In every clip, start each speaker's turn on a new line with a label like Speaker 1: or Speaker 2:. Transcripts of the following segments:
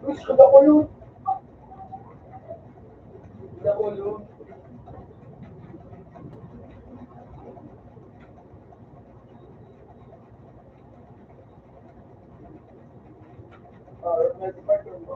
Speaker 1: Uy, nakulong. Nakulong. May department mo.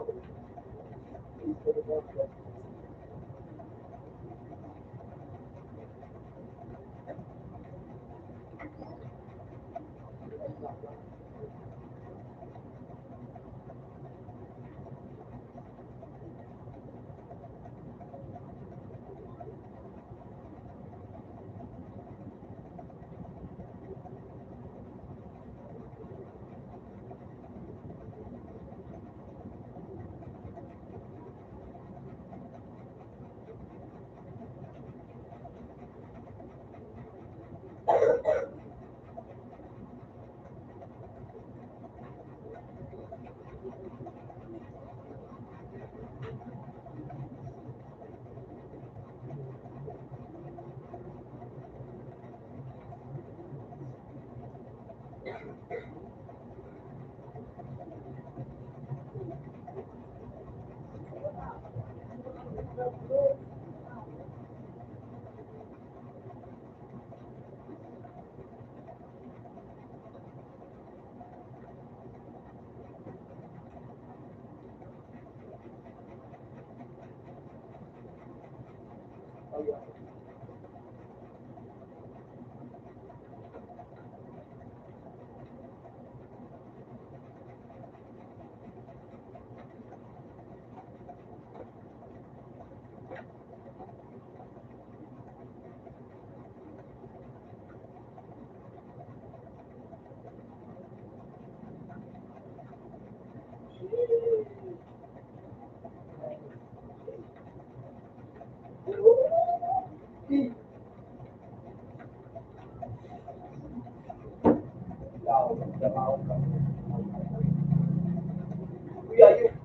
Speaker 1: Uy, ayun.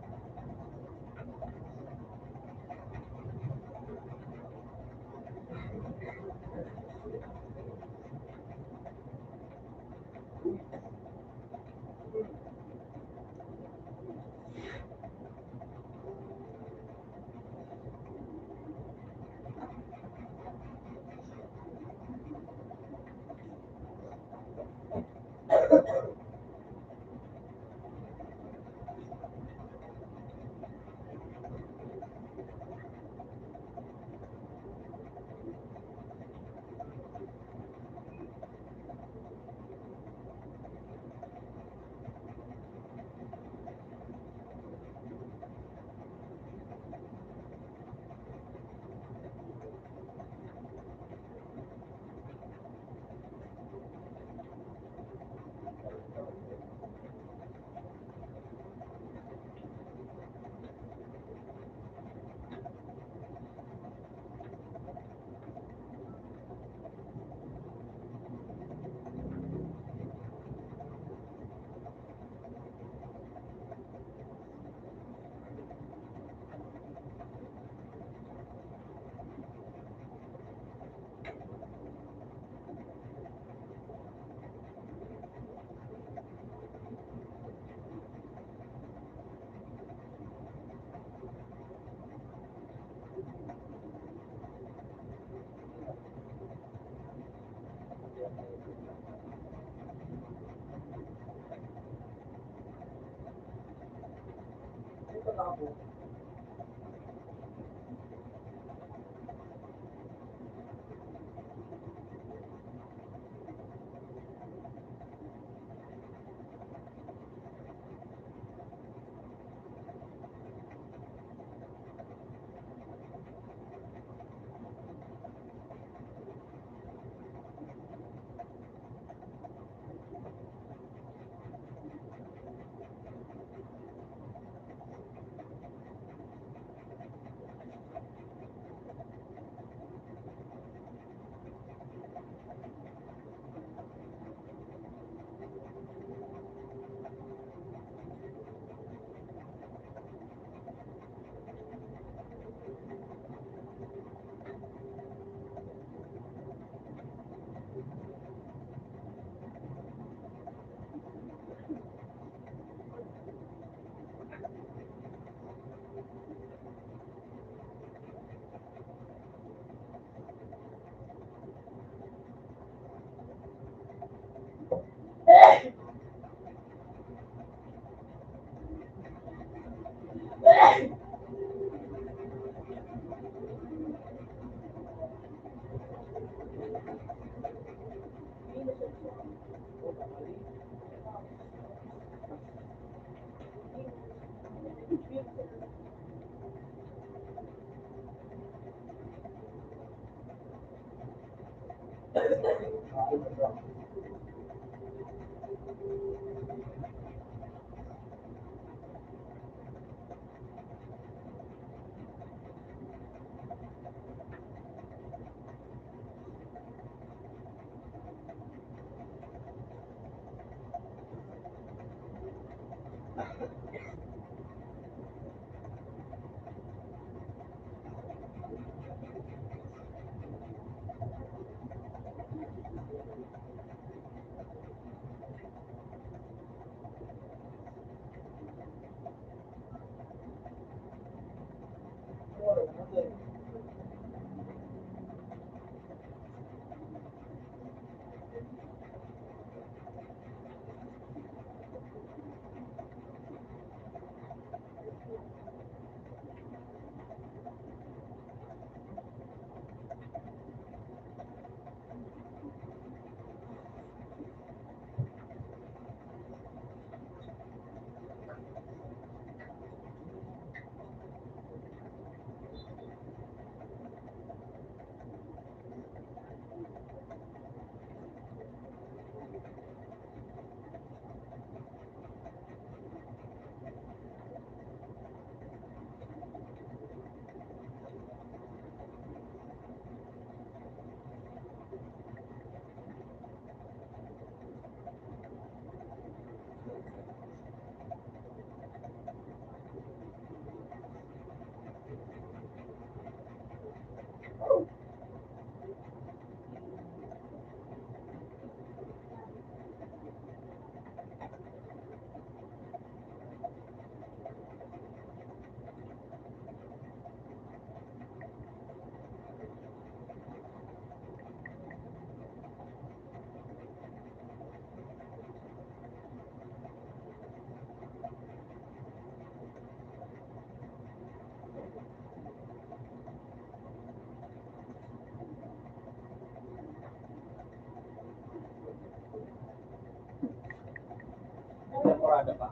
Speaker 1: Temporada pa.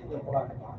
Speaker 1: Temporada pa.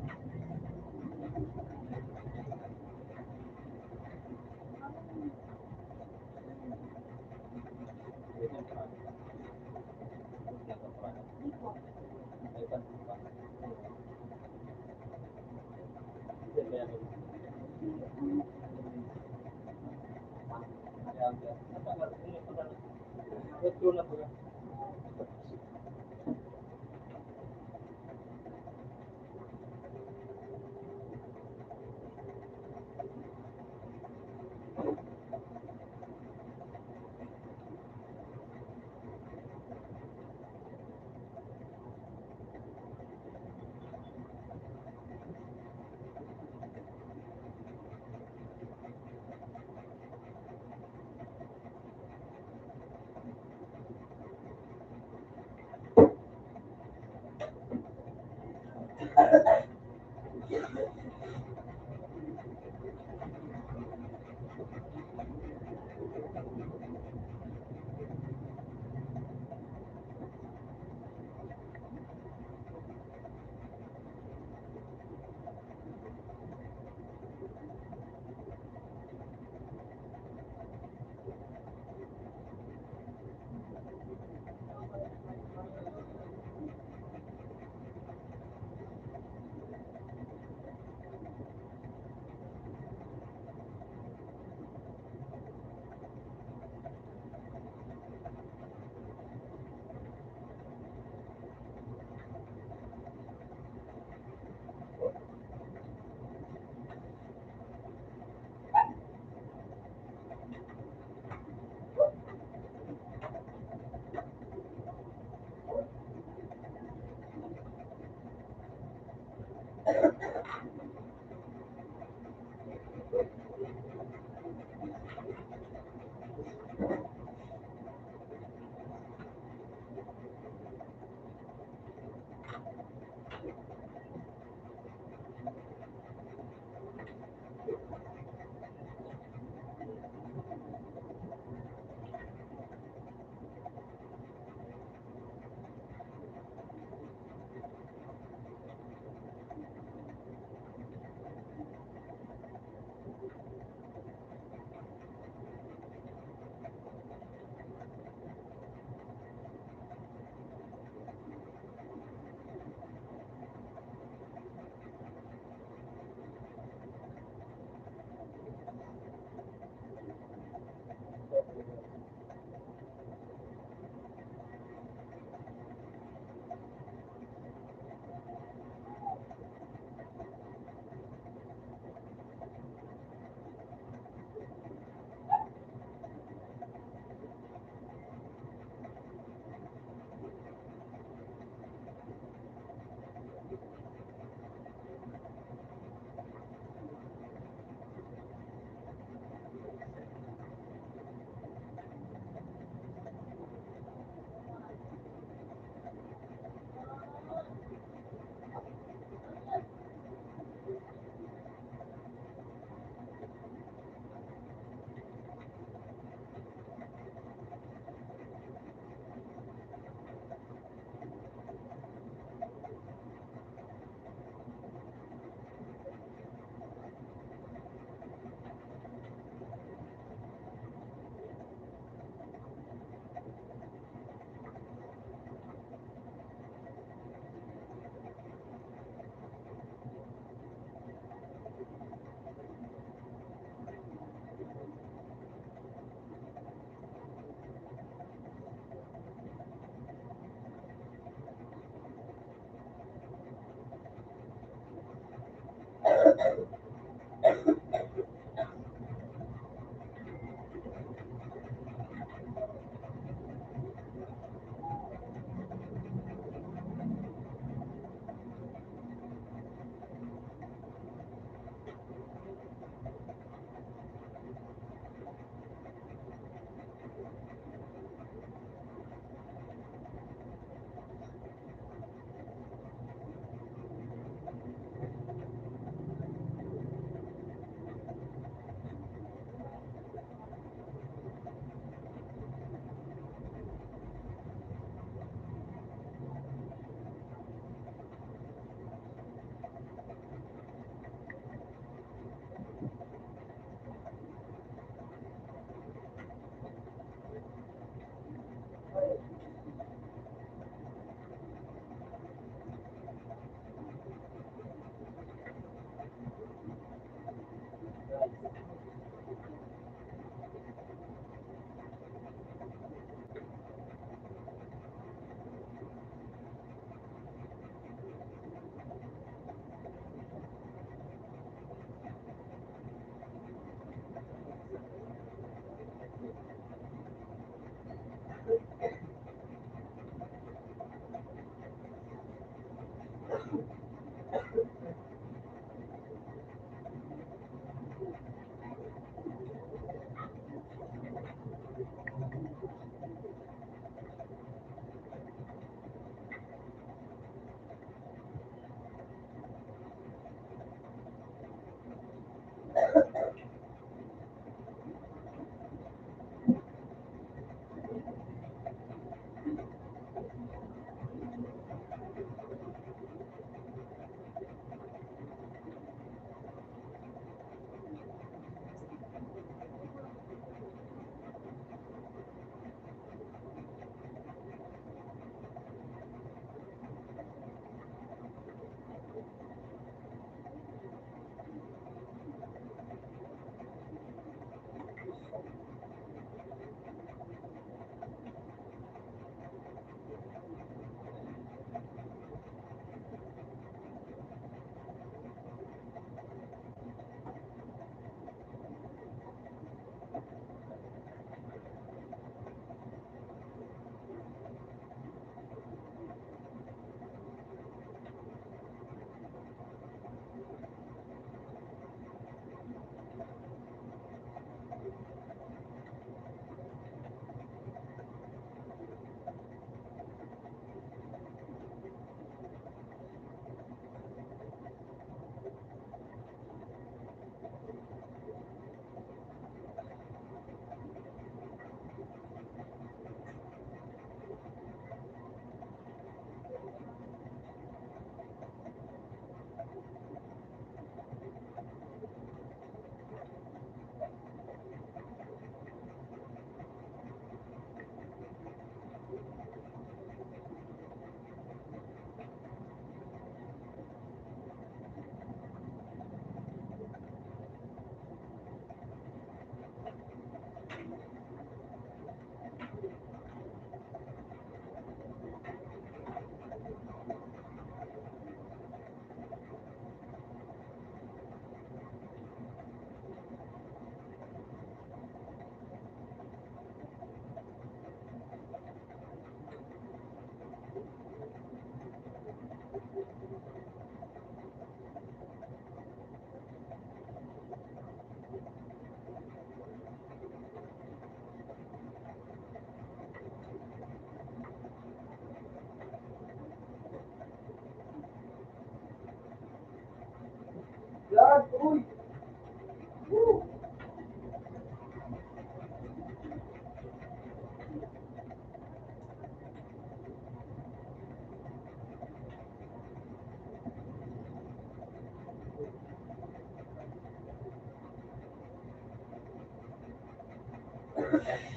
Speaker 1: Nice.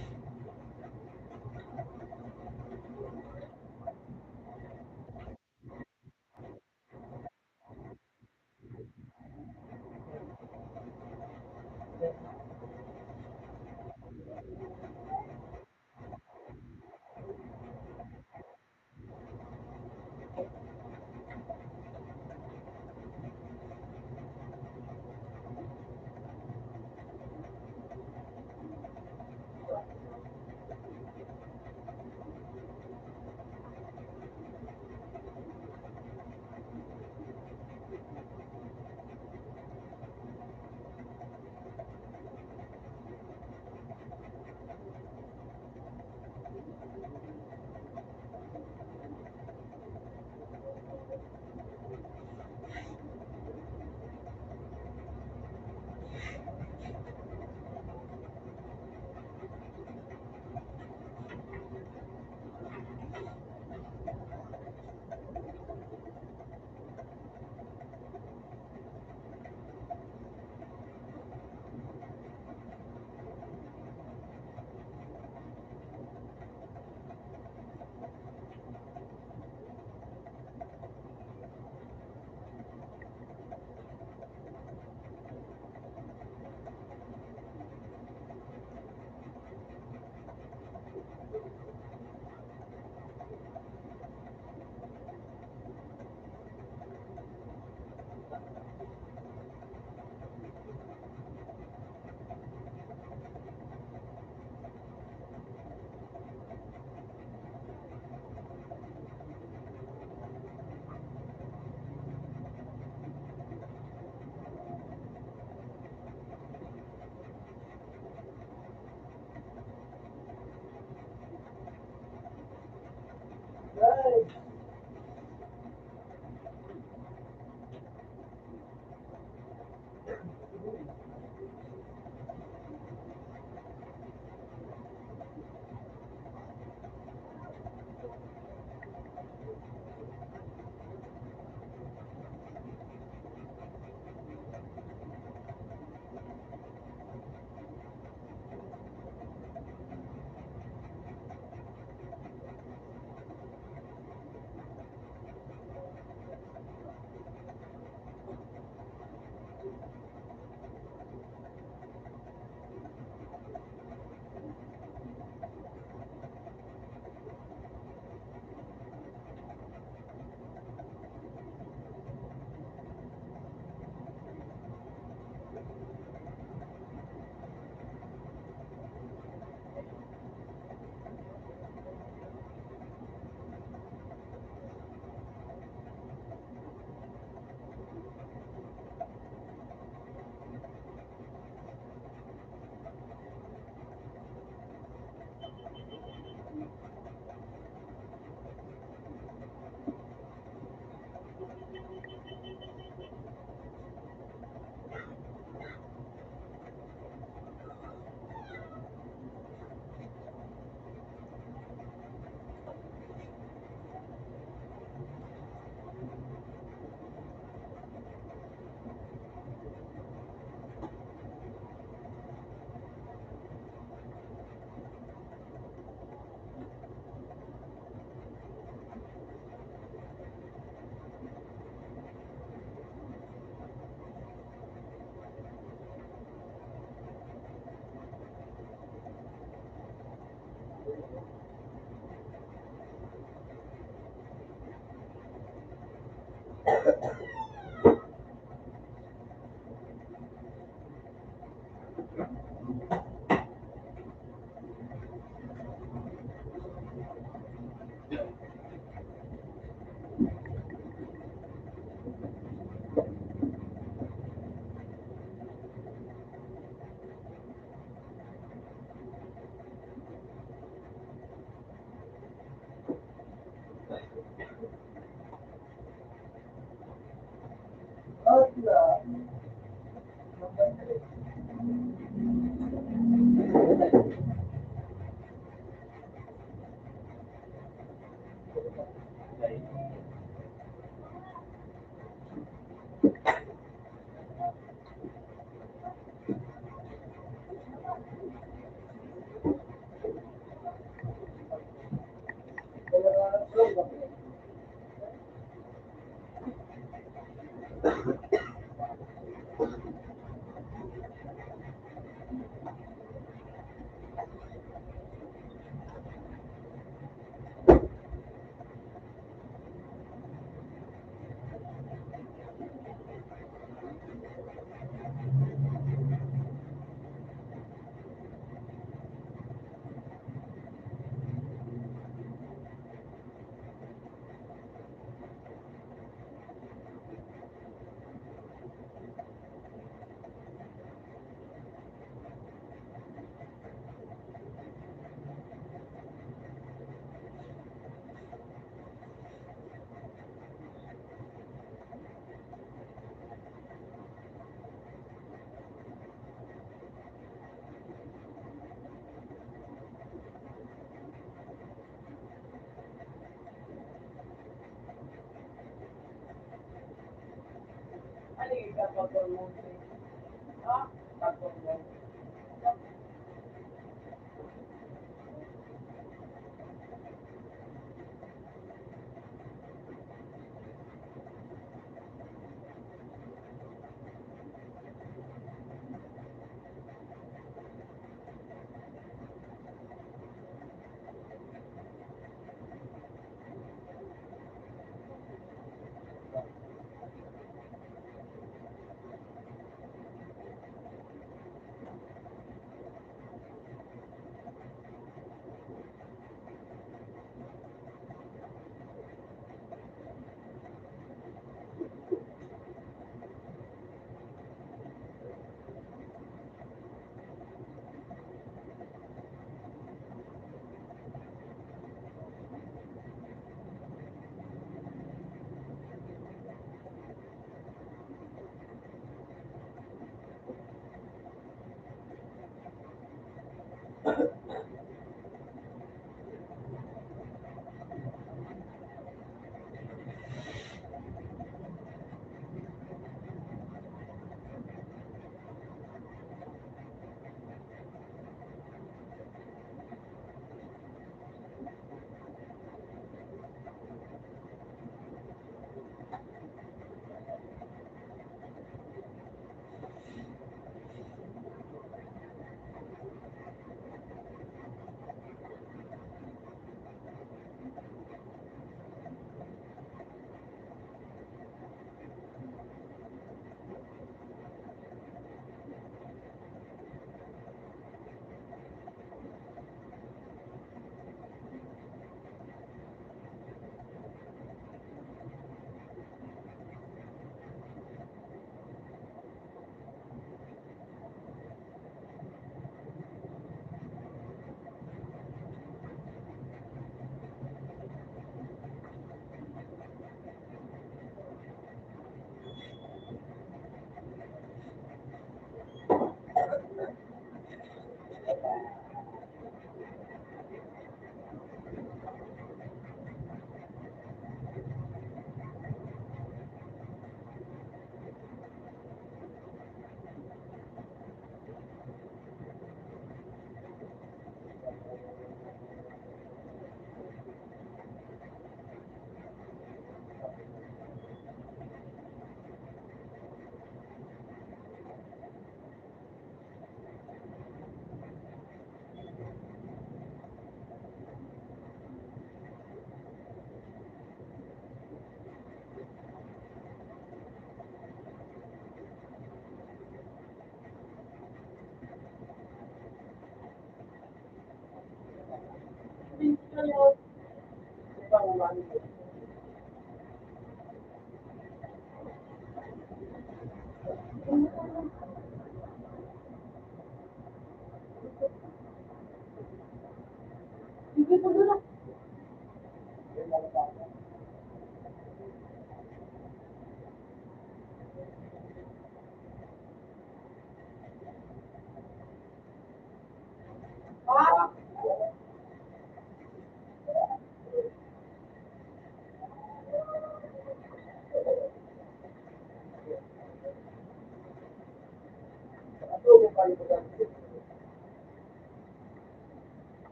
Speaker 1: Atla.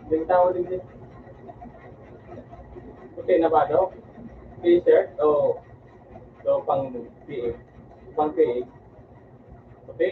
Speaker 2: Yung tao din puti na ba daw? T-shirt o pang PA? Pang PA? Puti?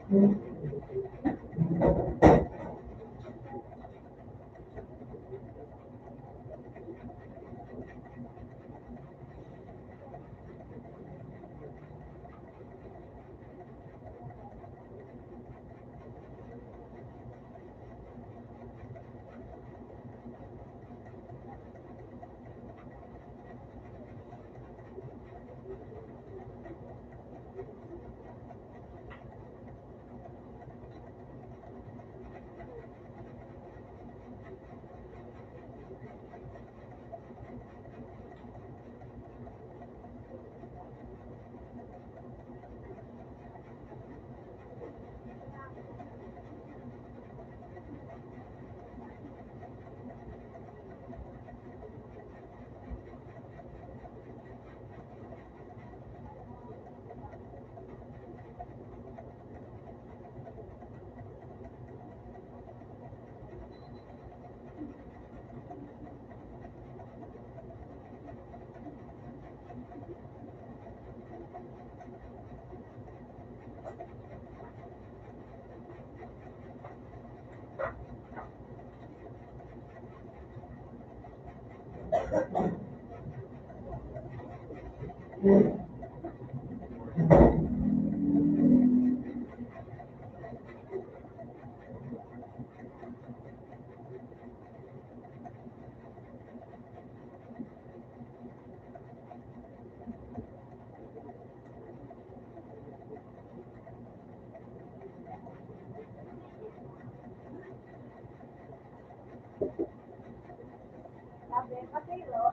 Speaker 1: Sabi, patiro.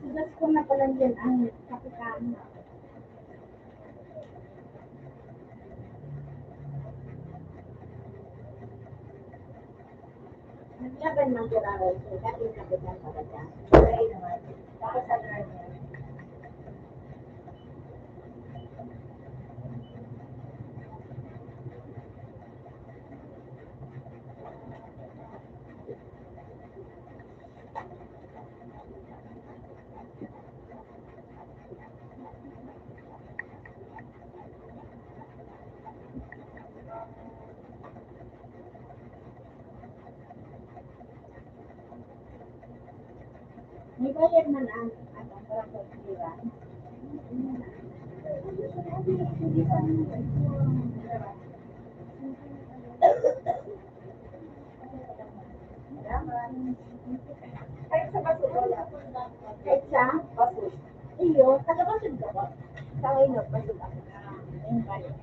Speaker 1: Suggest ko na pala din ang kapitan. Naglaban man ko raw ito, dati kapitan para dyan. Okay naman. Para sa driver. May bayad man ang parang pagkiran. Kahit sa baso wala. Kahit sa baso. Iyo, taga-basod ka ba? Sa ino, basod ako. Yung bayad.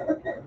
Speaker 1: Ano?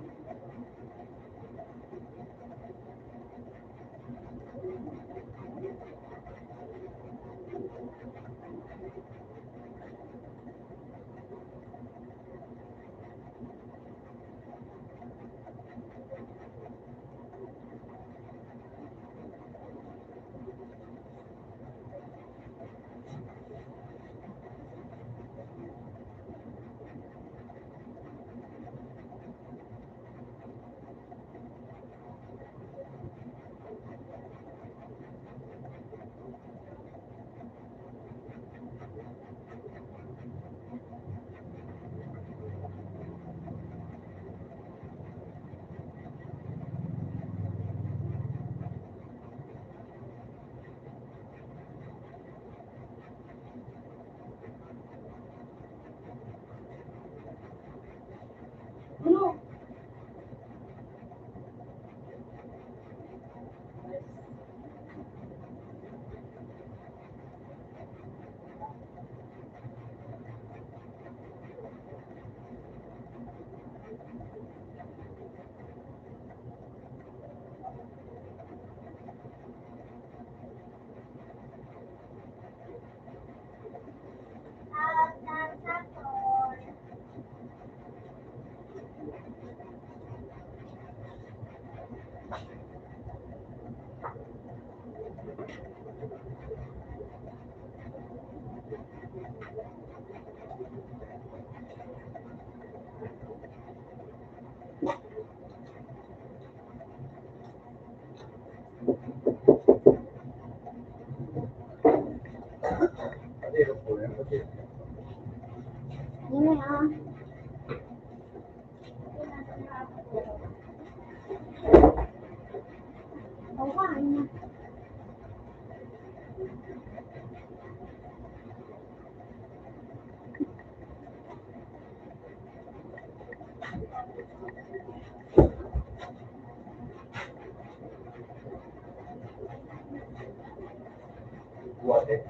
Speaker 1: Ano yan? Kawain na.
Speaker 2: Water.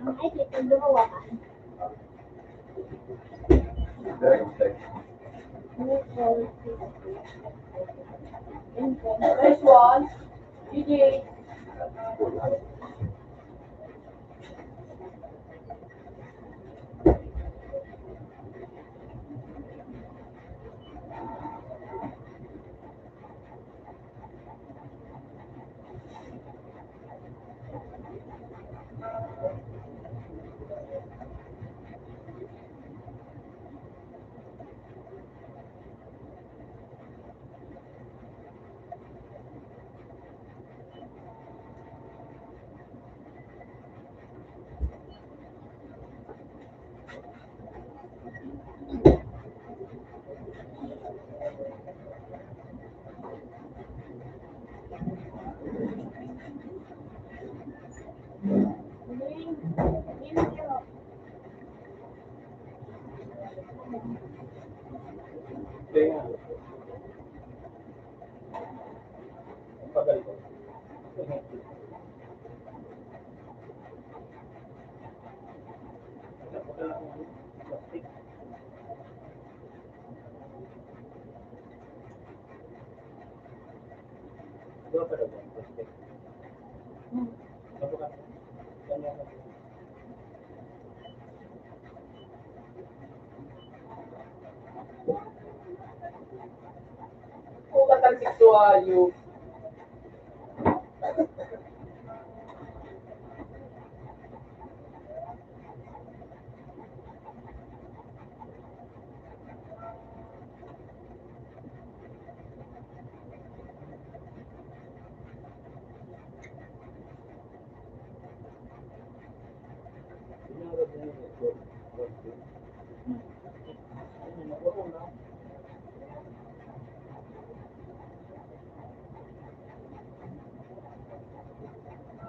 Speaker 1: Ang iklit ang lumawakan.
Speaker 3: Nice one. GG.
Speaker 2: Play nga. Pagal ko. Plastic. Dua pa daw yan, plastic. Ano ka? Ganyan ka.
Speaker 3: Kung katansik to yung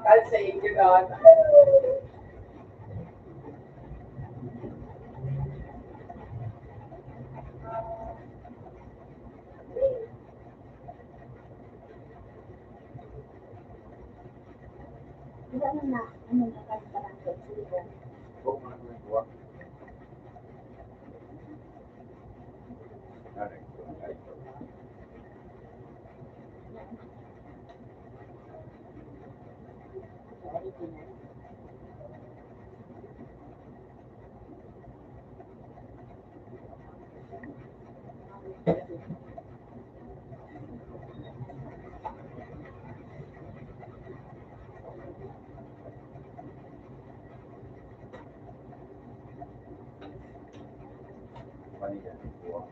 Speaker 3: kalsa yung gano'n.
Speaker 1: Ano na kasi parang sila.
Speaker 4: Huwag mo na tumagawa. Paniyan. Huwag.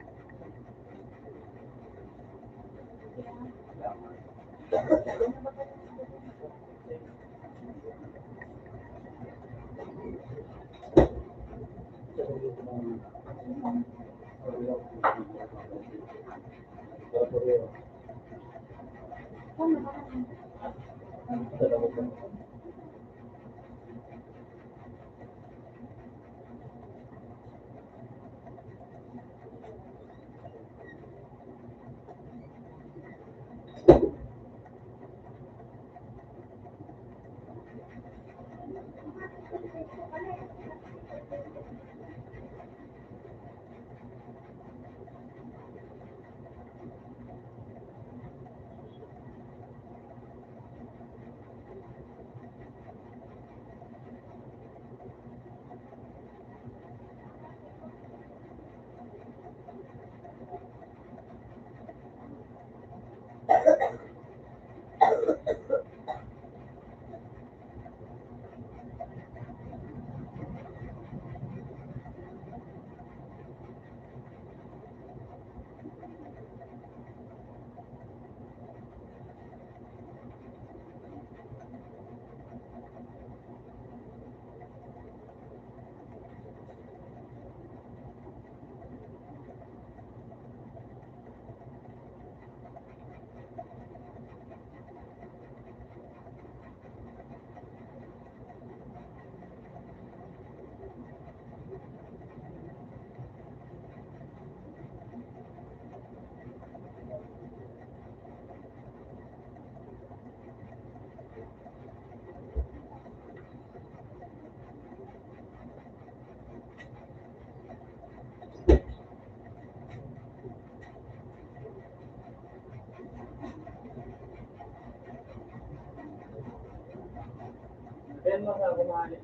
Speaker 2: Kaya mo sa kumali.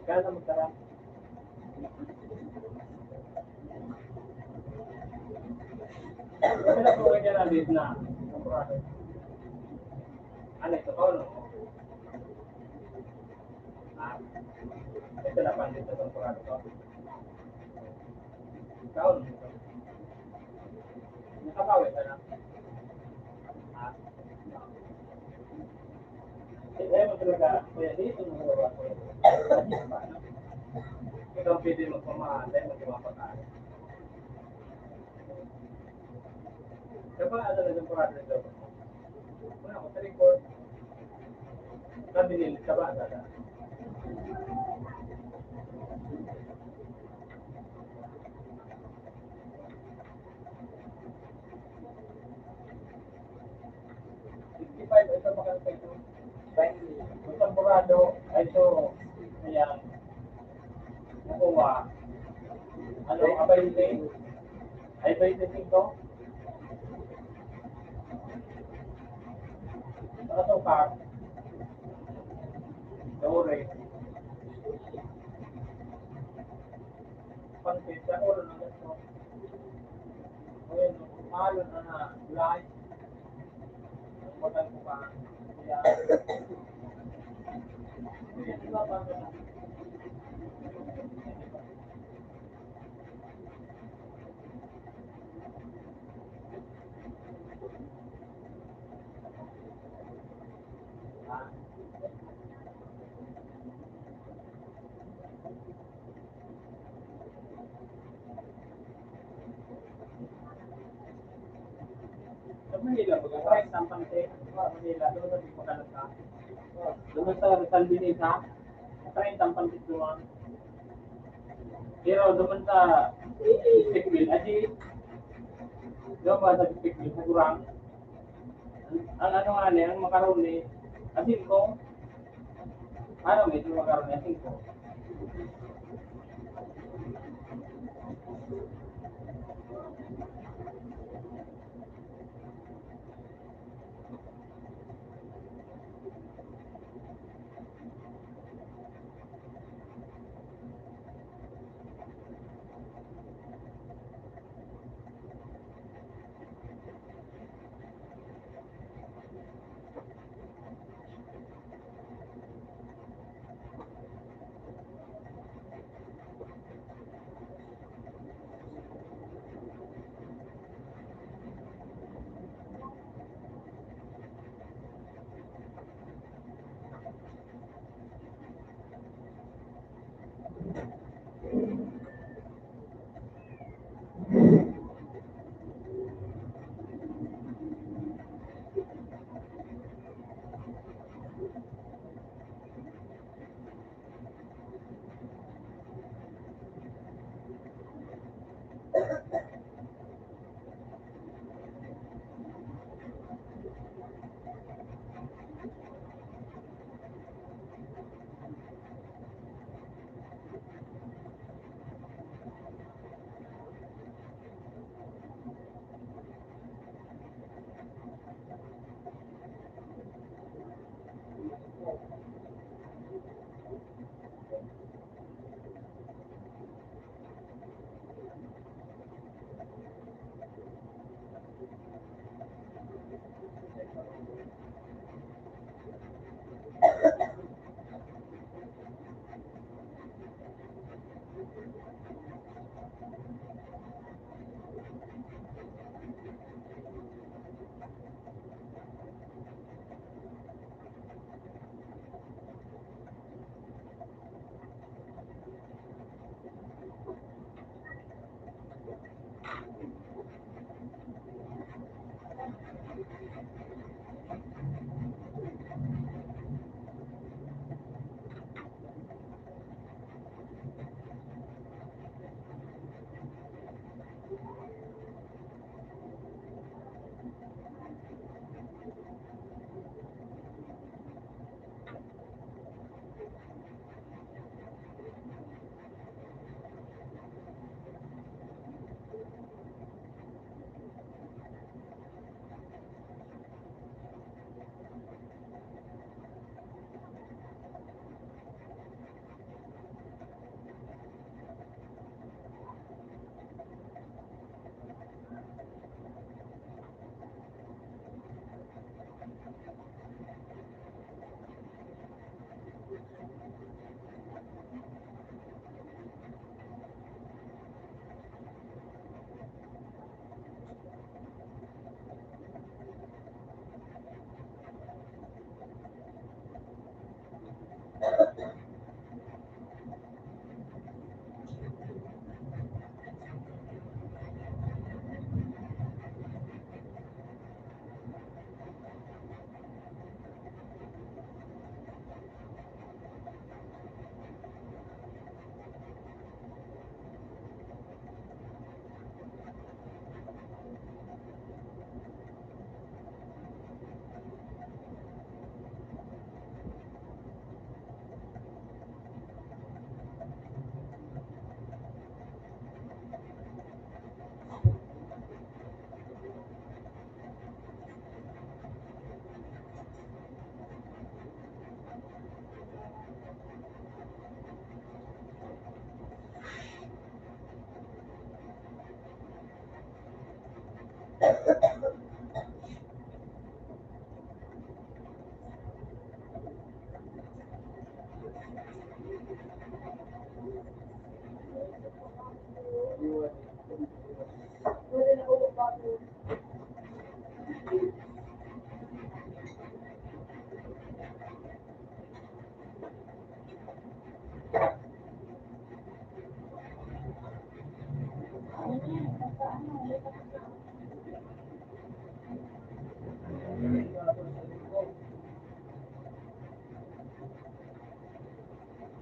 Speaker 2: Kaya sa magtara. Kaya po kaya na dito na. Ano ito ko, no? Ito na pandit na itong pagkakas ko. Ikaw, no? Nakakawin ka na. Kaya mo talaga, kaya dito mo magawa ko. Ikaw ang pwede magpamahalay, magpapakain. Kaya pa, ano na yung pagkakas ko? Una ako sa record. Nabinili ka ba? Dada? Ito maganda ito. Ito burado. Ito. Ayan. Nakuha. Ano? Abay din. Ay, 25. Ano ka? Dore. Pansit. Ako rin ang gusto. Ayun. Mahalo na na. Light. Maganda ko pa. Kaya. Ito ba? Sa Manila, magkakaroon ng pansit. Manila, doon sa Pagkalat ka. Doon sa Rizal Binita, magkakaroon ng pansit doon. Pero doon sa Pikmil, adi, doon ba sa Pikmil, sa Kurang, ang ano nga niya, ang makaroni, asin ko, ano medyo makaroni, asin ko.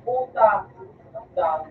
Speaker 3: Puta. Da.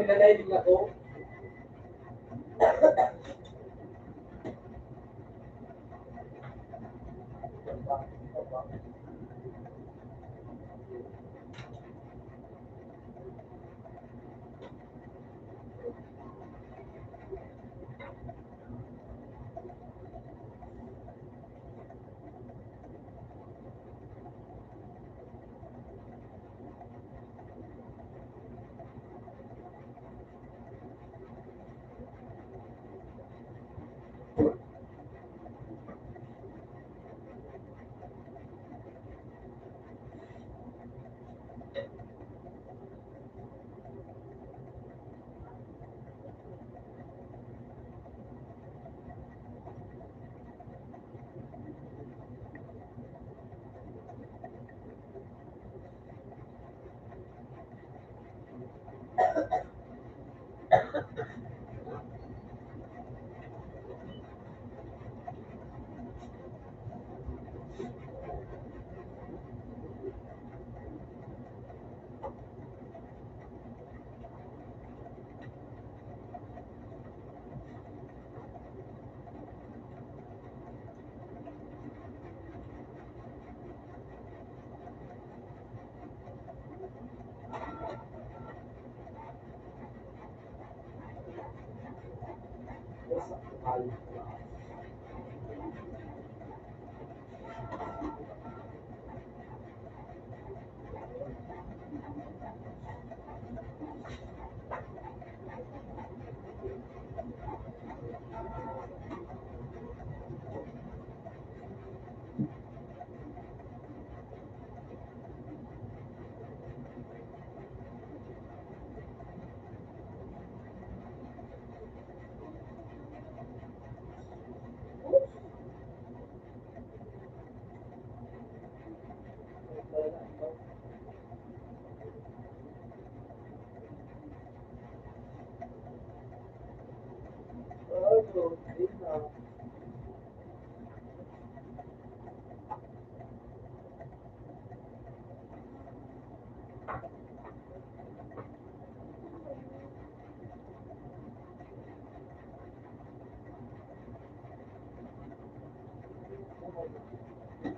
Speaker 3: nanay ako.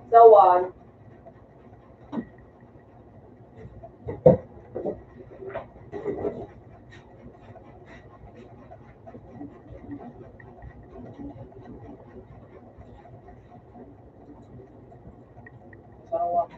Speaker 3: Sawan. Sawan.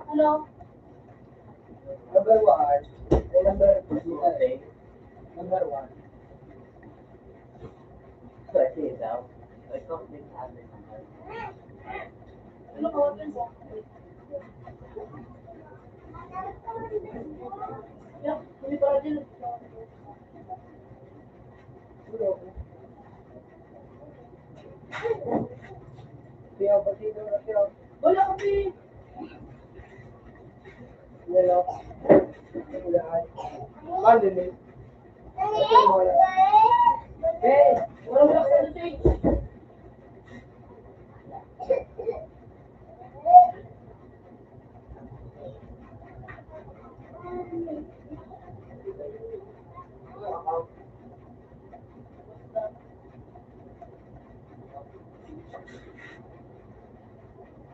Speaker 1: Hello?
Speaker 3: Number one, number one.
Speaker 1: Ano ka open mo? Yeah, hindi pa rin. Wala kami. Wala ka sa stage.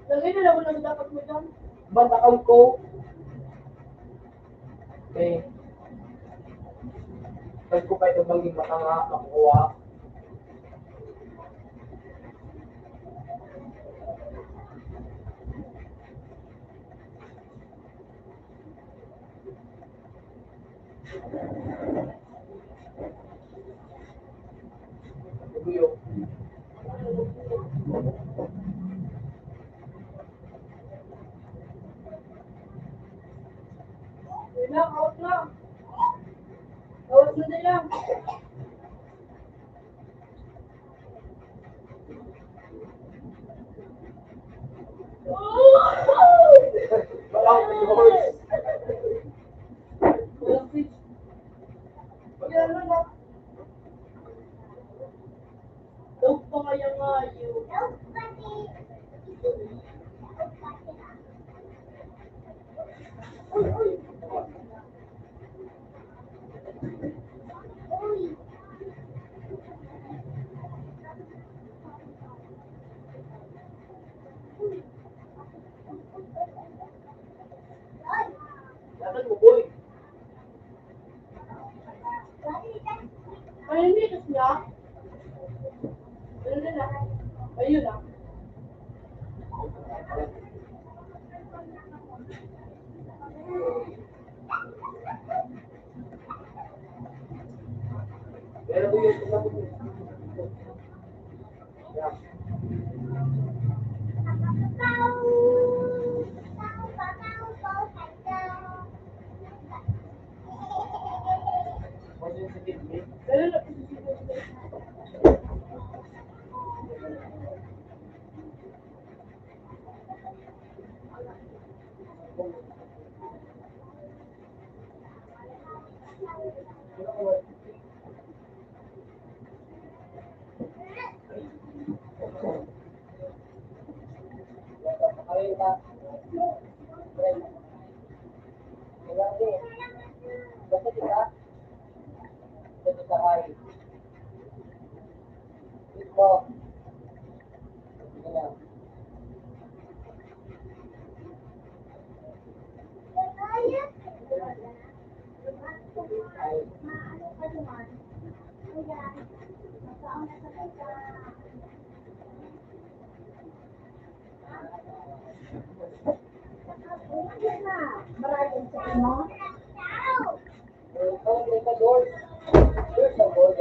Speaker 1: Lagay na lang mo lang dapat mo dyan.
Speaker 3: Ba't account ko? Okay. Pag ko kayo maging matanga, makukuha. Buyo.
Speaker 1: Wala, out lang. Out na nila.
Speaker 3: Walang divorce.
Speaker 1: Walang pitch. Kaya na lang. Daw pa kaya nga yun.
Speaker 3: Laban mo, boy.
Speaker 1: Ay, hindi kasi niya. Ano nila? Ayun lang.
Speaker 3: Pero buyo, isa mo. Yeah. Positive, eh.
Speaker 1: Pero na.
Speaker 3: Ayun ka. Wala din. Basta kita. Basta sa ay. Ito. Ayan. Ay.
Speaker 1: Maraming sa ano?
Speaker 3: Ito, ito, doors. Doors ang doors.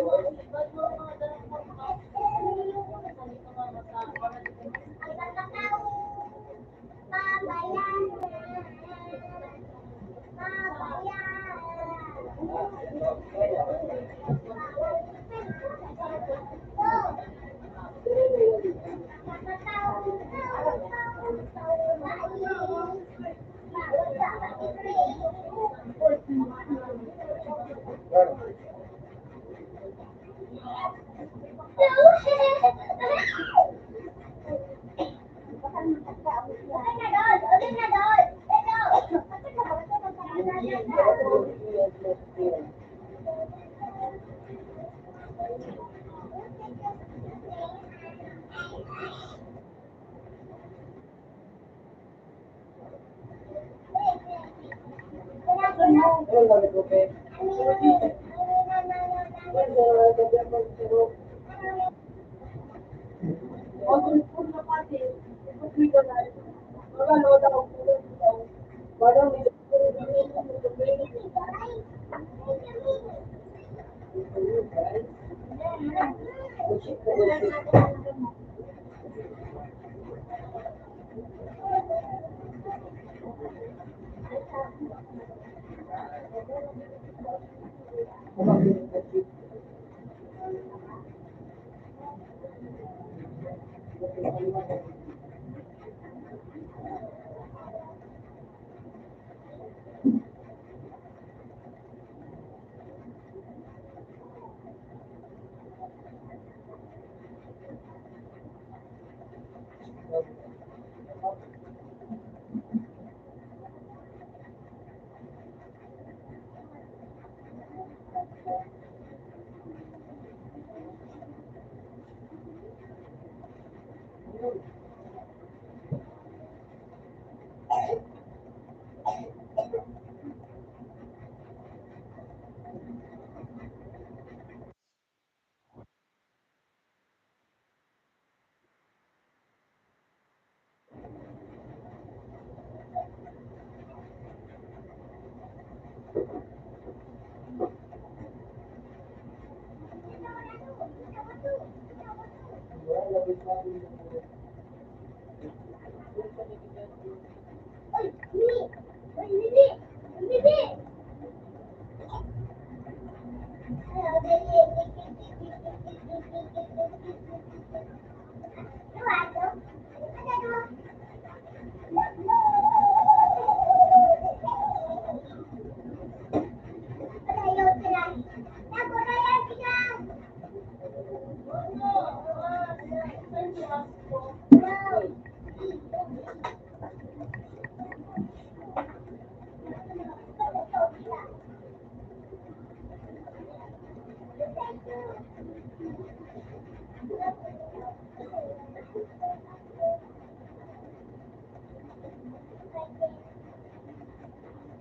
Speaker 3: Ano ba ito, Pe?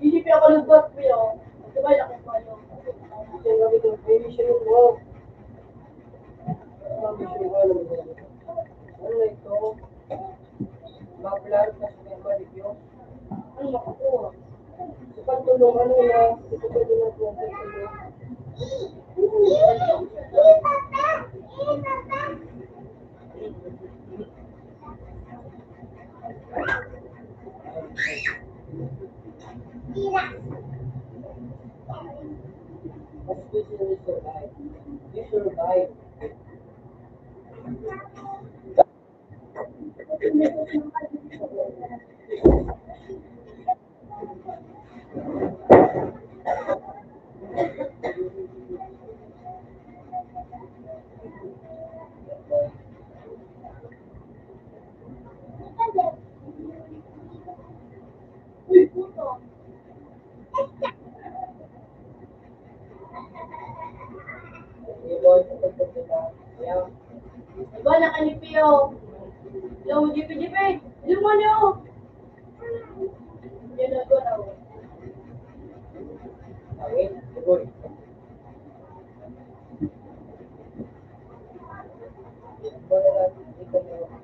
Speaker 1: Hindi pa ako lugot mo yun. Diba laki pa yun? Ano ako?
Speaker 3: Pagtulungan nila, ito pwede na po sa especially survive. You survive.
Speaker 1: Uy, puto.
Speaker 3: Ibon sa pagpapita. Kaya,
Speaker 1: Diba nakanipi yun? Yung jipi-jipi. Yung mo niyo. Yan na ko na.
Speaker 3: awin, ibon. Ibon na lang, ito na.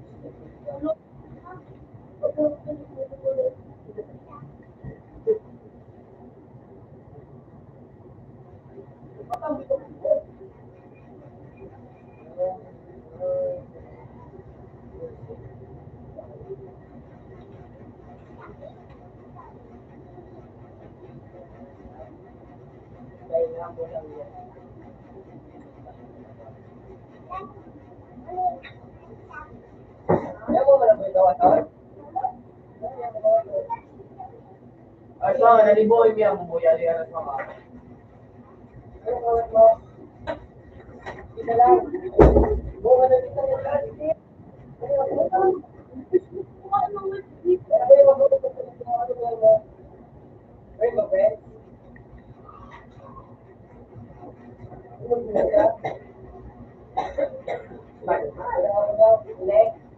Speaker 3: Kailangan mo lang yan. Kaya mo man ang gawa tawad? Ay, sa mga naliboy niya ang buya niya sa mga. Ano kawat mo? Kita lang. Bunga na kita yung kasi. Ano yung mabuto ko sa mga mo? Ay, mabet. Ano yung ginagawa? Next.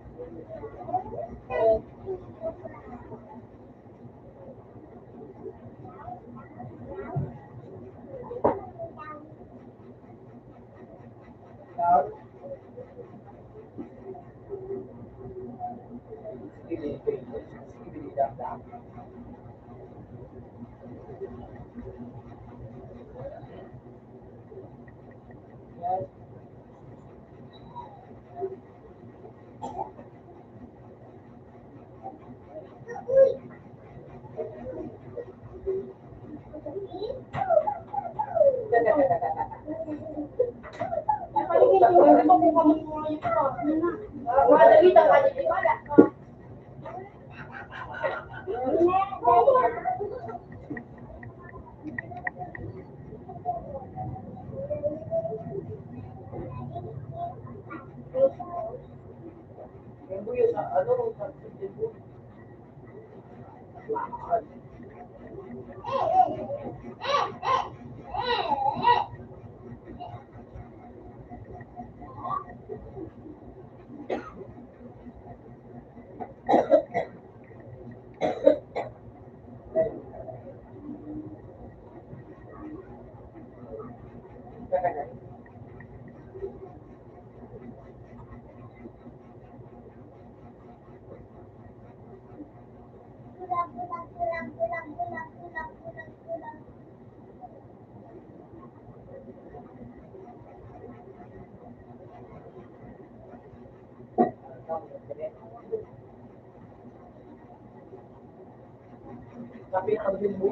Speaker 1: Madali ang kanya wala.
Speaker 3: Yung buyo sa ano, sa Cebu. Tapi ang Cebu.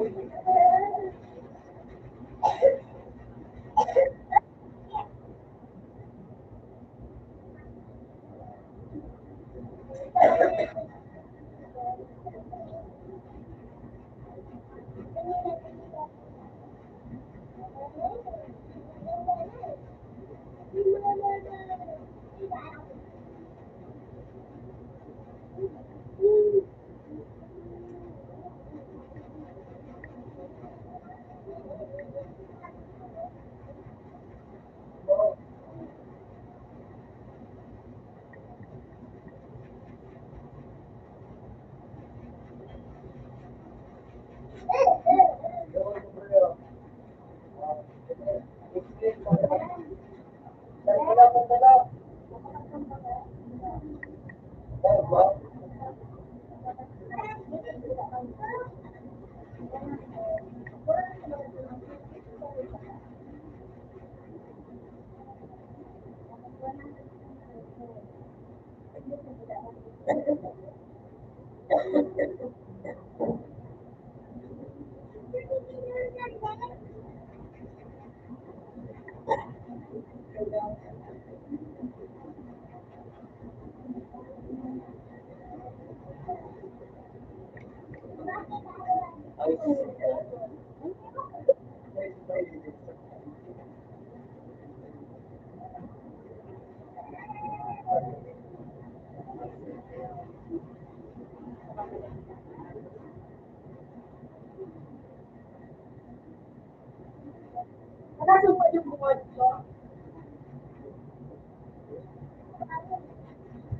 Speaker 1: Nakasuko yung bukod ko.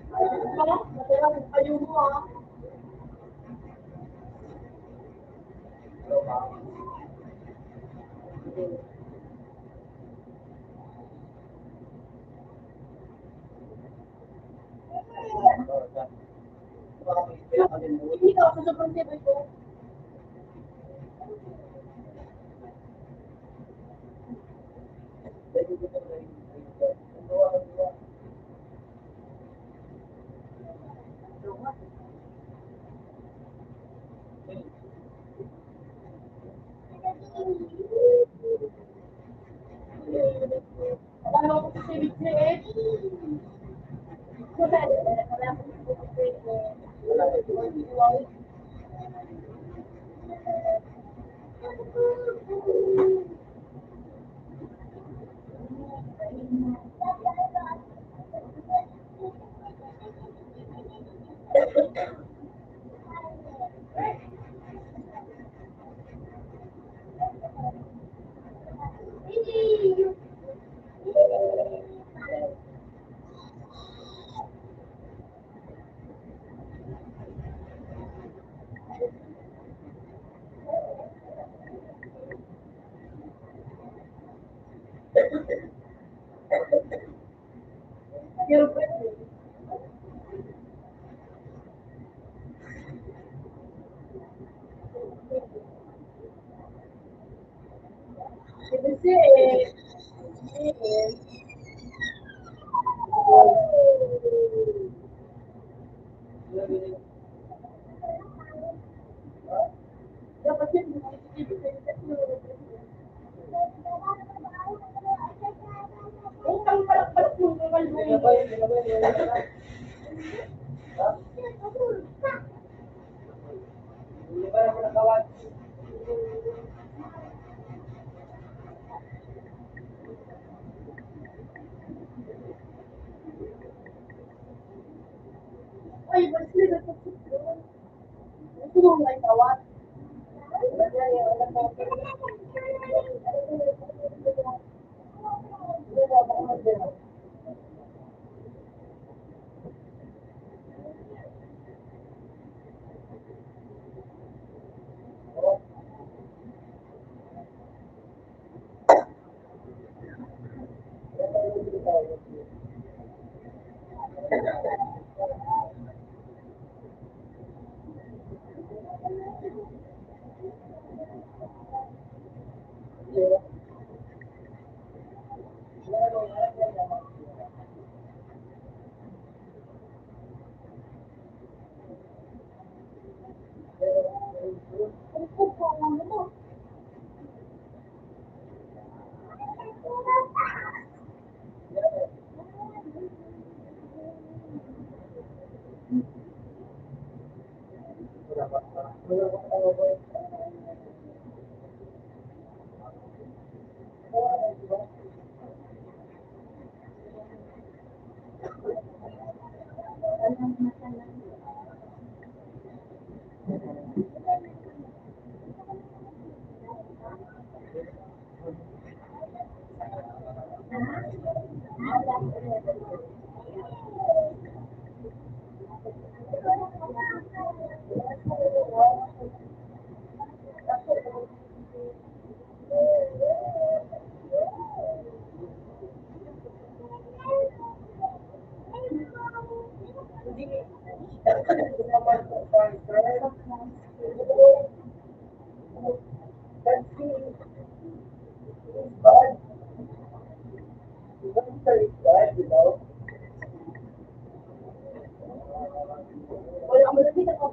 Speaker 1: Matira ko kayo mo ah. Hindi ka ako sa pantibay ko. Wala ako sa civic na eh. Wala ako sa civic na eh. Wala ako sa civic na eh. Pero pwede. Kasi dapat yun, utang palak-palak mo, ay, ba't sila nagpapagod? Gusto mo may tawad? Wala mo na kita po.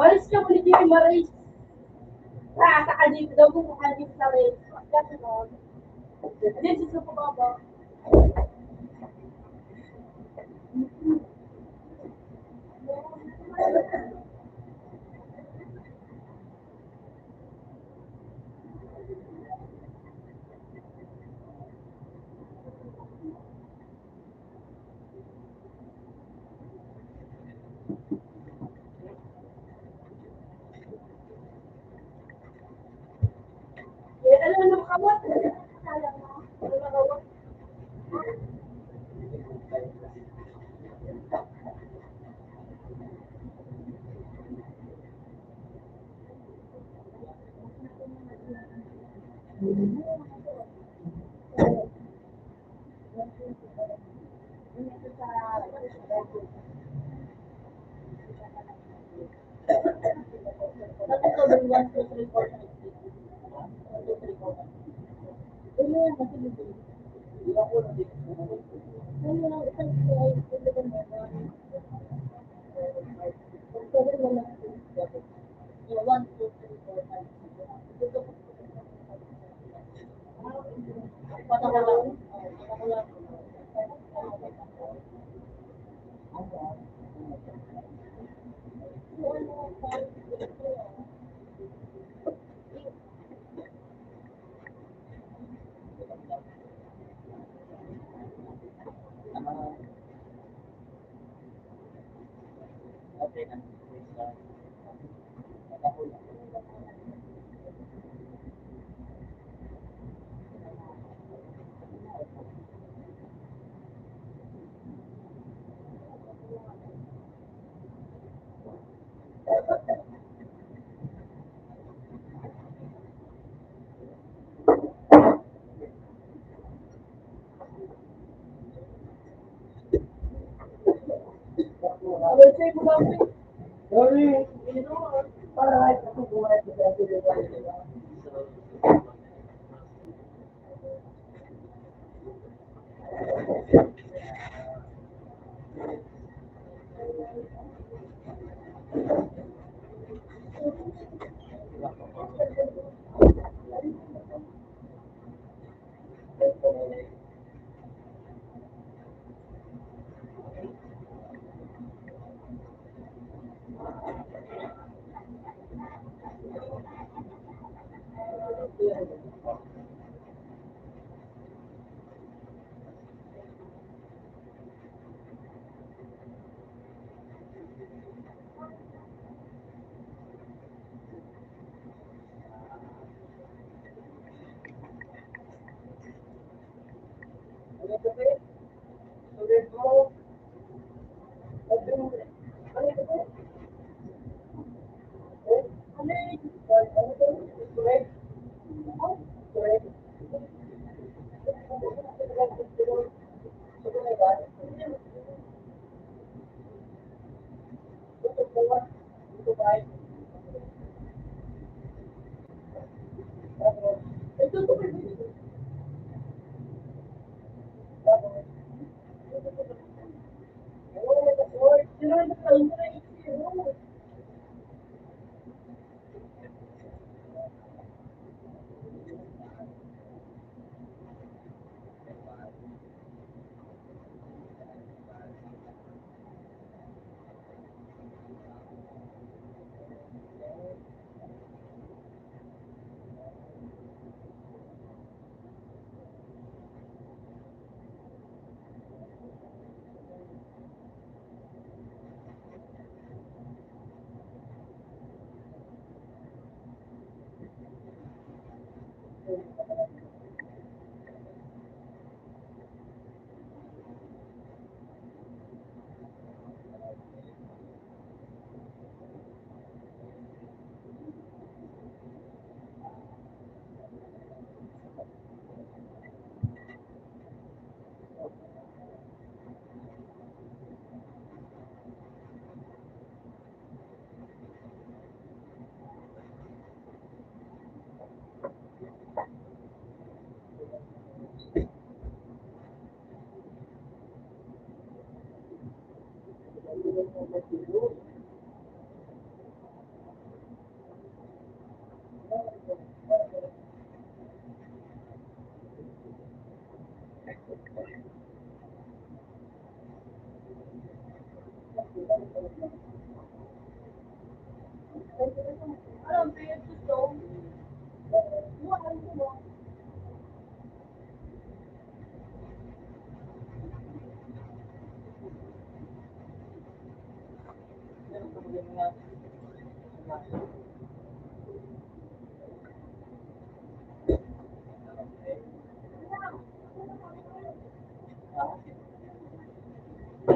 Speaker 1: Maris ka ulit dito, Maris. Sa kanito daw kung kanito sa rin. Kasi no, dito sa pababa. Eh, alam mo kawat? Alam mo, kawat. Bakit sabi 1, 2, 3, 4, 5, 6? 1, 2, 3, 4, 5. Ano yan? Kasi dito. Ano yan? Isang ay, ito ba meron? Sabi mo lang. 1, 2, 3, 4, 5, 6. Ito po. Pata ko lang. Pata ko lang.
Speaker 3: sa'yo mo lang. Sorry. Para kahit ako bumayad sa dito.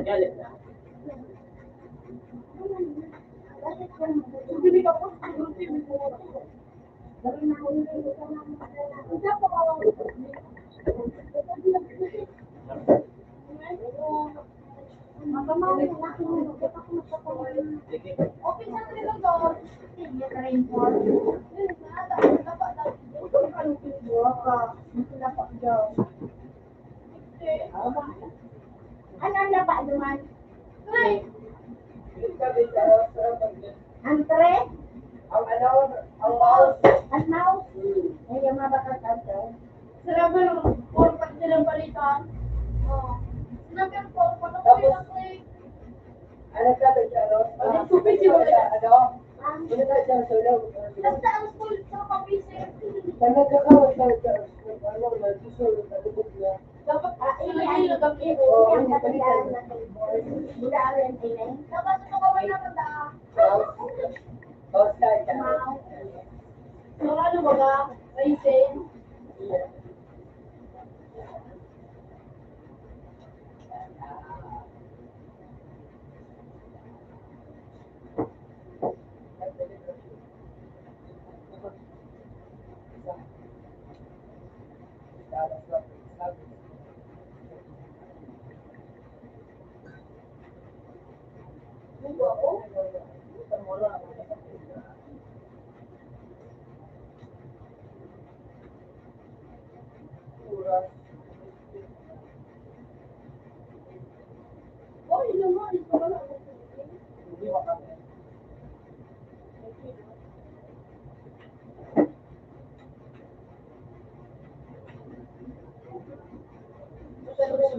Speaker 2: Galit na.
Speaker 1: Ano ang laba naman? Ang tre? Ang mouse? Ay, yung mga bakat
Speaker 5: Sila ba yung porpat nilang balitaan? Oo. Sinabi ang porpat ako yung click. Stupid si Wala. Basta ang school sa kapisir. Dapat dapat ito kaway na tanda. So ano ba ba? Racing?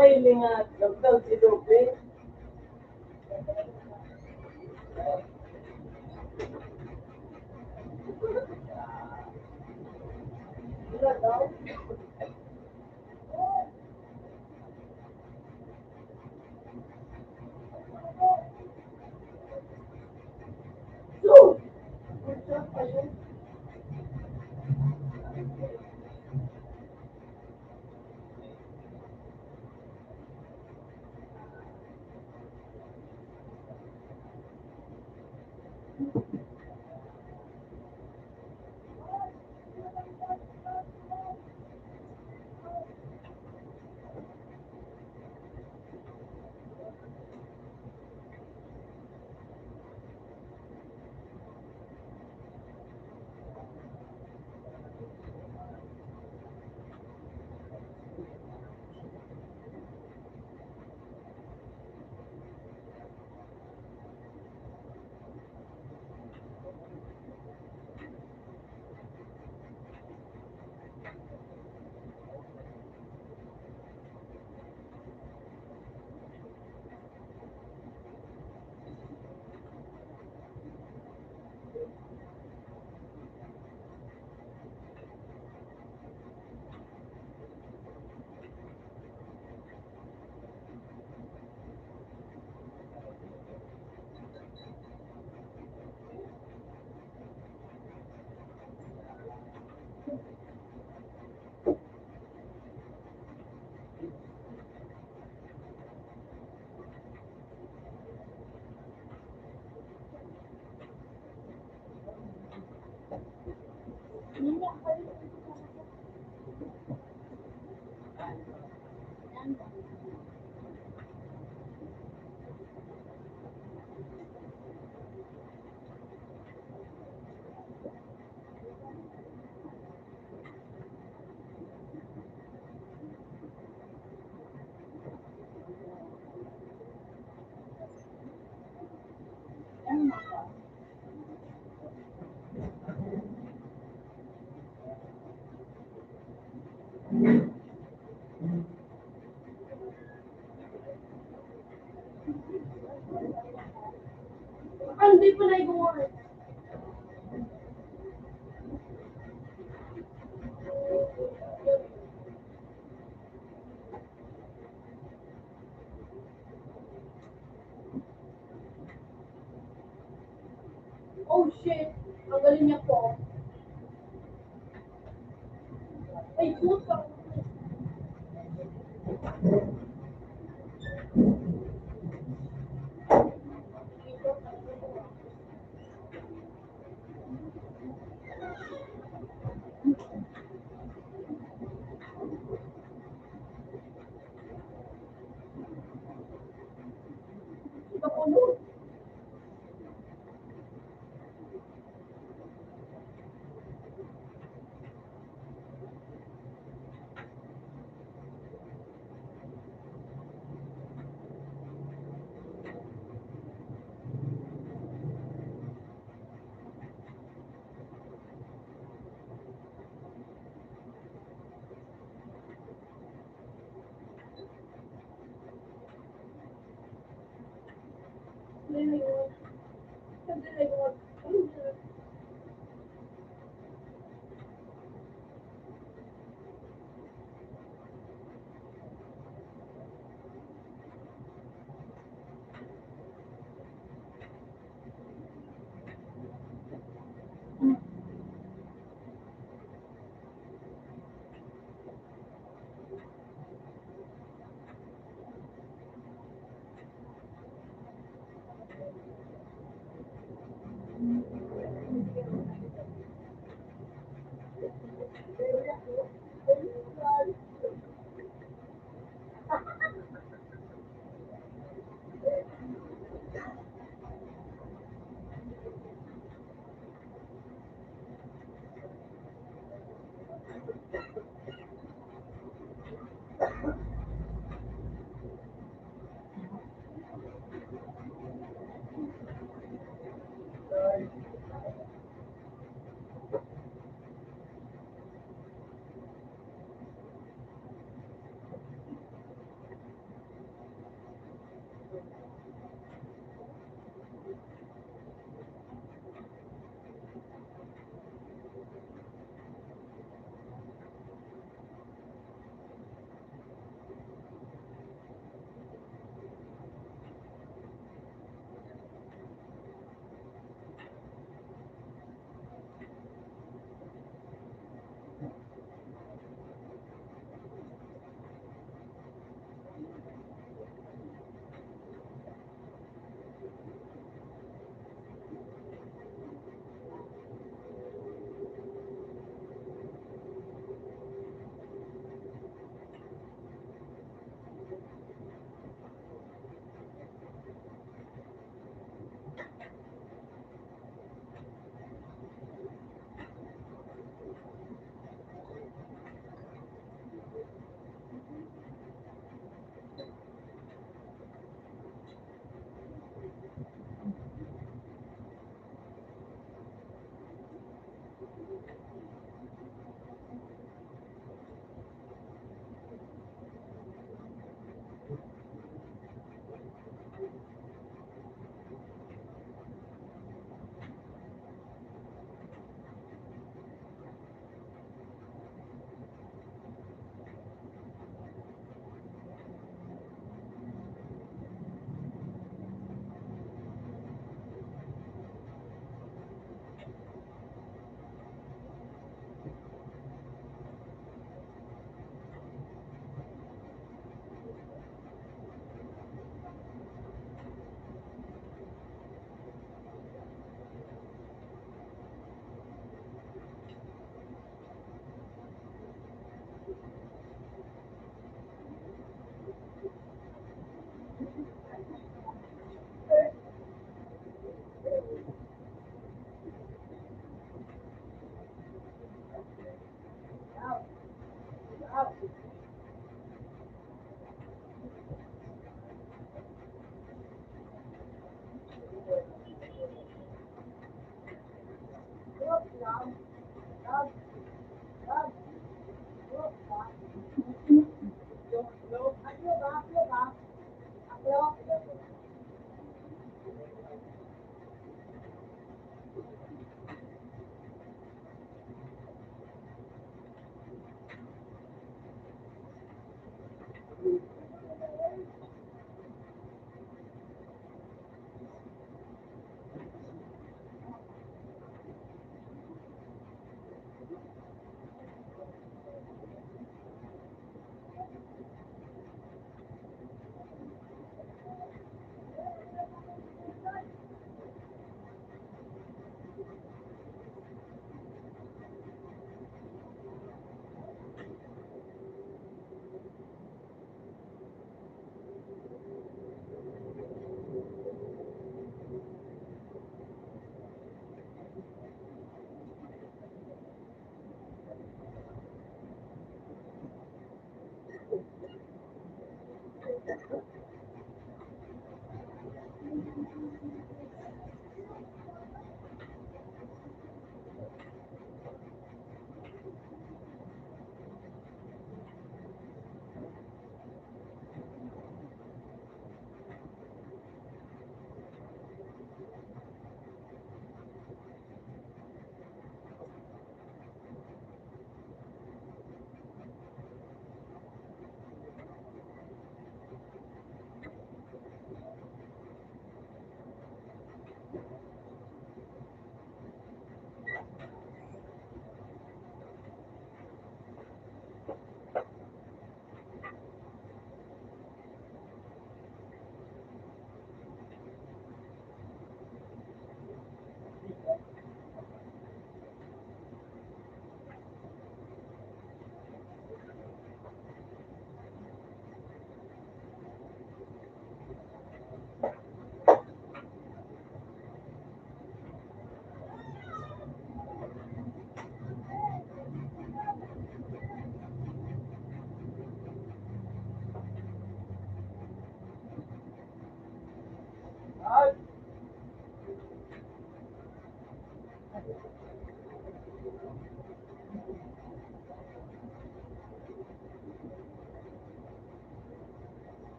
Speaker 3: Smiling at nagdal si Lupe.
Speaker 1: Wala daw. So, ang sarap pa yun.
Speaker 5: Hindi pa nag-work. Oh shit! Ang galing niya po. Ay, puta. Kapuno.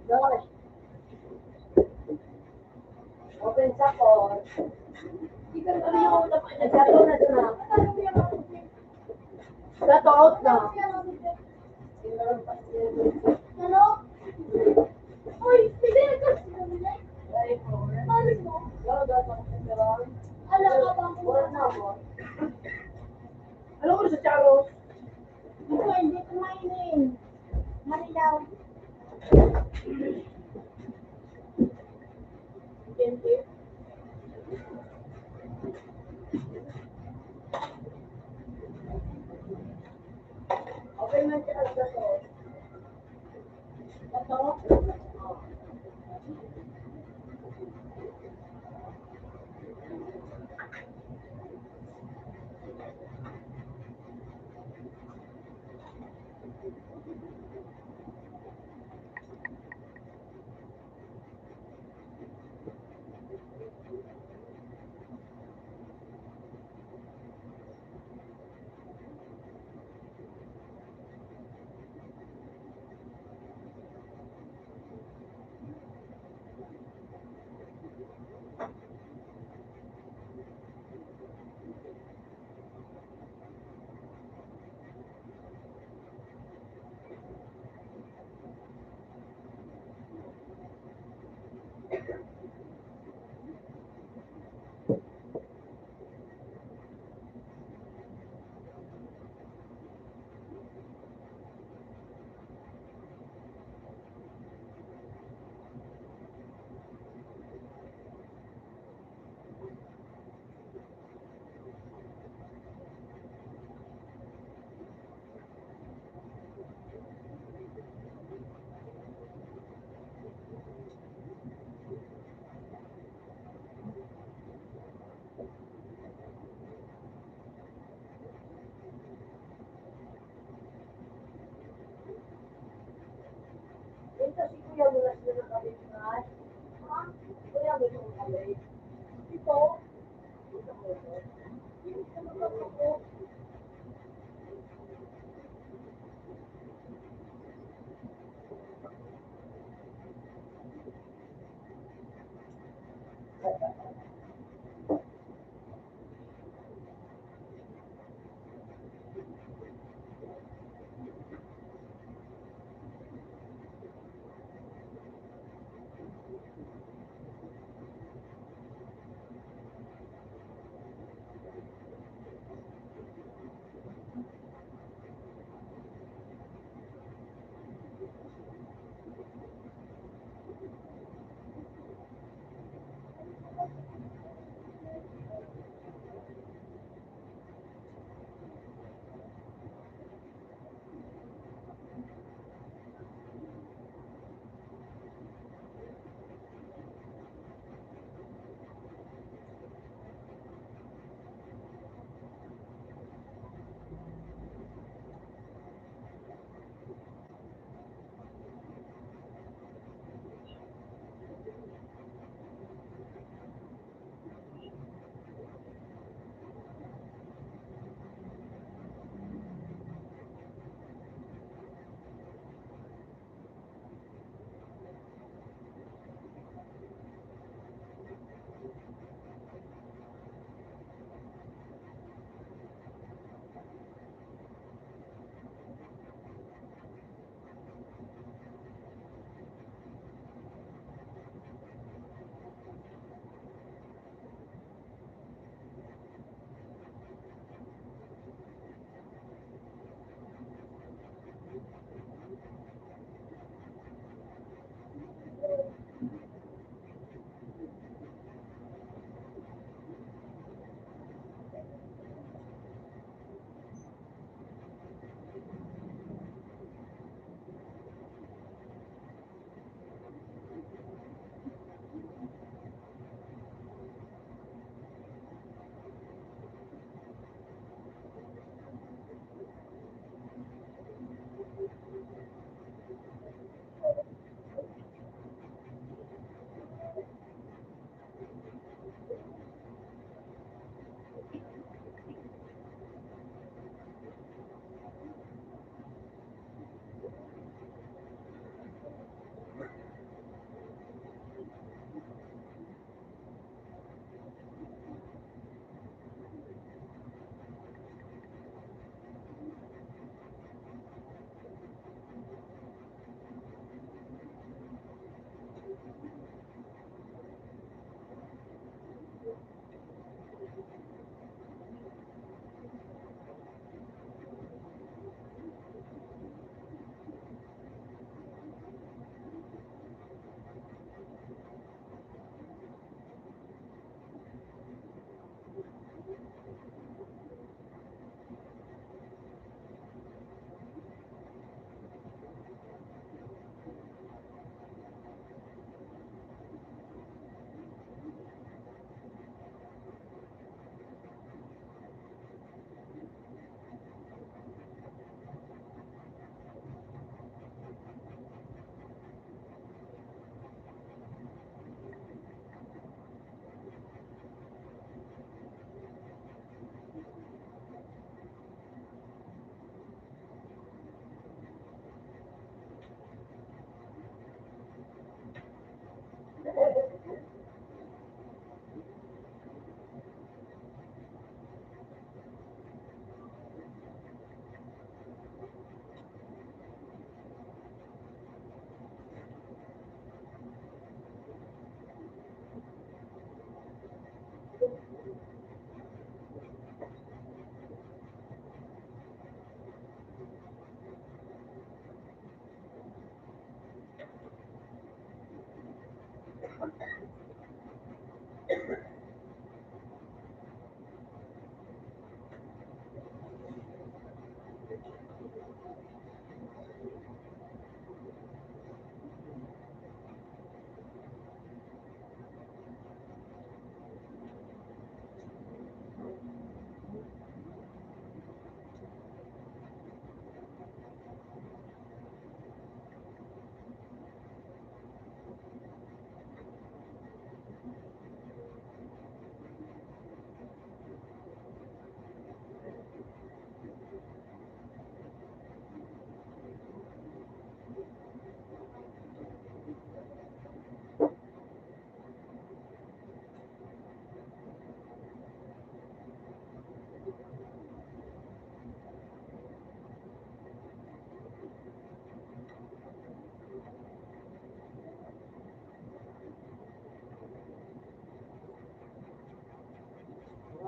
Speaker 1: Josh, open sa ko. Nagsato na doon na. Sato out na.
Speaker 5: Ano? Uy, sige na kasi. Ano mo? Alam ka ba kung
Speaker 1: Alam ko sa Charles.
Speaker 5: Ito, hindi kumainin. Manilaw.
Speaker 1: Okay man siya sa to. Sato?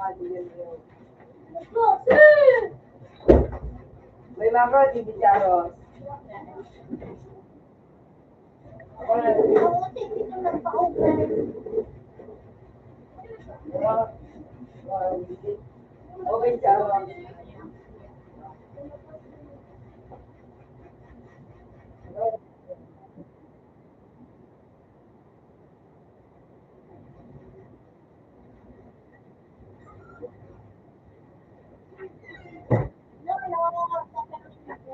Speaker 5: Go, sir!
Speaker 3: May mga dibicharos. Ako na.
Speaker 1: Ako dito nagpa-open.
Speaker 3: Okay, charos.
Speaker 1: No, nawawala sa pamilya ko.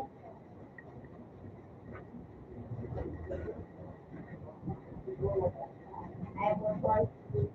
Speaker 1: I will want to.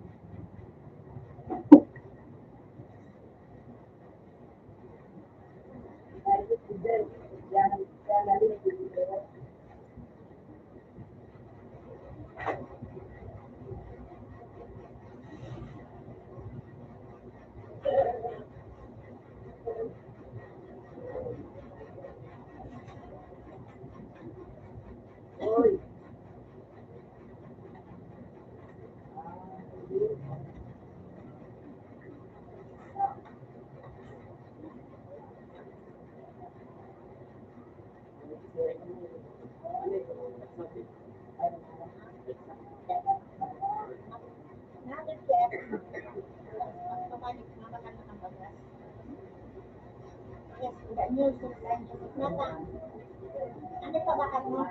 Speaker 1: Yes, tidak news lain nata. Ano pa ba mo?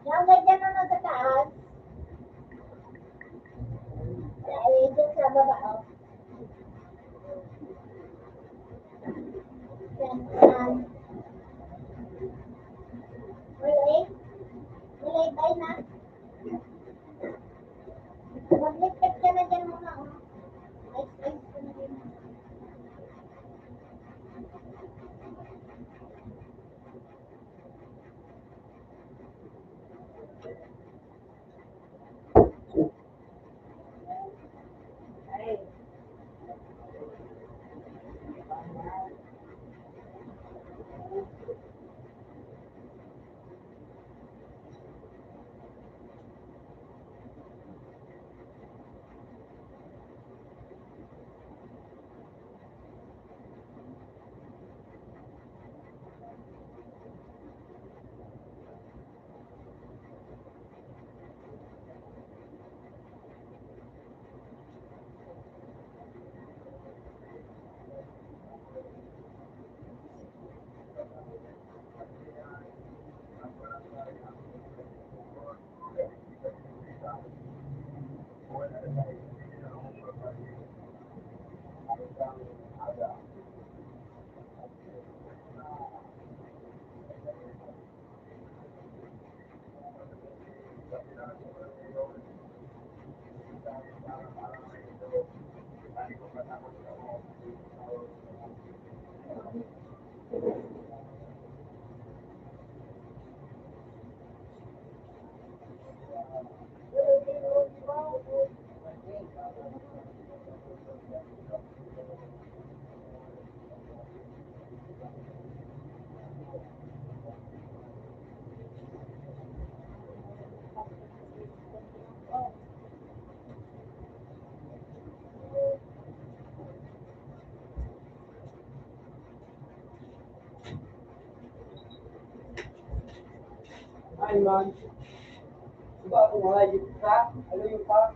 Speaker 1: Yang ganyan na nasa taas. Ay, dyan sa baba, oh. Yan, relay? Relay ba na? Maglipit ka na dyan muna, oh. Ice ka na din. Ay.
Speaker 3: Ay, man. Diba ako mga yung pa? Ano yung pa?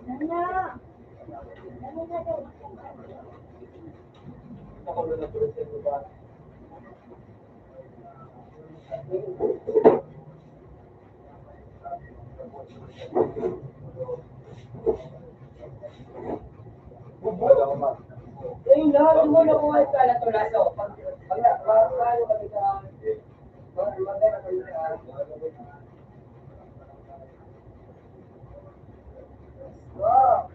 Speaker 1: Nana! Ano na daw?
Speaker 3: Ako na natulog sa iba.
Speaker 4: Wala ko ma.
Speaker 3: Ayun na, tumulo ko nga sa latulaso. Pag paano kami sa... Maganda kami sa... Wow!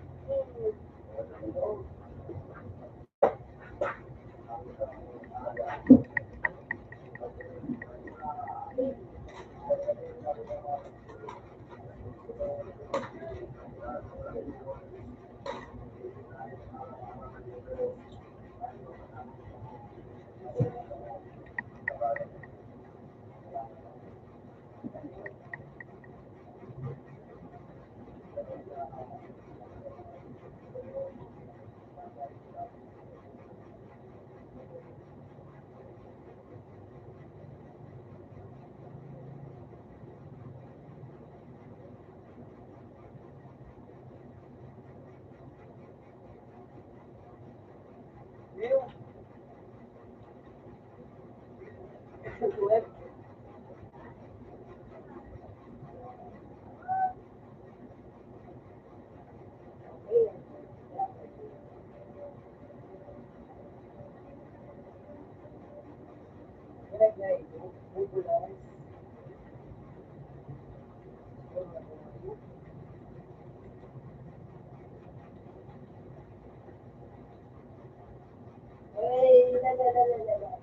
Speaker 1: Ay, la la la la la la.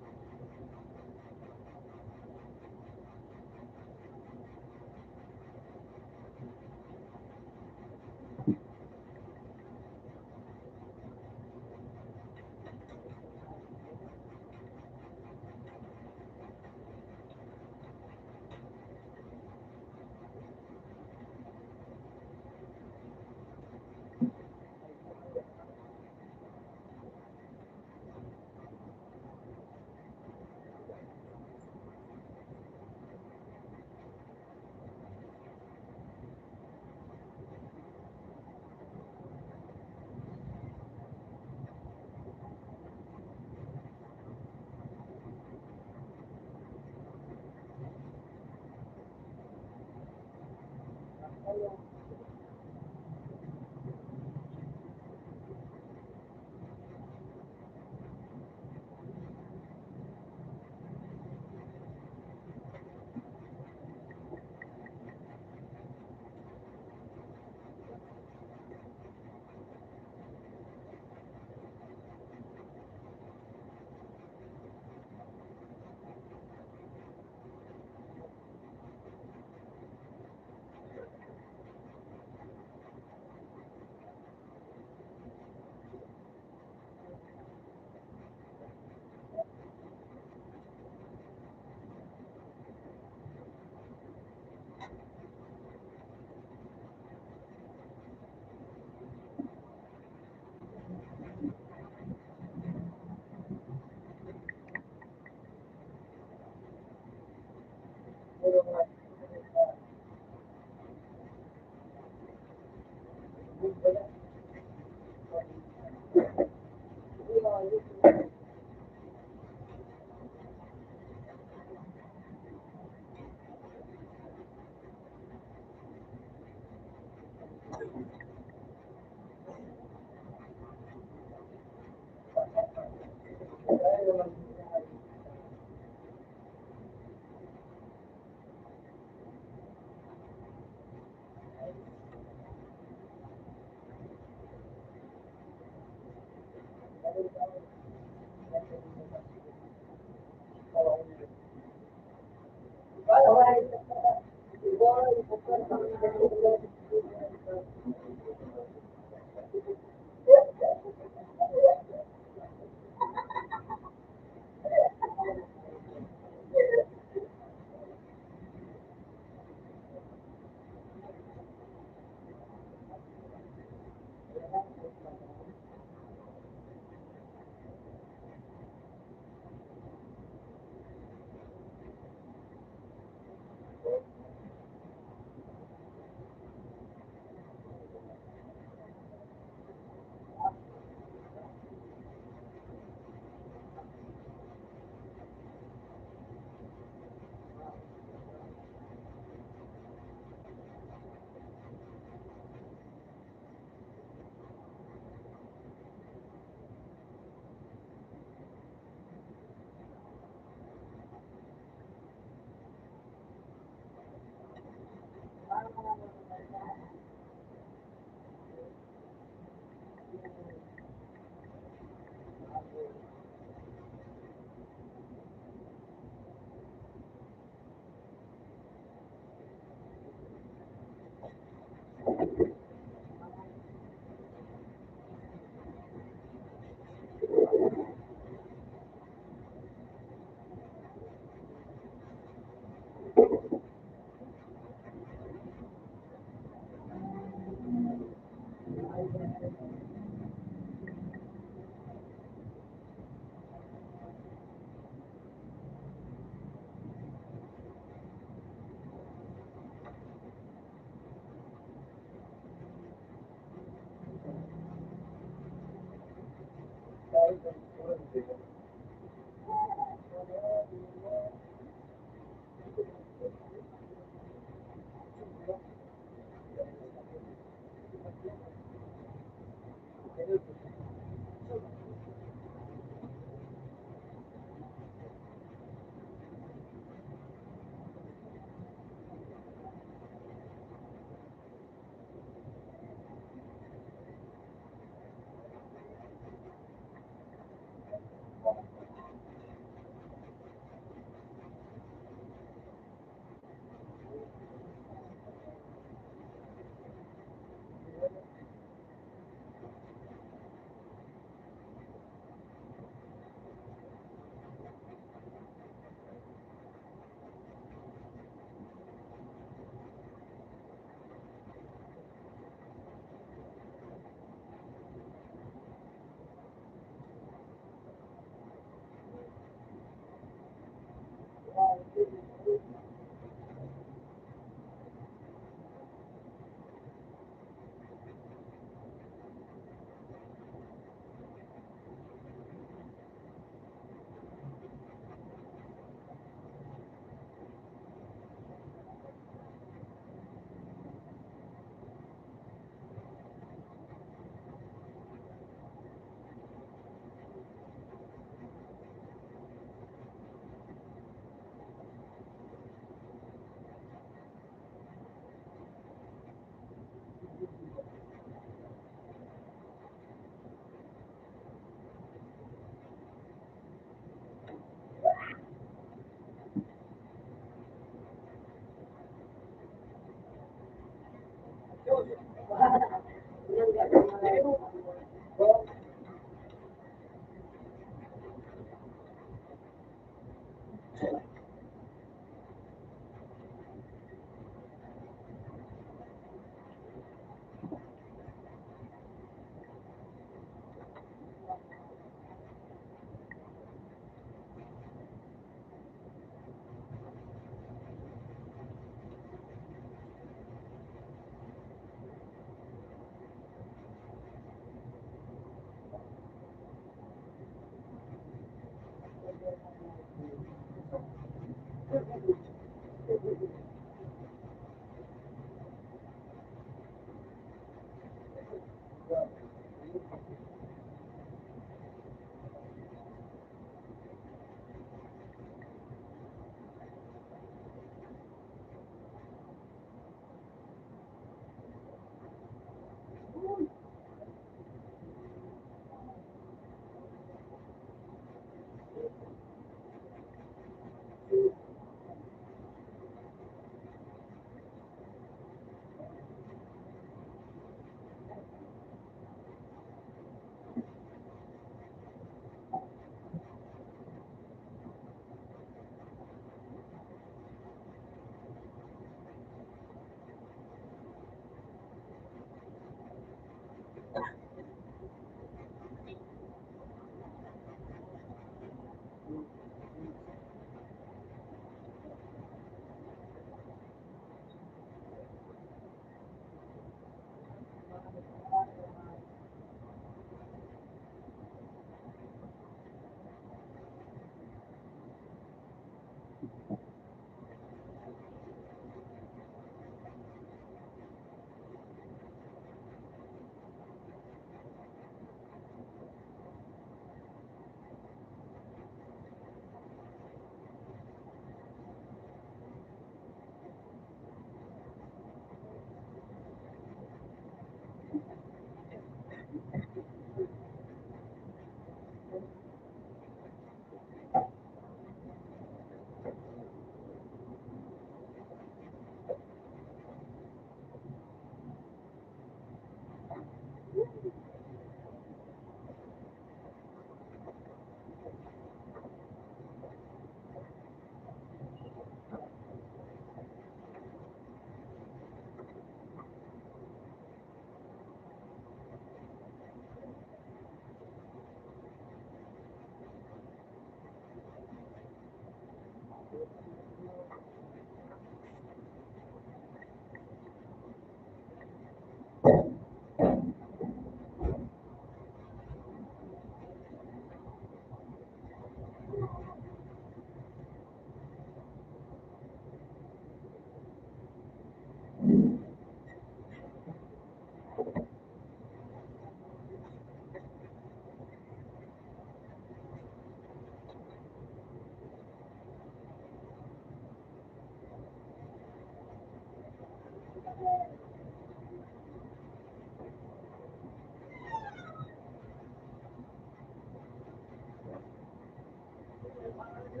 Speaker 3: Uy,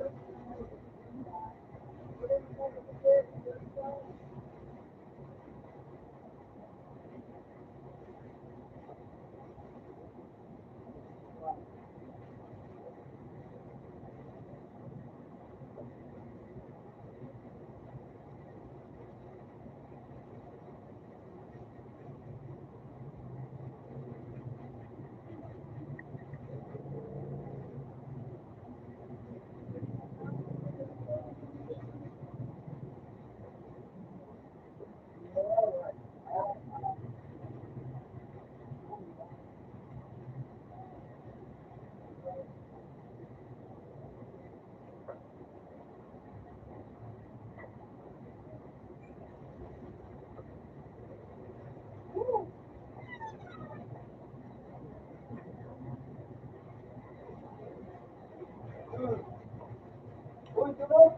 Speaker 3: tulog!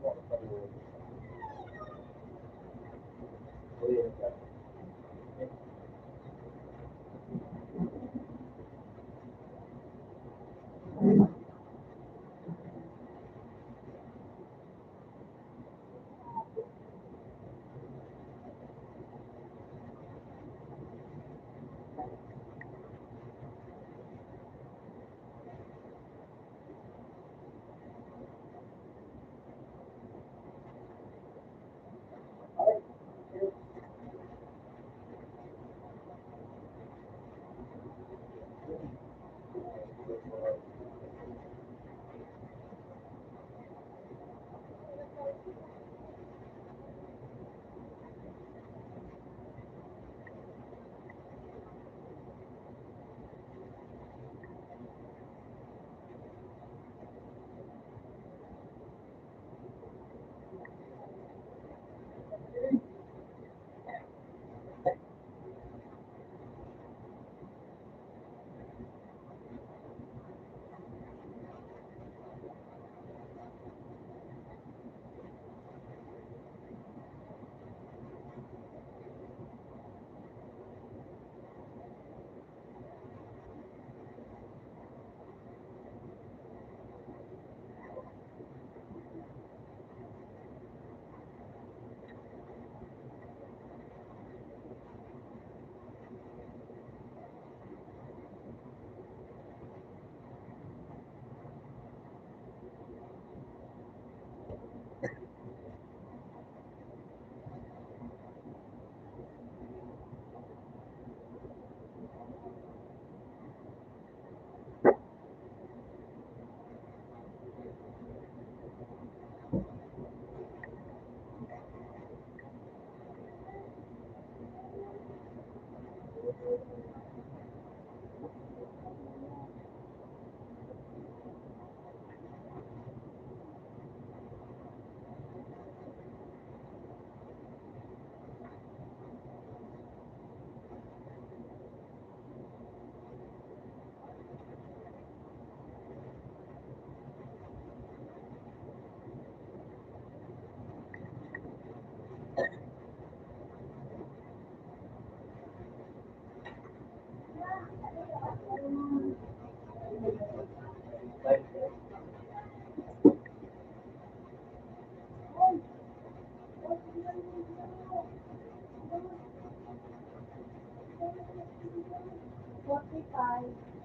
Speaker 1: 45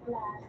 Speaker 1: plus.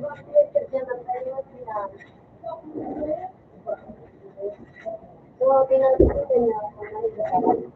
Speaker 1: So, pinag-isipan niya kung ano yung dapat.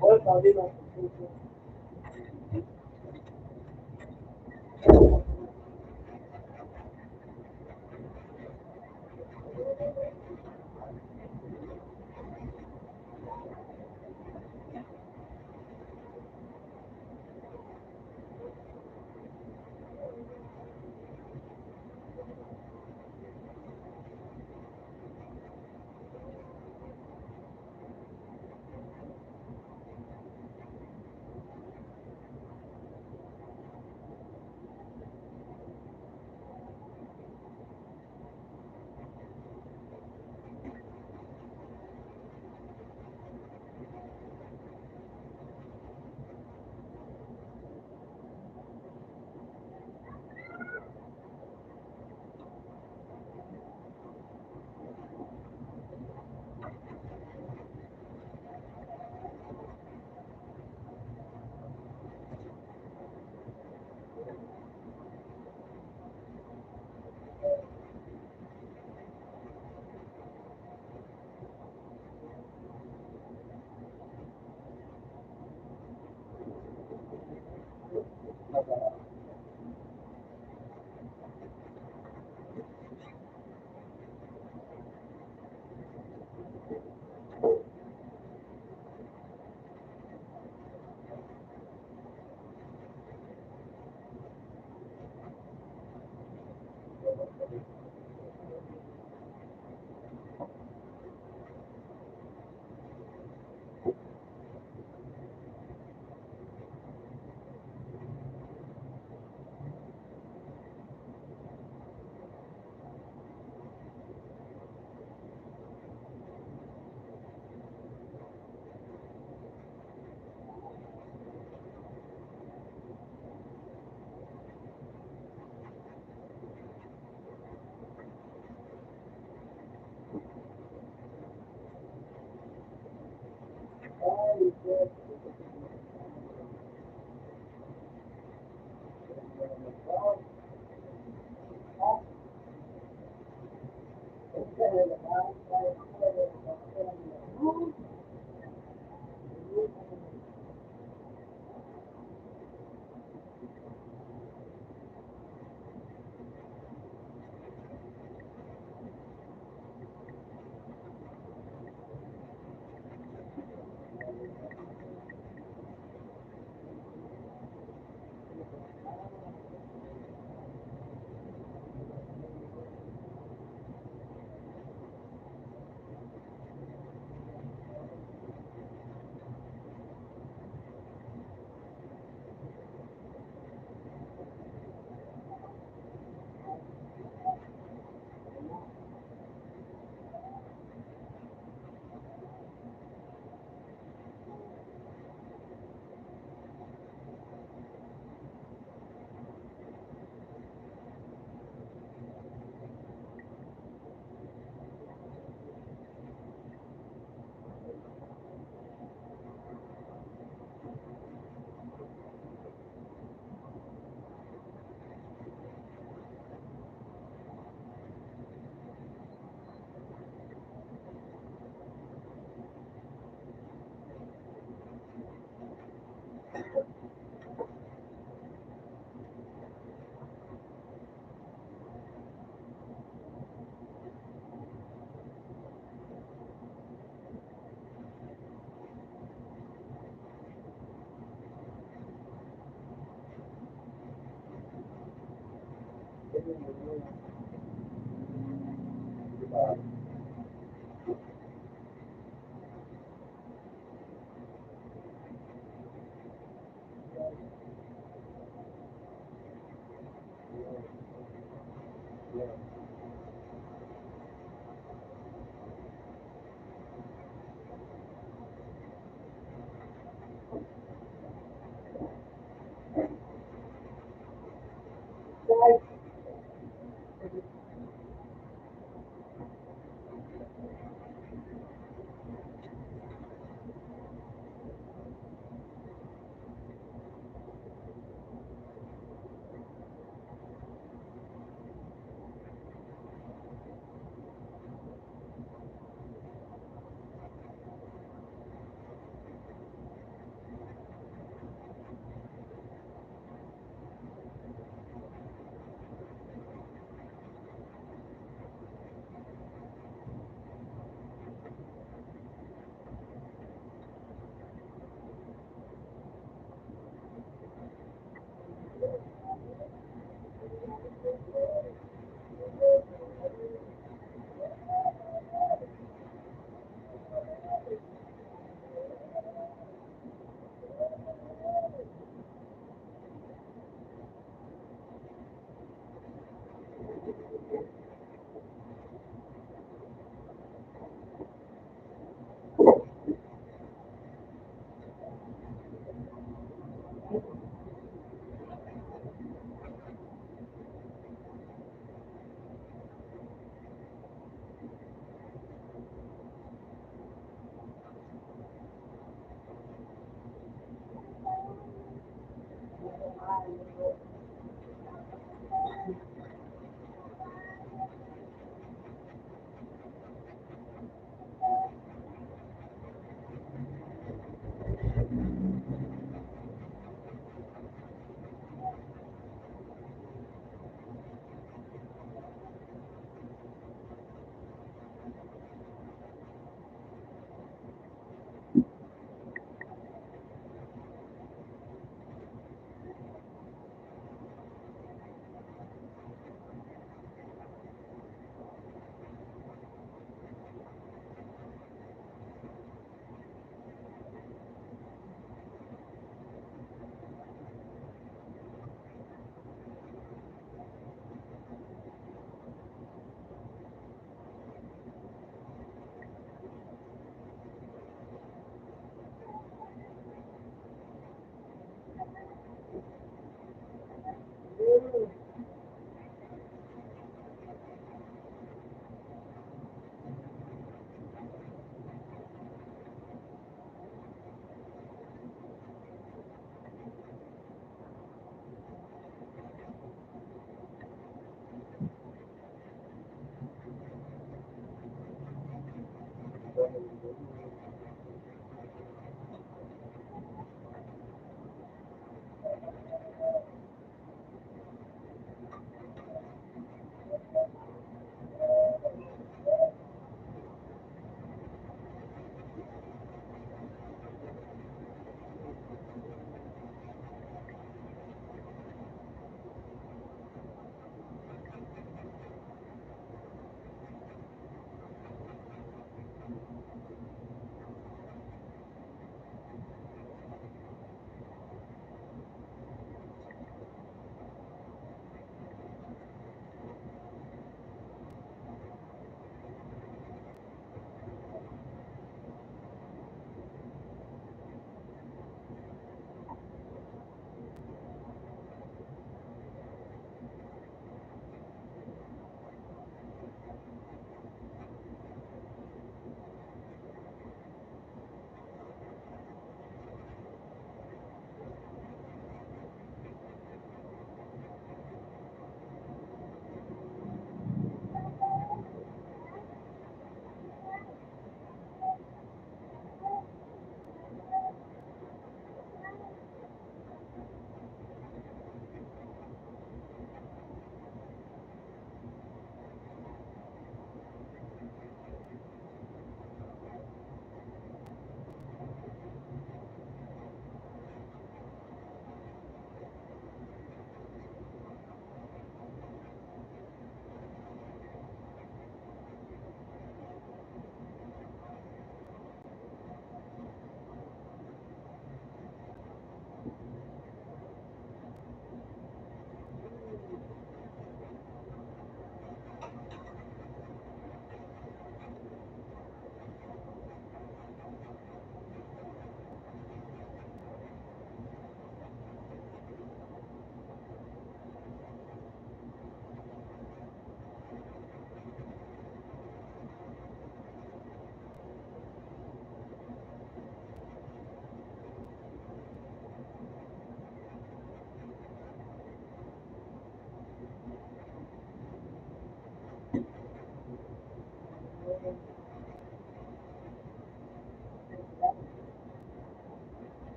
Speaker 3: Well, sabi mo.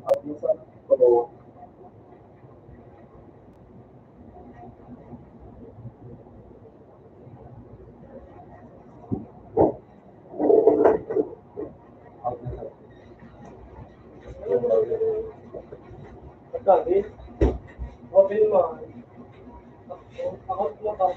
Speaker 4: At minsan, totoo. At minsan, yung lagi.
Speaker 3: Pagkagi, open mo. Ako mo ba?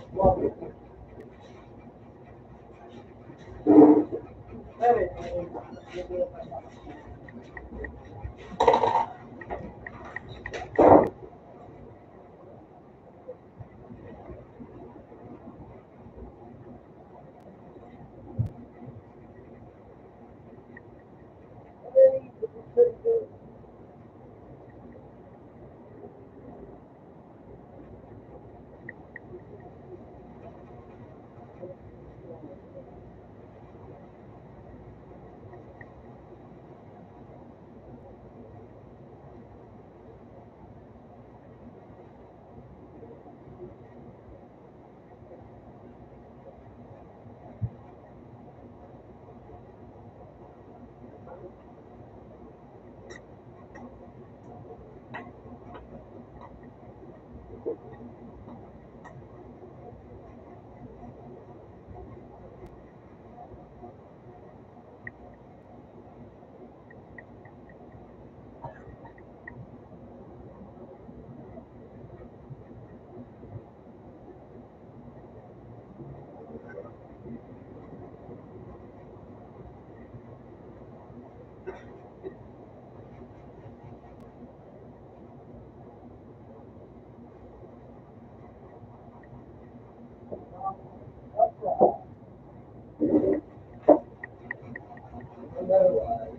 Speaker 3: Meron.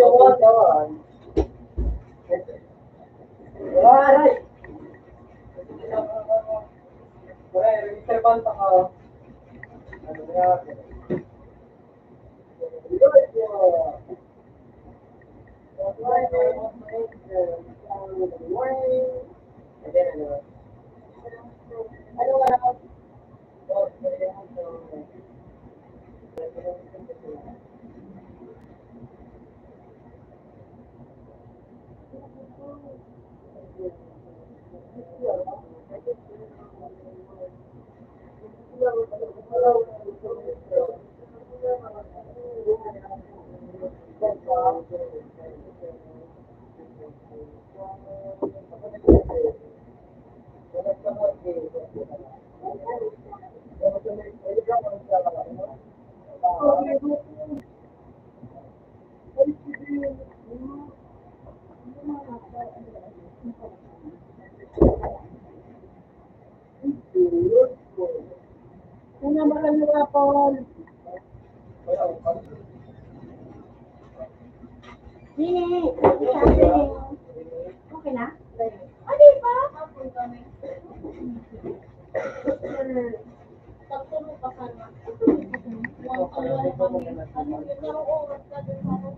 Speaker 3: ko ang tawaan. Aray! Aray, register banta ka. Ano na?
Speaker 1: Una makalawa po. Nini, sabi. Okay na? Ano ba?
Speaker 5: Hapon kami. Pagtulog pa sana. Huwag wala kami. Ano yun na oras na din ako.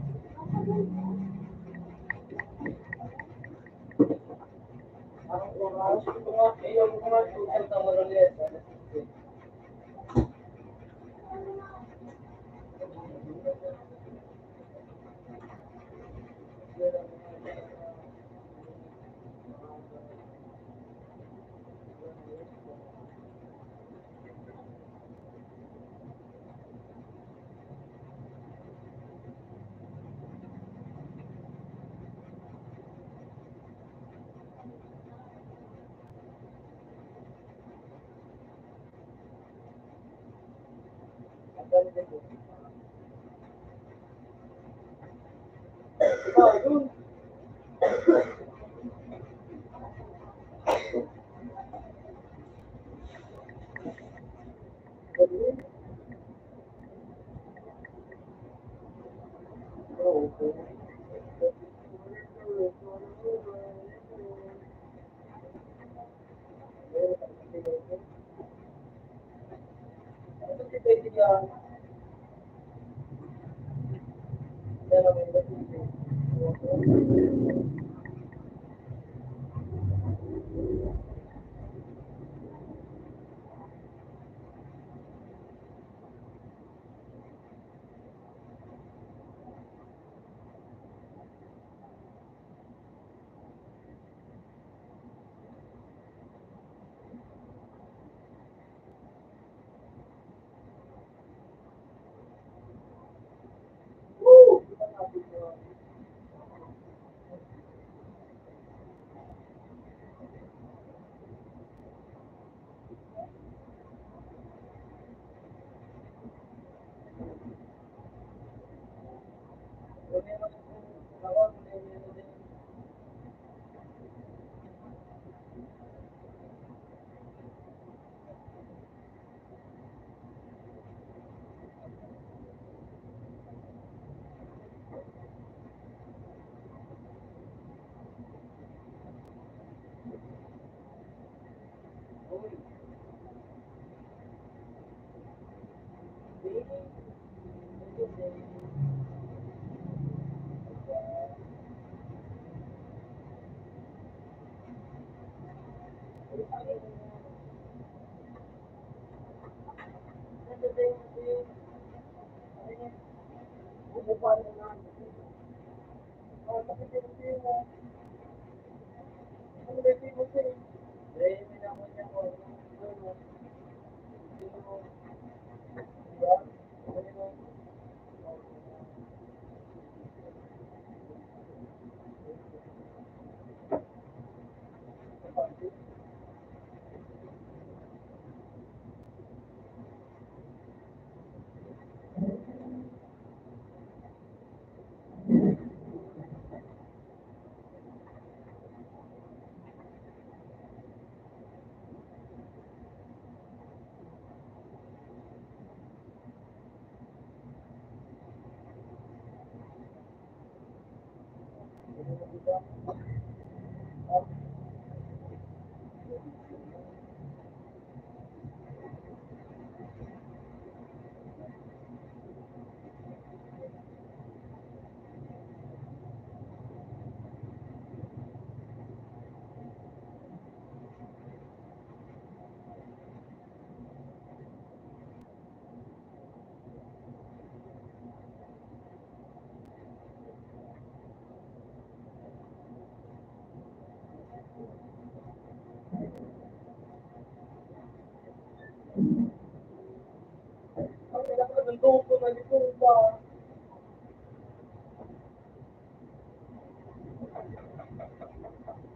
Speaker 3: Ang ilang na ng loko na dito ba?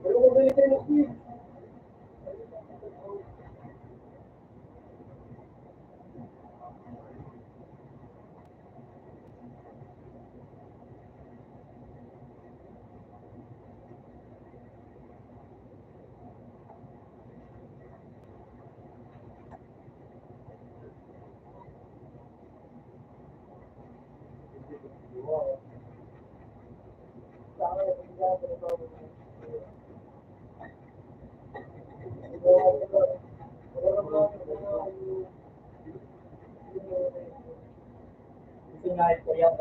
Speaker 3: Pero kung bili kayo ng sweet. Sinayad ko yan.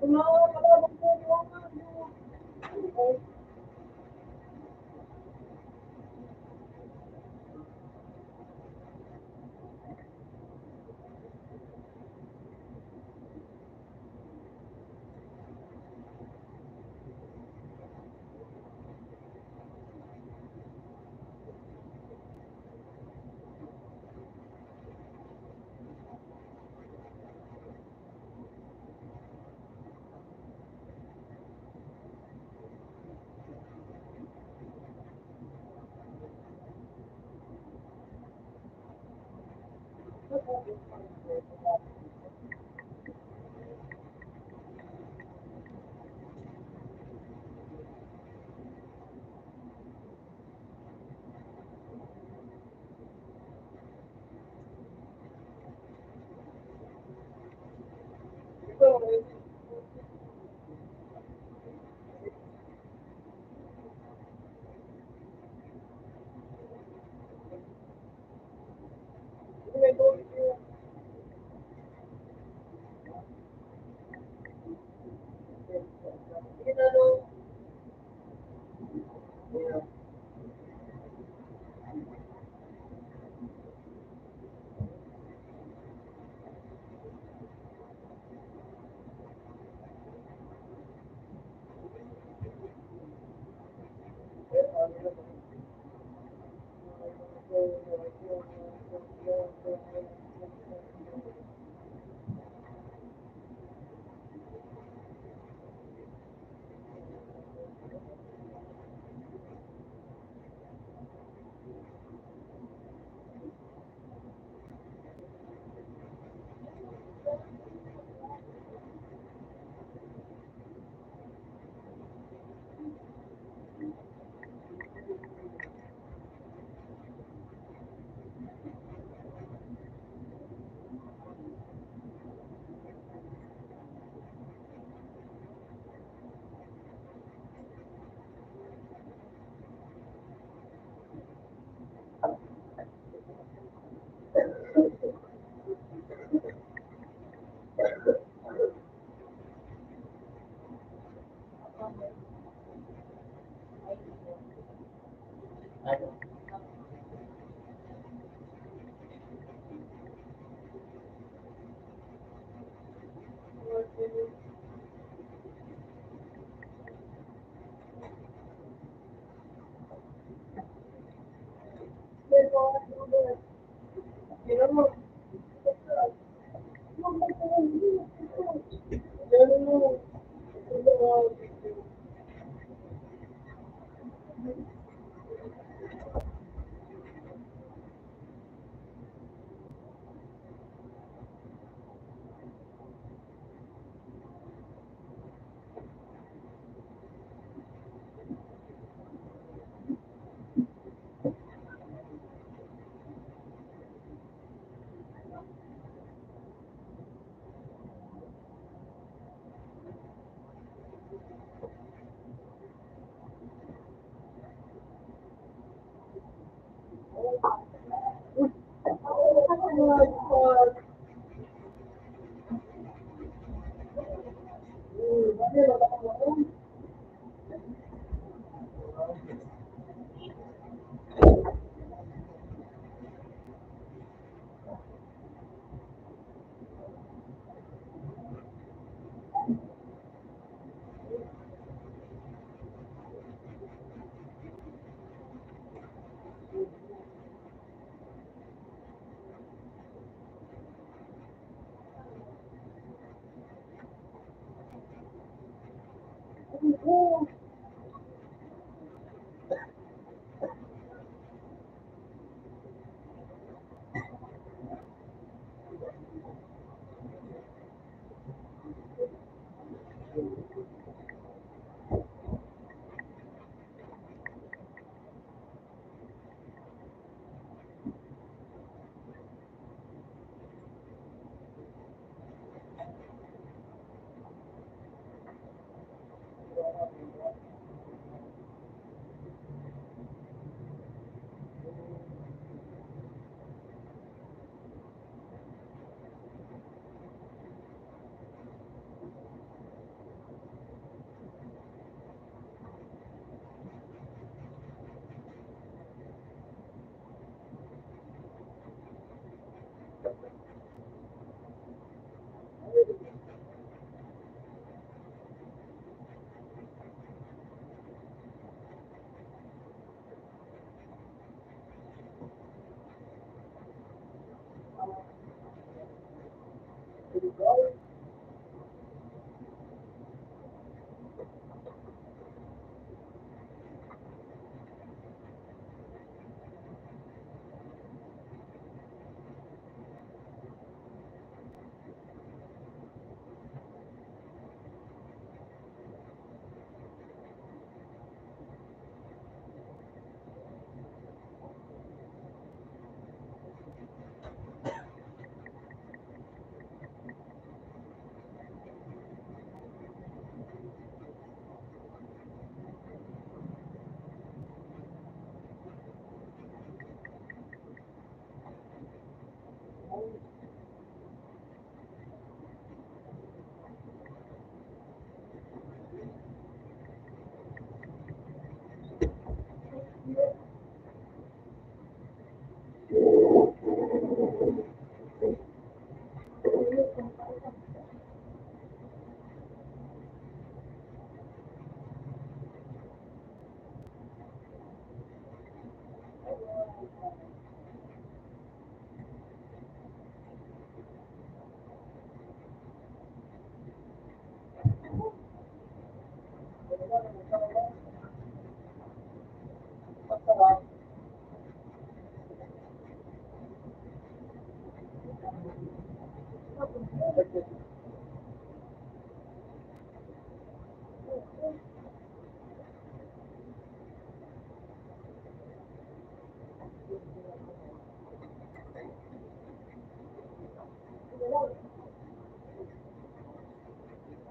Speaker 3: Ano?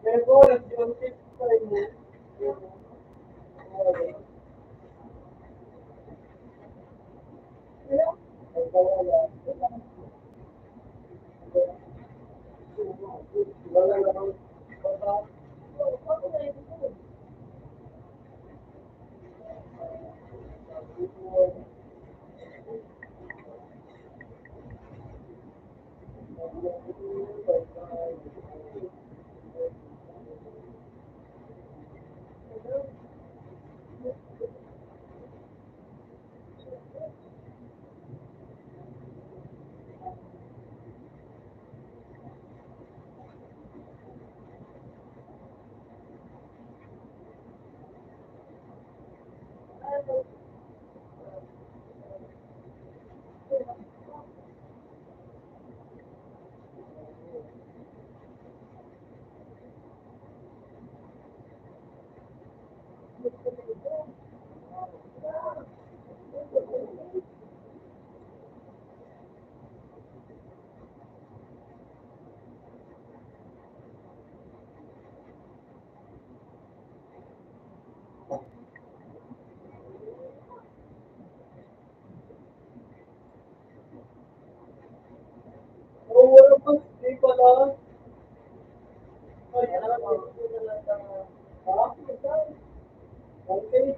Speaker 3: Pero yung tip ko rin, wala pa, di pala. Okay.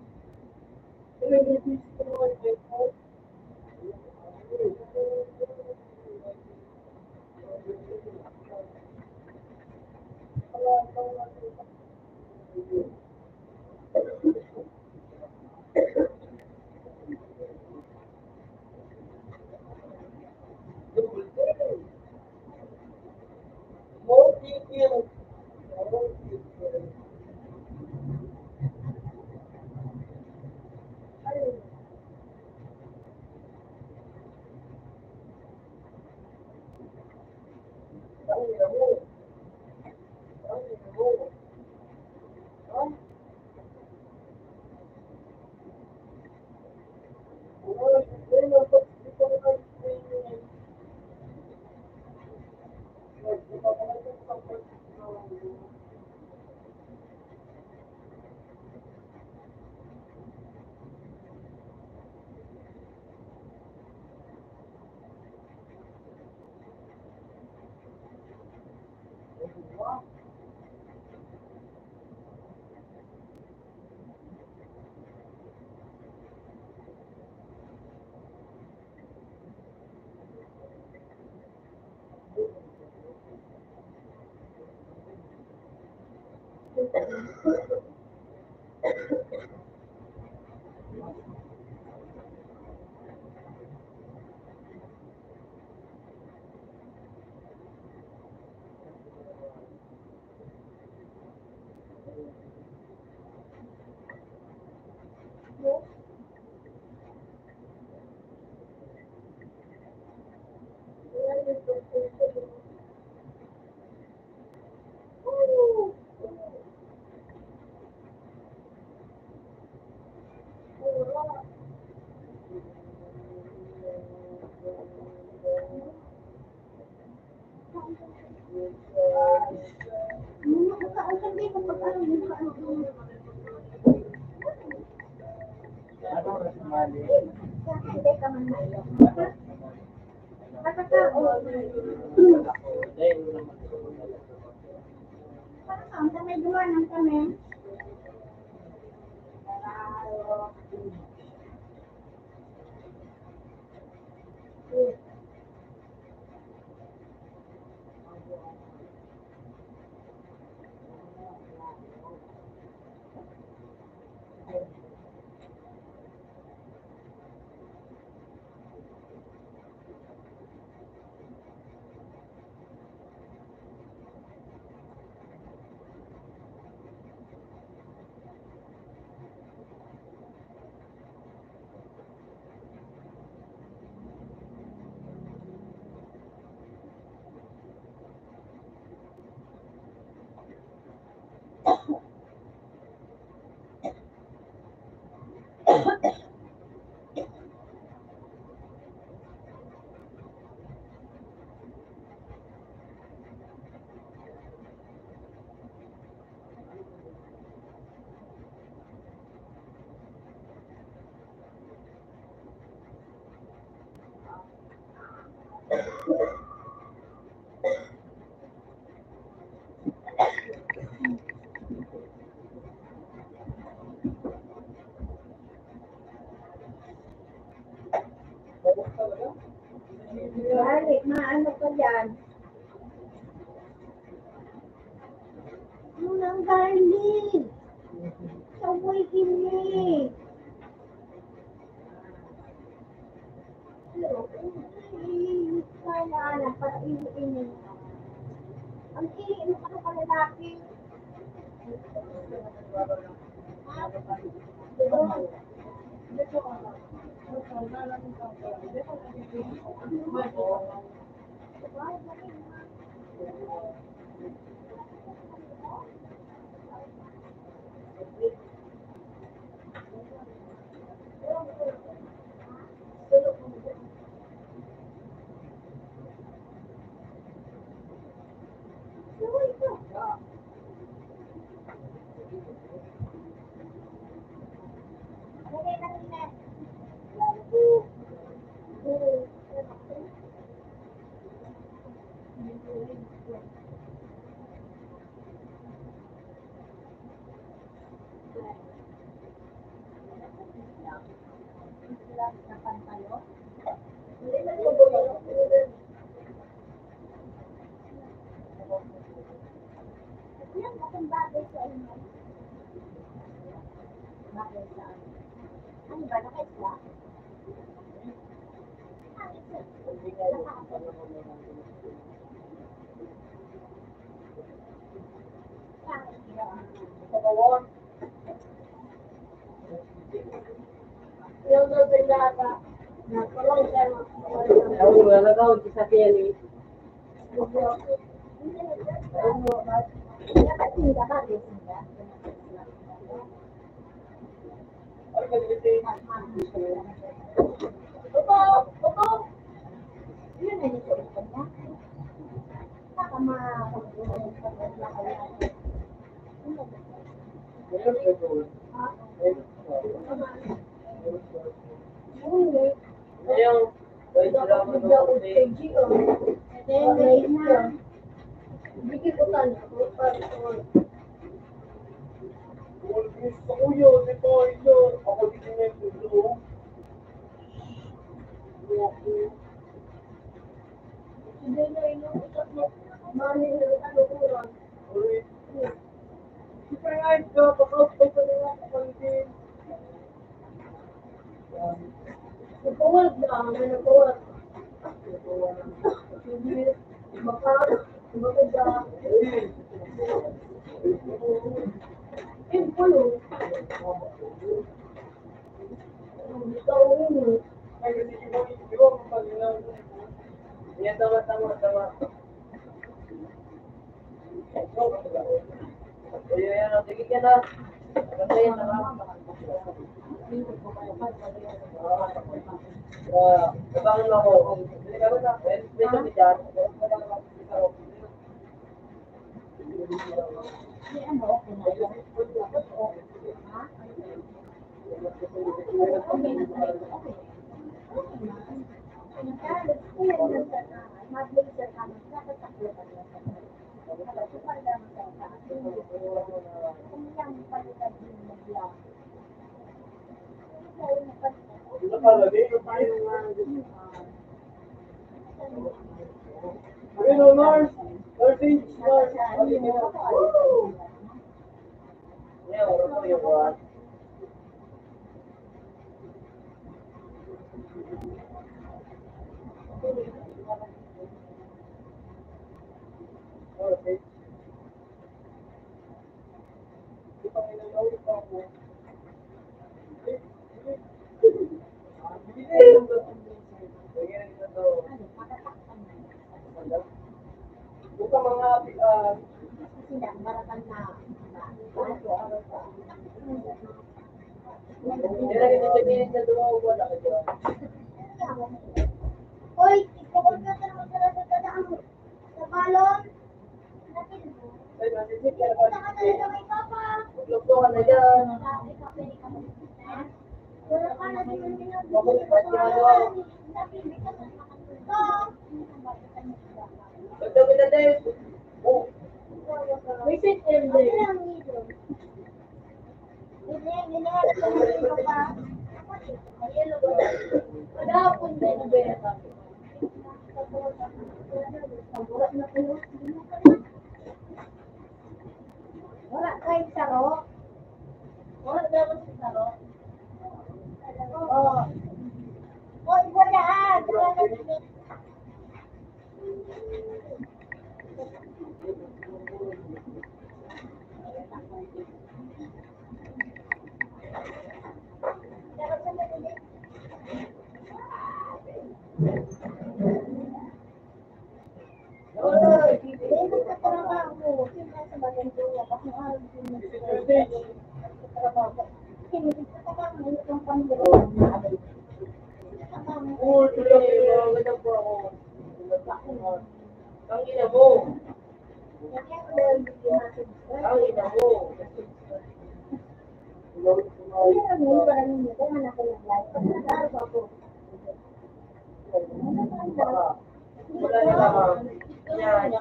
Speaker 1: Hindi ka man maiyak. Nakakao. Parang sa may duwa ng kami. Balik, maano ka dyan? Ano nang darling? Saway kini. Kaya anak, para ini. Ang ini mo ka lalaki. Yan, akong bagay sa inyo. Bakit saan? Ano ba, nakita? Yung doon na nakulong siya.
Speaker 3: Wala na daw, isa kaya ni. Ayun, wait lang mo daw
Speaker 4: Gusto ko yun, ito, yun. Ako din yung gusto.
Speaker 1: Nagpawag na, may nagpawag.
Speaker 3: Yan, tama. Ayun, sige ka na. Patayin na lang. Kabangan mo ako. Hindi ka na. Dito si Jan.
Speaker 4: Ayun, Mars. Thursday, Mars.
Speaker 3: Yan, oras ko yung buwan.
Speaker 4: Okay. Ito ang inalawin pa ako. Buka mga
Speaker 3: Nilagay mo sa minit na dumawa, wala ka dyan.
Speaker 1: Hoy, ipukul ka sa mga sa balon.
Speaker 3: Ay, masisip ka na
Speaker 1: Punta ka talaga kay Papa.
Speaker 3: Lugto ka na dyan.
Speaker 1: Wala ka na din yung pinag-ibig. hinahanap ko ng pa. Ayun, wala.
Speaker 5: Maghapon din, Bea.
Speaker 1: Wala kahit saro.
Speaker 5: Wala dapat sa saro.
Speaker 1: Oo. Oy, wala ah. Wala na.
Speaker 3: Oy! Uy, tuloy ako yung mga ganyan po ako. Ang ina mo! Ang ina mo! Wala na lang. Yan.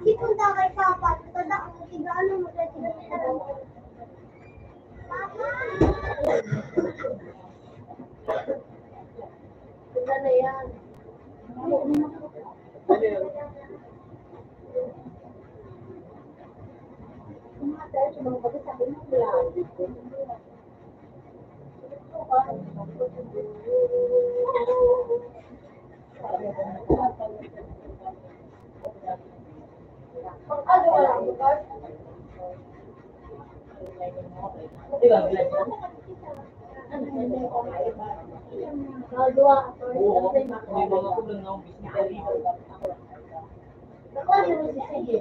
Speaker 1: Ipunta kay Papa. Tada ang tigano mo sa tigano. Papa!
Speaker 5: Wala na yan.
Speaker 3: Ano yun?
Speaker 5: Ano wala bukas?
Speaker 3: Di ba, bilang mo?
Speaker 5: Nagawa ako.
Speaker 3: Oo, may mga kulang na akong bisita rito.
Speaker 5: Nakuha niyo mo si Sige.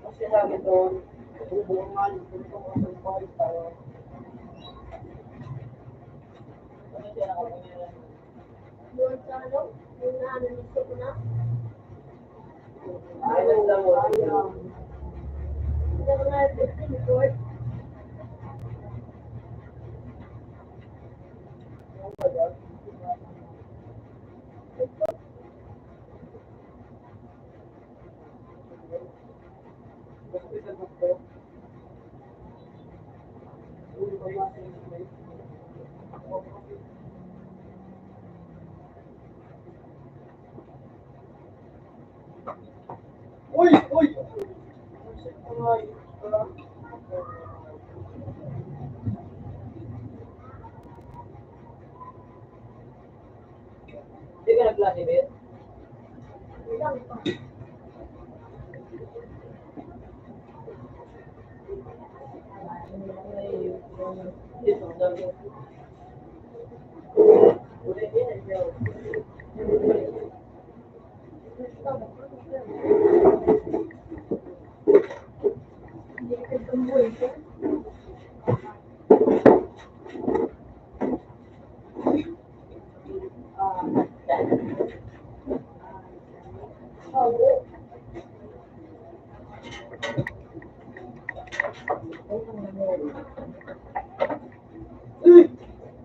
Speaker 3: Kasi sabi doon, bubungan, bubungan, tayo. Ano siya nakapangyarihan?
Speaker 5: Doon sa ano? Yung naanalisip ko na.
Speaker 3: Ayun lang mo.
Speaker 5: Hindi ko na report.
Speaker 4: Uy! Uy!
Speaker 3: Hindi ka nag-klase, Bet?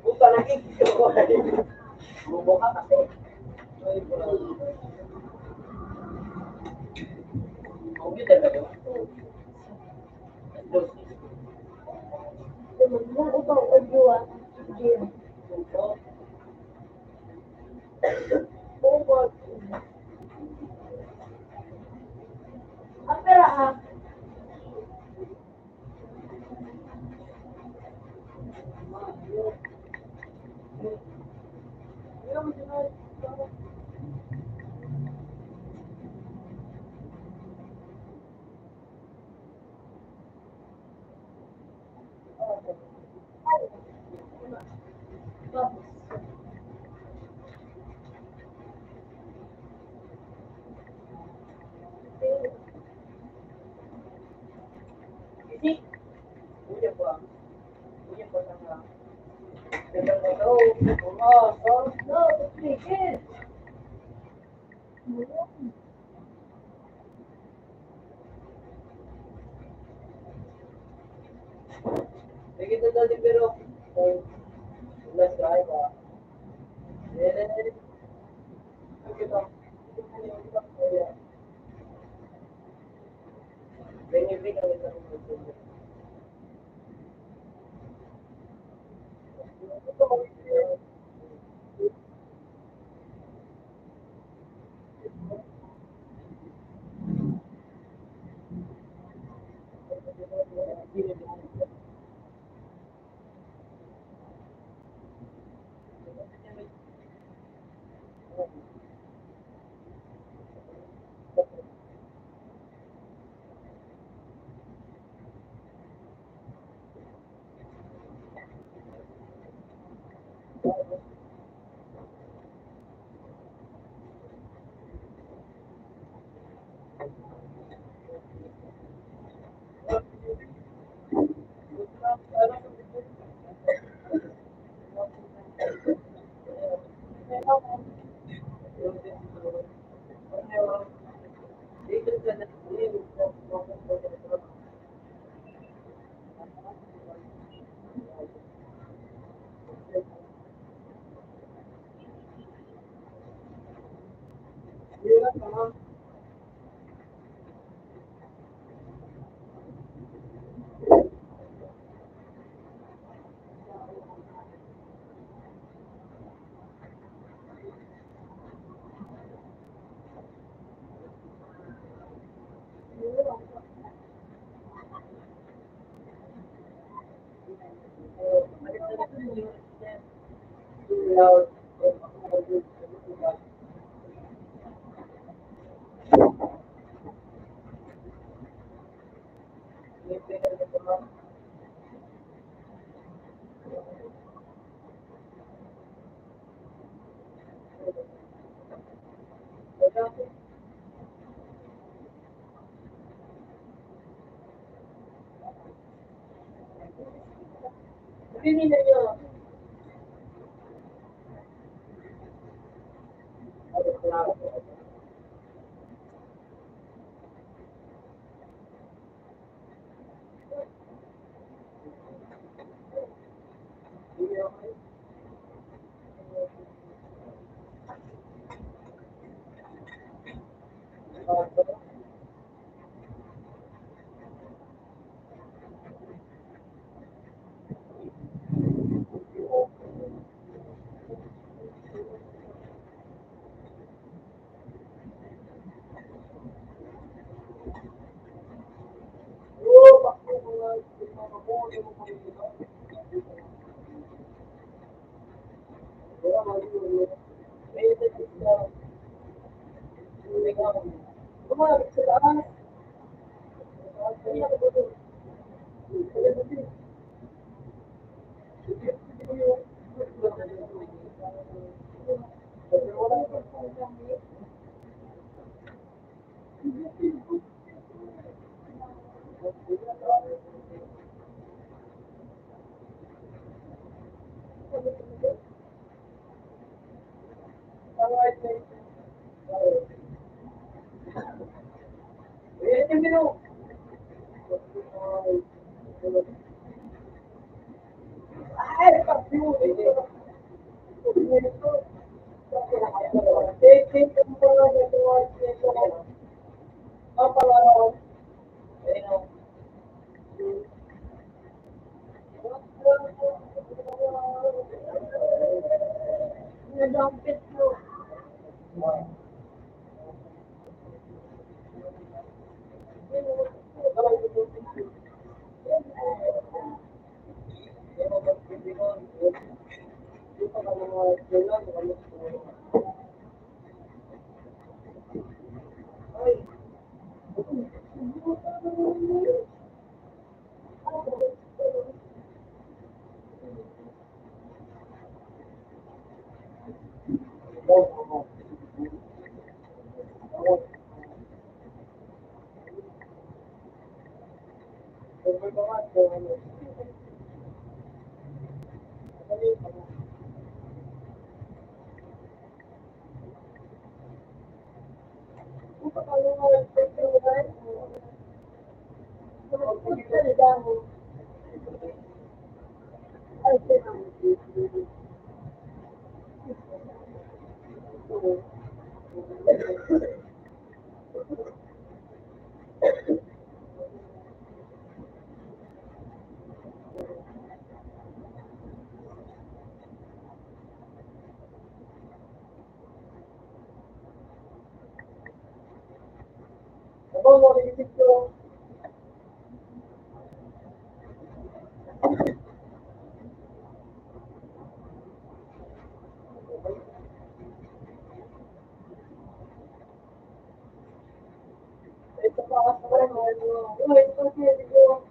Speaker 3: Puta na Bobo ka kasi. Computer ka ba?
Speaker 5: Yung ikaw, audio ah. Bukod. Apera ah.
Speaker 3: Isi. Punya ba? Punya ba sana? Ganda mo daw.
Speaker 5: No, speaker.
Speaker 3: Sige, ito dati pero, last try ka. Eh, kita. Benefit ang ito. Hindi niyo.
Speaker 1: Nadampit mo.
Speaker 4: mo, naisip ko. Ito pa ako sa ano, ito kasi, ko.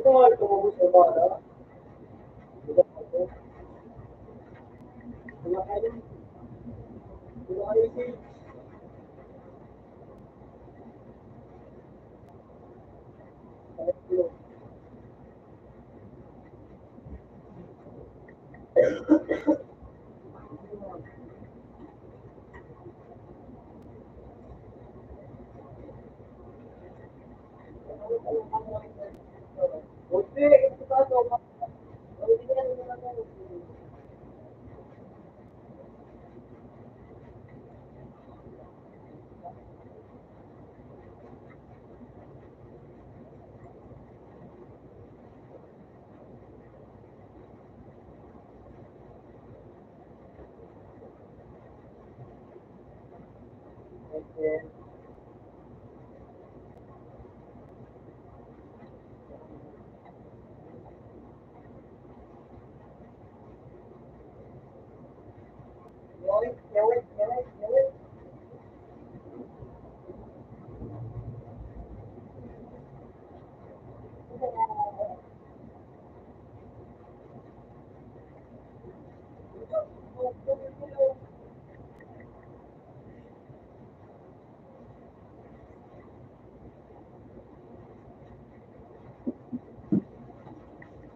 Speaker 4: Ito nga, tumubos sa bala.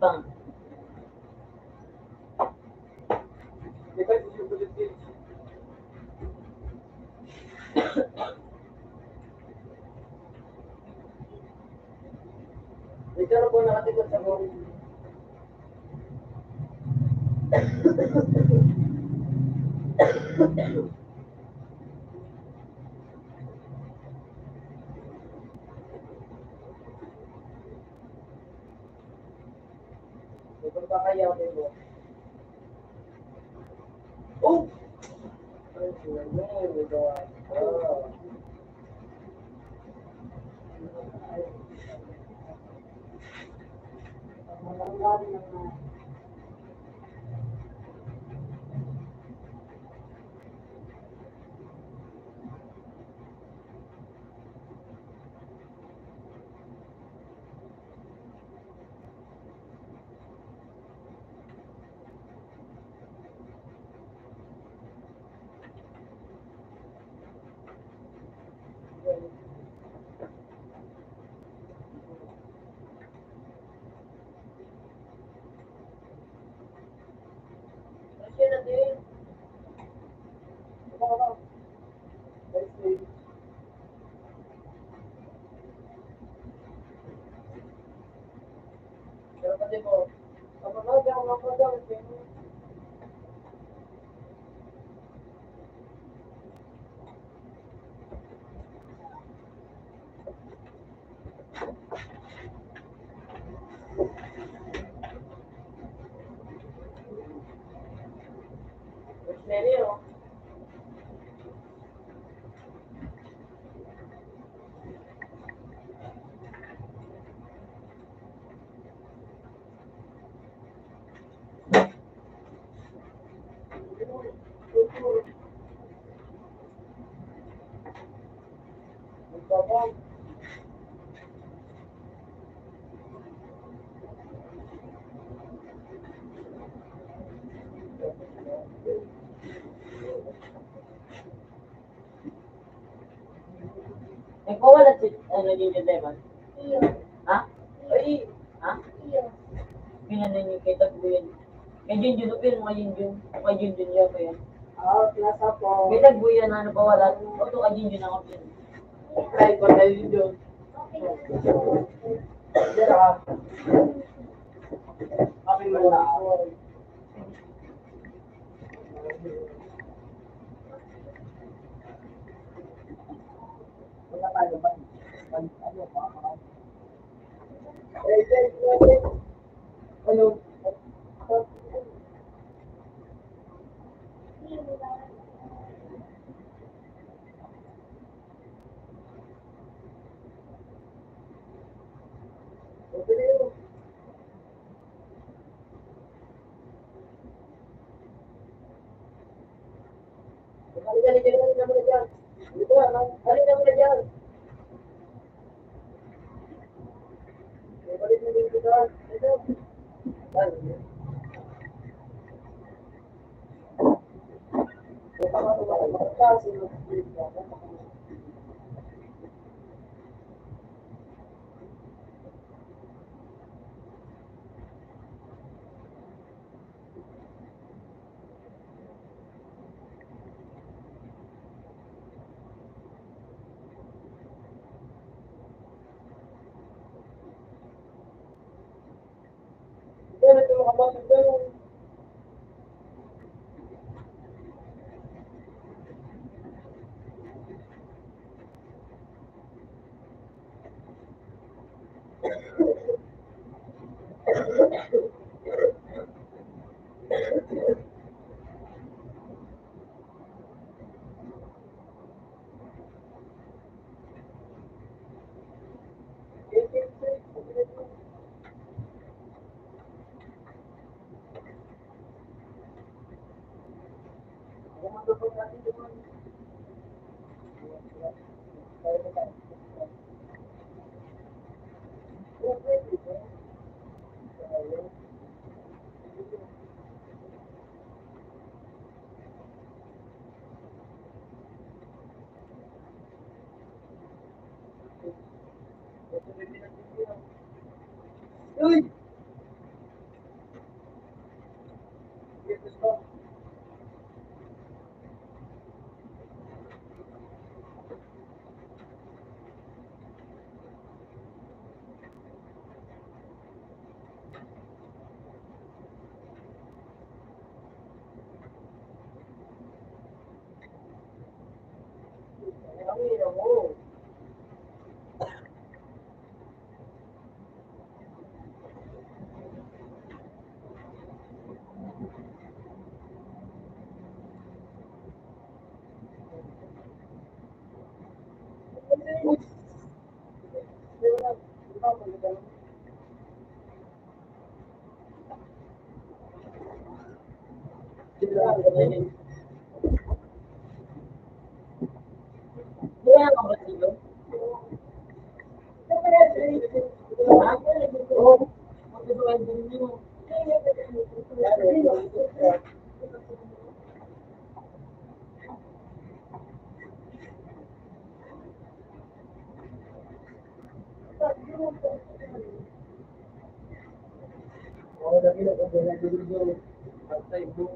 Speaker 3: Bang.
Speaker 4: Di ba susulit din?
Speaker 3: Ito na po nakatikot sa buhay. Ito ba kaya ako mo? Oh! Ay, ano, ito. Ah. Kasi natin. Pero kasi po, kapag ako mapagamit yun, Rosemary, oh. Magbabaw. Nagpawala si, ano din yung lemon?
Speaker 1: Iyo.
Speaker 3: Ha? Ay! Ha?
Speaker 1: Iyo.
Speaker 3: Pinanan yung kay Tagbuyan. Kay Junjun, upin mo kay Junjun. Kay Junjun yun pa yan.
Speaker 1: Oh, nasa po.
Speaker 3: Kay Tagbuyan na ano pa wala. O to kay Junjun ako pin. Ay, ko kay Junjun.
Speaker 1: Okay na po.
Speaker 3: Dira. Kami mo na. Wala tayo ba? Ano pa? Ano? Uy! Kaya ka ba sila? Oo. Mag-drive din yun. Oo, lagi na kung gano'n dito. Pagtay mo.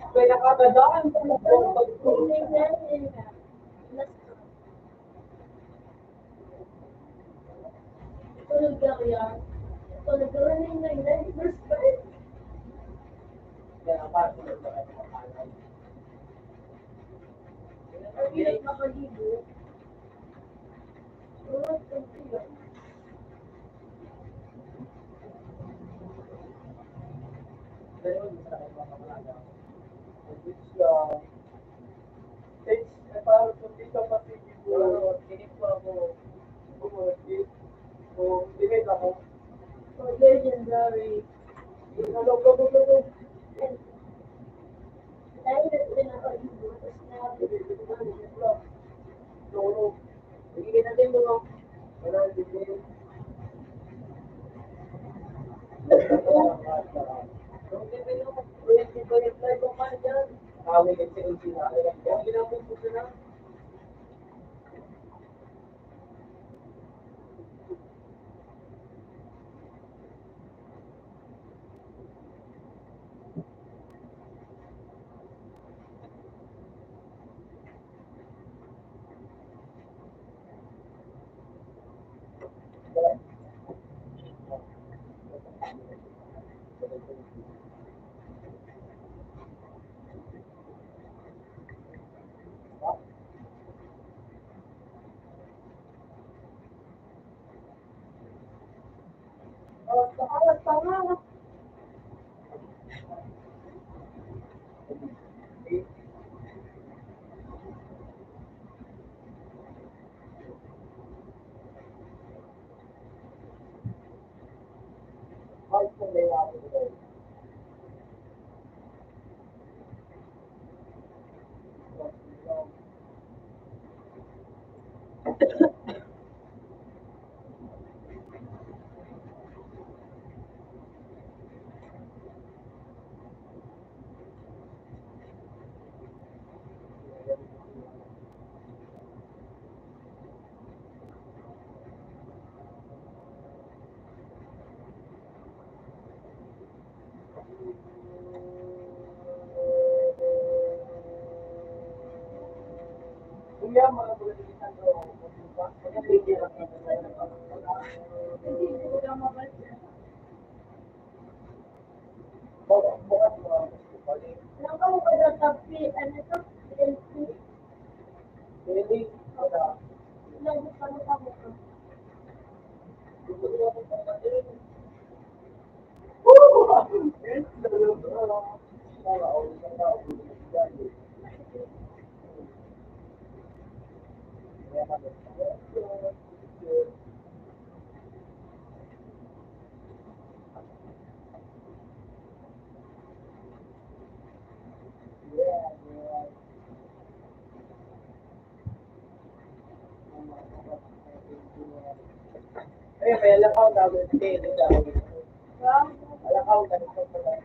Speaker 3: Kaya nakakadaan sa
Speaker 5: Legendary.
Speaker 3: Eh, may alakaw na ako. Hindi, hindi ako.
Speaker 1: Wow.
Speaker 3: Alakaw na ito pala.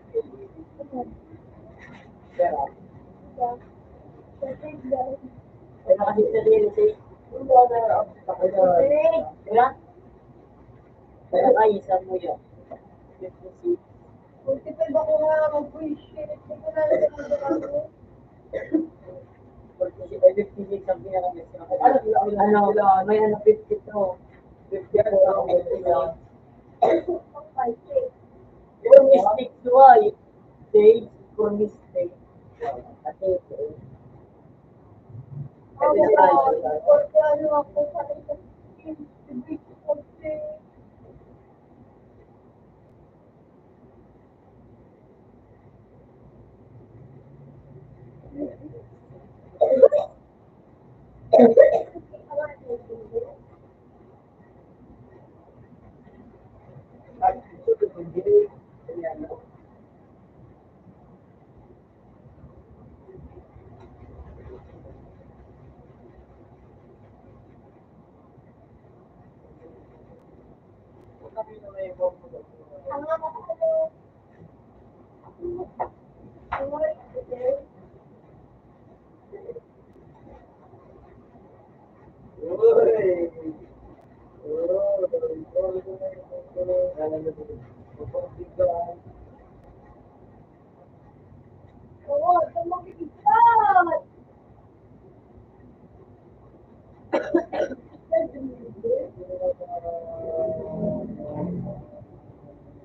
Speaker 3: Pero, may nakasip sa DLC. Yung mga ako na. Wala? Pero ay, isa mo yun. 56.
Speaker 1: Multiple ba ko nga mag-appreciate? Hindi ko na lang ako.
Speaker 3: 56 ang pinaka-best na ako. Ano, may ano, 52. 50 ako, 50. Yung mistake ko ay, stage for mistake. Kasi,
Speaker 1: Porque ano ako sa ang mga oo, ito magigitad.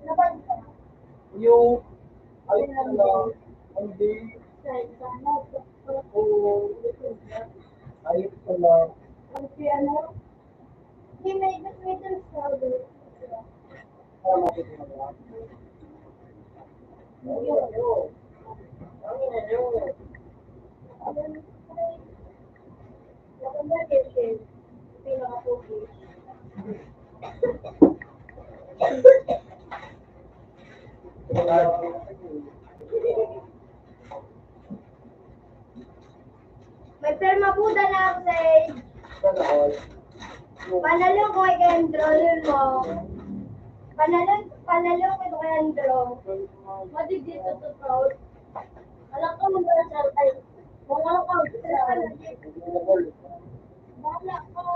Speaker 1: Naman ka.
Speaker 3: yung, ayun na lang, hindi, ayun na lang,
Speaker 1: Kasi ano, hindi may middle sabi.
Speaker 3: para makita mo lang.
Speaker 1: Maganda kasi, pinaka-focus. May perma po na ako sa panalo ko kay Kendro, yun mo. Panalo ko kay Kendro. Madig dito to proud. Alam ko mo ba sa ay, kung ano ka, bahala ko.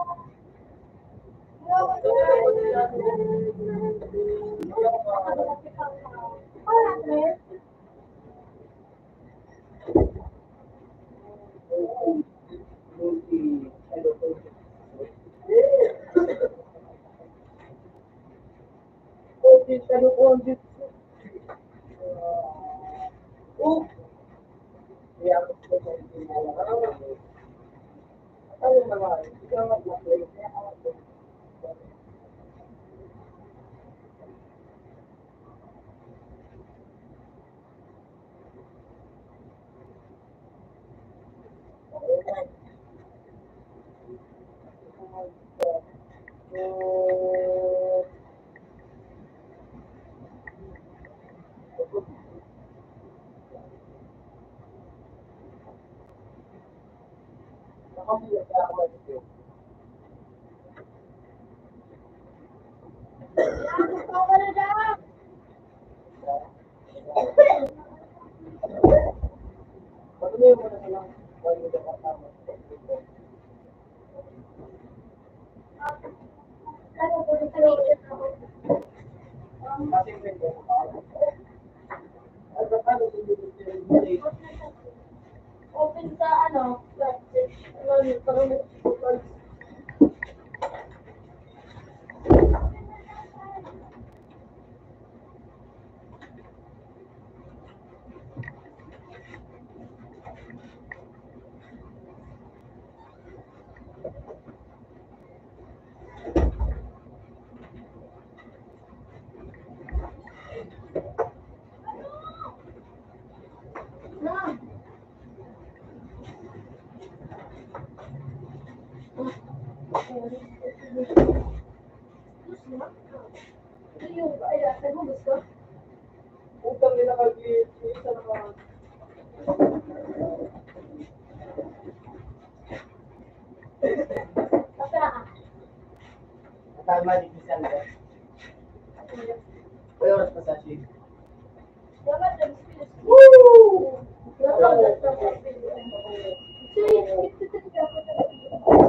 Speaker 1: Open sa ano,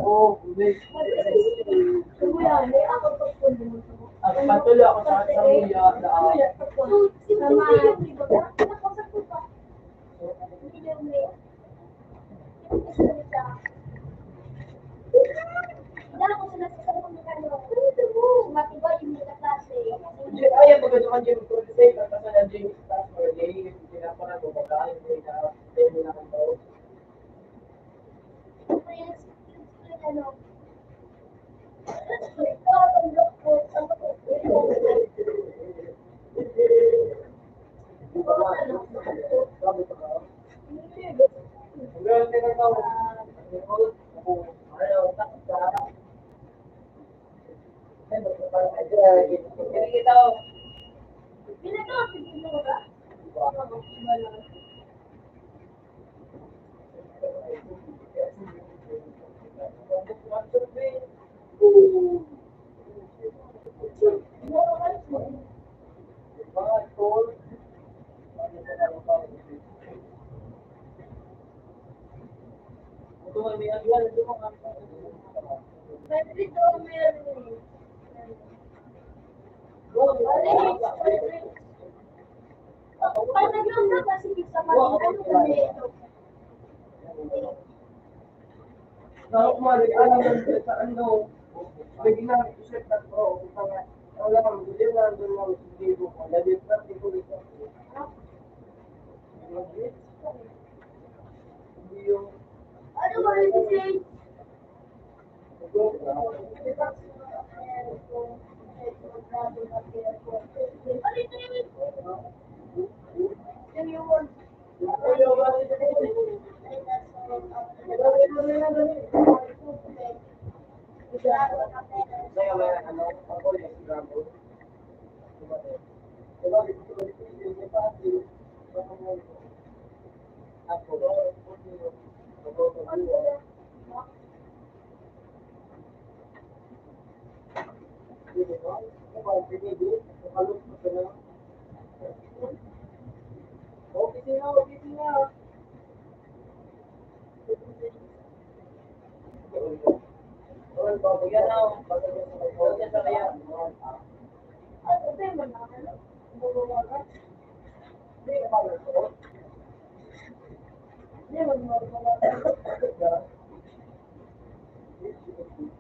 Speaker 3: Oo, hindi. At patuloy ako sa Muya na Ay, maganda ka dyan. Kasi na dyan yung staff or day, pinaparan mo, magkain mo na, tayo mo na kang tao. Sabi ko ka, hanggang tinatawag, ano, takot ka. Ano, parang kita ko. Kumari, alam mo sa ano, may ginamit ko siya tatlo, wala kang bili na doon lang sa libo ko, labit na, di ko rin hindi yung, kaya may ano, ako yung grabo. Diba, dito ko dito yung pati, ako,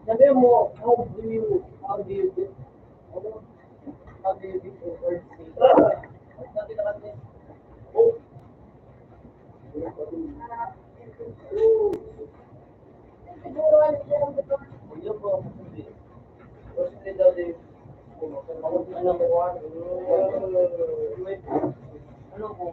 Speaker 3: Sabi mo, how do you do, how do you do overseas? Sabi naman din, oh, yun po, kasi daw din, ano mo, ano ko,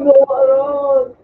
Speaker 3: no, aron.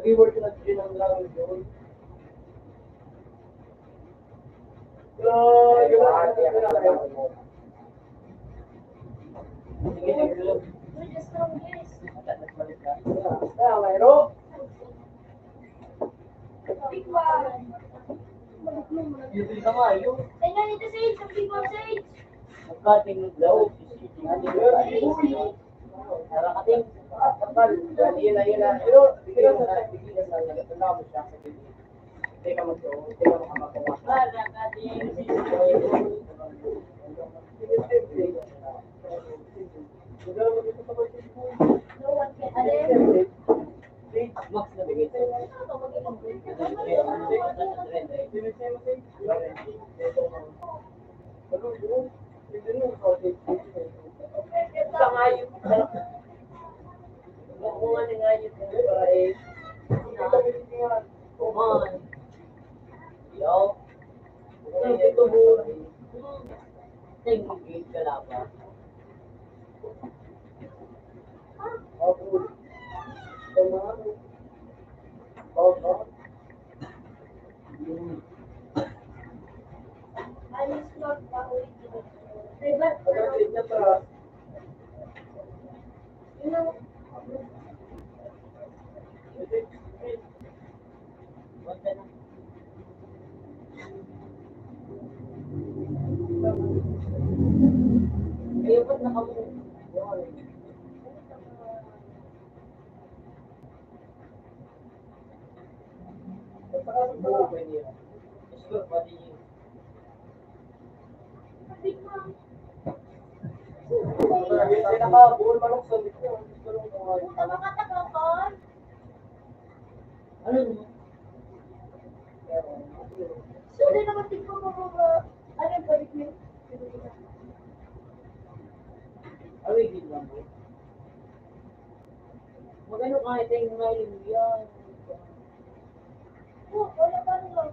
Speaker 3: Reward na din ang lang yun.
Speaker 5: We're the strongest. Big one. Tingnan dito, Sage. Ang big one, Sage. No one can alin. Ano to, Alis Lord pa ulit. Diba? Yun ang big one. Puta, mga tagapan. So, di naman tingko mo mga, ano yung balik niyo?
Speaker 3: Magano kahit yung ngayon yan.
Speaker 5: Oh, wala pa rin lang.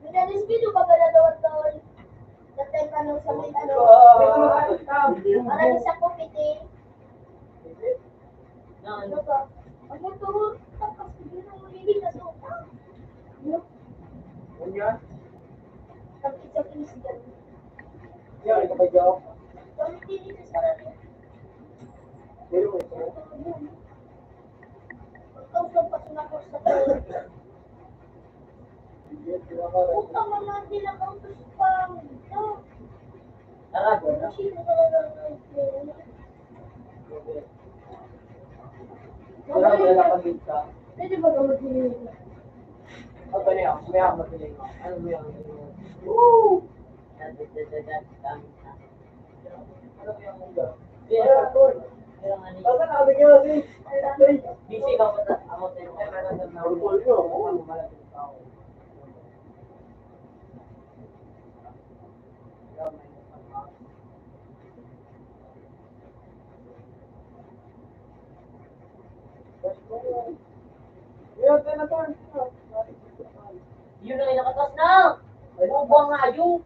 Speaker 5: Minalis video ba ka na doon? Datay ka nung sa may ano. Para sa kupiti. Ano ba? Ano to? Tapos yun ang hindi na sopa. Tapos sa kinisgan. Kami dito sa sarili. Pagkausap pa sinakos sa to. Utang naman nila kautos pang. Sino talaga ng pwede ba gamot nila?
Speaker 3: Yun na inakatas na! Bubuang na ayun!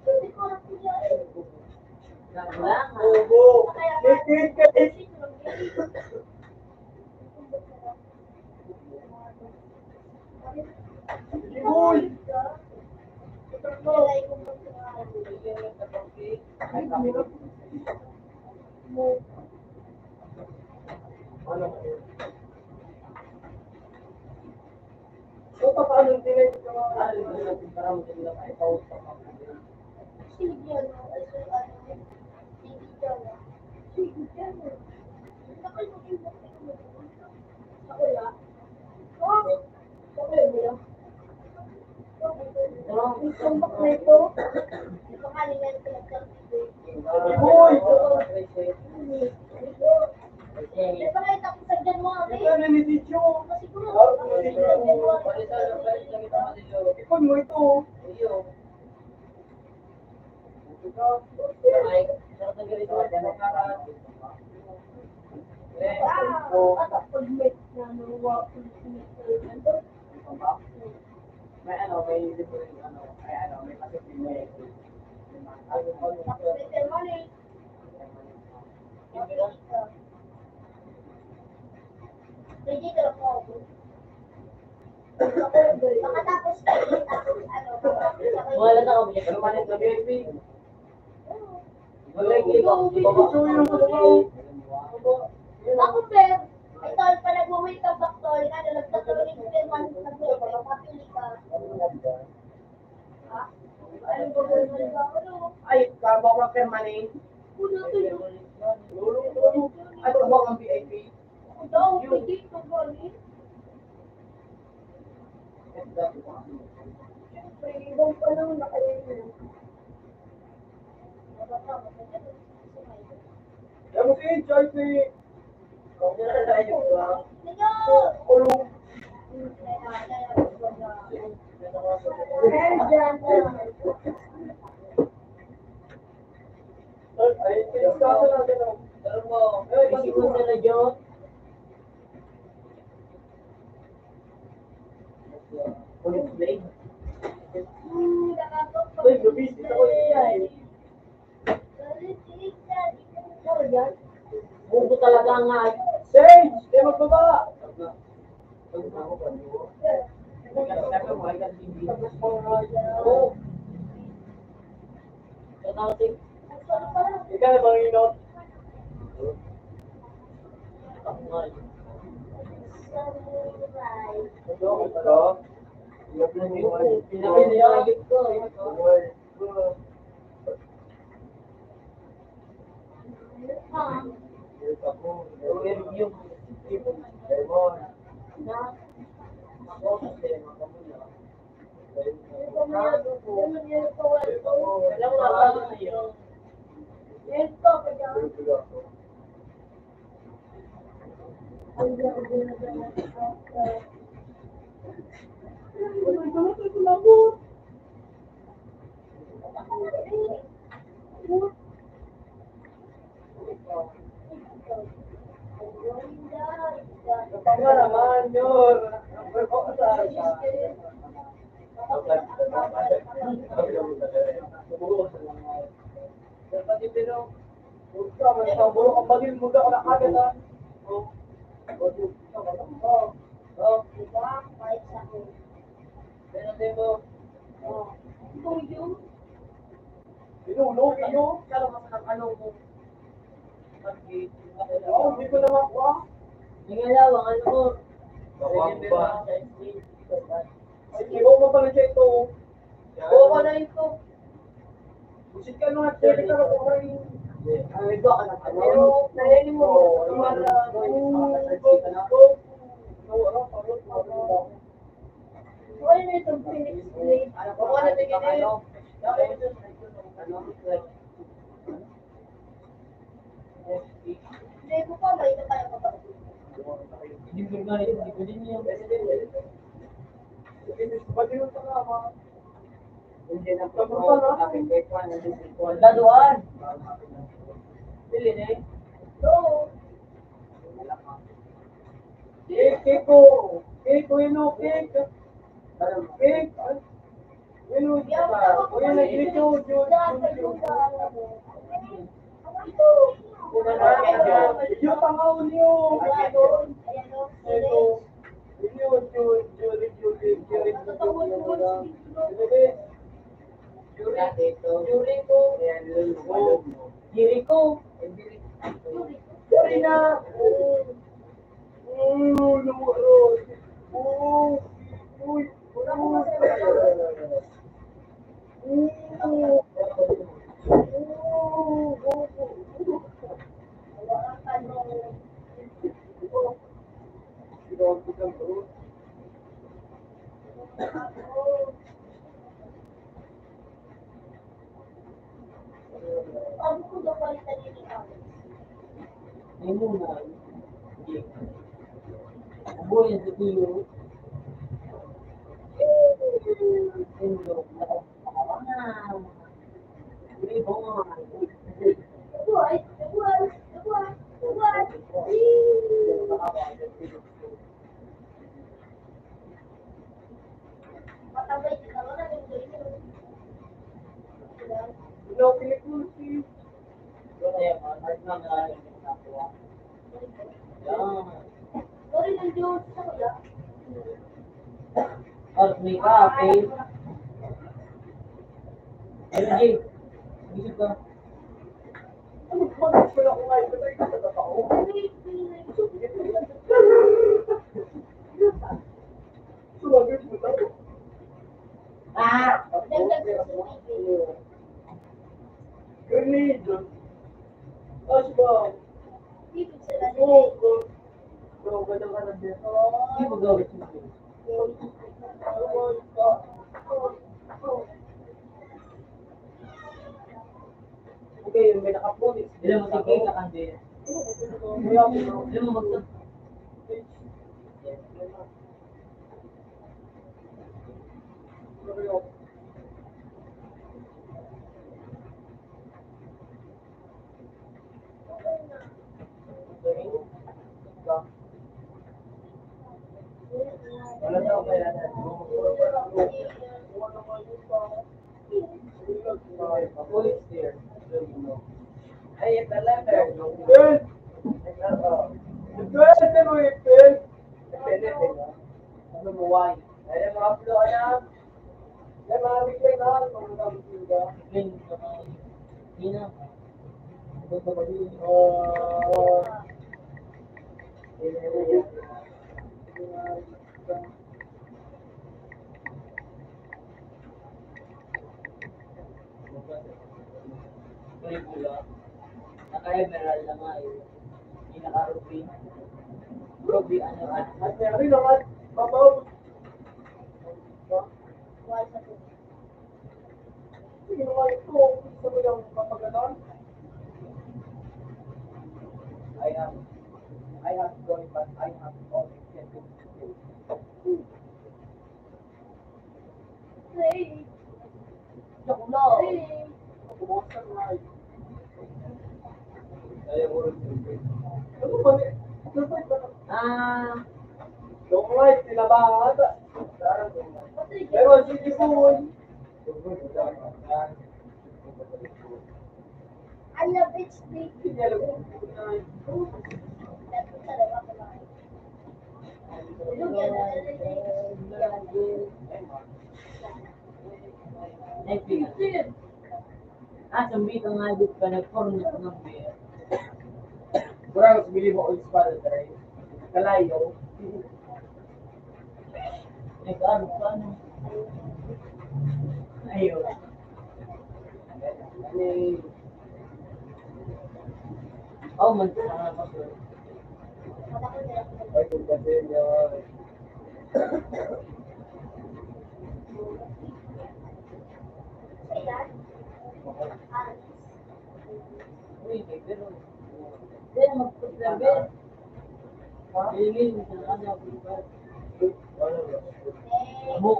Speaker 5: Hindi ko alam kung yan. Sige yan. Hindi pa nakita ko sa January.
Speaker 4: Ito na ni Ticho.
Speaker 5: Kasi kung sa January.
Speaker 4: Ikon mo ito.
Speaker 5: Wow! At ako admit na nawa ko
Speaker 3: May ano, may libre, ano, may kasi may
Speaker 5: Little money. Digital mo. Makatapos tapos ano,
Speaker 3: wala na kami. Ano man ito, baby? Wala
Speaker 5: Ako, Fer, ito, pala bumili ka ba, tol? Ano, nagtatuloy ng firman, nagpapili ka. Ha? Ano ba ba? Ano?
Speaker 3: Ay, kabaw ka permanent.
Speaker 5: Puno to yun.
Speaker 3: Ay, kabaw kang VIP.
Speaker 5: Ako daw, pwede ito ba ni? Siyempre, ibang pa lang nakainin.
Speaker 4: Yan mo si Joy si. Kulong. Ay, pinagkasa natin ako. Ay, gabisita ko siya eh.
Speaker 3: Buko talaga nga.
Speaker 4: Sage! Di magbaba! Ikaw na bang inot? Ito?
Speaker 3: Pinapinayagit ko.
Speaker 4: Tama naman, Yor. Hindi ko na makuha.
Speaker 3: Nangalawang ano mo?
Speaker 4: Ay, kibaw mo pala siya ito.
Speaker 3: Oo ko na ito.
Speaker 4: Busit ka nung at pwede ka na kumain.
Speaker 3: Ay, ito ka na.
Speaker 4: Pero,
Speaker 3: Nalini mo.
Speaker 5: Wala na itong Phoenix Blade.
Speaker 3: Ako na tingin eh.
Speaker 5: Hindi ko pa, may ito tayo pa ba?
Speaker 3: Hindi ko din yun.
Speaker 4: Pati yung tama.
Speaker 3: Hindi na po. Daduan. Dili na eh.
Speaker 5: Oo.
Speaker 4: Cake ko. Cake ko yun o, cake. Cake. Yun o, yun nag-video. Yung pangaw niyo. Ito.
Speaker 3: Jericho.
Speaker 4: Sorry na.
Speaker 1: Sabi ko daw palitan yun ni Alex.
Speaker 3: Ay muna. Hindi. Abuhay sa tiyo. Sindok na ako. Hindi ko nga.
Speaker 1: Nabuhay! Nabuhay! Nabuhay! Nabuhay! Matambay din ako na ganito.
Speaker 4: Hello, Pilipinas.
Speaker 1: Sorry, nandiyo sa kuya.
Speaker 3: Harus may kape. Pero Jay, bisip ka.
Speaker 4: Ano ba? Wala ko nga ito. Ito sa tao. Sumagot mo tayo.
Speaker 1: Dagdag sa suwig.
Speaker 4: Grenade. Asbang.
Speaker 1: Ibig sila
Speaker 4: Smoke. Bro, ganda ka na din.
Speaker 3: Hindi mo gawin siya.
Speaker 4: Okay, may nakapulis.
Speaker 3: Ilan mo tigay ka kandi.
Speaker 4: May ako, bro.
Speaker 3: Ilan mo magsa.
Speaker 4: Wala daw kaya na.
Speaker 3: Police there. Ay, ito letter.
Speaker 4: Good. Good, ano eh, Phil?
Speaker 3: Ano mo why?
Speaker 4: Ay, mga upload ka na. Ay, mga weekend na. Kung nakapagod ka.
Speaker 3: Again, hindi na. Curriculum. Naka-emerald lang nga yun. Hindi naka-ruby. Ruby ano.
Speaker 4: At meron naman, mabaw. Sige naman ito. Gusto mo yung mapagalan?
Speaker 3: I have joy, but I have all accepted.
Speaker 1: Hey!
Speaker 3: Joke lang.
Speaker 1: Hey!
Speaker 4: Bumosan na eh.
Speaker 3: Ayaw mo rin.
Speaker 4: Ano ba eh? Surprise ba?
Speaker 3: Joke
Speaker 4: Yung light, sila ba ata? Pero sige po.
Speaker 1: I love it, Steve.
Speaker 4: Hindi alam ko.
Speaker 3: Sambil ngajut ka nag-form na ng beer.
Speaker 4: Kurang bili mo oil spell tayo. Kalayo.
Speaker 3: Nag-ano ka ano? Ayun.
Speaker 4: Ani
Speaker 3: Oh, magkakala pa sir.
Speaker 4: ay kung kasi niya.
Speaker 3: Uy, pero... Hindi, mag-preserve. Hilingin mo sa kanya. Mo.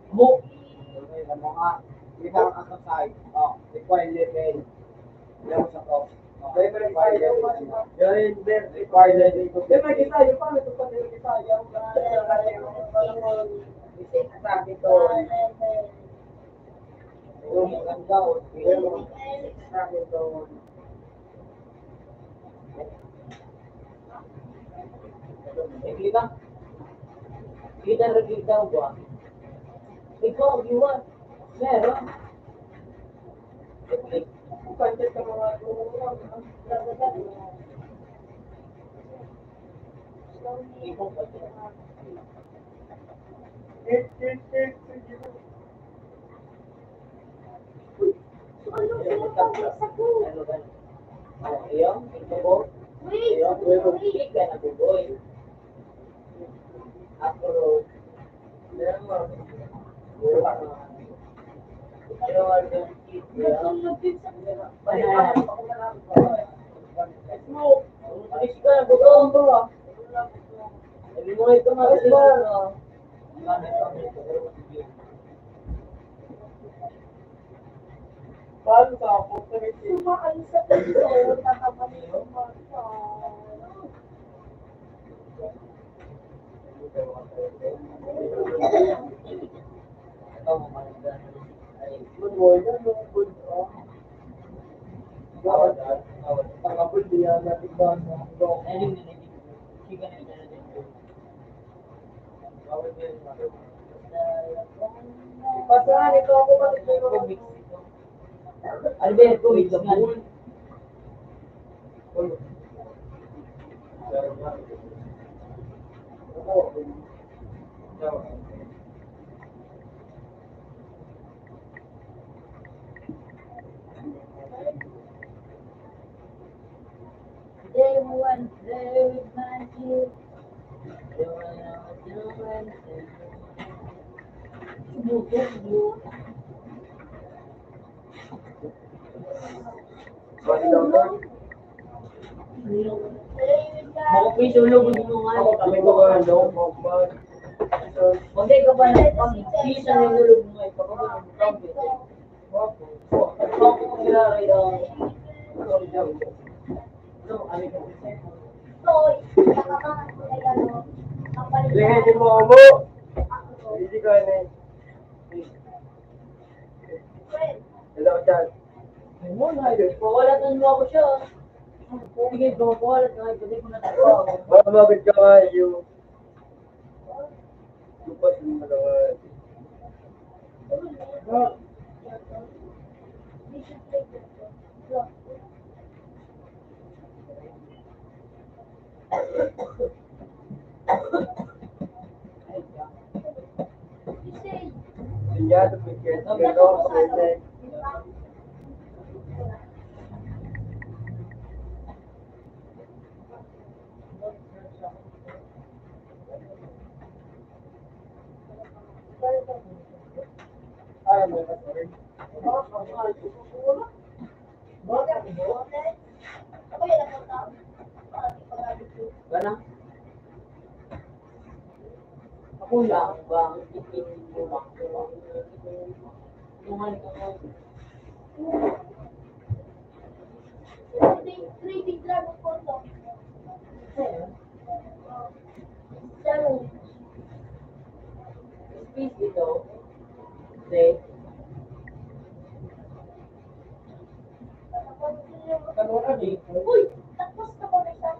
Speaker 3: Mo.
Speaker 4: Okay, ano nga? Hindi ka nakakasay. Oh, required level. Yan sa top. Level 5. Yan, then required level. Then may kita, yung paano ito pa din kita? Yung sabi to. Yung maganda. Yung sabi to.
Speaker 3: Kita. Kita rin kita ba? Ikaw, iwan. Meron.
Speaker 4: Pansit ka mga tulungan.
Speaker 3: Ikaw pa siya.
Speaker 1: Ano sila pag-isa ko?
Speaker 3: Ano ba? Ayun, ito ko.
Speaker 1: Wait!
Speaker 3: Ayun, pero hindi ka na buboy. Ako, meron mo. Paano ka ako?
Speaker 1: Sumakali sa puso, tatapanin ko mata.
Speaker 3: Good boy, good. Pagkapul diya natin ba? Pasahan ito ako ba?
Speaker 4: Alberto, with the bull.
Speaker 5: They want very magic.
Speaker 4: Makupi tulog mo nga.
Speaker 3: Ako kami ko ba ano?
Speaker 4: Hindi ka ba pag hindi siya nilulog mo ay kapag
Speaker 1: Toy, nakakangat ko na gano'n. Ang palit
Speaker 3: Hindi mo mo. Hindi ka na. Hello, Chad.
Speaker 4: Pawalatan mo ako siya. Sige, pumawalat na ito. Hindi ko natagawa.
Speaker 3: Mamagod ka nga yung... Lupas yung malawa. Sinyado po siya. Pero, ay, may kasari.
Speaker 4: Gana? Ako lang ba? Ipitin mo ba? Tuhan ka mo.
Speaker 1: Trading Dragon Ball to.
Speaker 4: Space dito. Say.
Speaker 1: Uy, tapos na ko na siya.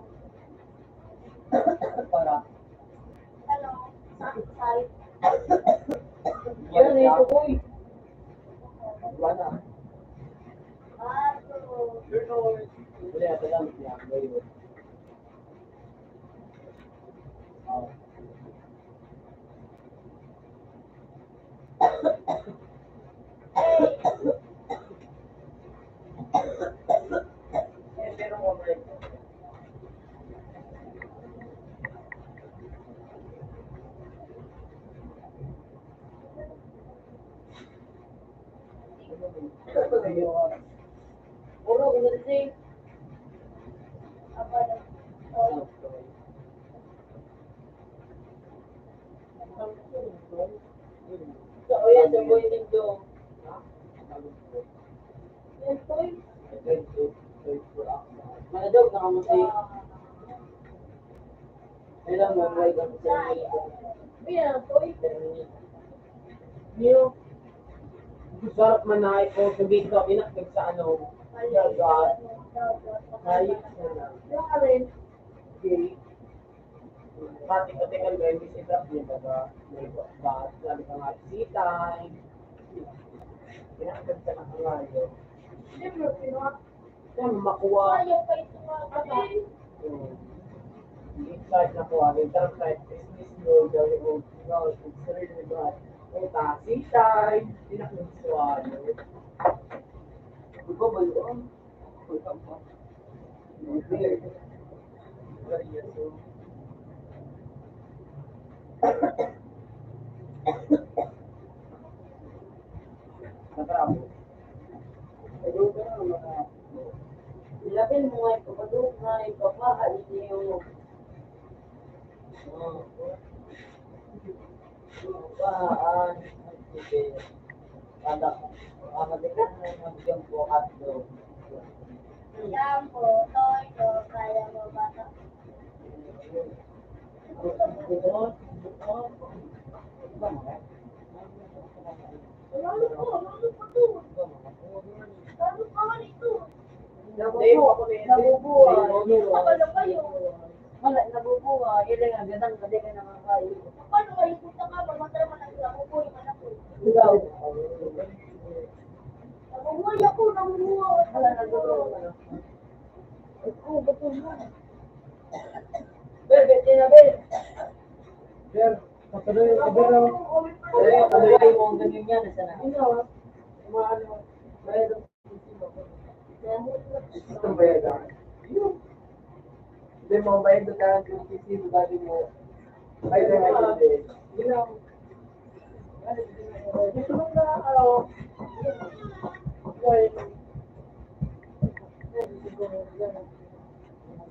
Speaker 4: Para.
Speaker 1: Ano, side.
Speaker 4: Yan ito ko.
Speaker 3: Wala.
Speaker 4: Wala ito lang. Yan. Ngayon. Puro ko na si. So, ayan, the boy nito. Manadaw na kamo si. Kailan mo may gamit sa
Speaker 5: Ayan, toy.
Speaker 3: Niyo, sarap man na ito sabihin ko, inakit sa ano, dagat, hayop na.
Speaker 5: Yung alin.
Speaker 3: Okay. Pati ka tingnan ko, hindi siya niya baga, may ba't, sabi ka nga, sitay, inakit sa nangangayo.
Speaker 5: Siyempre, pinuha.
Speaker 3: Yan, makuha.
Speaker 5: Ayaw pa ito mga kapatid.
Speaker 3: Inside na kuha, may dark side, business mo, gawin mo, sarili mo, puta, sitay, inakit sa ano.
Speaker 4: Ikaw ba yun?
Speaker 3: Ikaw pa. Sa tramo.
Speaker 4: Ayun ka na mga. Ilapin mo nga ipapadok na ipapahalin niyo. Paan. Sige. Kada. Matikas na mabigyan po at do.
Speaker 5: Yan po, toy, to, kaya mo bata. Lalo po to. Lalo pa man ito.
Speaker 4: Nabubuhay.
Speaker 5: Kapalo kayo.
Speaker 4: Wala, nabubuhay. Ilang ang gandang kasi ka nakakain.
Speaker 5: Paano kayo punta ka, mamatra man ang ako po, yung anak ko.
Speaker 4: Ikaw.
Speaker 5: Nabubuhay ako, nabubuhay.
Speaker 4: Wala, nabubuhay.
Speaker 5: Ako, bato mo.
Speaker 4: Ber, bet na, Ber.
Speaker 3: Sir, patuloy yung ibero.
Speaker 4: Kaya mo ang ganyan yan. Sana.
Speaker 3: Ano? Umaano? Bayad ang itong bayad ang. Hindi mo bayad ang karang QCC, dati mo. Ay, hindi. Hindi lang. Gusto mo na,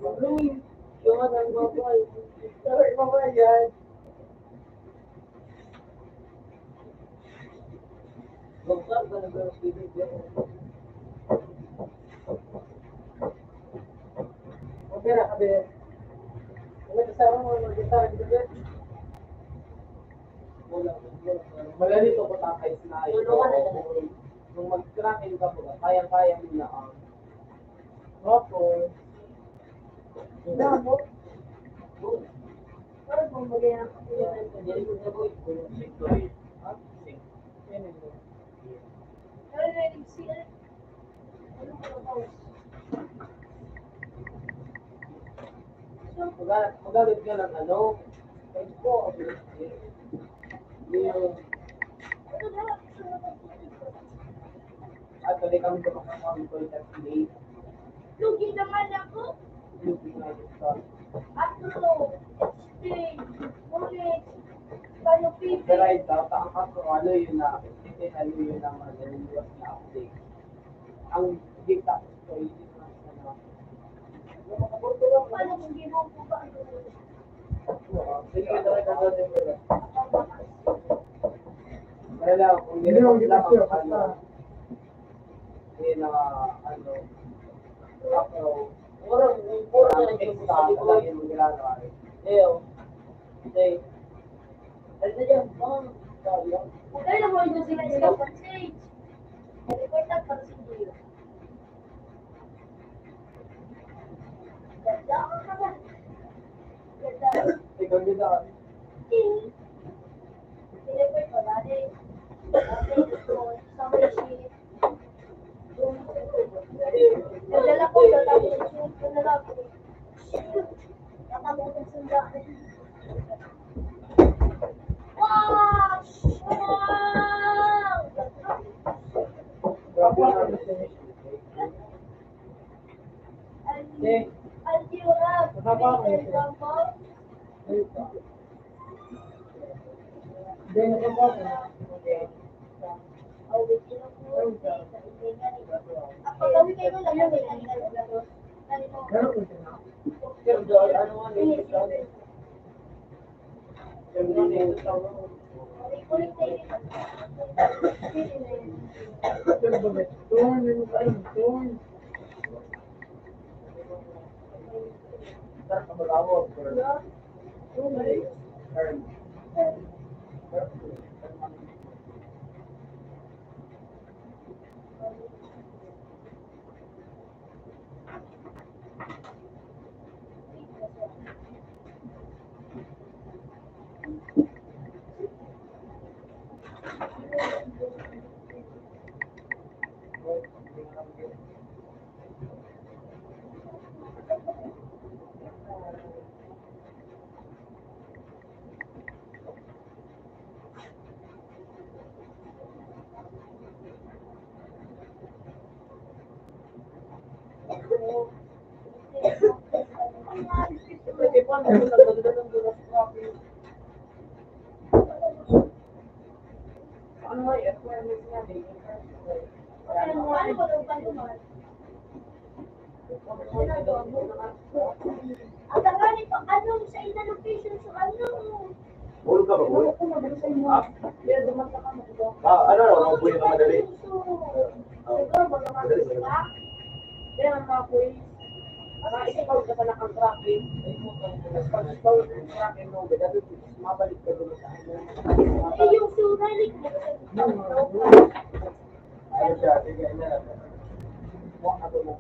Speaker 4: Louis, yung ang babae.
Speaker 3: Sorry, mabayad.
Speaker 4: Bangsa ba na ba ang bibig?
Speaker 3: Okay na, kabe. Kung kasama mo, mag-gitara dito, Ber. Magalito ko takay na kung mag-tracking ka po, kayang-kaya mo na ang okay.
Speaker 1: Damo. Parang bumagay ang
Speaker 4: Jadi ko na po,
Speaker 5: Narinig siya. Ano ko ba?
Speaker 3: Magalit ka ng ano? Po. Yung
Speaker 5: Ano ba?
Speaker 3: at kali kami sa mga ko sa play.
Speaker 5: Lugi naman ako.
Speaker 3: Yung pinag-start.
Speaker 5: At ito, sting, ulit, paano pipi.
Speaker 3: Pero ay ang kaso ano yun na ano yun na magaling na update. Ang data ko yun na ano.
Speaker 5: Paano kung ginawa ko ba?
Speaker 3: Sige, talaga ka din mo. Wala, kung hindi mo lang ano. Hindi na ano. Ako,
Speaker 4: puro na rin yung
Speaker 3: sa lang yung ginagawa.
Speaker 4: Leo. Say. Ano dyan? Sabi yan.
Speaker 5: Kaya na mo yun sila sa pag-stage. Record na para sa video. Ganda ka ka ba? Ganda.
Speaker 3: Ikaw din ako.
Speaker 5: Record pa dati. Dati ito, sa machine. Nadala ko, tatapos yung nadala ko. Tatapos yung sundaan. Wow! Wow!
Speaker 3: Grabe na.
Speaker 5: And you have written down for
Speaker 3: Then, ano ba?
Speaker 5: oh, with you Ako, gawin kayo lang yung
Speaker 3: Meron ko siya na.
Speaker 4: Pero dahil ano nga nito sa
Speaker 5: Kulit kayo.
Speaker 3: Pero ba? Turn, ano ba? Turn. Start ka mag-awag. Turn.
Speaker 4: Pwede pa, nagdagdagan ng dulas grabe.
Speaker 3: Ano nga, requirements nga, eh.
Speaker 5: Paano mo daw pa naman?
Speaker 1: Ang tagali pa, ano sa ina location sa ano?
Speaker 4: Bulog ka ba, boy?
Speaker 1: Ako madali sa inyo.
Speaker 4: Ha?
Speaker 1: Kaya dumata ka mo.
Speaker 4: Ano, buhay ka madali?
Speaker 1: Siguro, magkamatis ka.
Speaker 3: Kaya ang mga quiz, ikaw ka na ang tracking, pag ikaw yung tracking mo, dapat mabalik ka doon sa ano.
Speaker 1: Eh, yung suralik mo.
Speaker 4: Ano siya? Sige, na.
Speaker 3: Huwag ka doon.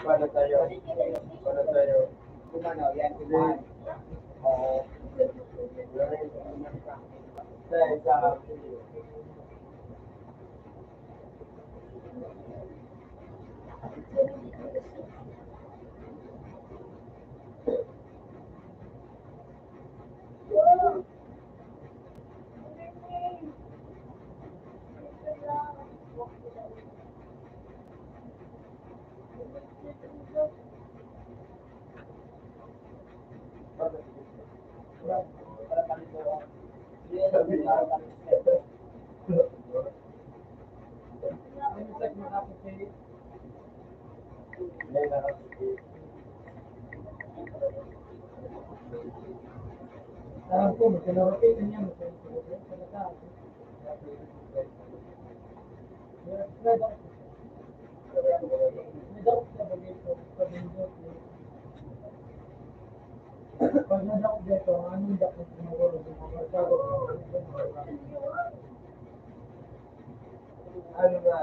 Speaker 4: Para tayo.
Speaker 3: Kumano, yan, kumahan.
Speaker 4: Oo. Dahil sa
Speaker 3: Alam ko, magkalawapitan niya, magkalawapitan. Pag nadako dito, anong dapat ginagawa ng mga kasama?
Speaker 4: ano nga,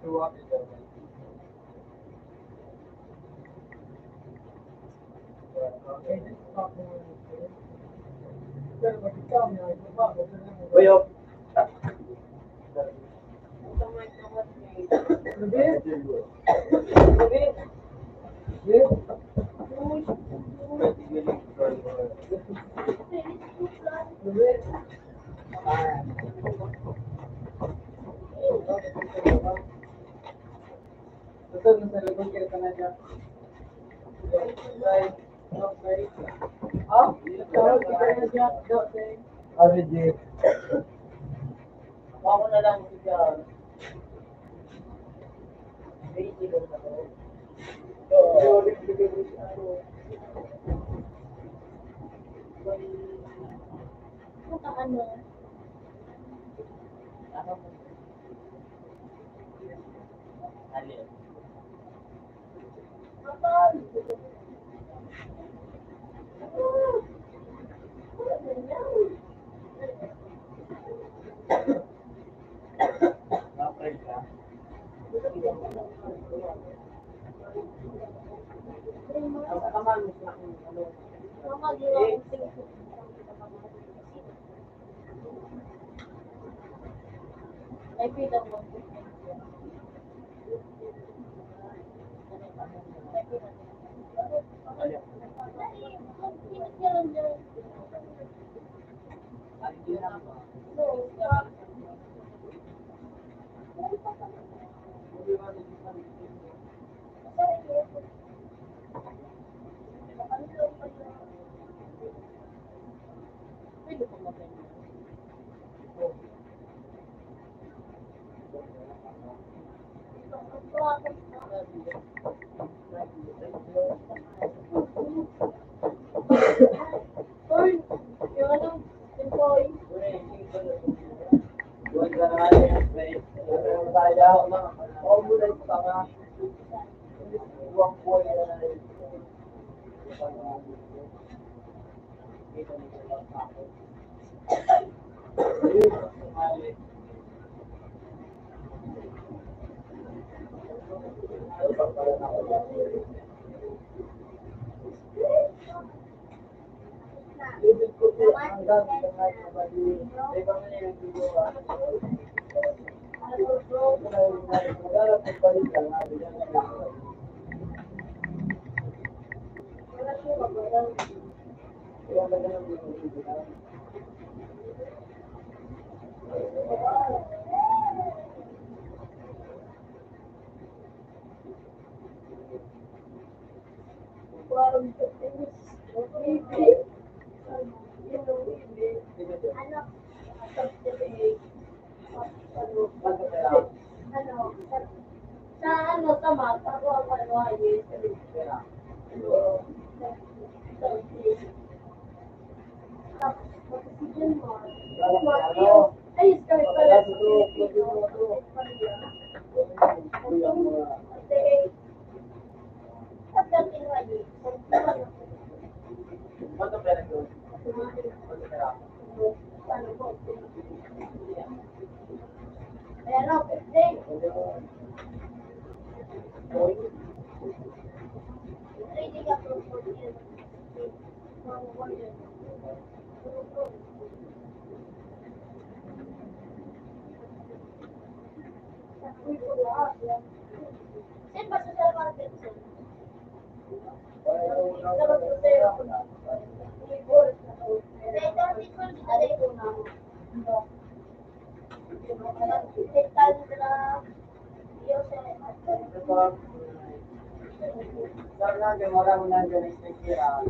Speaker 4: tuwak ito.
Speaker 3: Okay, this is not more than this. Pero pag ikaw na, ito ba?
Speaker 4: Uyo.
Speaker 3: Lubit? Lubit? Yes? Lubit? Ito, nasa labang kaya ka na dyan. Right. Okay. Ah? Tawag ka na dyan. Okay.
Speaker 4: RJ.
Speaker 3: Ako na lang siya. Baby lang ako.
Speaker 1: Ano? Kapal. Mama, ginawa ko sila. Ay, pita mo. Yung ano, employee. Ano?
Speaker 5: subsidy.
Speaker 3: Ba't pera?
Speaker 5: Ano, sa ano, tama, ako ang ano, ayun.
Speaker 3: Pera.
Speaker 5: Ayos kami pala.
Speaker 3: Ba't pera doon? Ba't pera?
Speaker 5: Pero, pwede. Hindi ka propose. Saan ba sa market?
Speaker 3: Saan lang yung marami lang dyan is nagkira.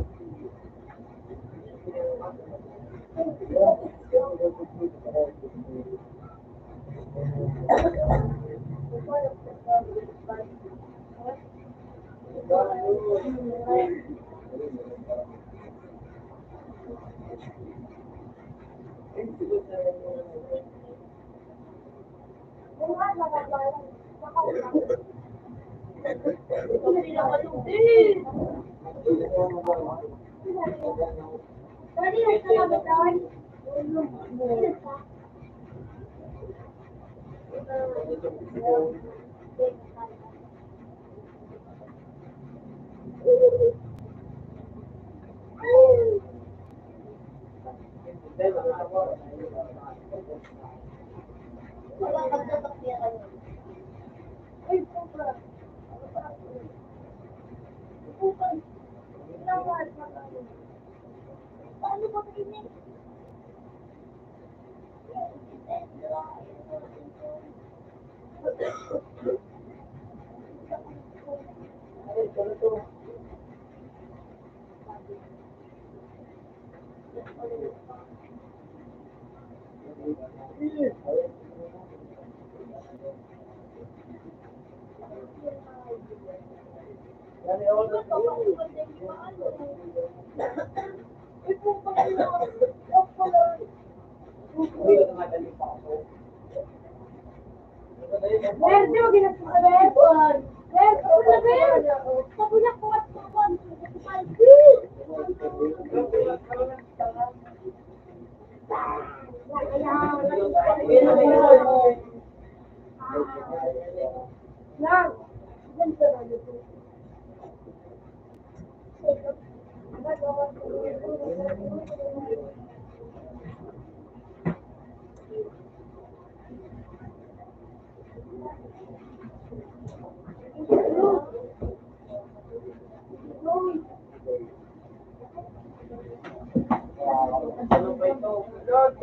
Speaker 3: Paano ba kayo? Verde o ginagawa? Verde o verde? Sabunya ko at kuwan. Lang. Ganito na dito. Ano ba ito? Lord,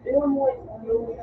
Speaker 3: tingnan mo ano.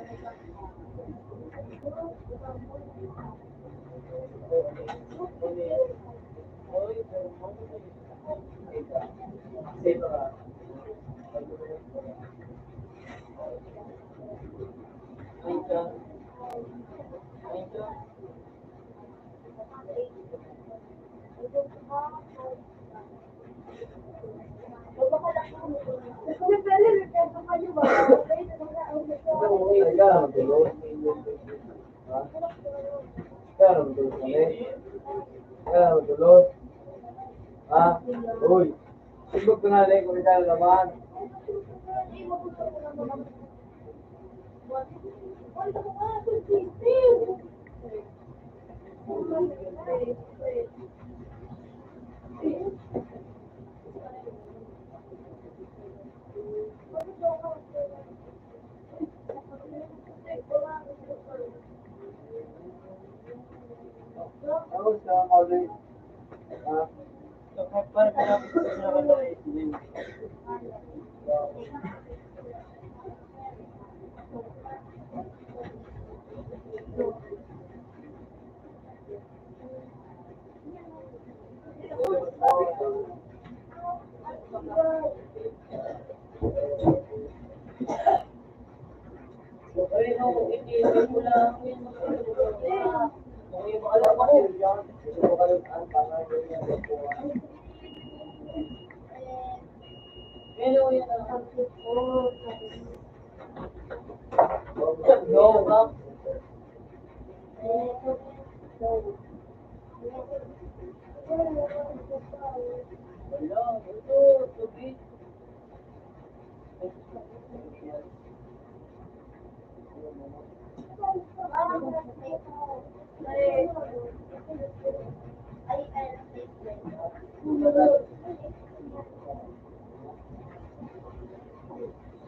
Speaker 3: Ha? Uy, sigod ko na rin kung ikaw naman. Ako sa college. Alam ko yan. Gusto ko kayo ang tama yung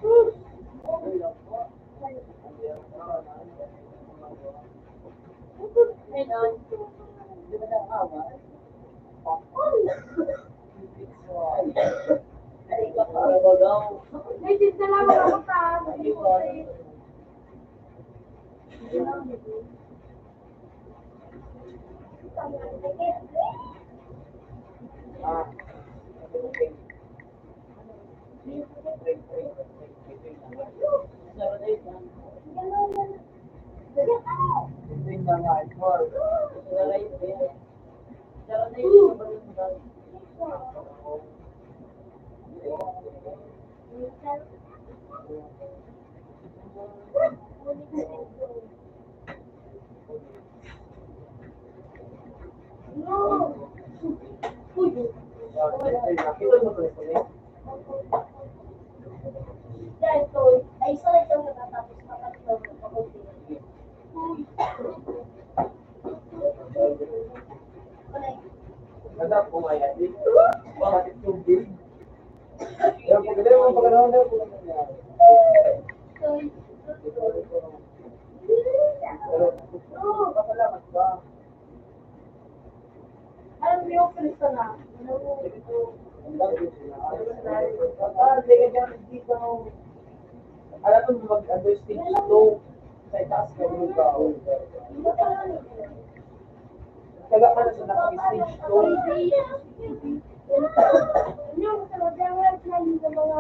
Speaker 3: Go.
Speaker 5: May tinda lang ako pa.
Speaker 1: Ay, so ito natatapos pa kasi
Speaker 3: Nagap ko nga yan. Bakit tubig? Pero pag ganun mo pagkanaon na po pero pasalamat ba?
Speaker 1: alam mo yung Kristo na.
Speaker 3: Alam mo mag-understage slow sa itaas ka yung tao. Kaya ka na sa nakag-stage slow.
Speaker 1: Yung talagang na yung mga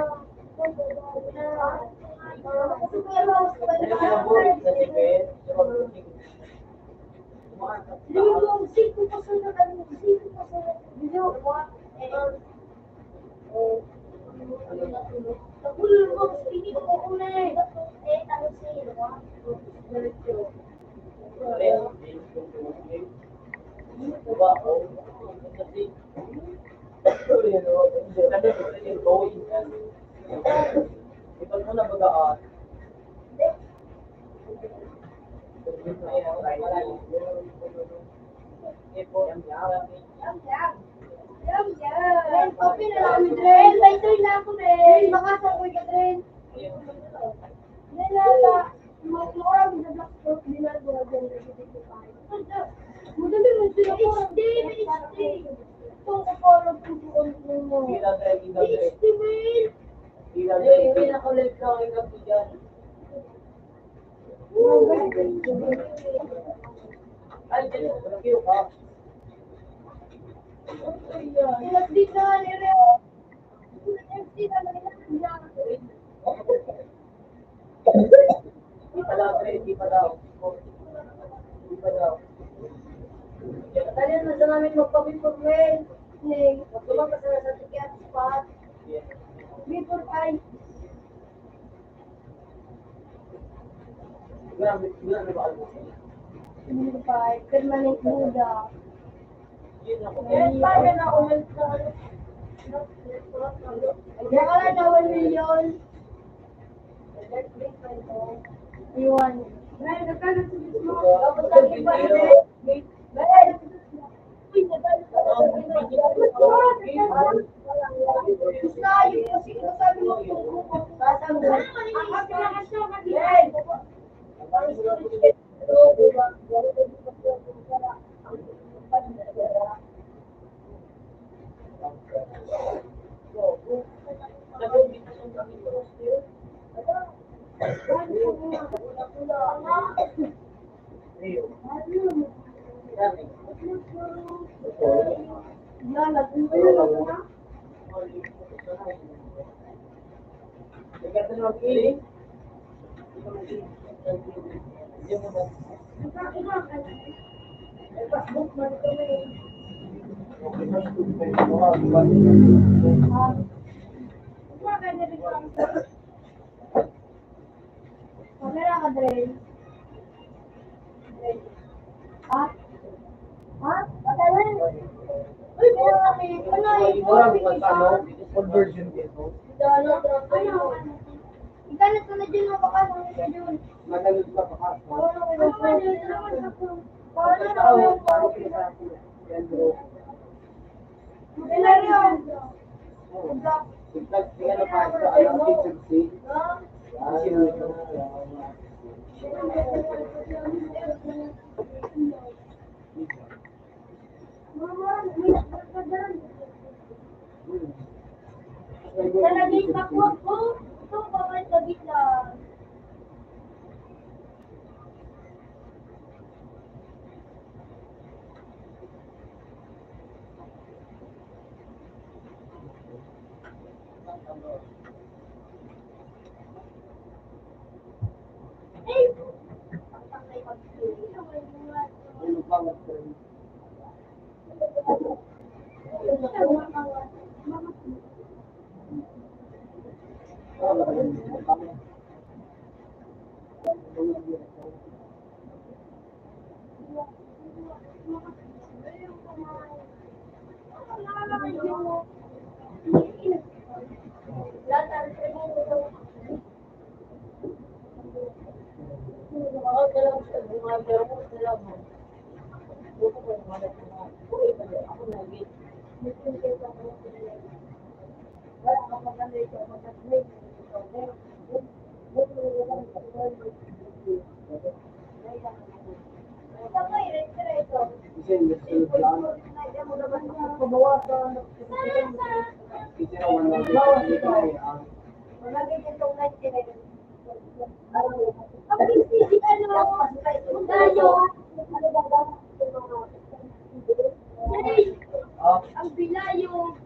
Speaker 3: Ito mo na bagaan. Hindi pa daw.
Speaker 1: Dali na sa namin magpapipot, Wen. Magtulong ka sa ticket spot. Before I
Speaker 3: Grabe ba alam mo?
Speaker 1: permanent Buddha.
Speaker 3: Yun ako.
Speaker 1: Na ulit sa Nakala na 1 million. Iwan. Ngayon, nagkalat sa mo. Tapos ang iba,
Speaker 3: Hindi mo na.
Speaker 1: May passbook man ito may.
Speaker 3: Okay, mas good pa yung mga iba.
Speaker 1: Kamera ka, Dre. Ha? Ha? Patalan. Uy, kaya kami. Ano yung
Speaker 3: Wala mo ka ano, conversion dito.
Speaker 1: Ikaw na sunod yun mo baka sa mga yun.
Speaker 3: Manalod ka pa ka.
Speaker 1: Paano ko yun? Paano na
Speaker 3: Tao,
Speaker 1: yun?
Speaker 3: paano pinasa? Yan bro.
Speaker 1: Ilan yun?
Speaker 3: Tingnan na pa sa ano, efficiency.
Speaker 1: Talagay sa kwak ko. Ito, bawal sa bitla.
Speaker 3: Kasi yung plan, kasi yung one of the
Speaker 1: Ang bilayo.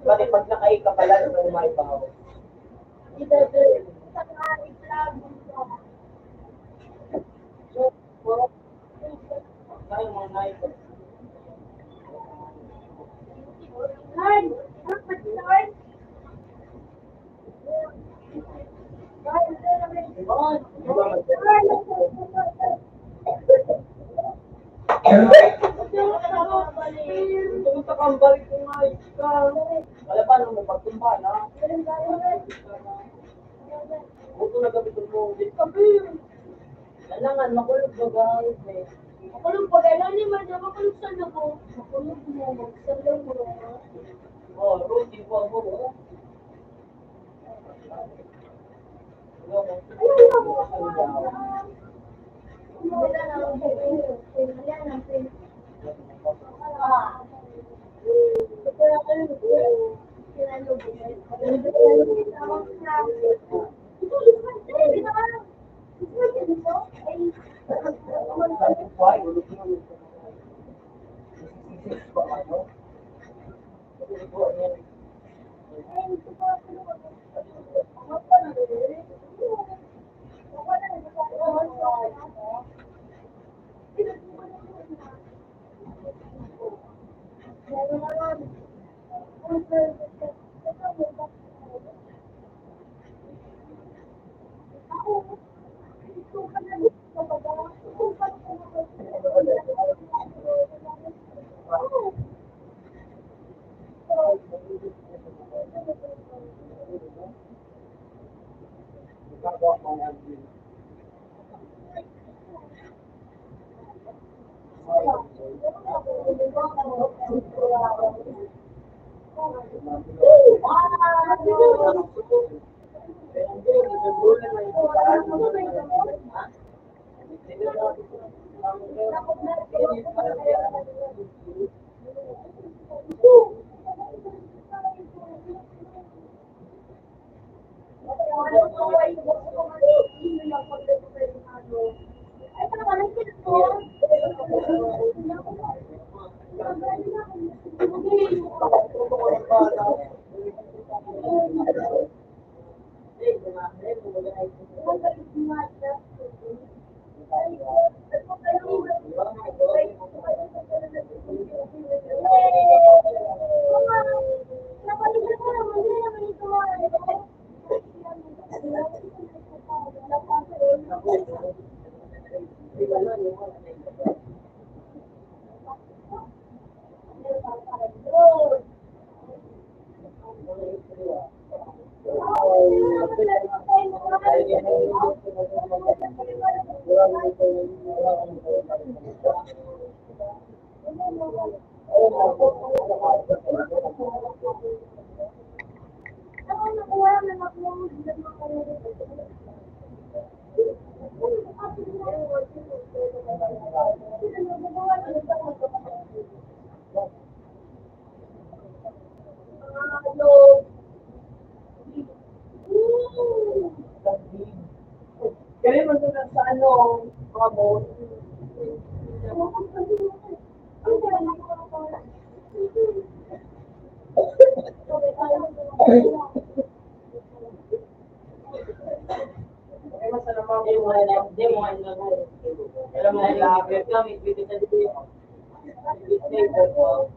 Speaker 3: Bakit pag nakain ka pala, ano may bahaw? Kaya mo na ito. Pumunta kang balik ko nga ka. Wala pa nung magtumba na. Buto na gabi mo. Di kami. Kailangan makulog na guys eh.
Speaker 1: Makulog pa gano'n ni Marja, makulog sa loob. Makulog mo, magsalang mo.
Speaker 3: Oh, routine po ako.
Speaker 1: Ay,
Speaker 3: Kaya mo doon sa ano, mga boat. Kaya masarap mga boat. Alam mo, lapit kami, bibigyan dito. Bibigyan ko.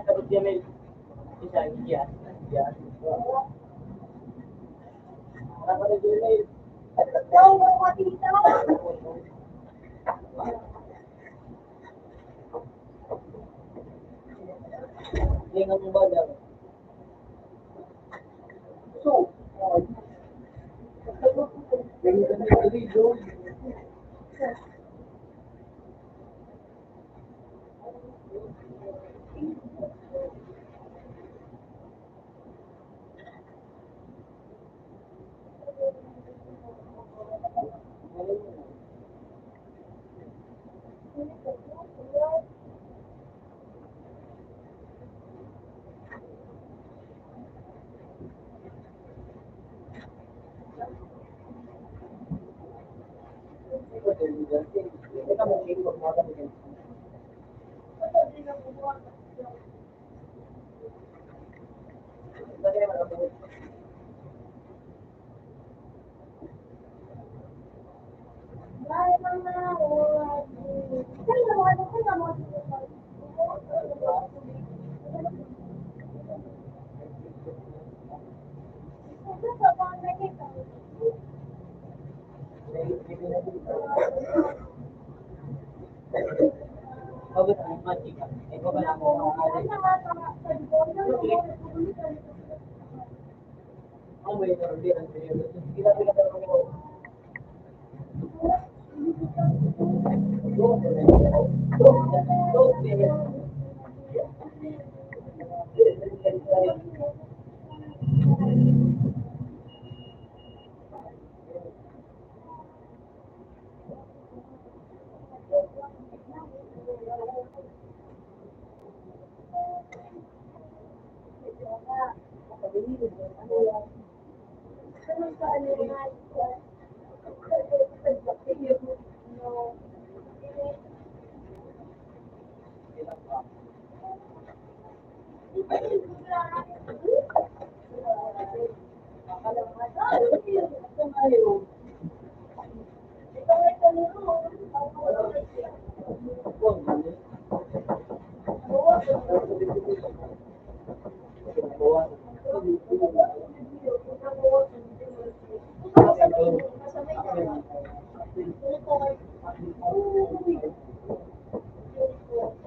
Speaker 3: Tapos yan ay isa, yan. Yan. Dapat na dyan ay ingat mo ba daw? So, ganyan na dito. Bagus ang matika. Ikaw ba lang mo ang ano may order ang period. Kita kita ko.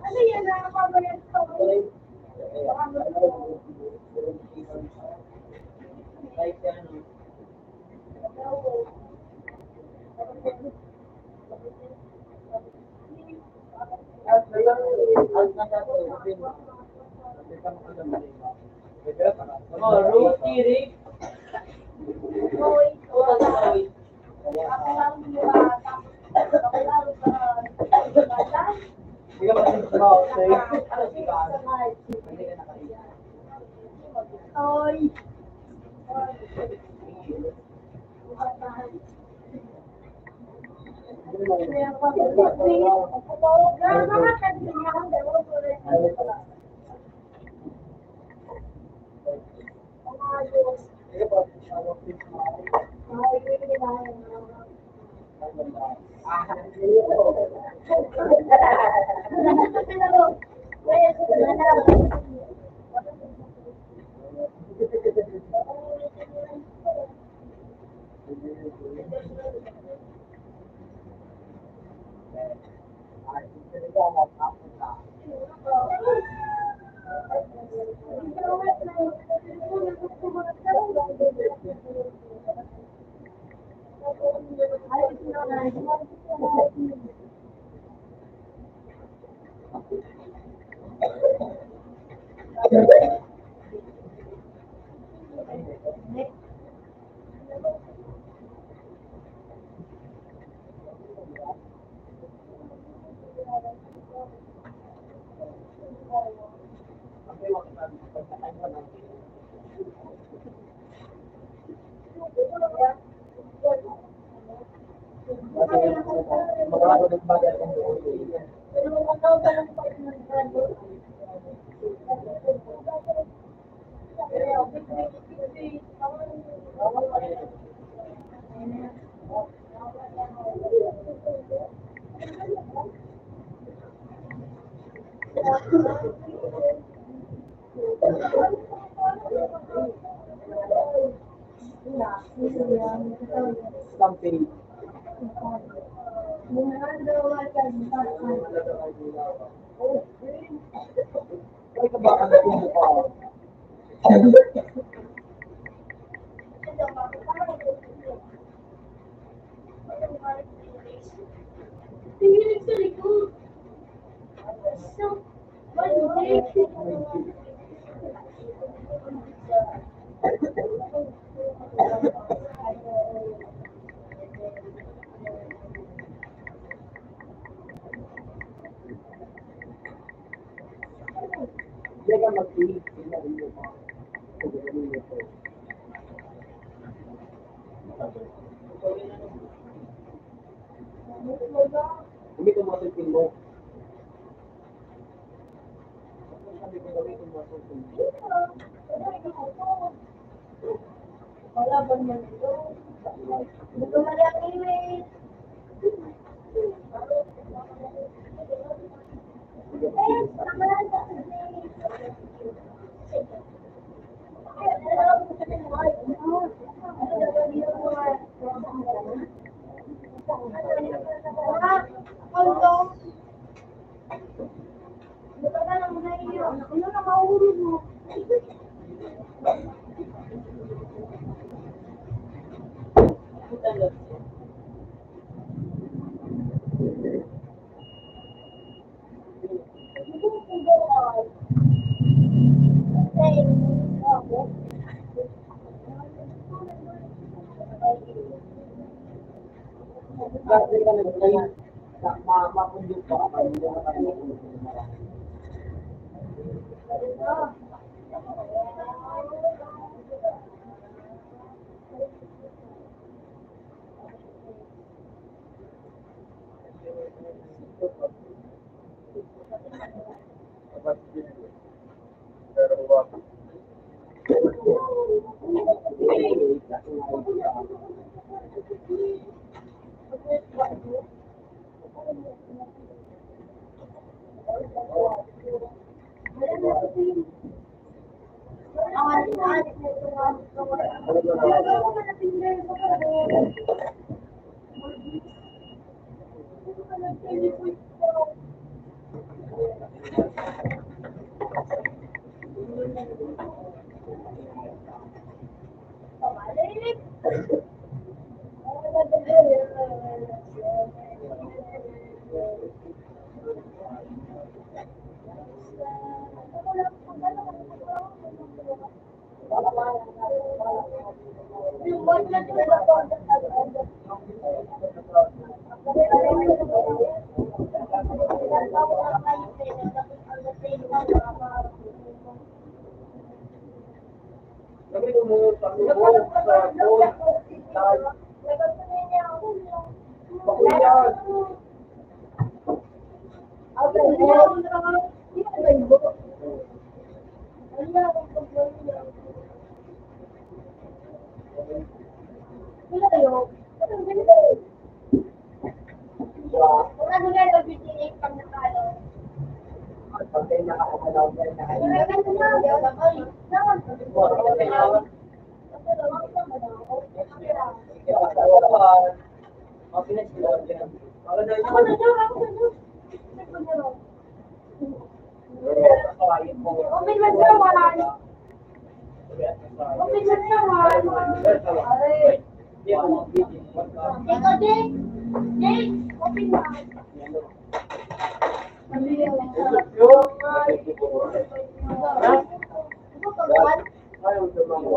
Speaker 1: Ano yan? Nakakabayan ko.
Speaker 3: Oh, Rocky, Rick.
Speaker 1: Hoy,
Speaker 3: Roy.
Speaker 1: ako lang yung ako lang sa bata.
Speaker 3: Hindi ka pa ano si Kaz? Hindi ka nakaiya.
Speaker 1: Hoy.
Speaker 3: Campaign. Ay, ka ba ang mukha?
Speaker 1: Tingin sa likod. So, balik.
Speaker 3: Hindi ka mag-iig. Hindi ka masukin mo. Sabi ko gawin mo masukin mo.
Speaker 1: Wala ba naman ito? Gusto mo lang email.
Speaker 3: Kasi ka nag-play. Mapundok pa ka. Hindi ka kami.
Speaker 4: Pero wag. Sabi ko mo, sabi ko, sa phone, type, bakuyan. Pagkay nakakalaw ka na ayaw sa mga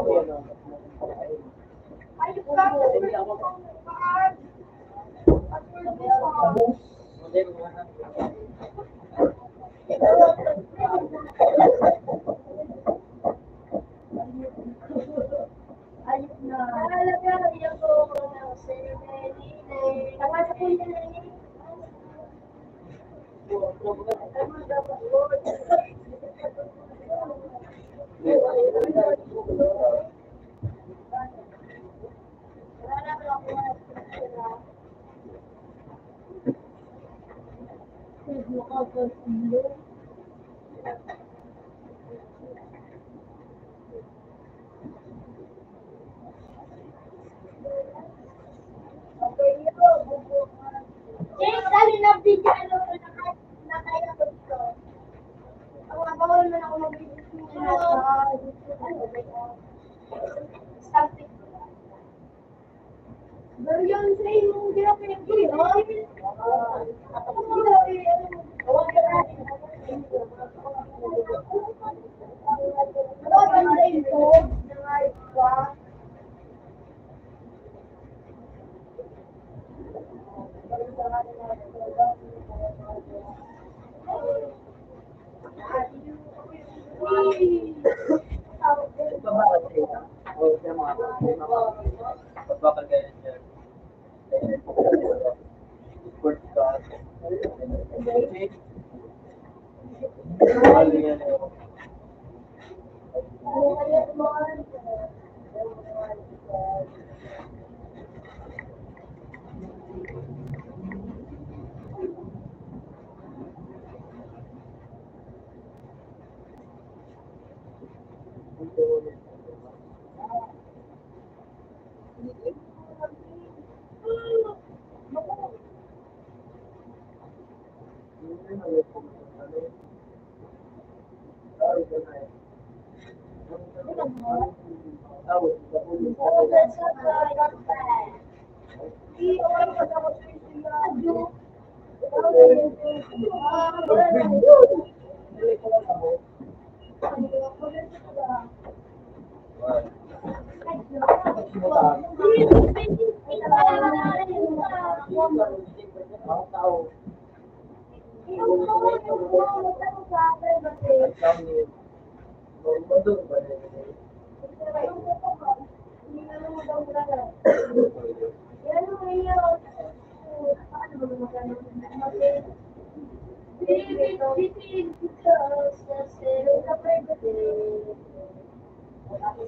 Speaker 5: Pero yun sa yung hindi na pinag-iwan.
Speaker 4: pagbakal kayo dyan. Sports car.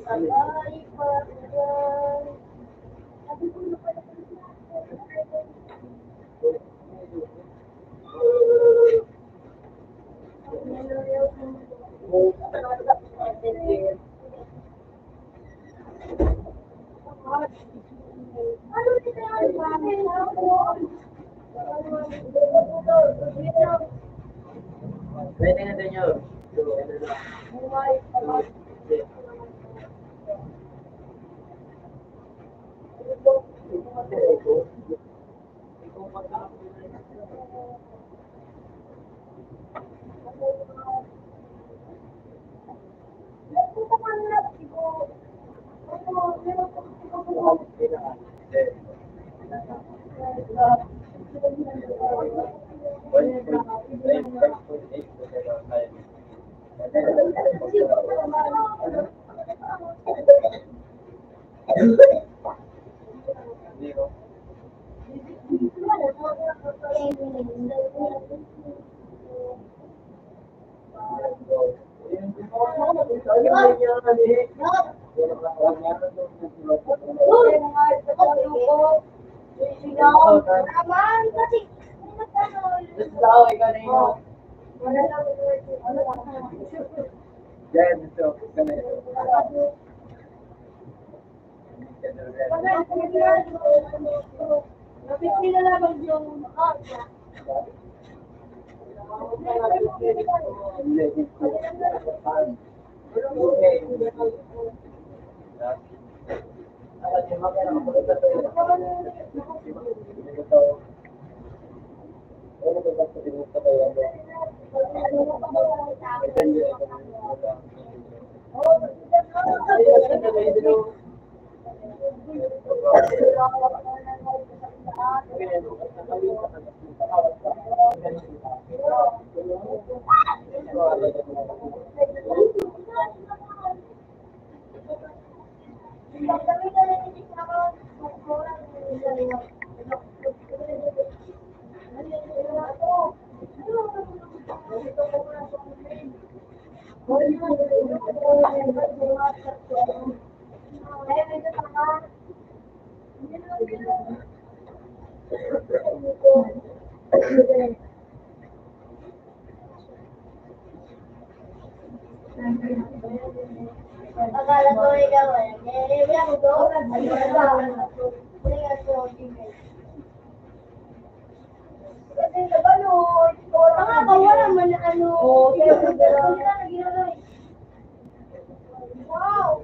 Speaker 1: Sabay pa yan. Sabi ko na pala. Ano dito yan?
Speaker 3: Pwede nga din yun.
Speaker 1: Naman, kasi
Speaker 3: Ikaw na yun. Yan, ito.
Speaker 1: napipila lang yung akala ko ikaw bilang ko kasi nabalot tanga ka wala man ano wow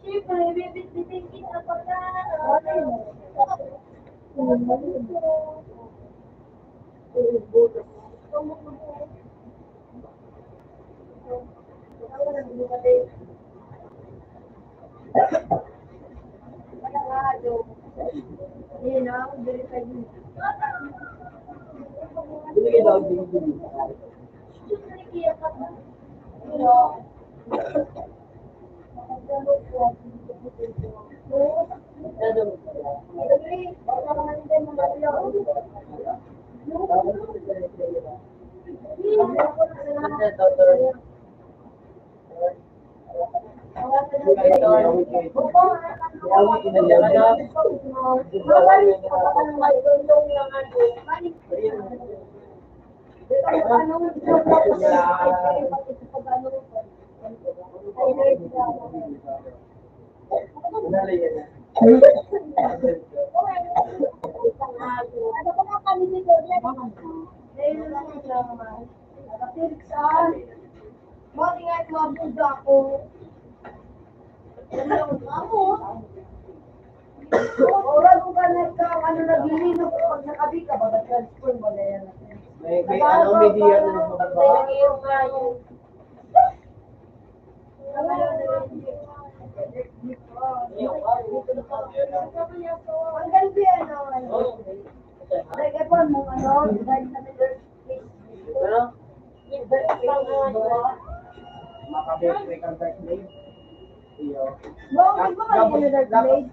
Speaker 1: Siyempre, bibit-bitin kita pagka Hanggang di ano. Like, epon mo, ano, dahil sa middle place.
Speaker 3: Ano?
Speaker 4: Maka-birthday kang birthday. Iyo.
Speaker 1: Mo, di ba kayo middle place?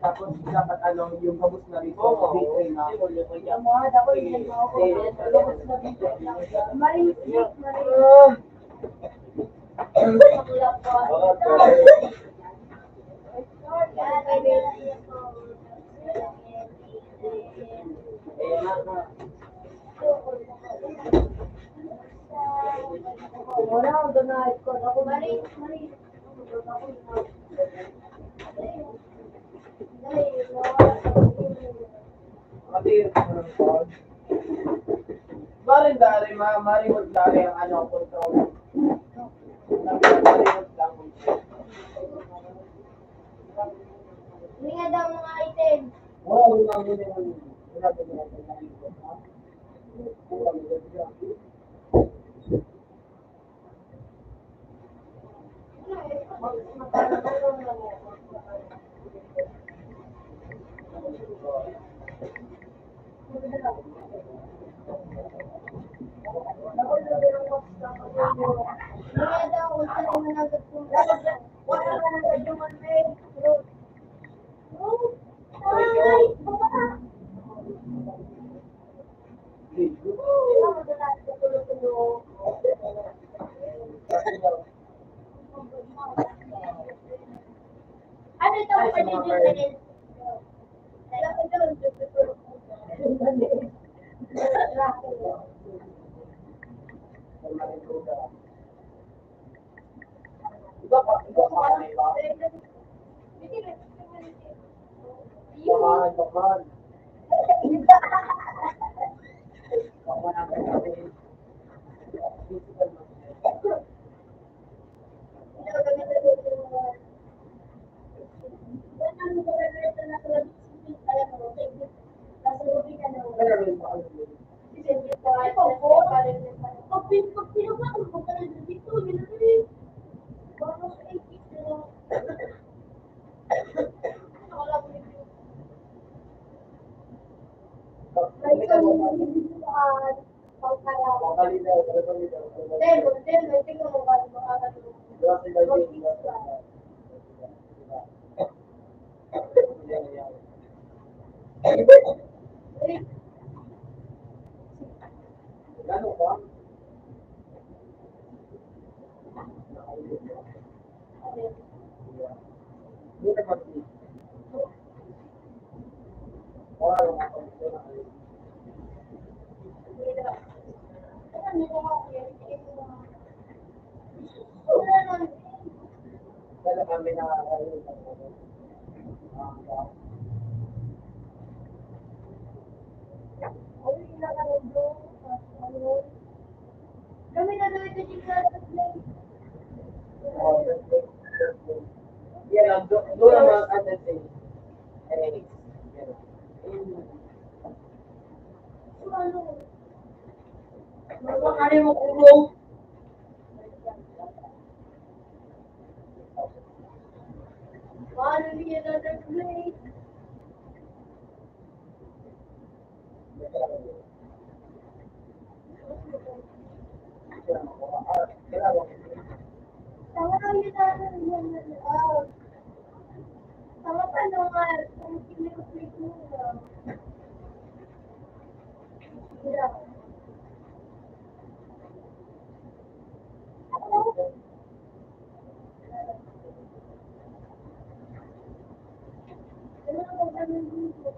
Speaker 4: Tapos dapat ano, yung kabus na rito, birthday na.
Speaker 1: Ang mga dako, yun mo ako. Marinig, marinig. Wala akong donate ko. Ako marinig, marinig.
Speaker 4: Dari, marimod dari ang ano, control. Marimod lang.
Speaker 1: Hindi nga daw mga item.
Speaker 4: Wala mo lang yun yung
Speaker 1: Hindi nga daw kung saan yung managat kong wala ka nang gadyuman may. Ay, baba! Ano ito? Pwede
Speaker 4: Iba pa kanila. Bahan. Bahan ang gagawin. Gano'n ba? Hindi naman dito. Dala kami na
Speaker 1: kami na daw ito yung
Speaker 4: yan lang, doon naman ang dating.
Speaker 3: Ano mo kulong?
Speaker 1: paano niya na nag-play? Tama na yun na tama pa naman kung kinag-play mo na. Hirap. Ano na kung gano'n dito?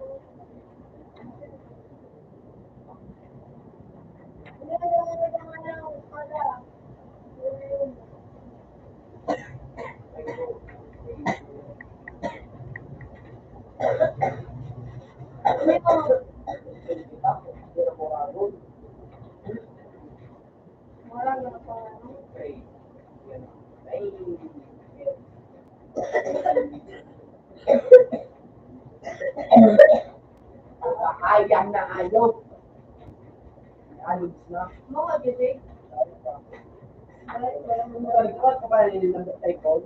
Speaker 4: Ayaw na ayaw. Ayaw na.
Speaker 1: Mga bibig. Wala
Speaker 3: Nagkaroon ka ba rin ng typhoon?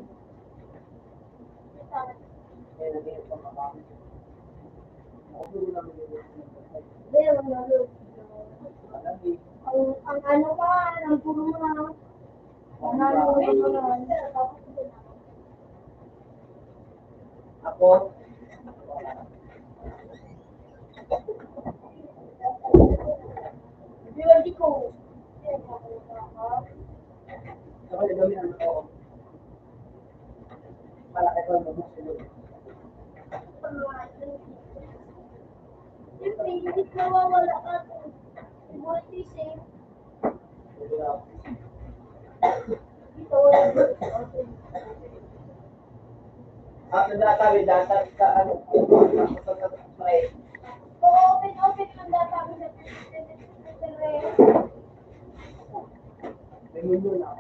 Speaker 3: Eh, naging pa makakami. Nakasulo namin yung
Speaker 1: Hindi, wala rin.
Speaker 3: malamig.
Speaker 1: Ang ano ka, ang puro na. Ang ano
Speaker 3: Ako,
Speaker 1: Hindi ko.
Speaker 3: saka nagawin ang ako. Malaki ko ang mamusulog.
Speaker 1: Siyempre, hindi nawawala ka. Siguro ito yung safe. Dito, wala.
Speaker 3: Nagdatawi data sa ano, sa may
Speaker 1: Open ang data mo sa
Speaker 3: may mundo na.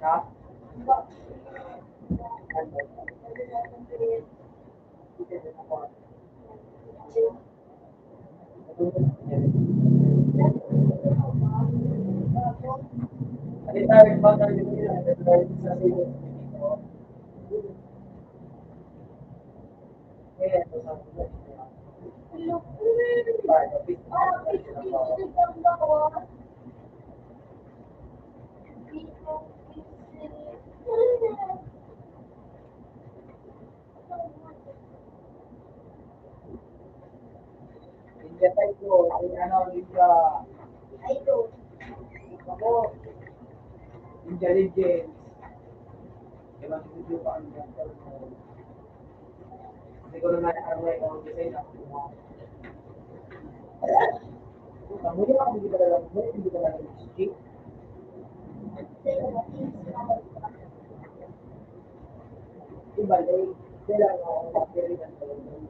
Speaker 3: Ha? Kasi tayo ba tayo nila, tayo sa silo. Kaya ito sa mga. India tayo ko, ano, India, ako, India Legends. Kaya mag-video pa ang ganito. Hindi ko naman ano yung design na ako. Kamu yung ako hindi ka lang mo, hindi ka lang stick. Iba lang, kailangan ako mag-carry ng talagang.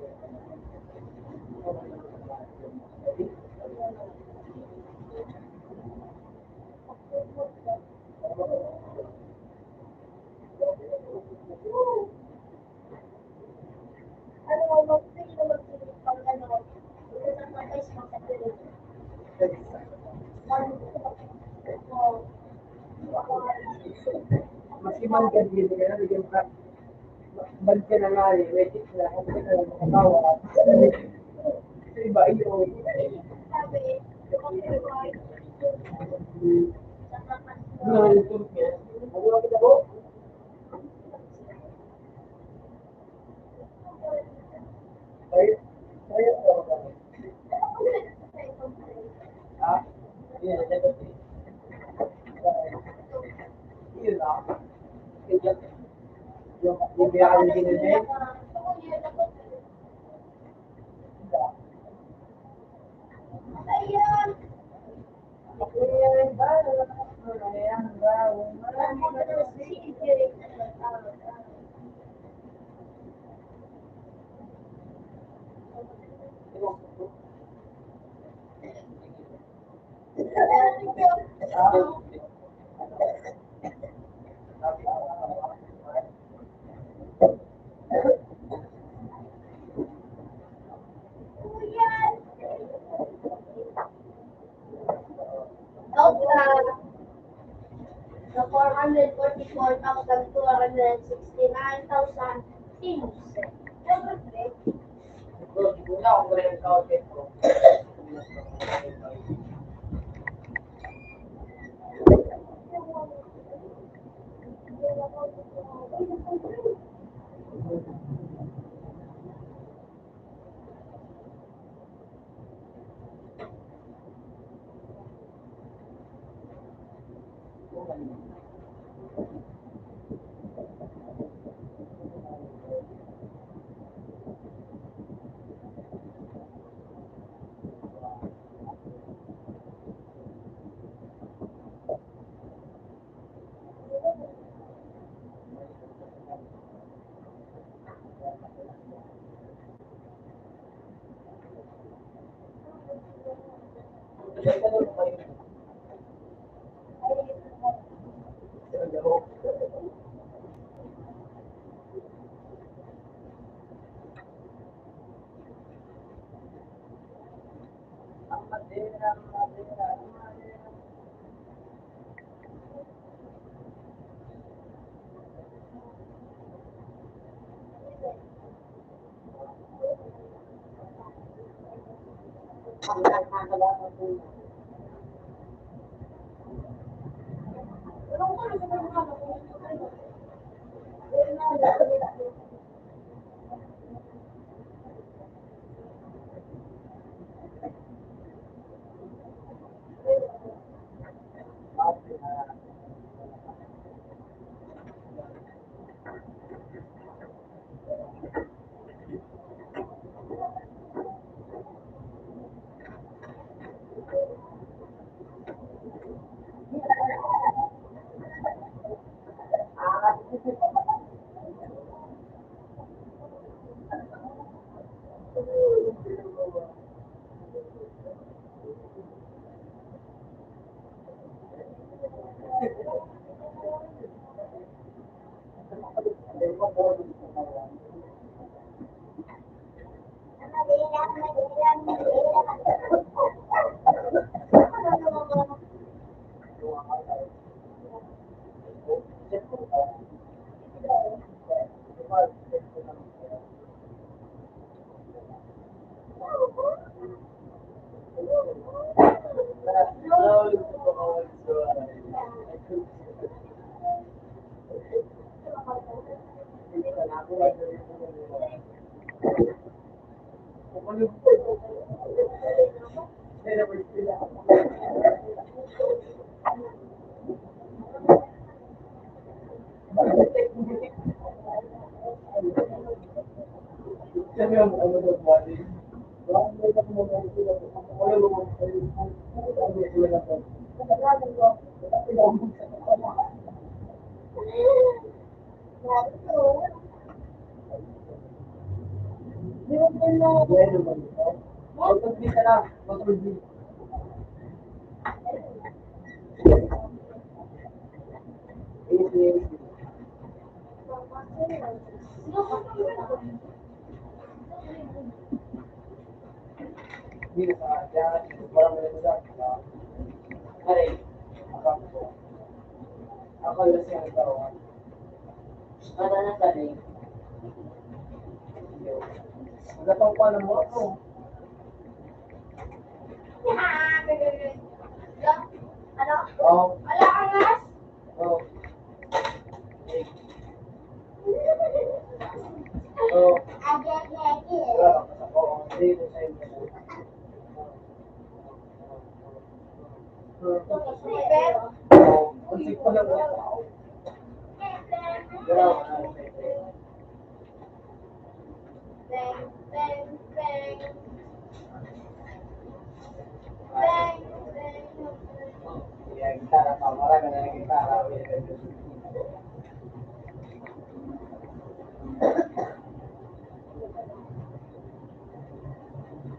Speaker 3: Maski man ka dito ka na, bigyan ka, bag ka na nga eh, wait it na, hindi ka na makatawa. Sa iba, iyo. Ano yung tulog niya? Ano yung kita ko? Tayo ko ba? Ha? Iya, dapat eh. Iyo na. Yung biyakan yung ginagay.
Speaker 1: The 444,269,000 teams.
Speaker 3: Una ako rin ang kaunti ko. Ang
Speaker 5: Wala kang gas? Bang, bang, bang. Bang, bang.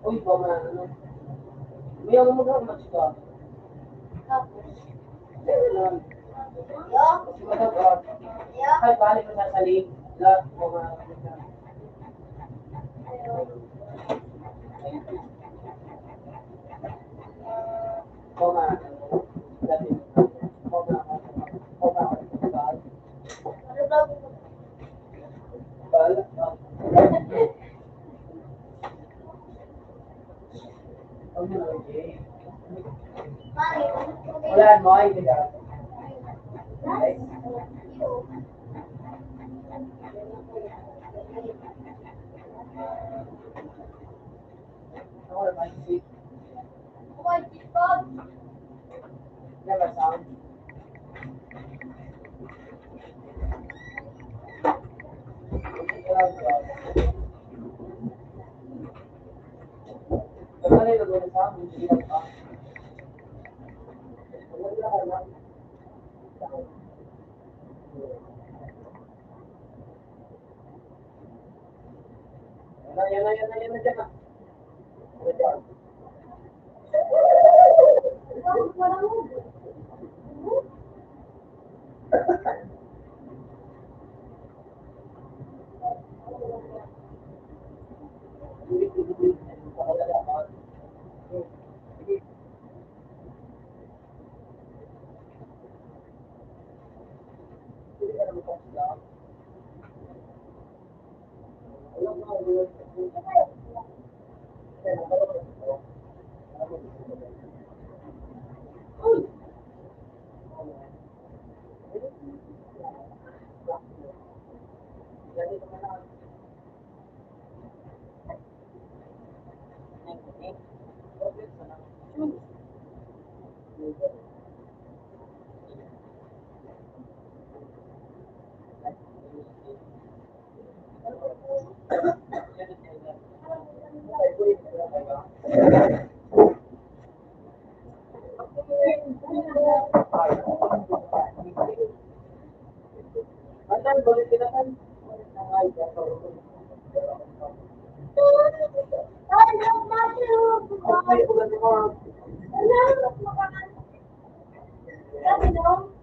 Speaker 3: Uy, baka ano? May ako mag-amat ka.
Speaker 5: Tapos,
Speaker 3: Meron lang.
Speaker 5: yo,
Speaker 3: Kasi matapos.
Speaker 5: yo.
Speaker 3: Kahit balik ko sa saling, lahat mga wala mo ay hindi. Ako na may seat. Never sound. Kaya nila doon sa amin, hindi lang pa. Wala ka lang. Yan na, dyan na. Dyan. may ugat mo.
Speaker 1: Wala, mas makakan. Kasi no?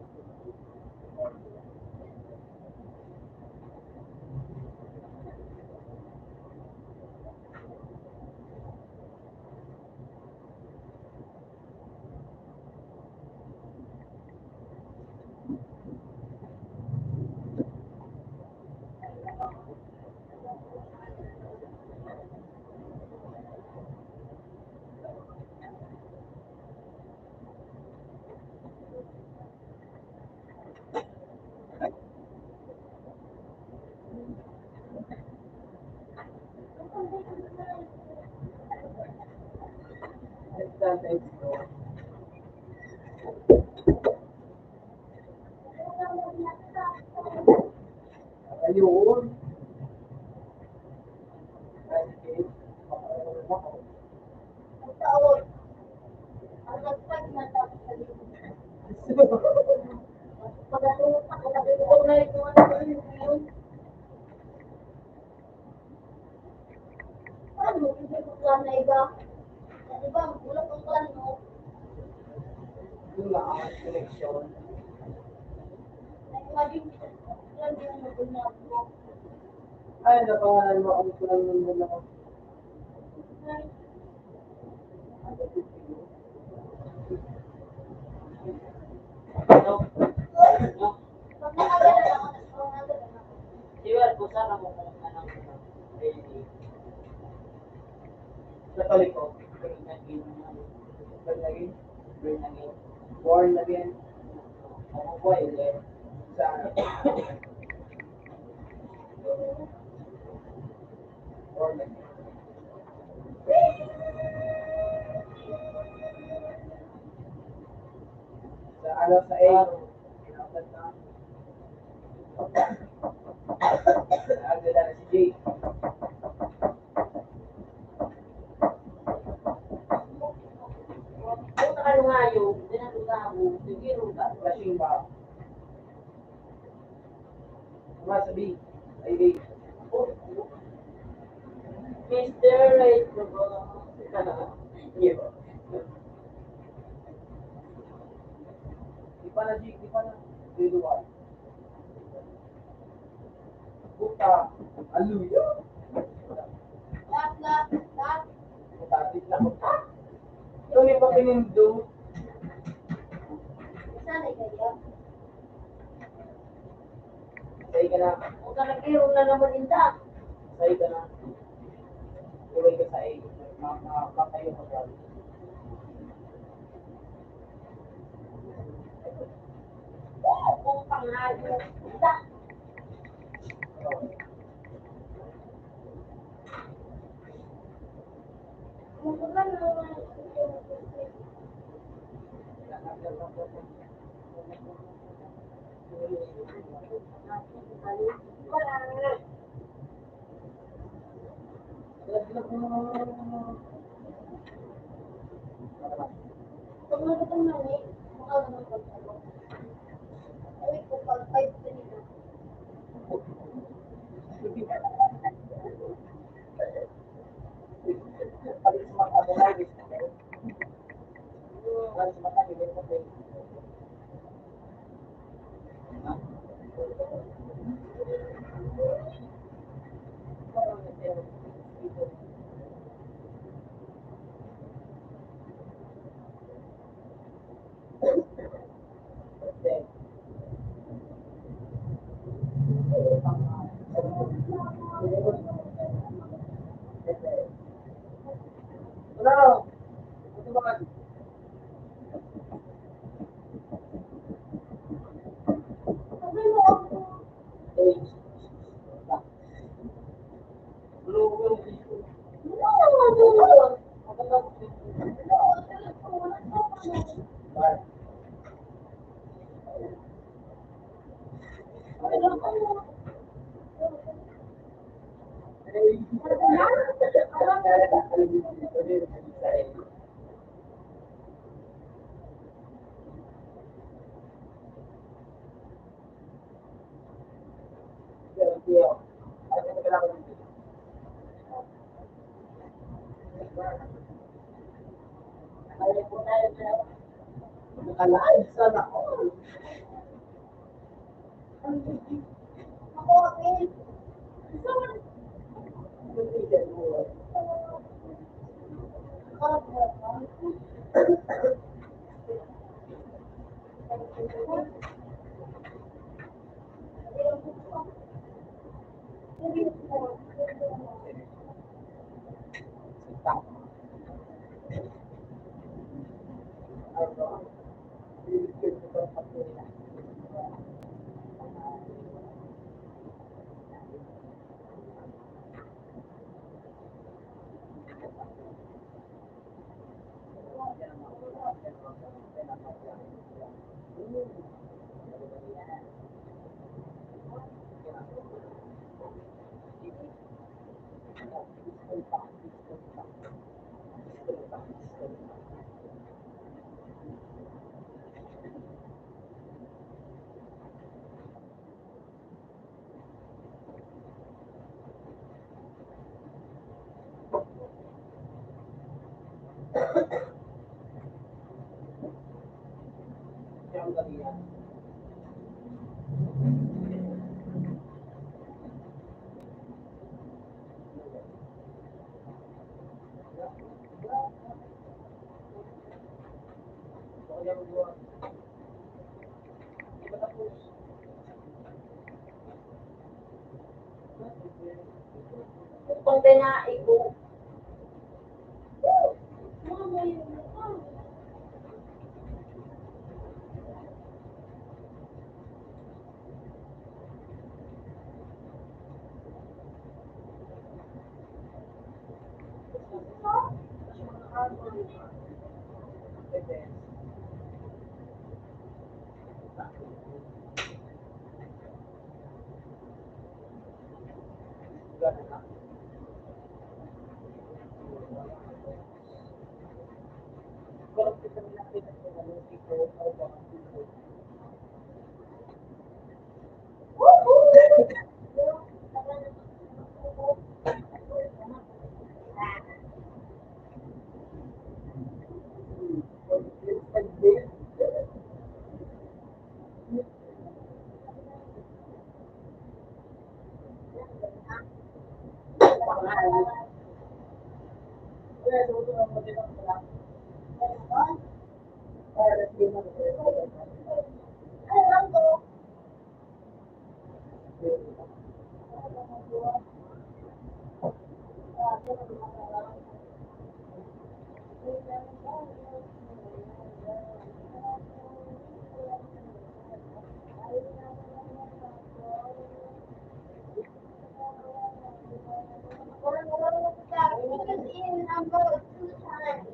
Speaker 3: Ayun.
Speaker 1: Ang tawag. Ang nagtag na tapos sa likod. Pagkatulog ako, natutulog na rin yung yun. Ano, hindi ko plan na iba. Iba, wala kong plan, no?
Speaker 3: Yung lang, connection.
Speaker 1: Nag-imagine ko, plan yung mag-unab ko.
Speaker 3: Ay, napangalan mo ako ko lang nung ako.
Speaker 1: Pag nakagala ako, nakagala ako.
Speaker 3: Iwan ko sana mo kung anong sa kaliko. Born again. Ako po ay sa born again. Sa ano sa A. Agad na si Jay.
Speaker 1: Kung nakalungayo, dinatutago, siguro ka.
Speaker 3: Flashing ba? Sama sa B. Ay A.
Speaker 1: Mr. Right, bro.
Speaker 3: Yeah. Di pa na G, di pa na. Grade 1. Buta. Hallelujah.
Speaker 1: Last.
Speaker 3: Mutatit na ko. Ito may papinundo.
Speaker 1: Sana kaya.
Speaker 3: Say ka na.
Speaker 1: Kung kalagiro na naman inda.
Speaker 3: Say ka na. Uway ka sa A. Makayo ka ba?
Speaker 1: Kung pangayo, inda. Kung wala naman. Wala. Pag nagutong na ni, mukha naman pagkalo. Ay, kung pag 5 nila.
Speaker 3: Ano? Ito ba?
Speaker 1: Sabi mo ako.
Speaker 4: Nakalaan sana ako.
Speaker 1: Ako, okay. Kung kinain ko, in about 2 times.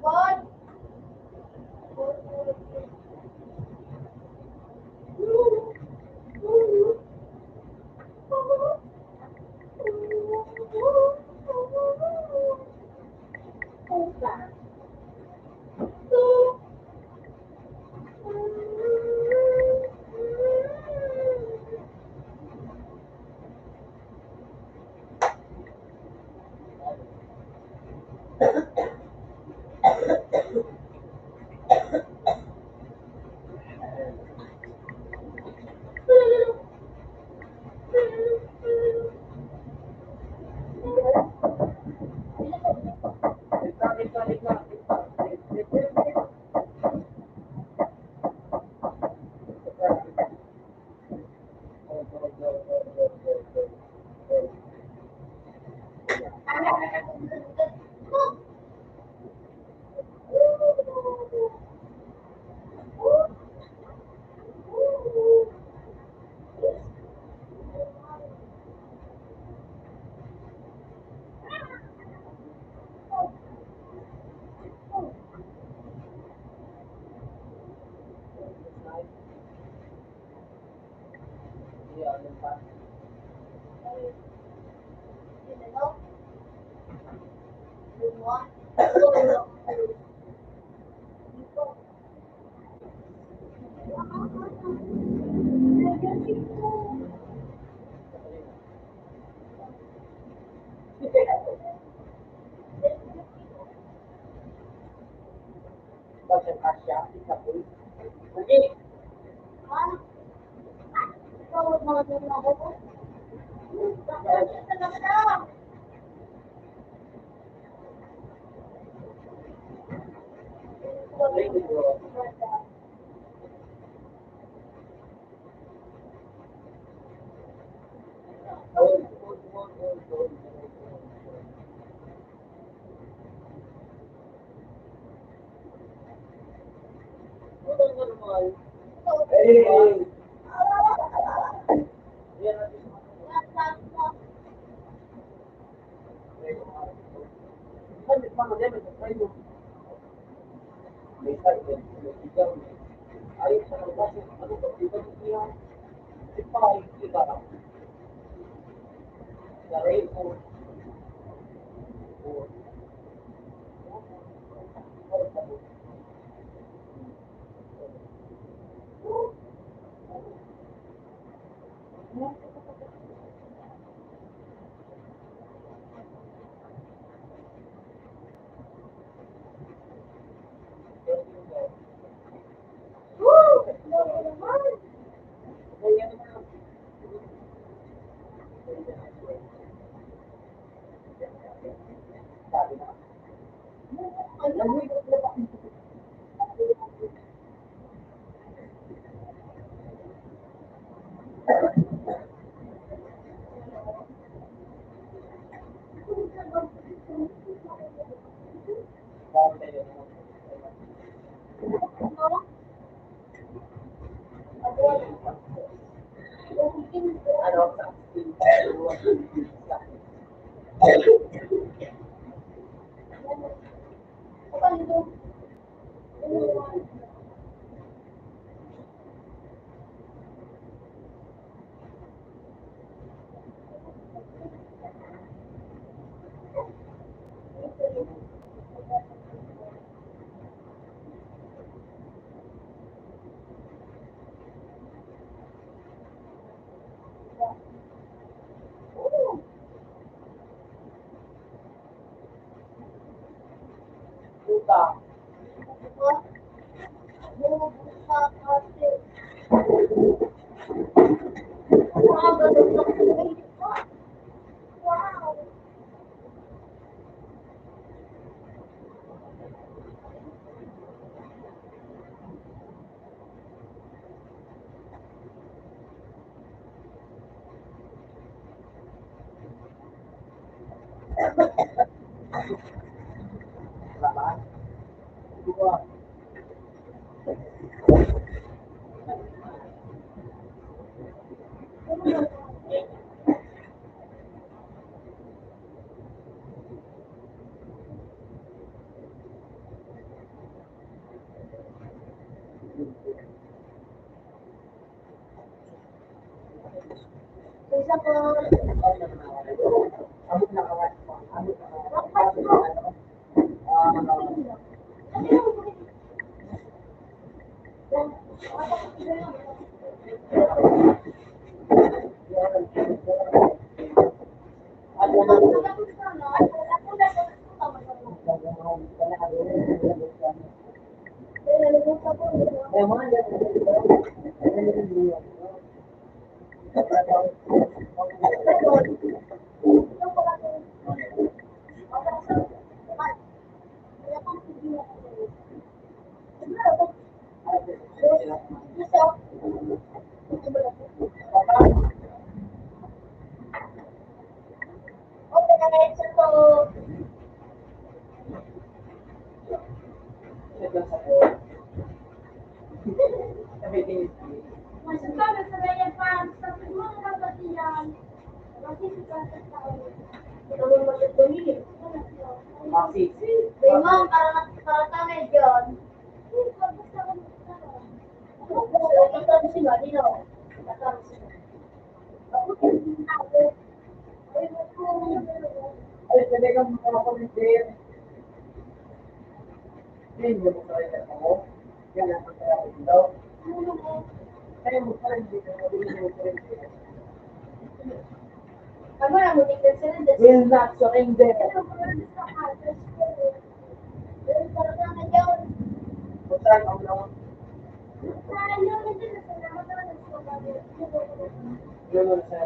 Speaker 1: What?
Speaker 3: Bakit Asya? Isa po. Okay. Very good. Ay, pwede kang makakommentir. Hindi mo pa rin ako. Yan ang pagkakaroon dito. Kaya mo pa rin dito.
Speaker 1: Ako na mo tingnan sila dito.
Speaker 3: Will not surrender. Butang ang naman. Yun sa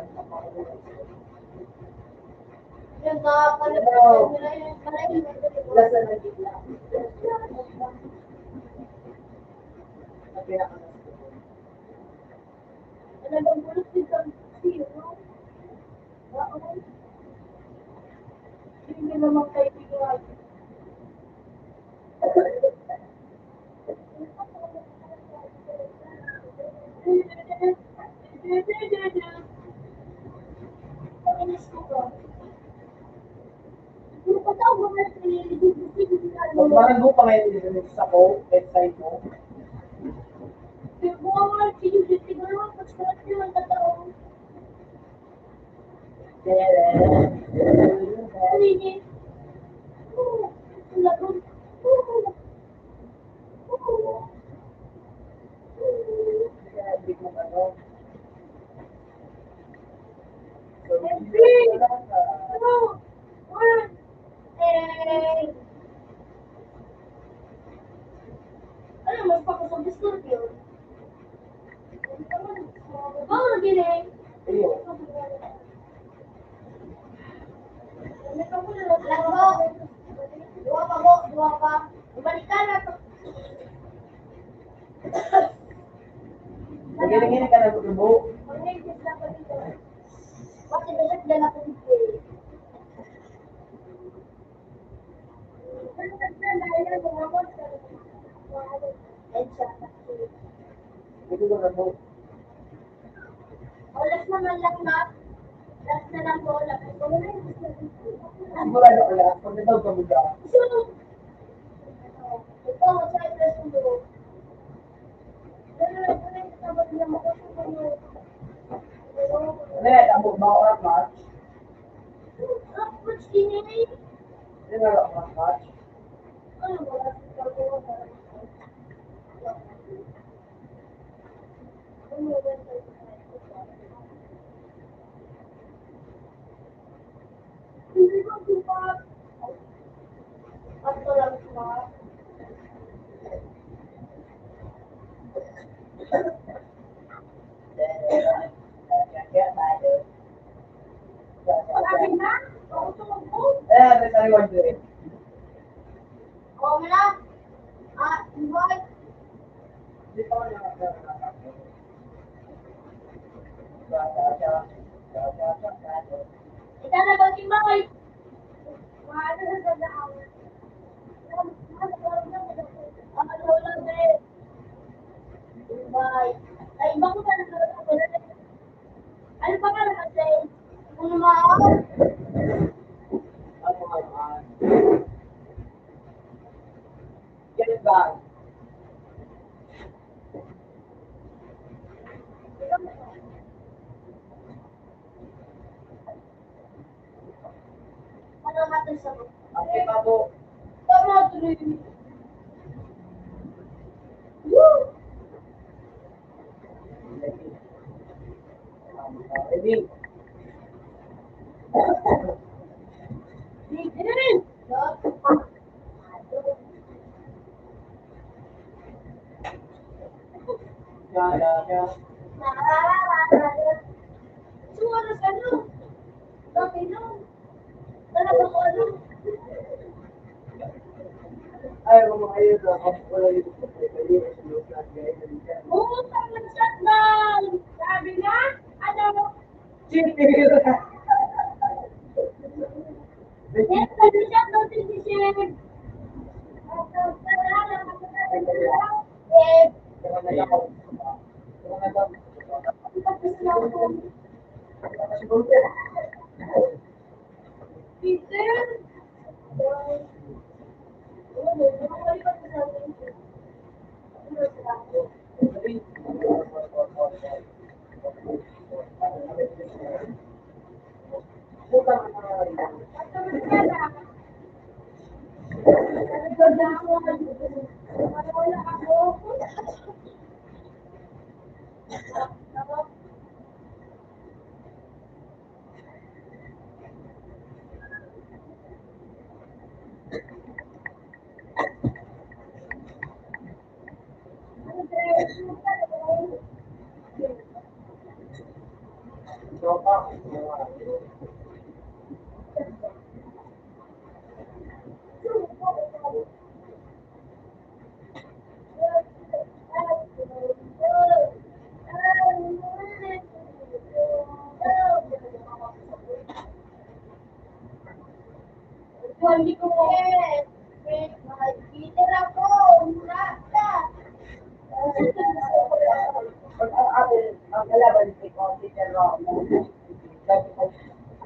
Speaker 1: Yung nakapalabas nila yung malayo.
Speaker 3: lasa na gitna. Ang pinakalas.
Speaker 1: Ano bang bulot dito? Zero. Hindi naman kaibigan.
Speaker 3: Pag marago pa ngayon dito sa ko, website mo. Hindi ko ano.
Speaker 1: Ano mas pakasabis ko yun? Oo, nagiling.
Speaker 3: Ayun.
Speaker 1: Langgo. Dua pa po, dua pa. Balikan na to.
Speaker 3: Nagiling ka na lubo.
Speaker 1: Mag-exit lang ko dito. Kasi dapat dala ko dito.
Speaker 3: Hindi ko na mo.
Speaker 1: Olas naman lang na. Last na lang po.
Speaker 3: Sigurado ko lang. Kung nataw ka mo dyan.
Speaker 1: Ito, sa press mo doon.
Speaker 3: Ano yan? Ang bukbaw ka match. Hindi na lang ang match. Eh, may reward din. Hindi pa ko
Speaker 1: Ay, bakit ka nagkaroon? Ano pa ka naman, Ano maaari?
Speaker 3: Ano naman? Ganun ba?
Speaker 1: Ano natin sa
Speaker 3: Ang iba po,
Speaker 1: Tama, tuloy. Woo!
Speaker 3: ready?
Speaker 1: Begin! Suara sa ano? Dati no? Talaga ko ano?
Speaker 3: Ay, kumakayod ako. Wala yung
Speaker 1: Oo, tama shutdown! Sabi nga, ano?
Speaker 3: Cheating!
Speaker 1: Yes, sabi shutdown si Shib. Peter?
Speaker 4: Tropa.
Speaker 5: Hindi ko yes. Peter ako. Murata.
Speaker 3: Pag ang kalaban ko, si Pero,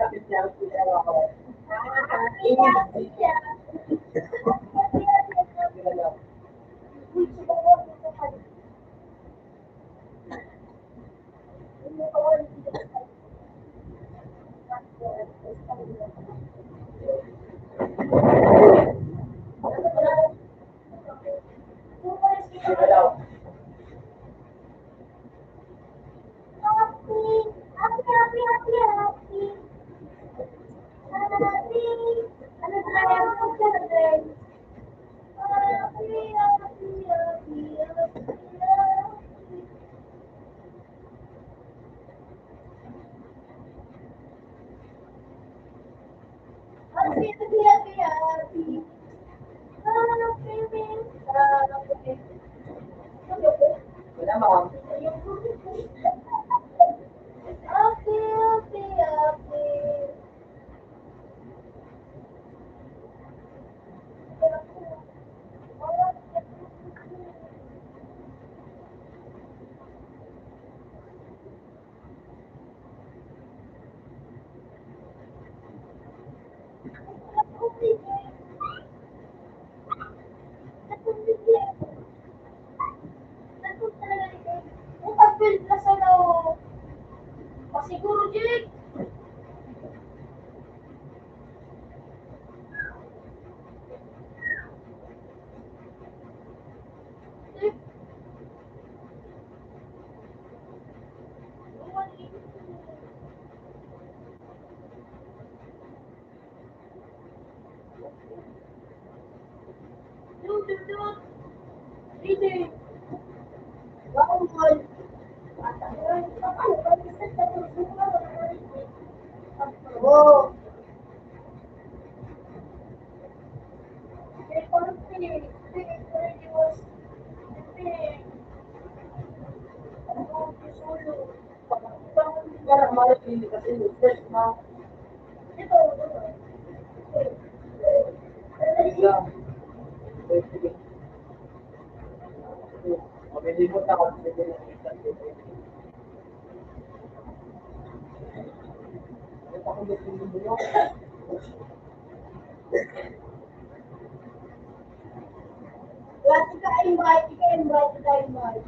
Speaker 3: kapit niya si Pero ako. Sino daw? Wala mo.
Speaker 5: Siguro, Jake.
Speaker 1: Oh,
Speaker 3: Parang malas hindi kasi first na. Bigla. Sige. Mabilimot ako. Sige. Ito ako gusto mo.
Speaker 1: invite.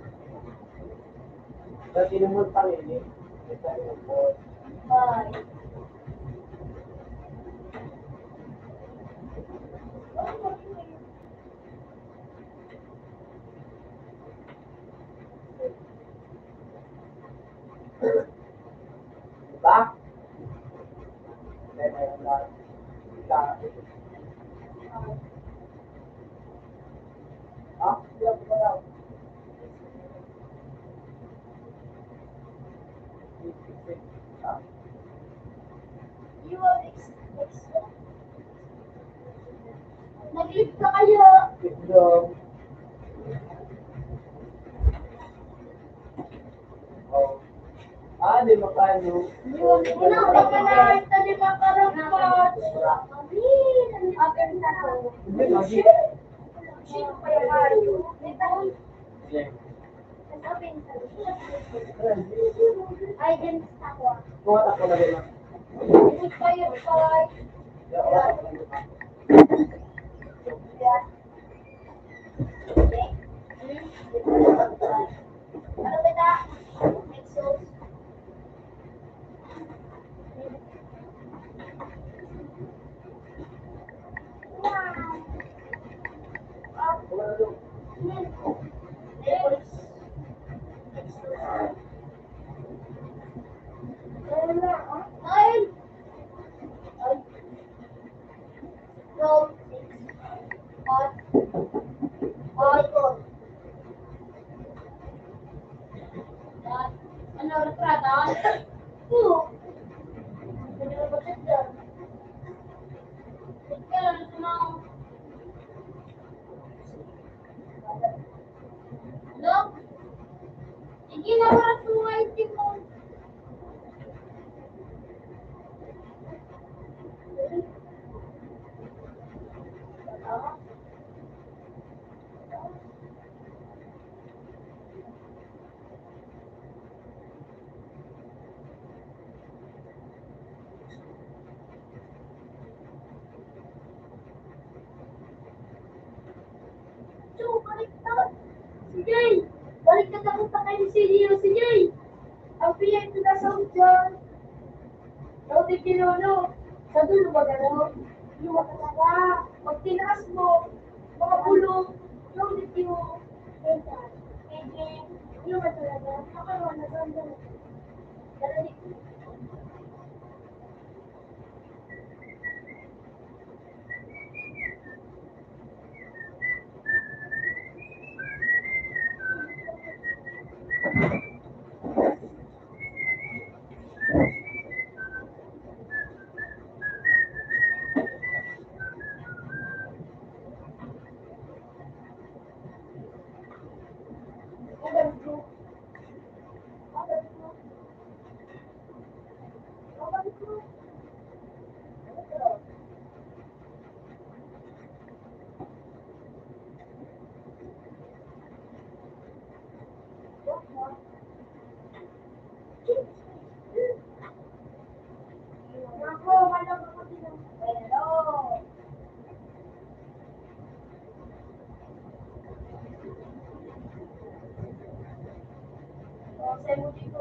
Speaker 3: Dati naman pang ini. Ito po.
Speaker 1: Bye.
Speaker 3: Diba? Ha?
Speaker 1: Nag-lift na kayo.
Speaker 3: Ito. Oh. Ah, di makano.
Speaker 1: Yun, unang pagkalahat na di makarapot. Akin na ko.
Speaker 3: Hindi, magi.
Speaker 1: Sino kaya kayo?
Speaker 3: Yeah.
Speaker 1: Ay, din ako.
Speaker 3: Kuha ako na rin.
Speaker 1: Hindi kayo kay. Ano ba na? Exos.
Speaker 3: Wala na doon.
Speaker 1: Yes.
Speaker 5: na retratan? Oo. Hindi na budget dyan. Kailan ito na? Ano? Hindi na para sa mga itim mo. Joe, baliktad. Si Jay. Baliktad ako sa kayo si Leo. Si Jay. Ang piyay ito na sa dyan. Daw di kinulo. Sa dulo ba gano'n? Yung talaga. Pag tinaas mo, mga bulong. Daw di kinulo. KJ. Yung talaga. Nakaroon na doon. Dala di Ako, malam ako din. Hello. Saya mo dito.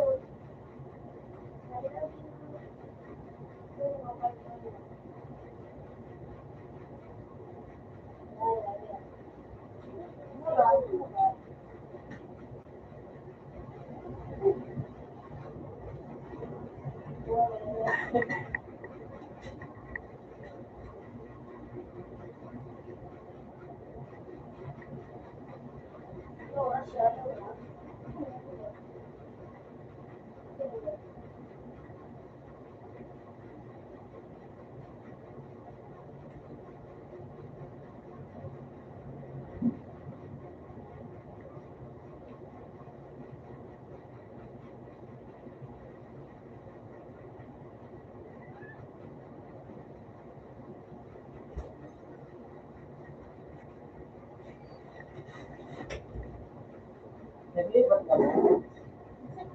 Speaker 3: Naglipat ka ba?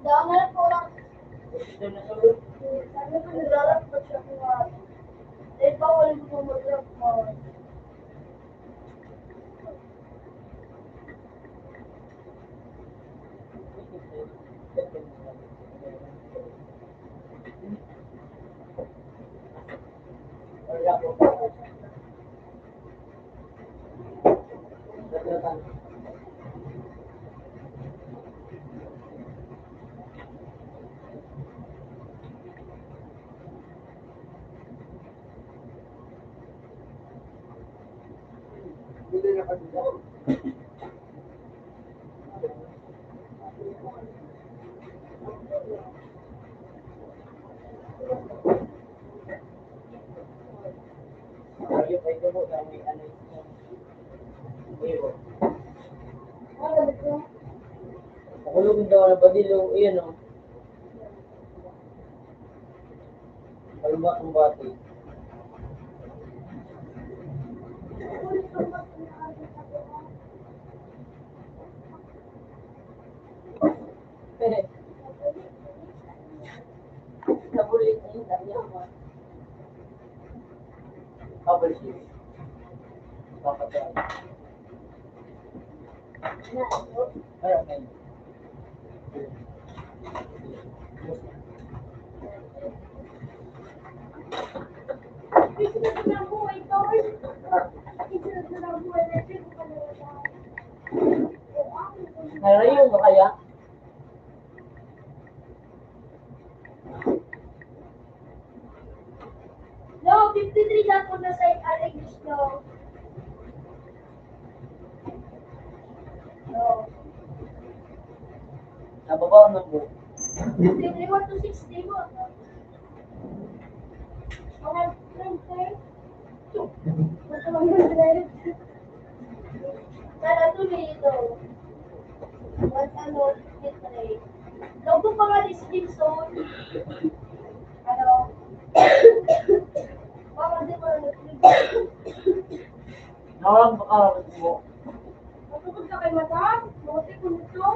Speaker 5: Dahil na po lang.
Speaker 3: Gusto na sulod.
Speaker 5: Sabi ko naglalap pa siya kung eh, bawal mo mag-drop mo.
Speaker 3: Wala ko. Retratan. Hindi na kasi daw. Ayun, ay gabo na may ano ito. Ewo. Nakulong daw na badilo, iyan o. Kalma ang bati. Nabulit niya yung dami ako. Kabalik yun. Bakit yan? Ano yan?
Speaker 5: Isunod na ang buhay ko. Isunod na ang buhay na ito.
Speaker 3: Narayo mo kaya?
Speaker 5: No, 53 na po na sa English no. No.
Speaker 3: Nababaw na po.
Speaker 5: They want to 60 mo. Mga 20. Basta 100. Sana tuloy ito. Once ano, 53. Logo pa nga ni Stimson. Ano? Baka di mo na
Speaker 3: Nakakakaroon mo.
Speaker 5: matupad ka kay madam? Buti ko nito.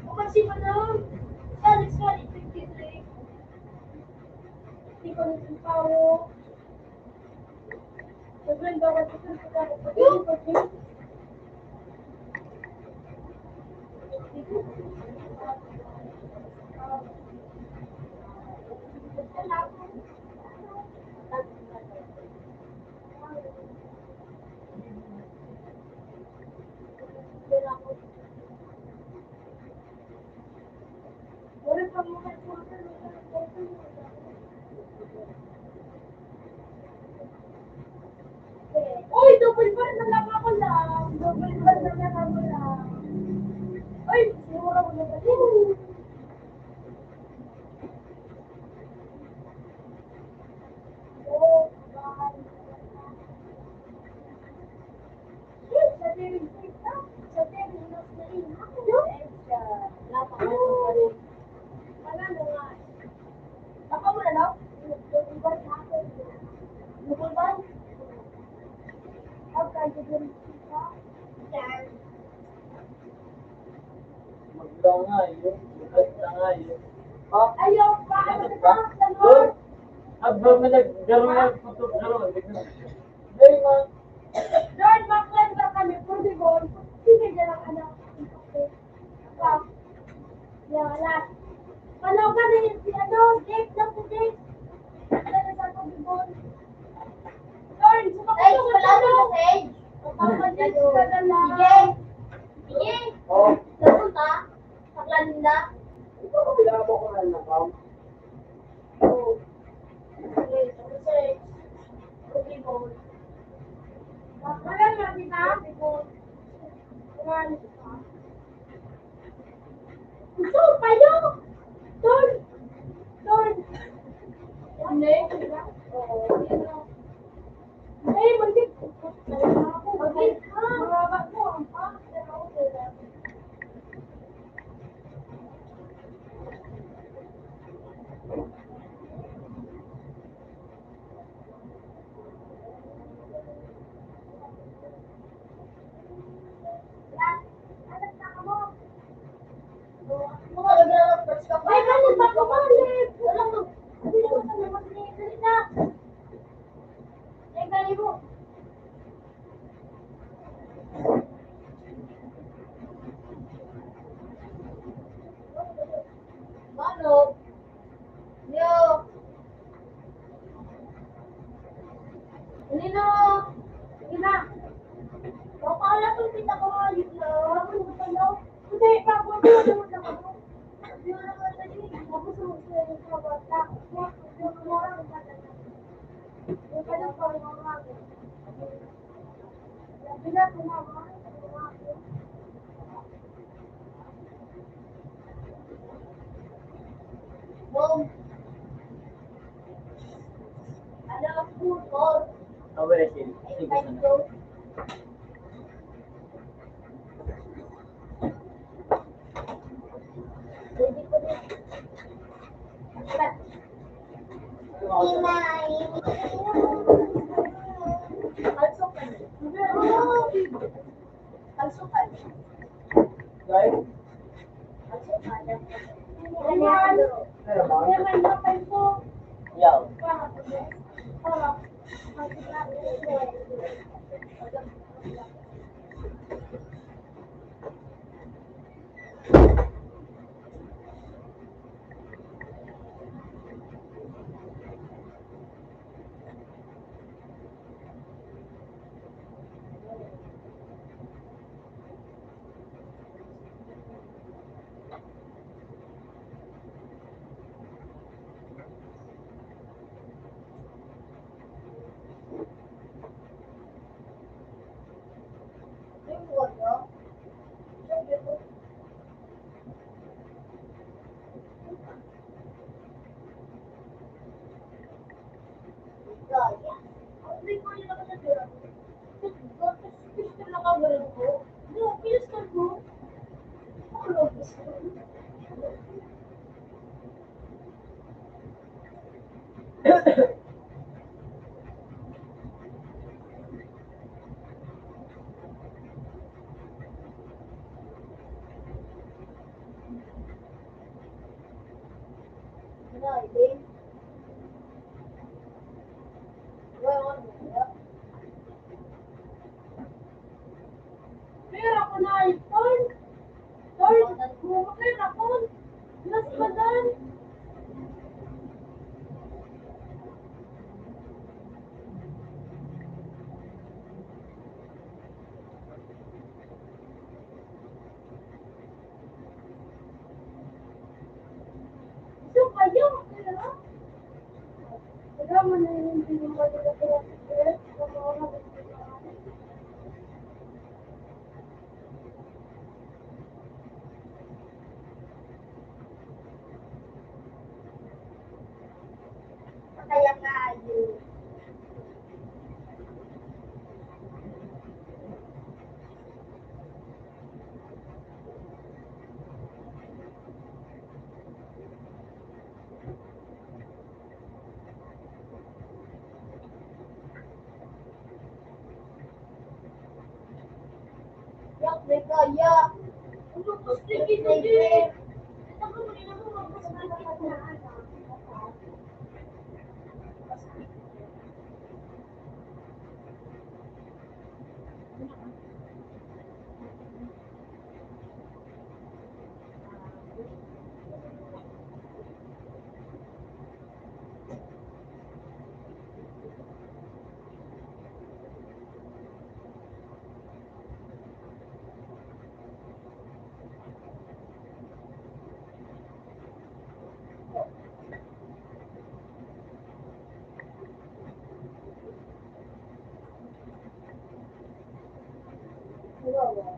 Speaker 5: Kung si madam. Next one is 53. Hindi ko nito tao. Sobrang bawat ito sa pati. Uy, double bar na lang ako lang. Double bar na lang ako lang. Uy, siguro ako na ba? Oh, bye. Sa tiring kita. Sa tiring mas na rin. Napakasok pa rin. Wala na nga. Baka mo na lang? Double bar na ako. Double bar? Okay, double kita. Yan.
Speaker 3: Maglangayo. Maglangayo. Ah,
Speaker 5: Ayaw, paano na
Speaker 3: ba?
Speaker 5: sa
Speaker 3: Doon. Habang may naggaro na puto-garo. Hindi, ma.
Speaker 5: Lord, maklan ba kami for the goal? Sige na lang, anak. Wow. Yeah, last. Palaw ka na yun si ano, Jake lang si Jake. Wala na sa for the goal. Lord, sumakot ko sa ano. Papamadyan ka na lang. Sige.
Speaker 3: Oh.
Speaker 5: Napunta? Paklan nila?
Speaker 3: Ito ko bilabo ko na nakam.
Speaker 5: Oo. Okay, kasi for the goal. Magal na kita? One. Gusto, payo! Tol! Tol! Hindi? Oo. Eh, magkik. Magkik ka. Mababa mo. Ay, ganun ba kumalik? Wala mo. Hindi naman sa naman dali na. Ay, ganun mo. Manok. Yo. Nino. Sige na. Pakala ko kita ko nga yun na. Wala mo naman talaw. Kasi, kapwa mo naman lang ako. Hindi mo naman na yun. Tapos mo sila yung mga bata. Yung mga orang bata. Yung ka lang pa yung mga mga. Bila tumama. Mom. Ano, food or
Speaker 3: Aware siya. Sige
Speaker 5: kind
Speaker 3: na.
Speaker 5: of Ready ko din. Cut. Kalsukan. Kalsukan.
Speaker 3: Guys,
Speaker 5: Kalsukan.
Speaker 3: meron ba?
Speaker 5: May napay po.
Speaker 3: Yaw.
Speaker 5: Yung water. Eileen. Well, pero ako na iPhone. Lord, kumakit ako. Mas badan. So, kayo, kaya? Kaya mo na yung hindi mo nila kaya sa mga kaya kayo. Yak, may kaya. Ano ko sige na din? Ako mo rin ako magpasalamat na anak. Hello.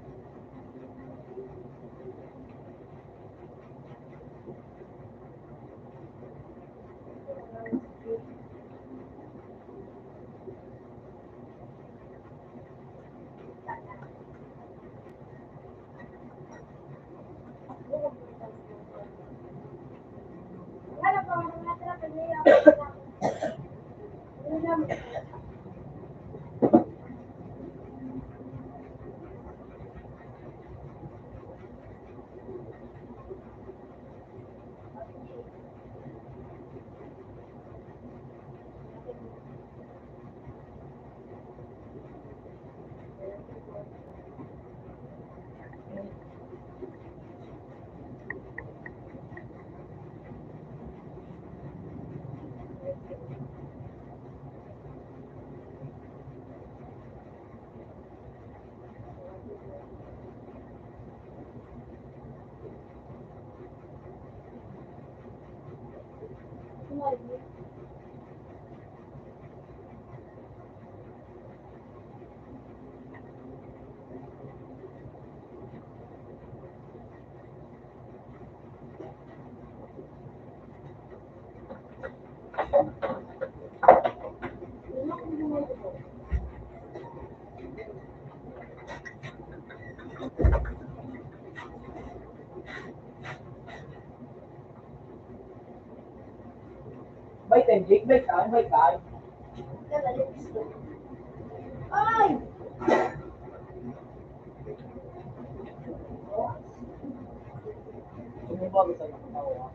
Speaker 5: Ano pa, ano nga tira pa niya? Ano naman?
Speaker 3: Bay tenjik, bay kain, bay kain.
Speaker 5: Ay!
Speaker 3: Sumubag sa nakatawa.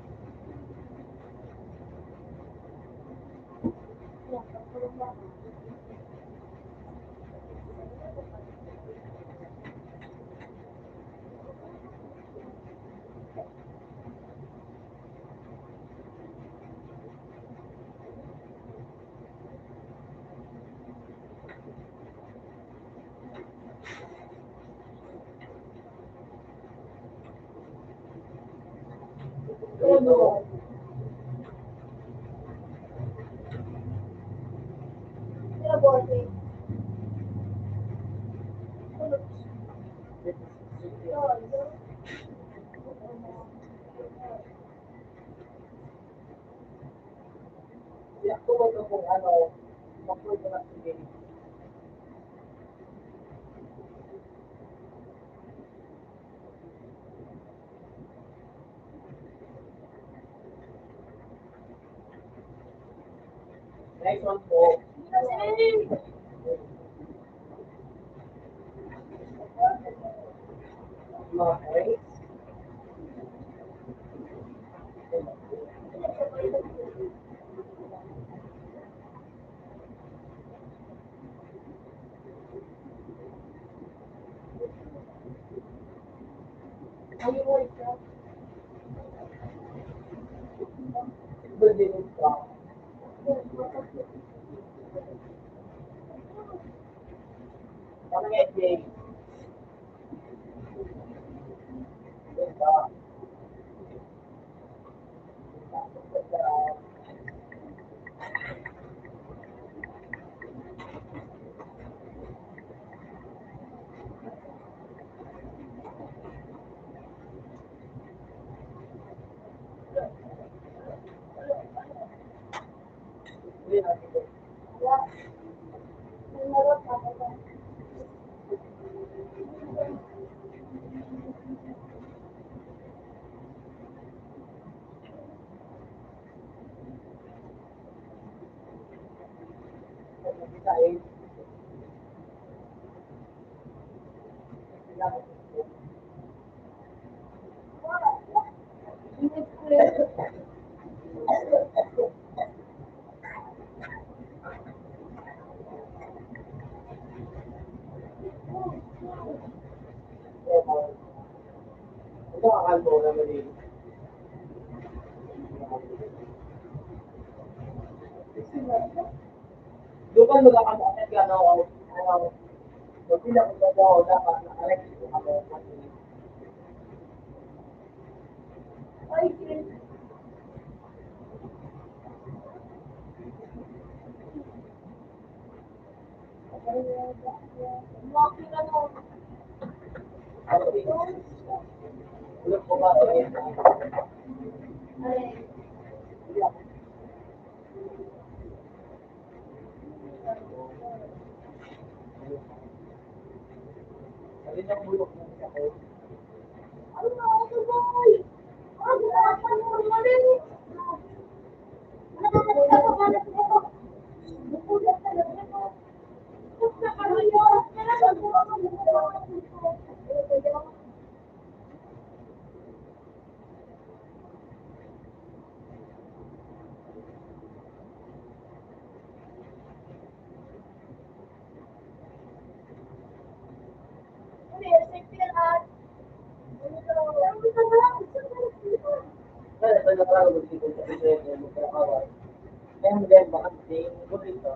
Speaker 5: Ano? Sila bote.
Speaker 3: Siya ko ito kung ano, makuha ko na sige. Next one po.
Speaker 5: Kasi,
Speaker 3: Okay. Building truck. Ano nga, Jay? Ito ang kalbo na mali. Doon mo lang ang ano, pila ko ba daw dapat nakalek ako.
Speaker 5: ay, walking ano,
Speaker 3: Ulit ko ba ito?
Speaker 5: ay,
Speaker 3: Sabi ng bulok mo ako.
Speaker 5: ano na ako boy? Ano na ako mali? Ano na ako mali ko? Bukulat talaga ako. Tapos na kayo, kaya sa buwan ko
Speaker 3: Kaya sa nakaraan ko dito sa pinto mo kaya kawal. Kaya mo din baka din ko dito.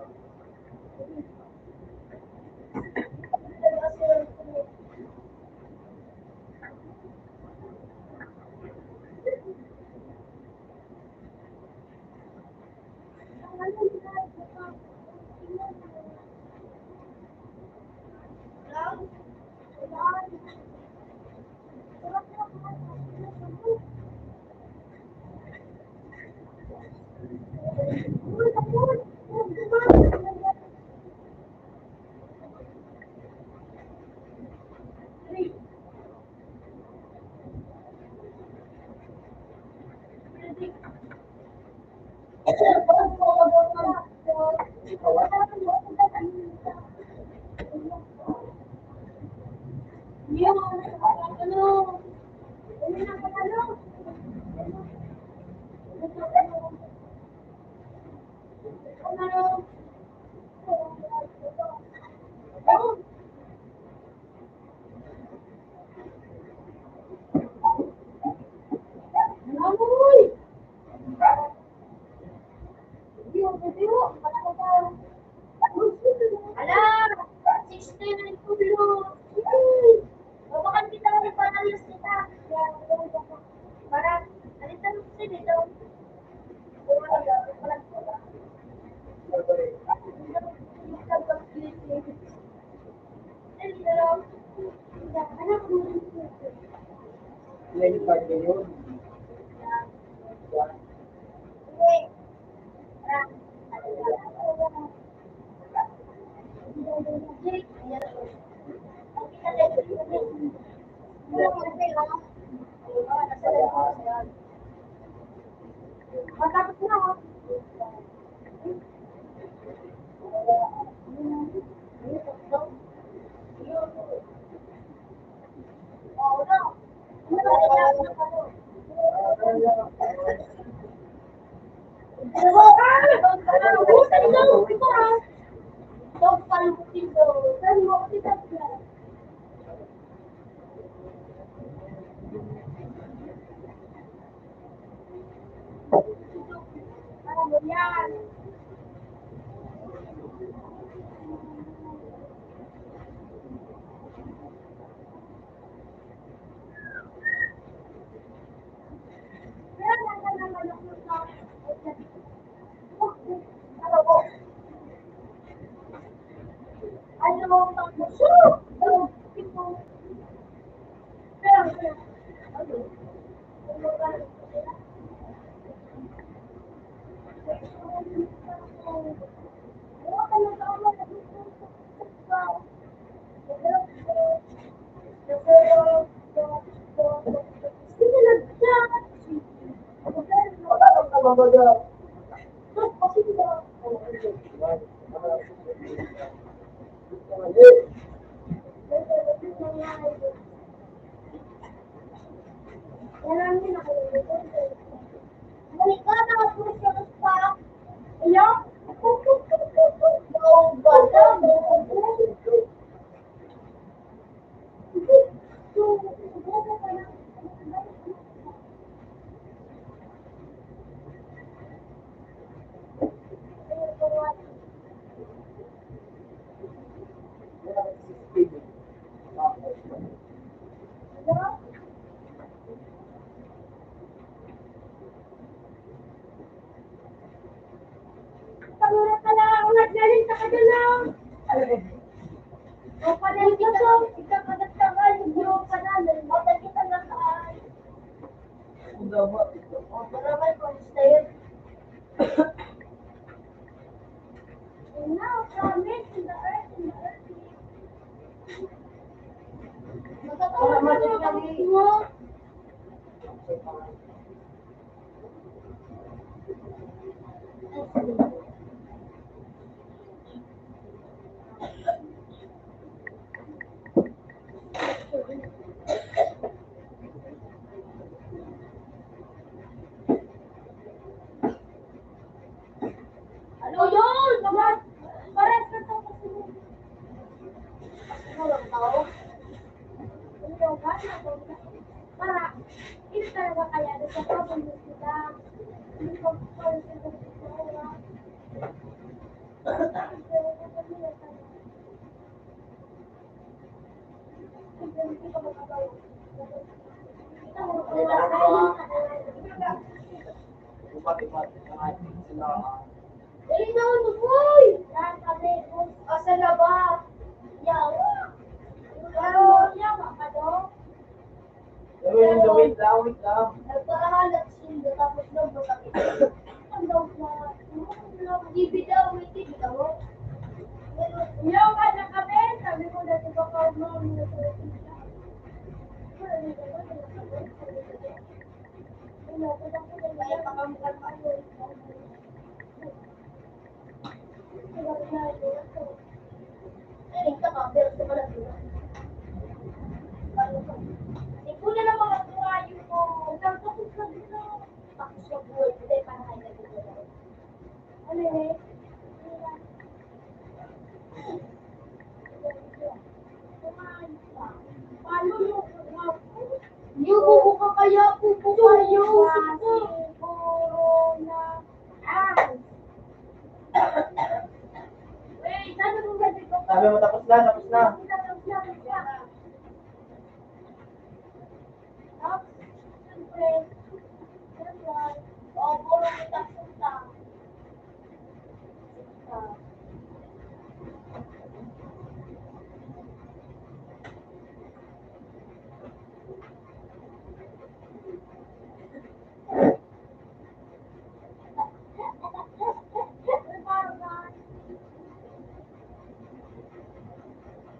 Speaker 5: Alam! 16 minutes ko bilo! Babakan kita kami panalis kita! Para, alitan mo sila dito.
Speaker 3: Lane card din yun.
Speaker 5: Matapos na ako. Ano yun? Pares na to kasi. Walang tao. Para, hindi talaga kaya sa pabunod sila. Hindi ko Dali na ako, boy! Yan, sabi, asa na ba? Yawa. Pero, yawa ka, no?
Speaker 3: Wait lang.
Speaker 5: Nagparahalat siya, tapos daw masakit. Ang daw na, TV daw, may TV daw. Yawa na kami, sabi ko dati ba ka mo, kaya pakamukal pa yun. Ay, ka ka, pero sa pala sila. Ikaw na lang mga tuwayo mo. Nagkakot ka dito. Tapos sa buhay, hindi pa na kayo dito. Ano eh? Paano yung Yuko ka kaya pupo kayo. Siguro na Wait, sabi mo ba dito?
Speaker 3: Sabi mo tapos na.
Speaker 5: Tapos na. Tapos, siyempre, puro kita punta.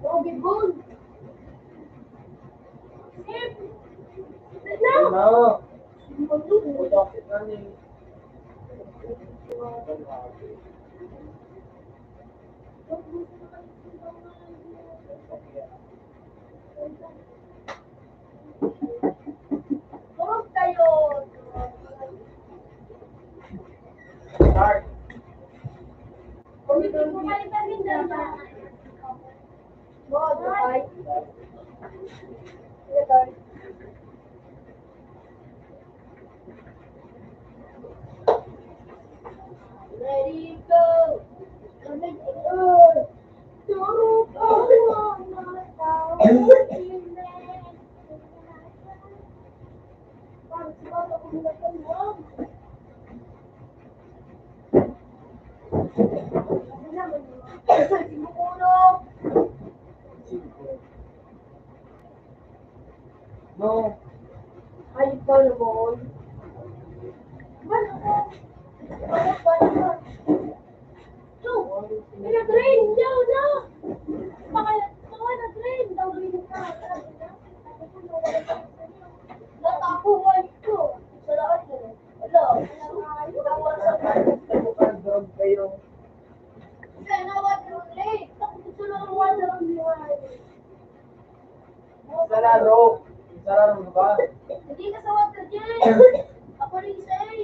Speaker 5: Rogi Bull. Sip.
Speaker 3: No.
Speaker 5: Turog kayo.
Speaker 4: Start.
Speaker 5: Kung hindi mo kayo kami dyan.
Speaker 1: Bod, okay?
Speaker 5: Ready, go. Lamig, go. Turog ang mga tao. Parang si Bata kung nilagay mo. Ano naman yun? Sinukulong.
Speaker 4: No.
Speaker 1: Ay, ikaw na, boy.
Speaker 5: Ano ko? Ano ba naman? Yo! May nag-rain! Yo! No! Baka nag-rain! Daw rin ka. Natakuhan ko. Sa lahat ko. Wala. Nawala sa
Speaker 4: Nagpapag-drug kayo.
Speaker 5: Kasi nawala yung late. Tapos gusto lang wala ang liwan.
Speaker 4: Sa laro. Sa laro ba?
Speaker 5: Hindi ka sa water dyan. Ako rin sa A.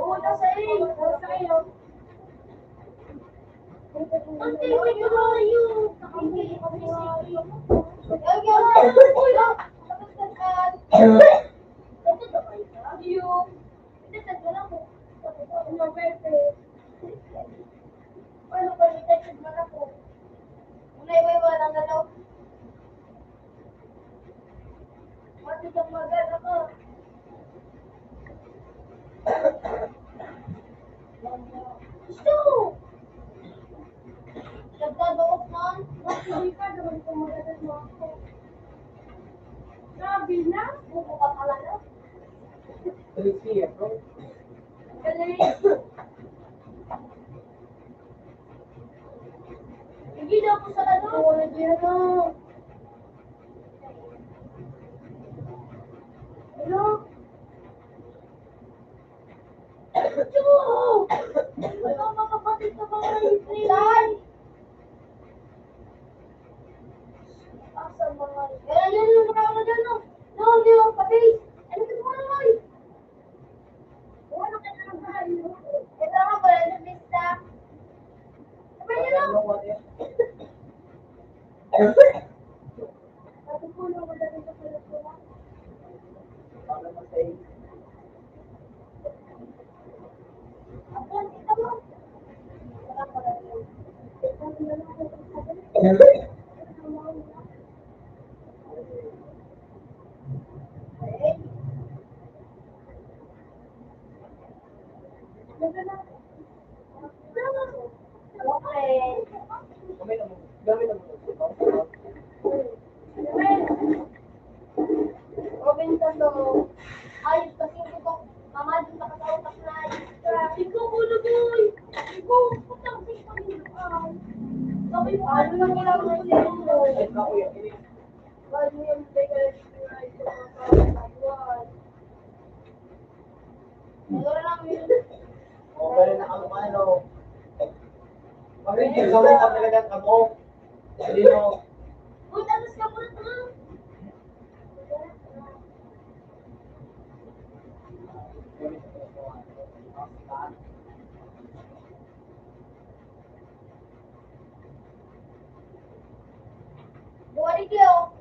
Speaker 5: Oo, nasa A. Nasa kayo. Ang tingin ko na yun. Hindi kami sige. Ay, gano'n. Uy, lang. Tapos nagkaan. Ito na kayo ka? Yung. Ito, nagkaan mo. Ano, pwede. Paano pa rin texted man ako? Una, iba-iba lang galaw. Mati kang mag-ano ka. Gusto! Nagkadoof man. Hindi ka naman kung mag-ano mo ako. Sabi na? Buko ka pala na.
Speaker 4: 3 bro.
Speaker 5: Galing. Hindi daw ko sa ano.
Speaker 1: Wala dyan na.
Speaker 5: Ano? Ito! Ano ang mga kapatid sa mga itin? Saan? Asa mga itin? Yan yung mga ano dyan, no? No, hindi yung pati. Ano ito mga naman? Ano ka na ba? Ito nga pala, nabista. Sabay niyo lang.
Speaker 4: Ano ba yan?
Speaker 5: Natutulong mo dati sa pala.
Speaker 4: Para masay.
Speaker 5: Ako, ito mo. Wala pala yun. Okay.
Speaker 4: Gamit na mo.
Speaker 5: Robinson to. Ayos kasi ito. Mama, di pa kasautas na ayos ka. Ikaw, ulo boy. Ikaw, putang si Panginoon. Sabi mo, ano lang kailangan mo
Speaker 4: Ay, ako yan.
Speaker 5: Ba't mo yung bigay na ito mga kawan? Wala lang yun.
Speaker 4: O, ganun na ano. Bakit yung gawin ka talaga ako? Hindi no.
Speaker 5: Uy, tapos ka muna to. Buwari kayo.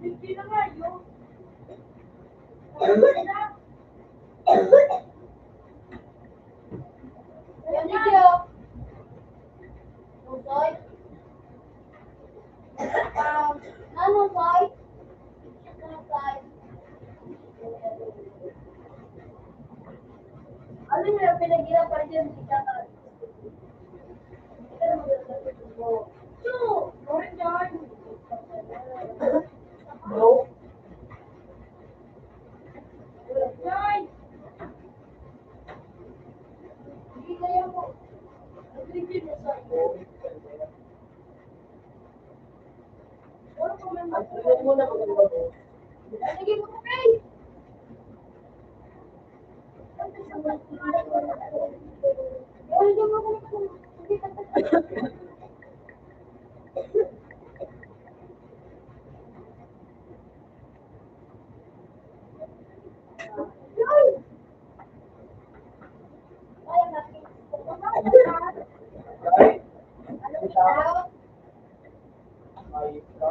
Speaker 5: Hindi na nga yun. Yan kayo. Nusoy. Nanusoy. Nusoy. Ano yung pinagira pa rin si Kata? Ito na maganda mo. Chu! Orin dyan.
Speaker 4: Bro,
Speaker 3: Ang sunod mo na maganda mo.
Speaker 5: Lagay mo kay. Lagay mo kay.
Speaker 3: Right? Kita. Ayos ka.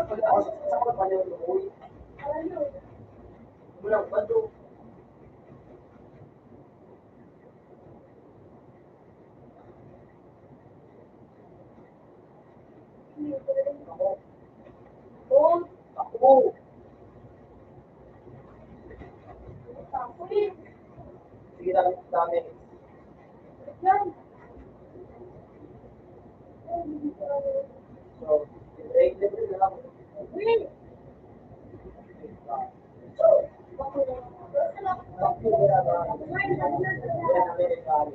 Speaker 3: Pag ako sa kapal yung lumoy. Mula ba ito? Ako. Ako. Sige lang sa amin. So, break level na lang. Bakit wala ba? Yan Amerikano.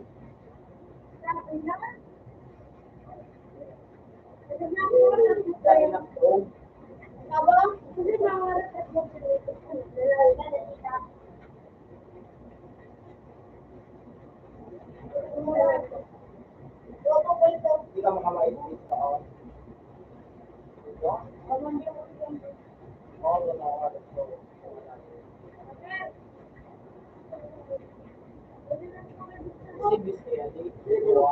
Speaker 3: Dahil lang ito. Hindi ka makamaisip sa awan. Ito? Oo, wala ka. Sibis kaya, di ko.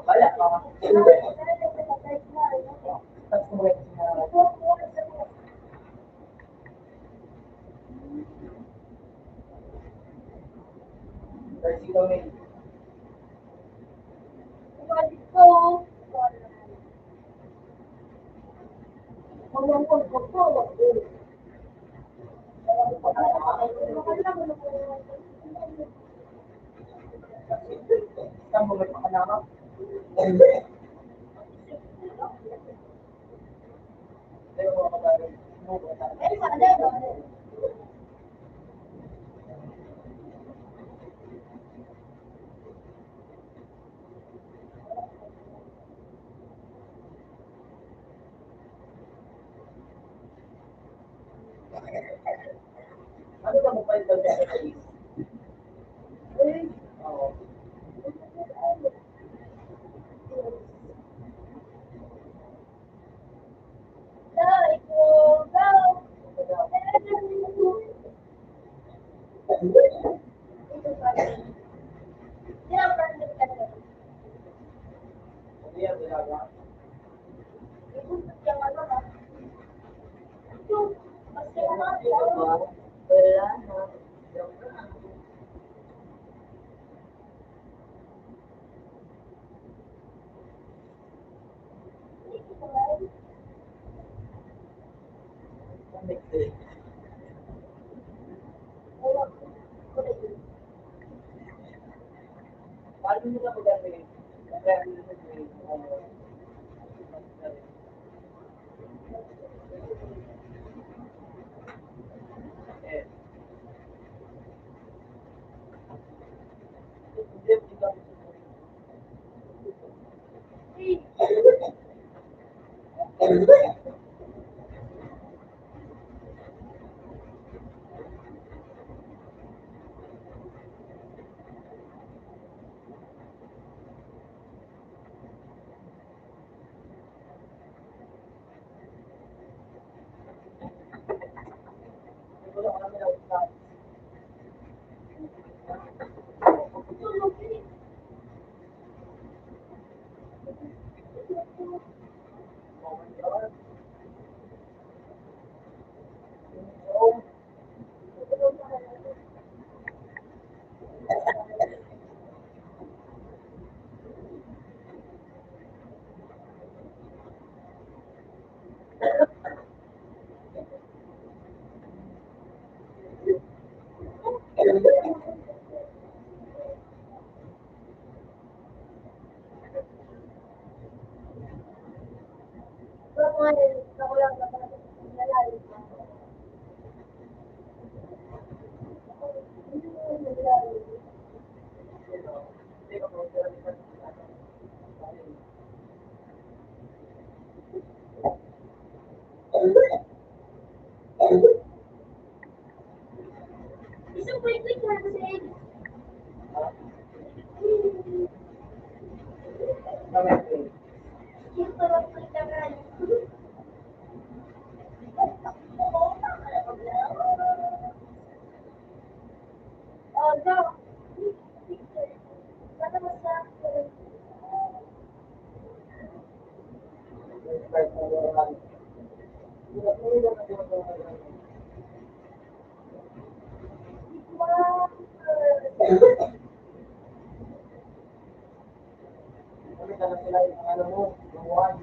Speaker 3: Wala pa. Saan mo may pakanama? Pero mga kapatid, ano ka mo pa ito sa English? Oo. Ano yan, ginagawa? Wala na. Paano mo na magagawin? Eh, wala ka namin ako.
Speaker 5: Isang quick lang kasi. Yung parang pagkakaan. Oh, go. Basta basta. Wow.
Speaker 3: Kami na lang sila yung ano mo, yung one.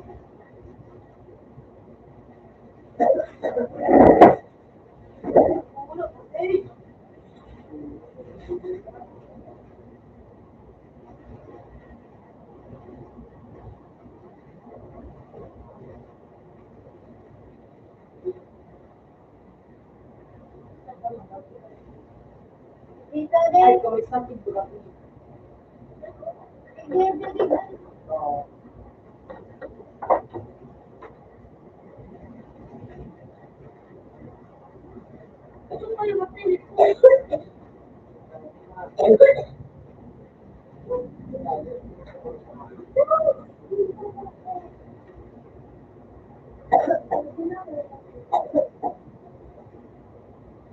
Speaker 5: Dito
Speaker 3: Ay,
Speaker 5: din.
Speaker 3: kung may something to lang.
Speaker 5: Dito dito.
Speaker 3: Oo.
Speaker 5: Ito pa yung hotel.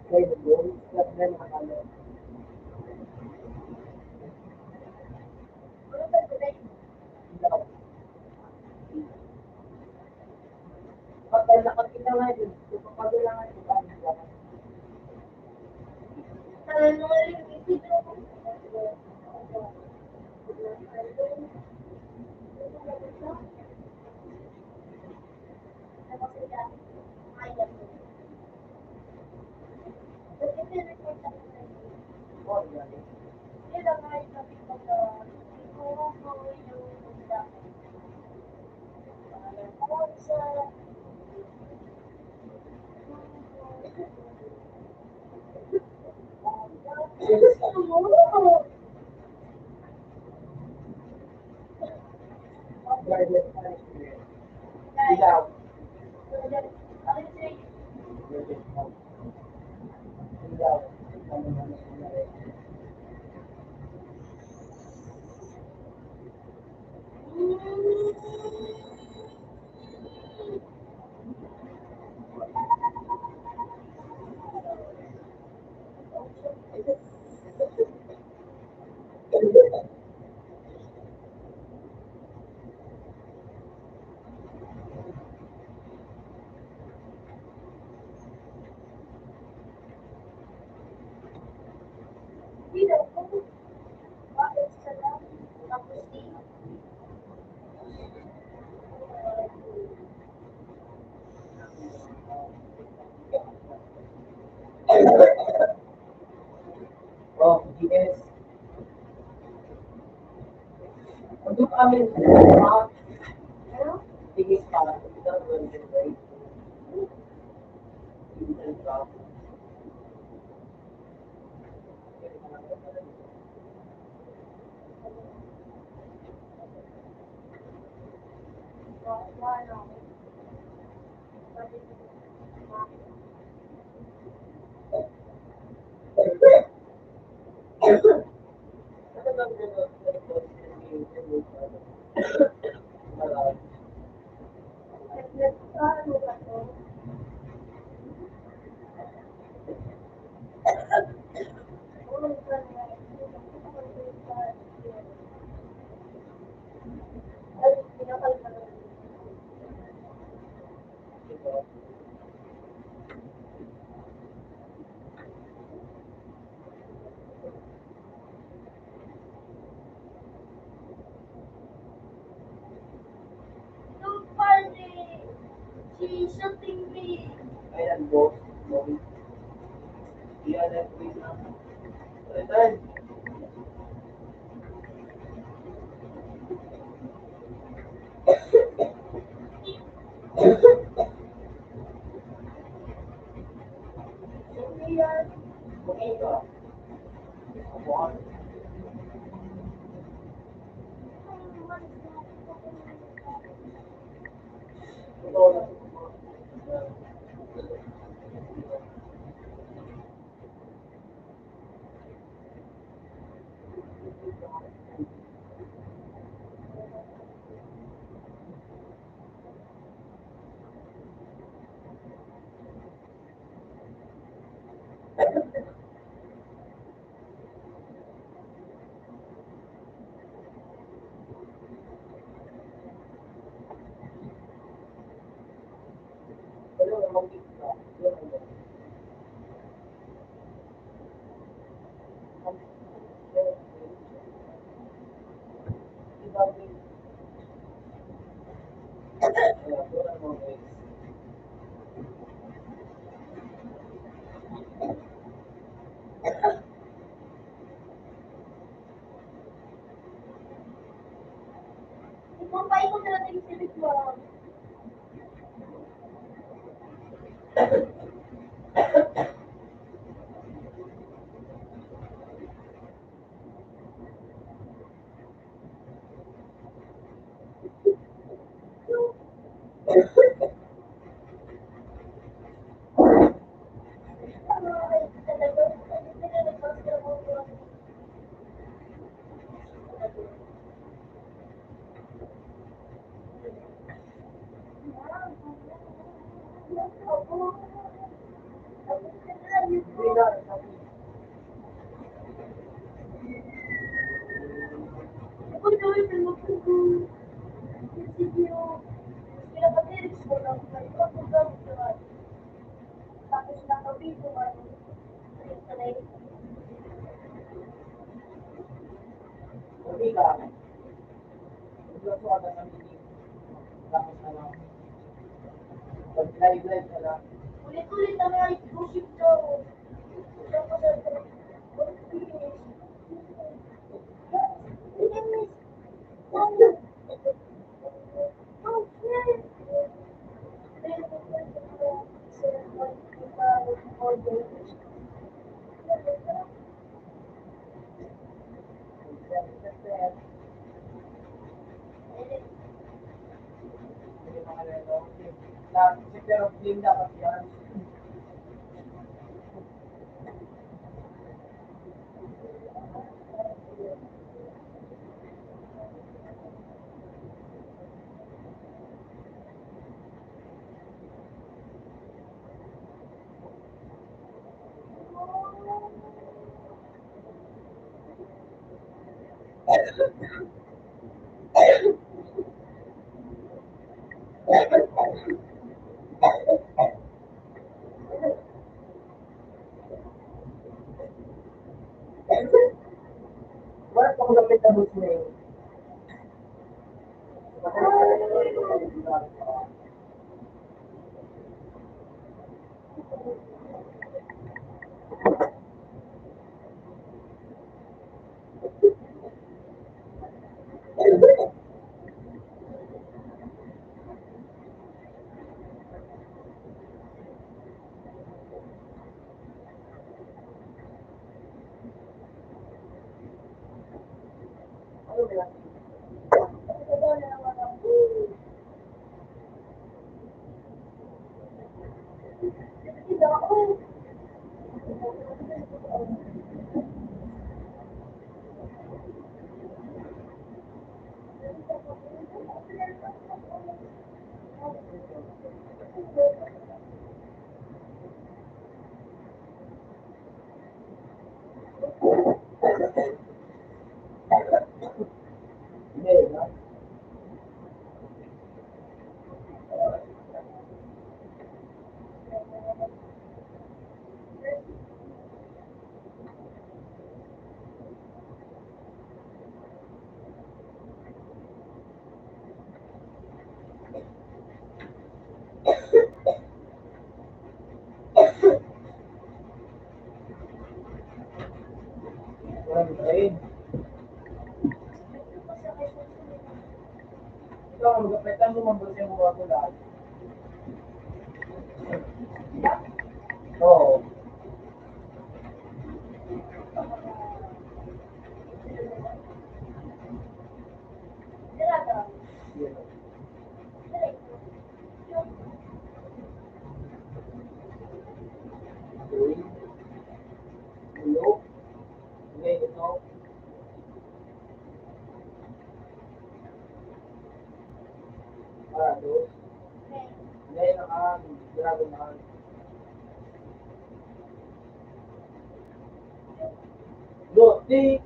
Speaker 3: Kaya doon, step na nakakala. Pagka nakakita nga yun, kapag lang nga yun,
Speaker 5: Ano nga rin dito. kaya mo. Kasi piniport ako na yun.
Speaker 3: Oh, yan.
Speaker 5: Yun ang nga yung sabi ko na siguro ko yung bunda. Ako sa
Speaker 3: Regardless na experience. Ikaw. Ikaw. Ano naman ang nangyari? Oh, GS. Untuk kami mga tigis para sa kita concentrate.
Speaker 5: Shooting me.
Speaker 3: Ayan, boss. Iyan at wait na. Return. Okay ka. One. Ito na. Pero mag-git ka.
Speaker 5: Ipapay ko na natin yung spiritual.
Speaker 3: Okay ka. Tapos na lang. Pag live ka lang.
Speaker 5: kulit ang mga ikusip daw.
Speaker 3: Pero game dapat yan. Wala pang gamit na boots na yun. Ano ba yan? Hindi, no? Walang design. Ikaw, magapetan mo mabuti ang mga kulay. Oo. Yun. Okay. Ulo. Okay, ito. Dos. Ngayon ang grabe na. Luti.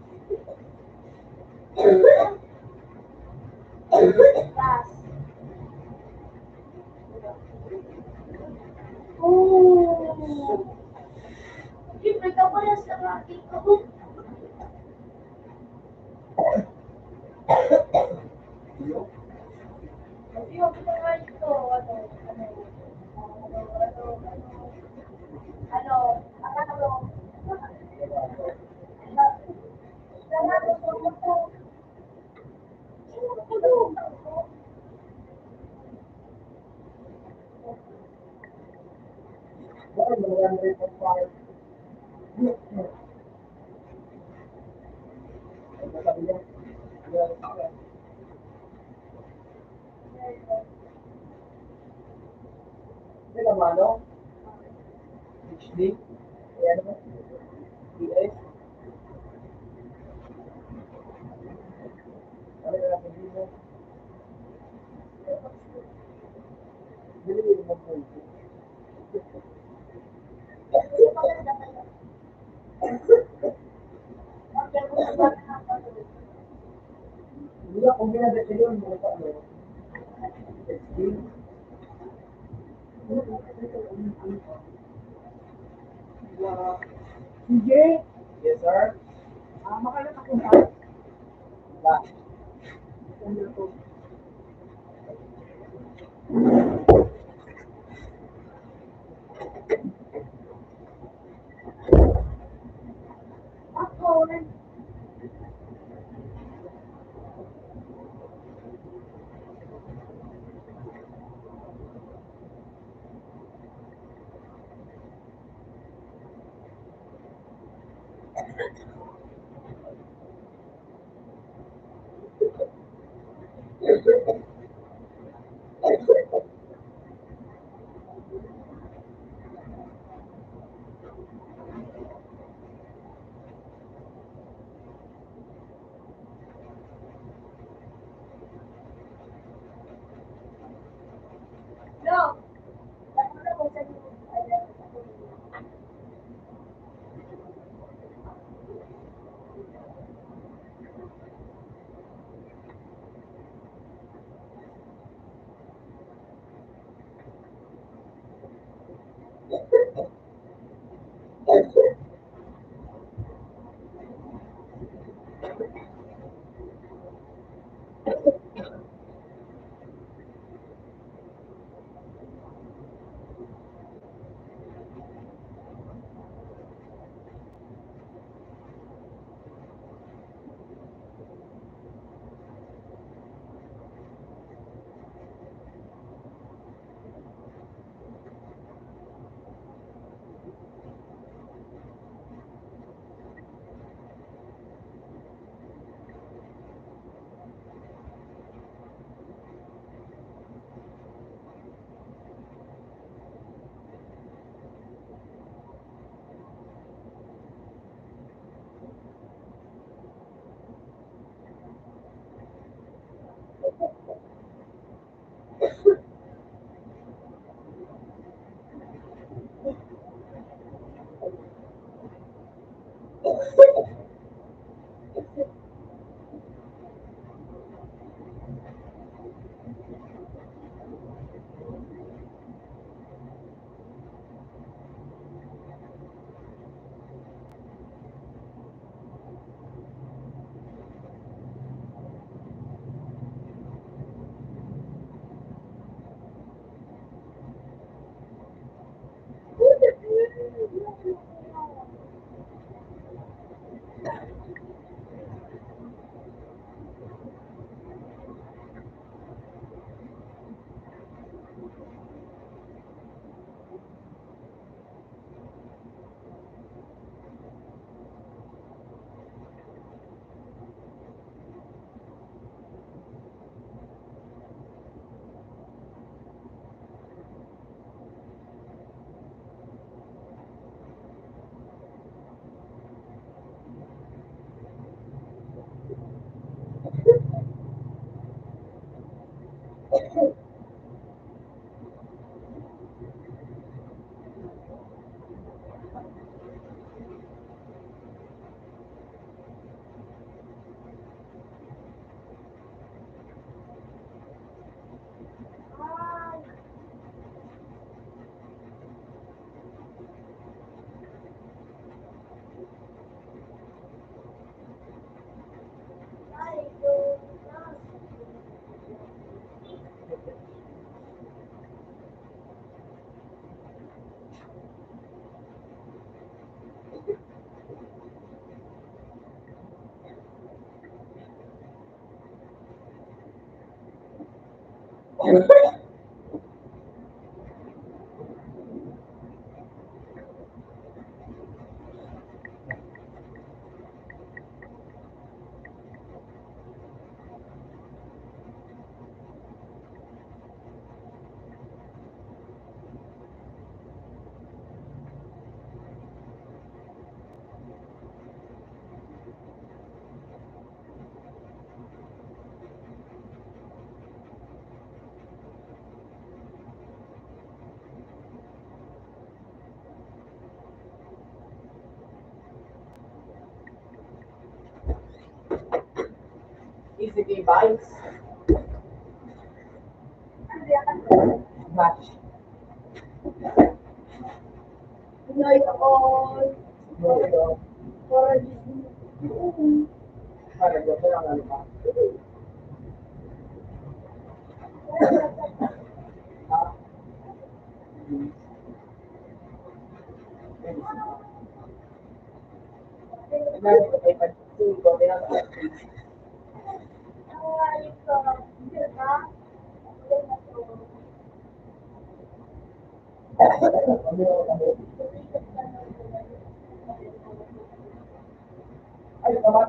Speaker 5: Siyempre ka pala sa aking kahon. Hindi mo pinagawa ito.
Speaker 3: Bakit maganda rin ang fire? Ang masabi niya. Yan. Hindi naman, no? HD. Ayan mo. PS. Ano na natin dito? Bili mo po. Hindi ka kung ginagawa yun, mga pa ano. HD. CJ? Yes, sir. Makalat ako ba? Ba?
Speaker 5: No. Ako na kung saan yung
Speaker 3: ECT Vibes. Match.
Speaker 5: Pinoy ako. Para
Speaker 3: Para dyan, wala nga pa.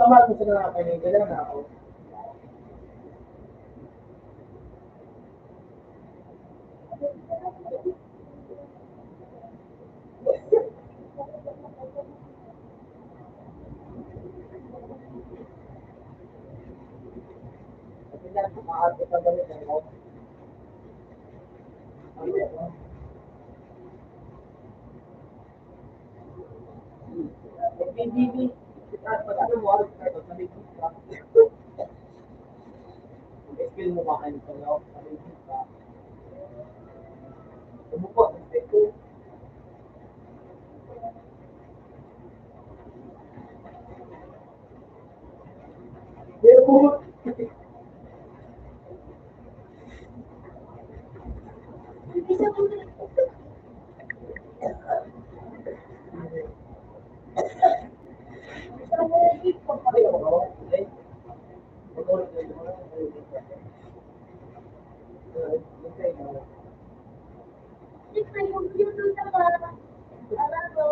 Speaker 3: Tama ko sa nakakainin ka lang ako. Kasi na, maaarte pa ba nila mo? Hindi, ano mo, ano ka, sabi ko ka. Skill mo makain ka lang, sabi ko ka. Umupo, sabi ko. Pero po,
Speaker 5: Isa mo na. Isa mo na yung pag
Speaker 3: sabi ko ba? Eh, matulog na yun.
Speaker 5: Siyempre, yung YouTube na ba? Alam mo,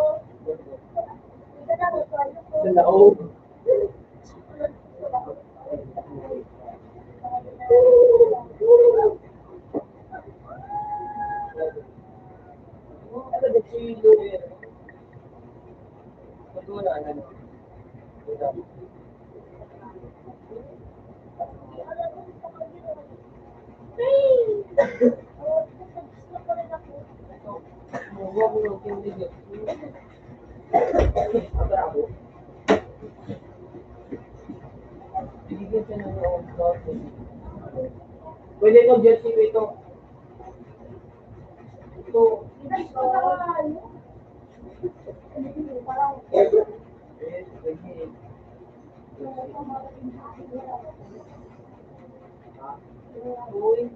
Speaker 5: hindi na ako sa
Speaker 3: Sa laog. Ano ba chilo yun? Matuna, ano? Huwag mo nang tindig. Ako. Bigyan siya ng pwede ito, jersey ko ito. Ito. Uy.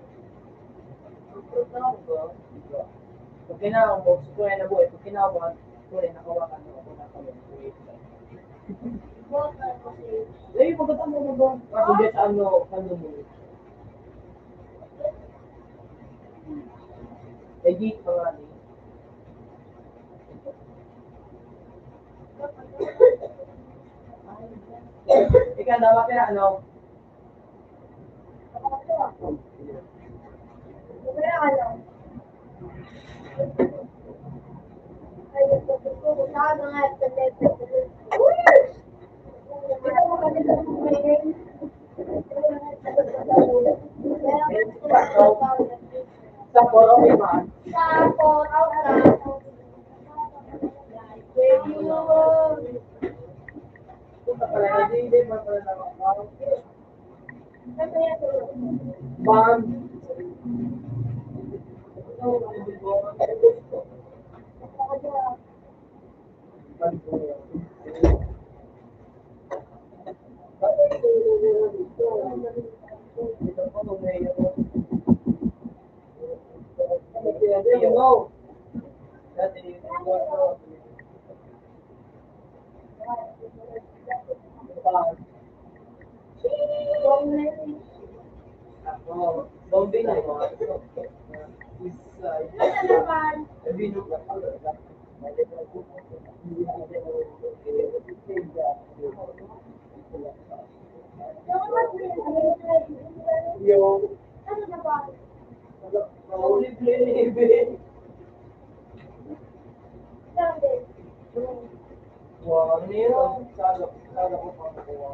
Speaker 3: Pag kinahaw mo, gusto ko na buhay. Pag kinahaw mo, nakawakan mo ako na kami. Eh, pagkatama mo ba? Ako dyan sa ano mo. Eh, di pa nga ni. Ikaw, dapat ka na ano? Sa poro, may man. Punta pala na, di ba pala na ako? Bang. Bombay na mo. Yo, only play. Wow, ano yun? Saga ko pa nakuha.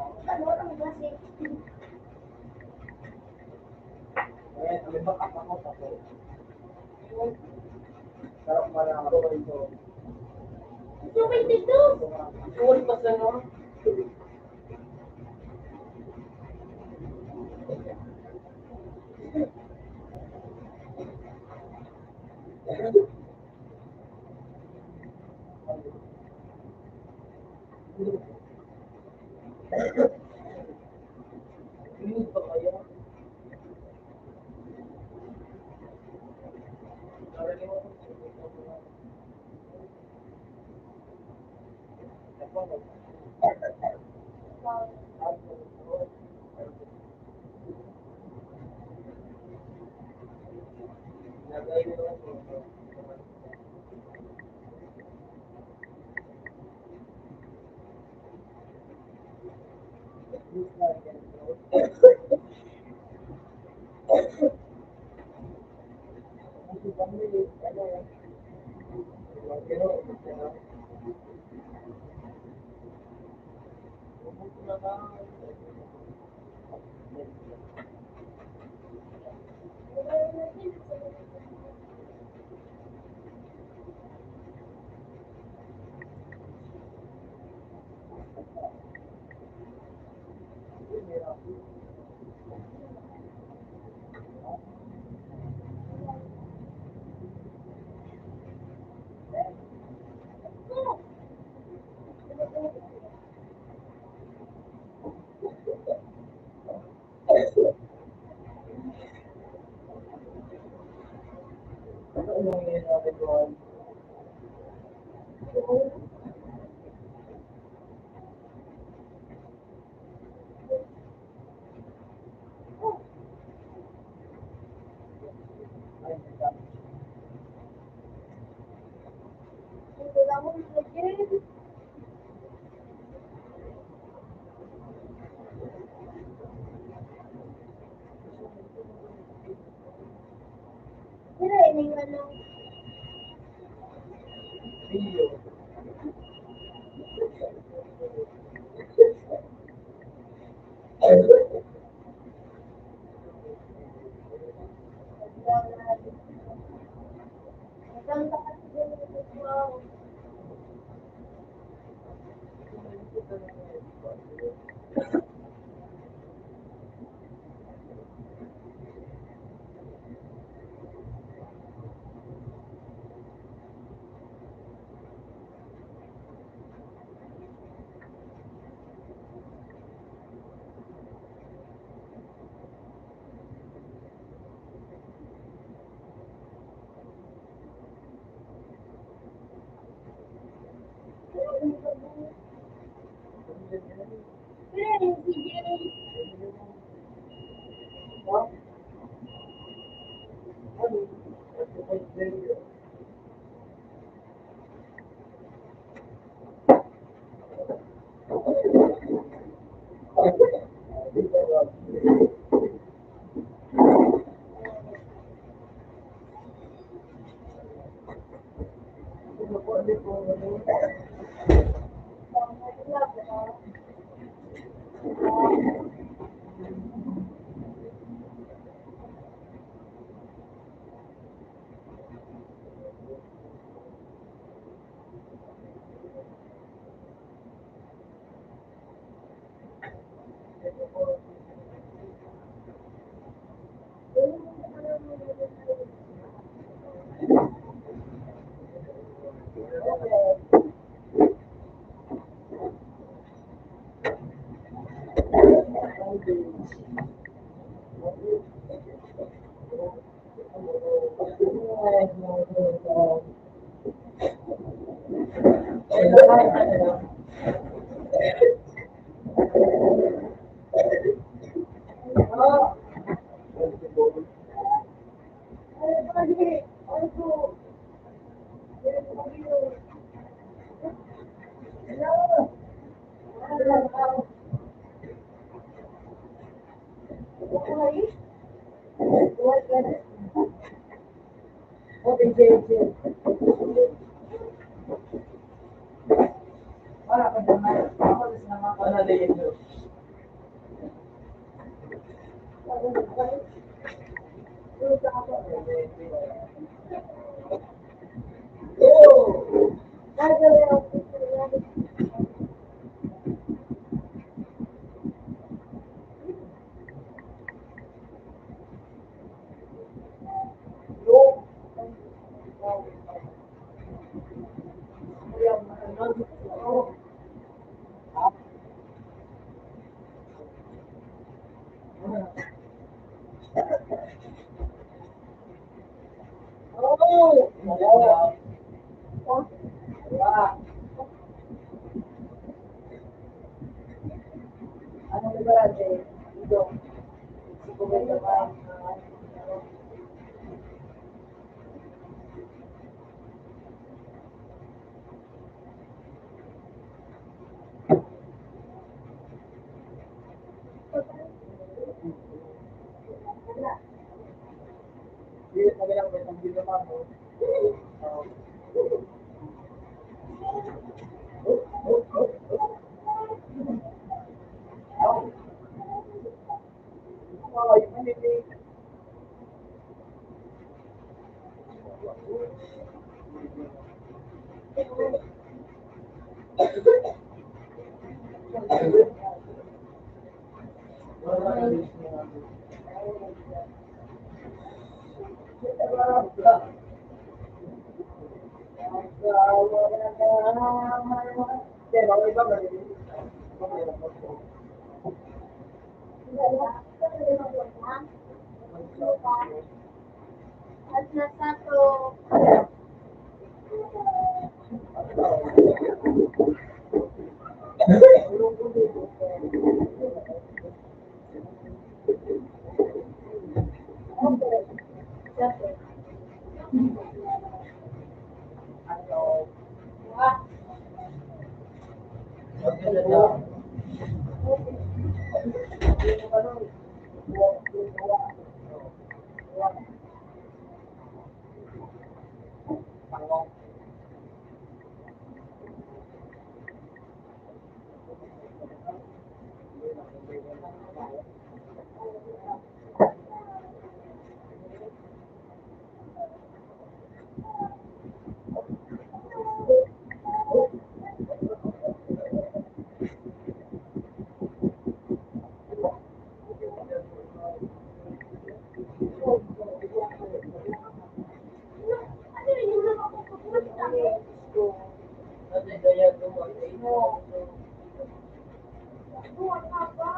Speaker 3: Ayan, may backup ako sa ko. Sarap malang ako ito. Uwan pa sa no? Inud pa kayo?
Speaker 5: Ito lang mo nilagyan. Pero iniwan ng maganda kasi din ito. Pero yung CJ,
Speaker 4: Hindi, magalang ba itong video pa mo?
Speaker 5: At nasa to. Ano yun yung nakapagpupunta? Buwan ka ba?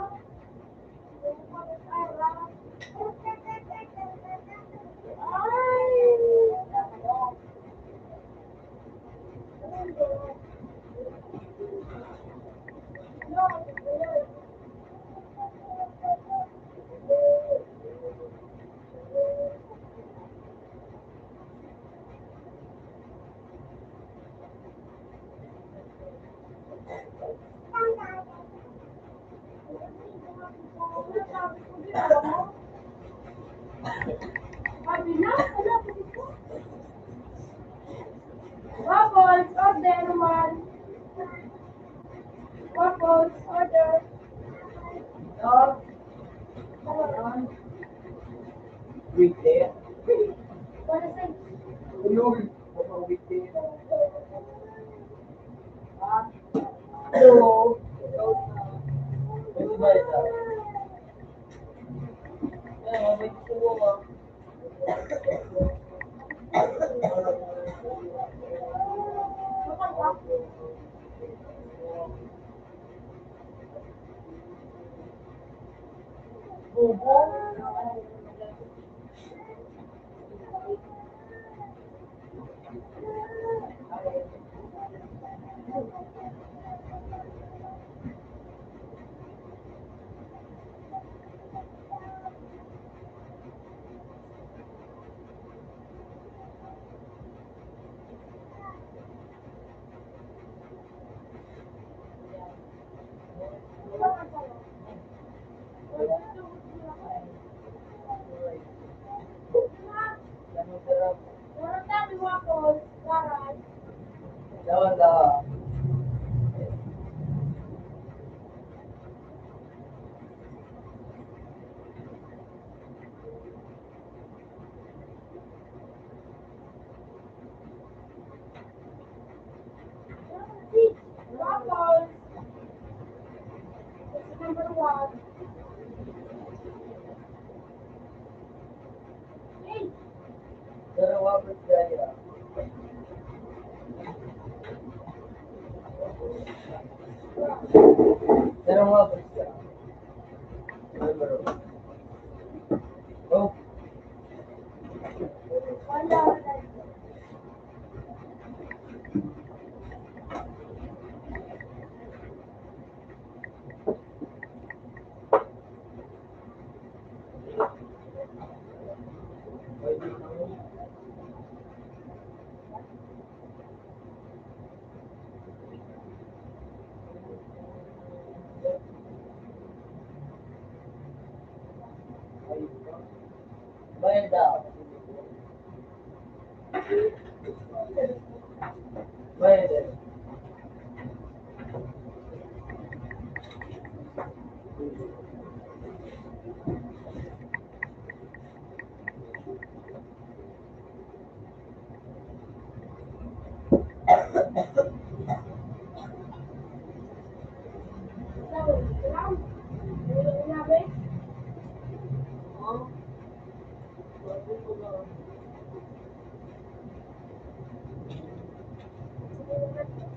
Speaker 5: Sabi na, wala po dito. Waffles, order naman. Waffles, order.
Speaker 3: Weekday.
Speaker 5: Para sa
Speaker 3: Ulul. Weekday.
Speaker 5: Hello.
Speaker 3: Ito ba ito? May gusto ko nga. Bubo. Ganun sarap.
Speaker 5: Meron kami waffles. Lahat.
Speaker 3: Dawan.
Speaker 5: Waffles. It's number 1. Hey,
Speaker 3: Pero wapit kaya. Pero wapit kaya. Oh,
Speaker 5: wala.
Speaker 3: bayad daw. Pwede.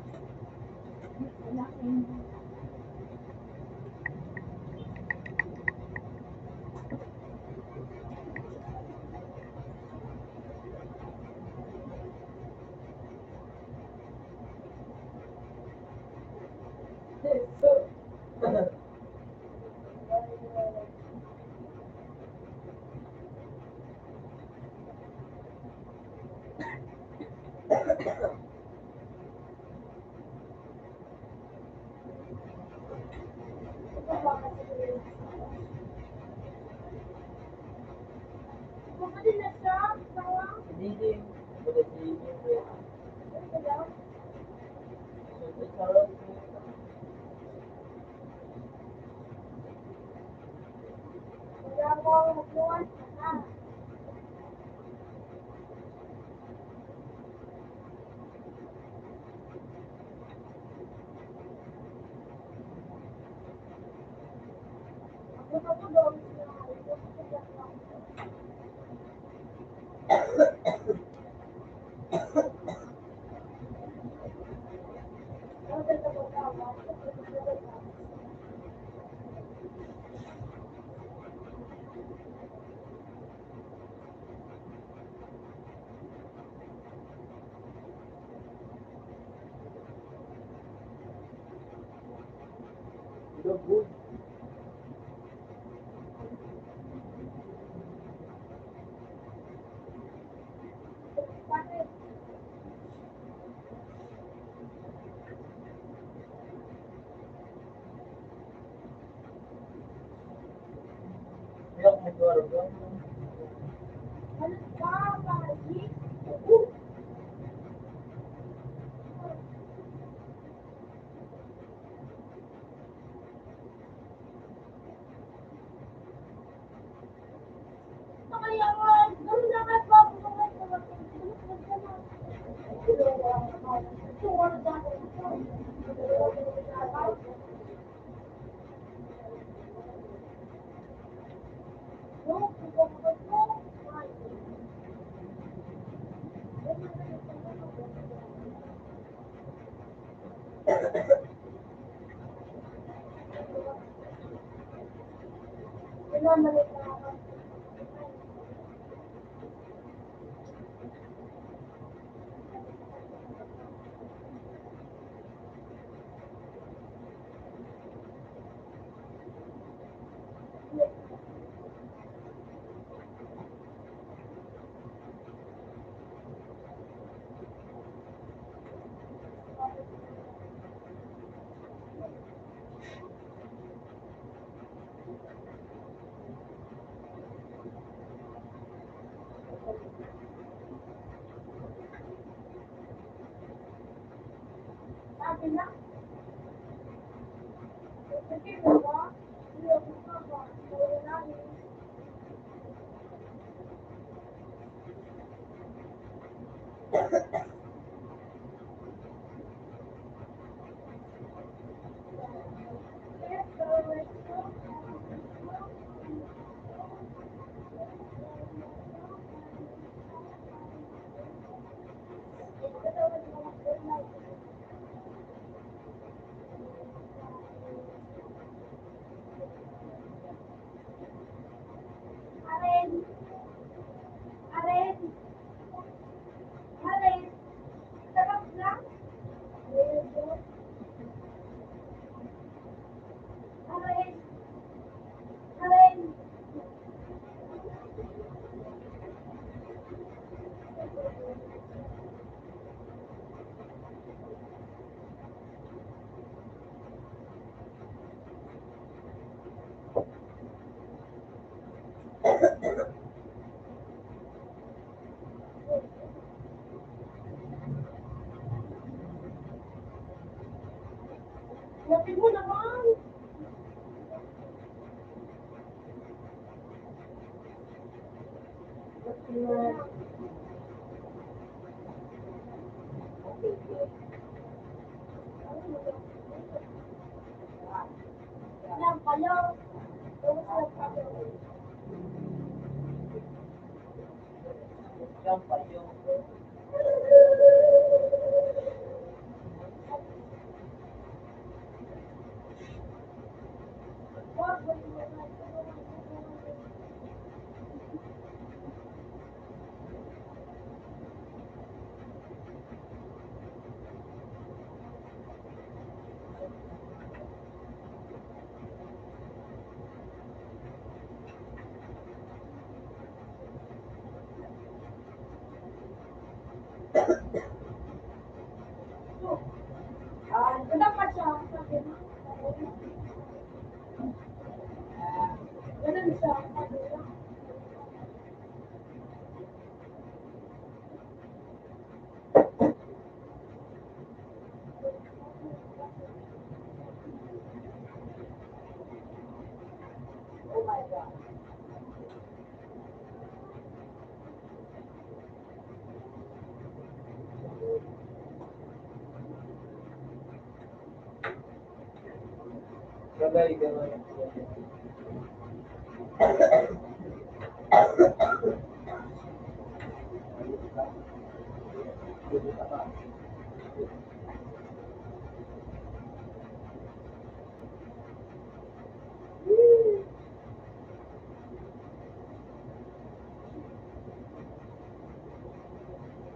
Speaker 3: Hindi. Wala hindi. Good. Hindi ako magkaroon doon.
Speaker 5: Sabi mo naman. Yan kayo.
Speaker 3: Yan pa yung...
Speaker 5: Wala pa siya. Ganun siya.
Speaker 1: Oh my God.
Speaker 3: Sabay, gano'n.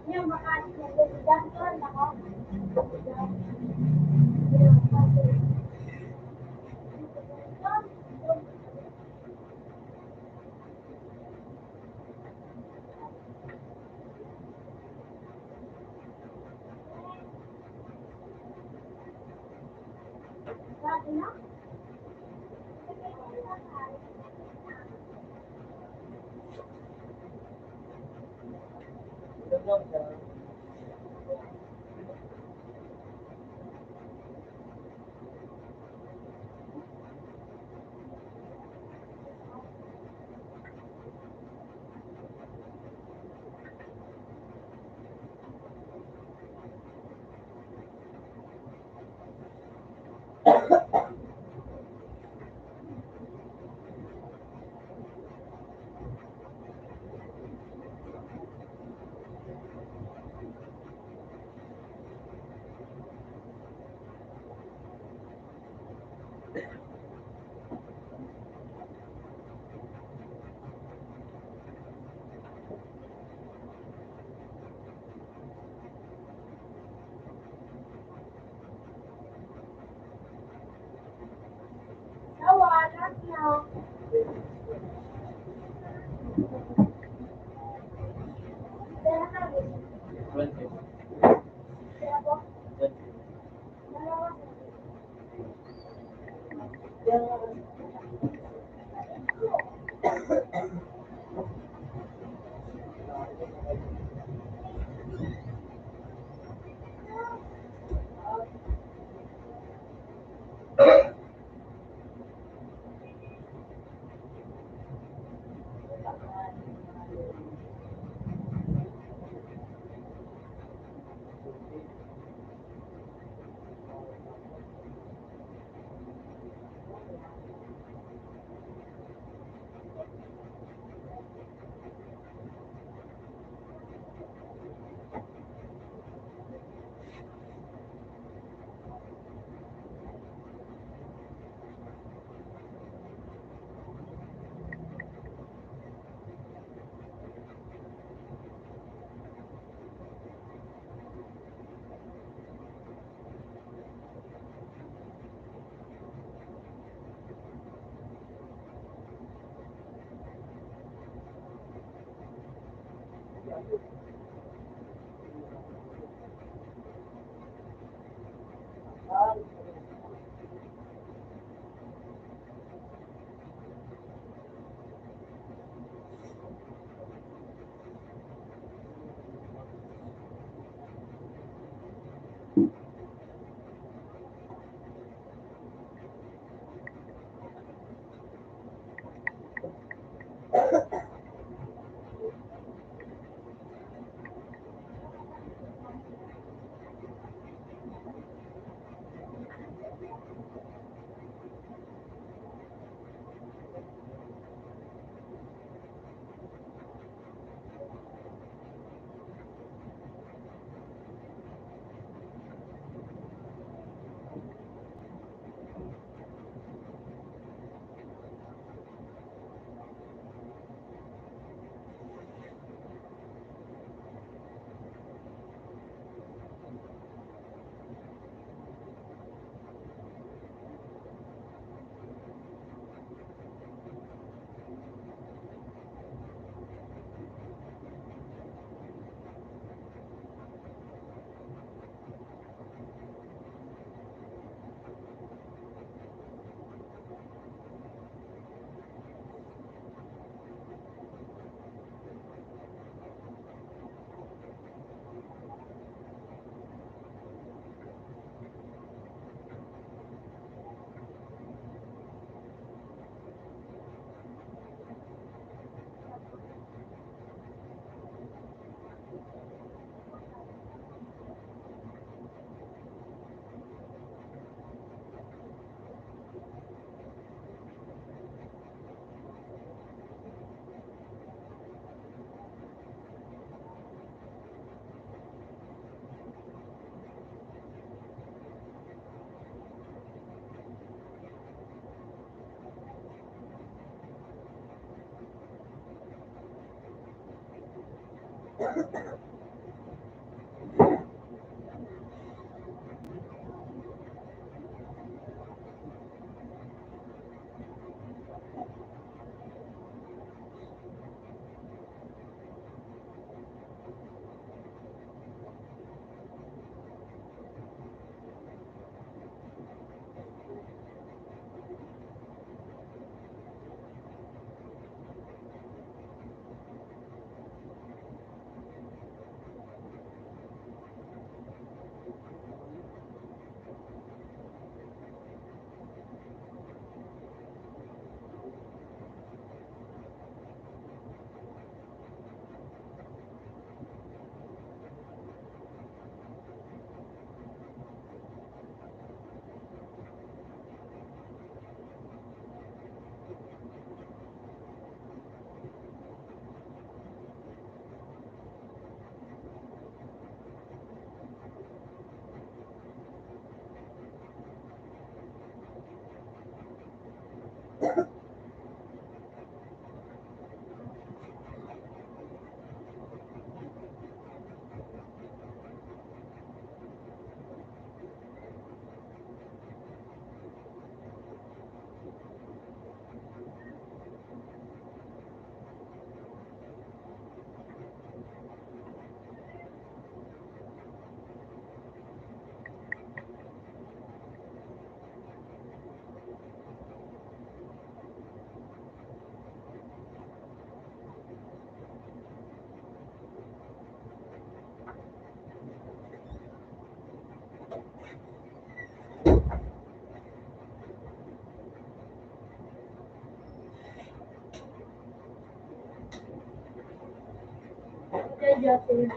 Speaker 5: Yan, makain ko. Diyan ko lang ako. Sabi na?
Speaker 3: Ito lang siya.
Speaker 5: Nawalan na. Kaya kami.
Speaker 3: 20.
Speaker 5: Kaya po.
Speaker 3: 20.
Speaker 5: Dalawa. Kaya Justin.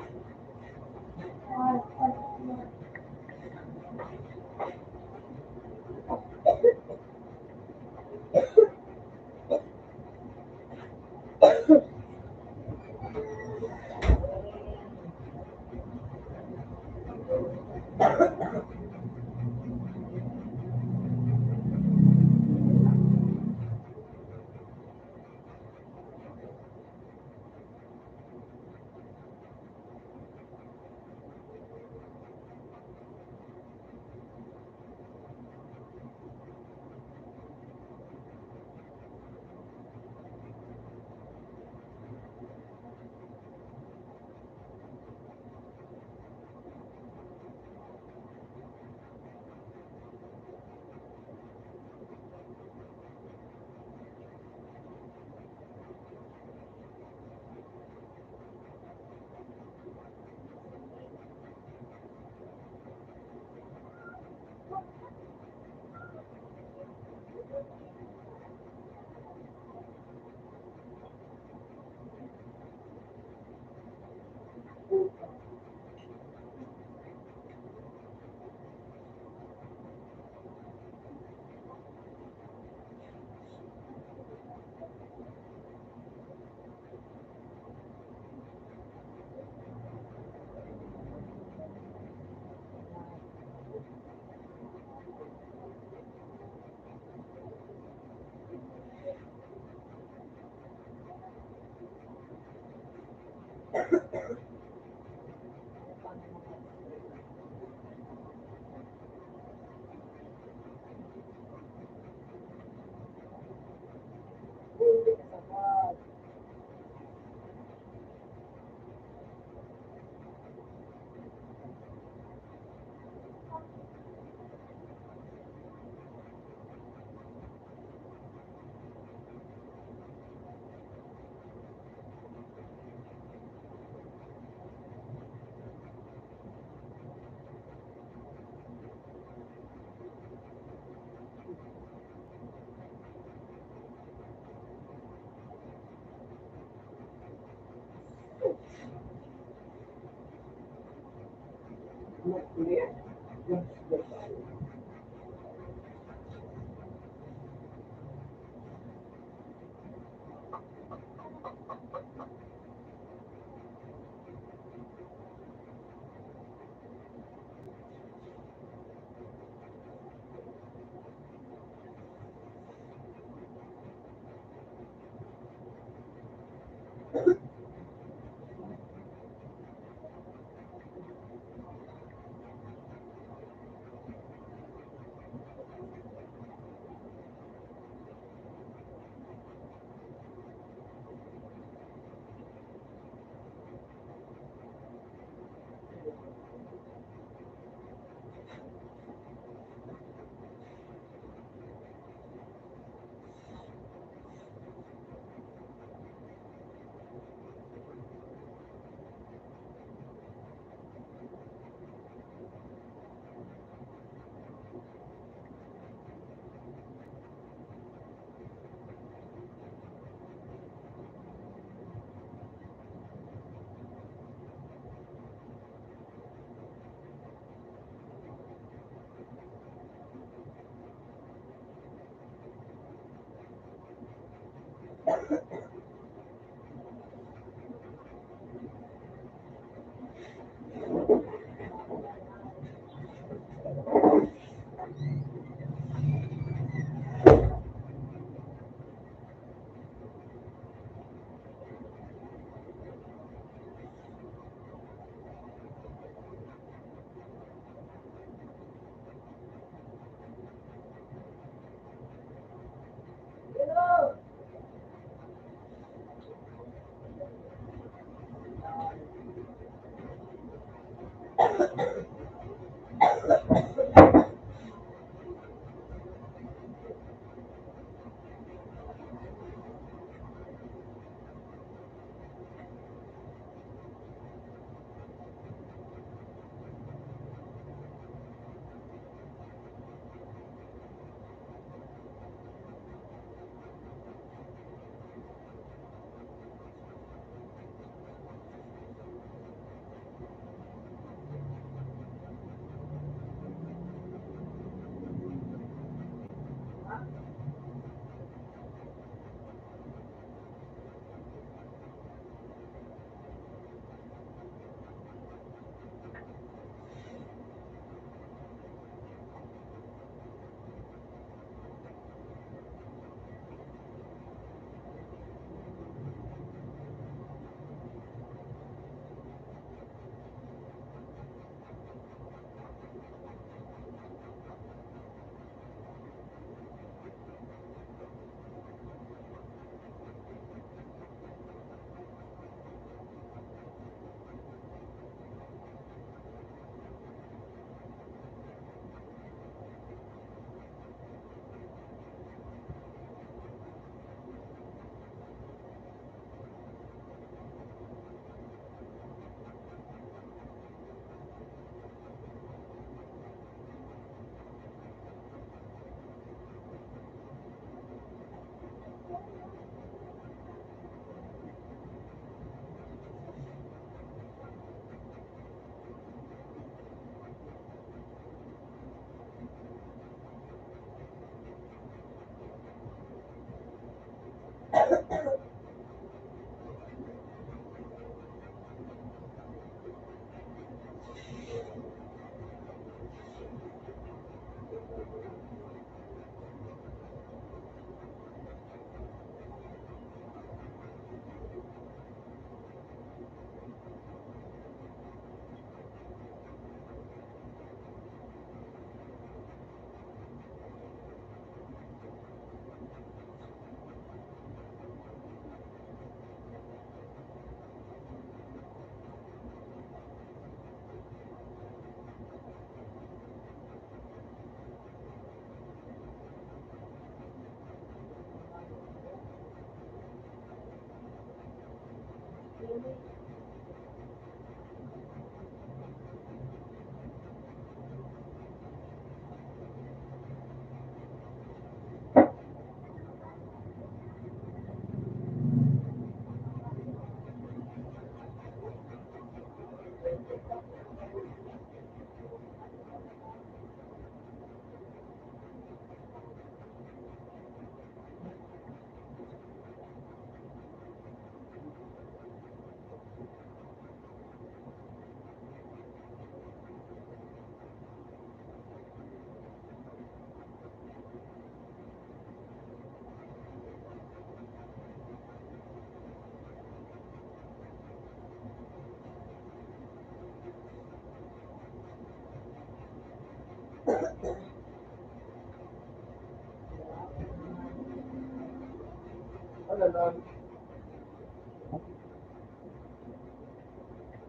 Speaker 3: Ano nun?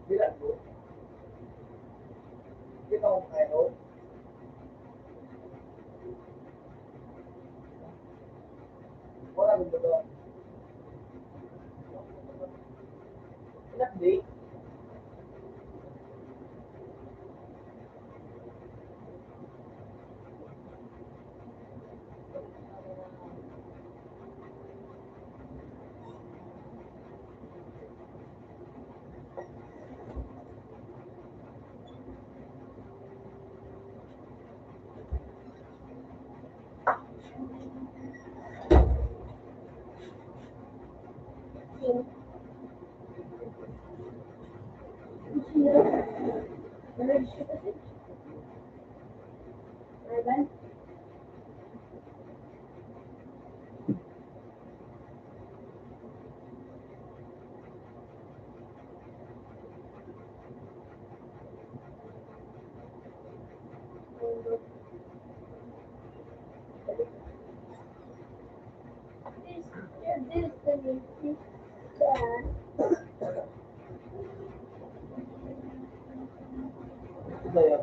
Speaker 3: Bilang ko. Kita ko kayo. Wala nang doon. Ilang day?
Speaker 5: Urban? This the
Speaker 3: Ito yun.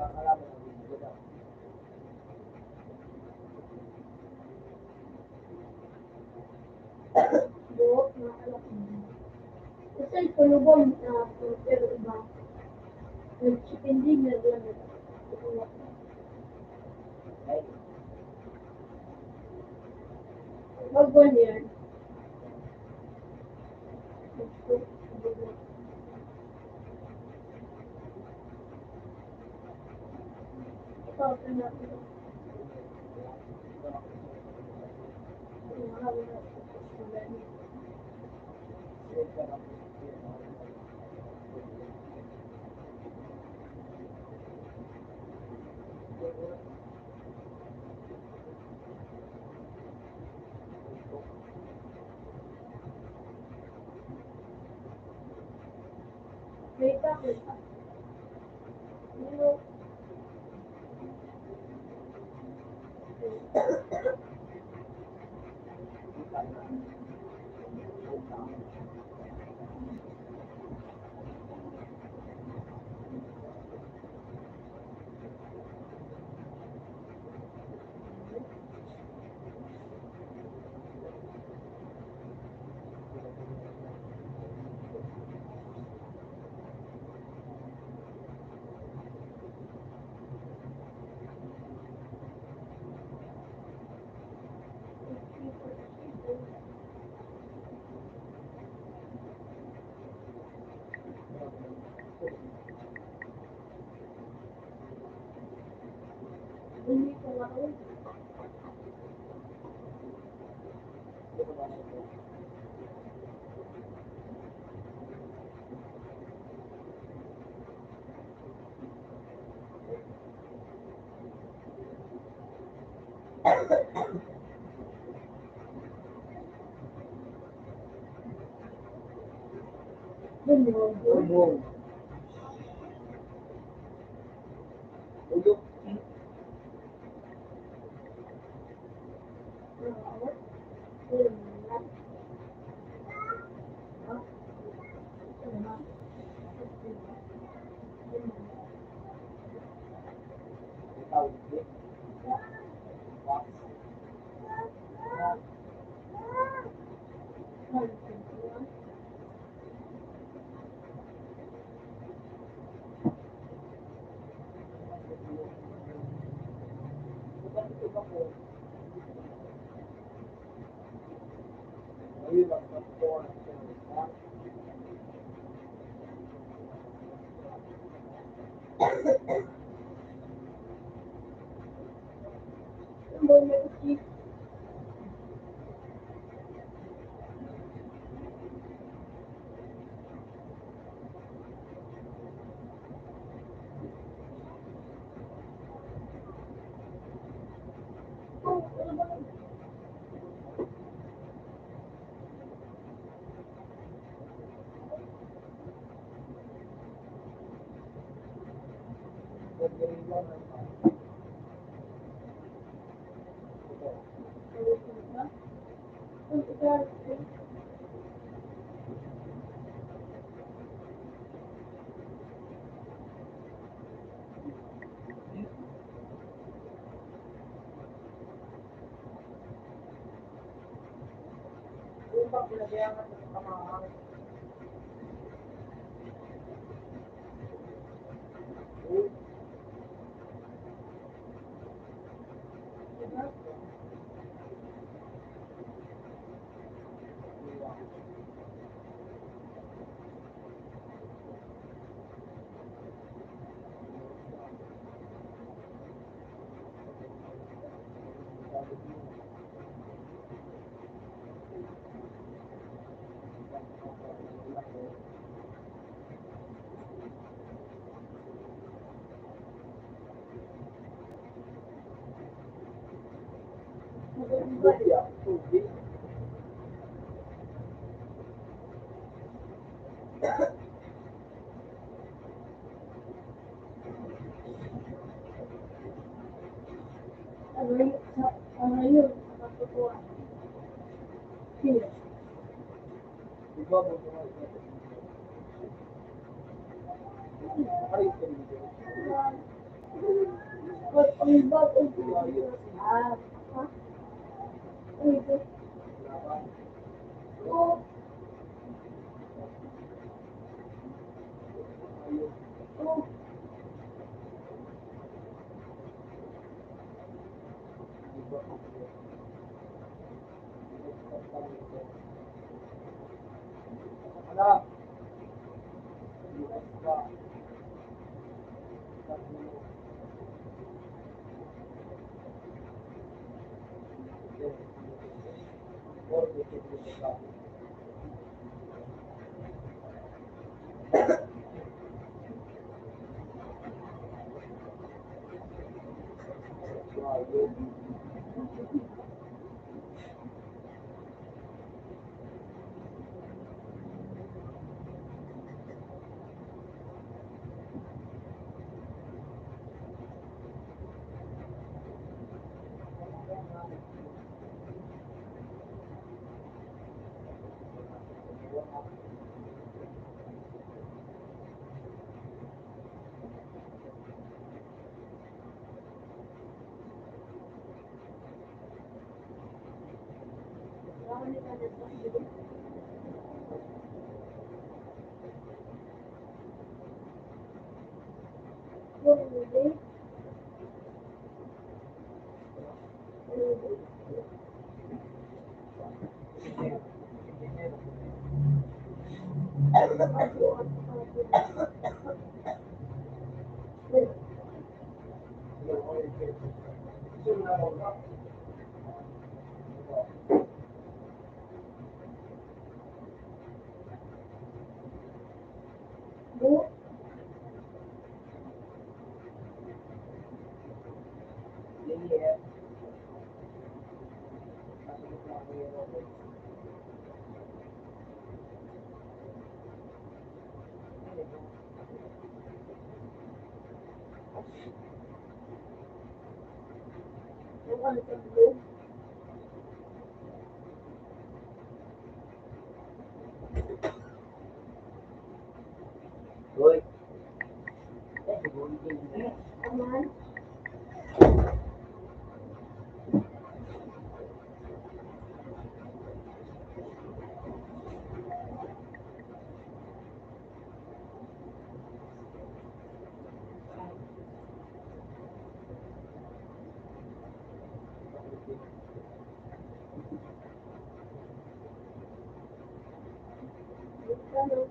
Speaker 3: Nakakalaman ng video na.
Speaker 5: buhok na alam. Kasi tulubong na pero iba. Nag-chicken dinner lang. Wag yan. Ikaw, natin. May bakit? Hindi ko ako.
Speaker 4: Bubong. Ulok. Ikaw, hindi. Box. Ayun lang, pagkuhan siya.
Speaker 5: Yung ano sa blue.
Speaker 4: Hoy.
Speaker 5: Aman. Ano?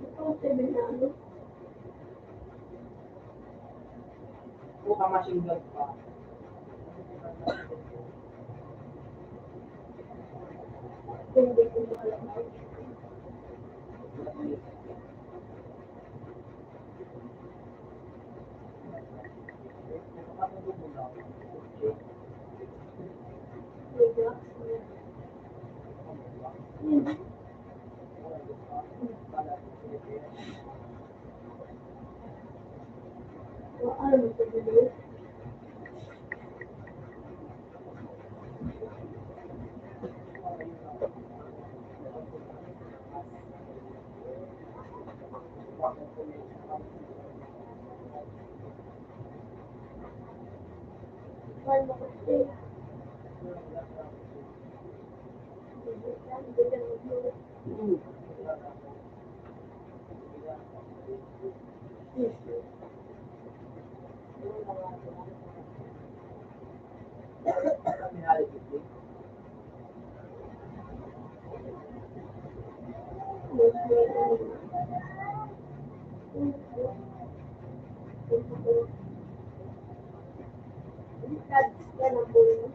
Speaker 5: Ito, 7 na ano?
Speaker 3: Buka machine gun pa.
Speaker 5: Hindi ko alam. Diba? Ano mo sa blue? Paano mo kasi? Hindi ka mag-blue. Yan ang blue.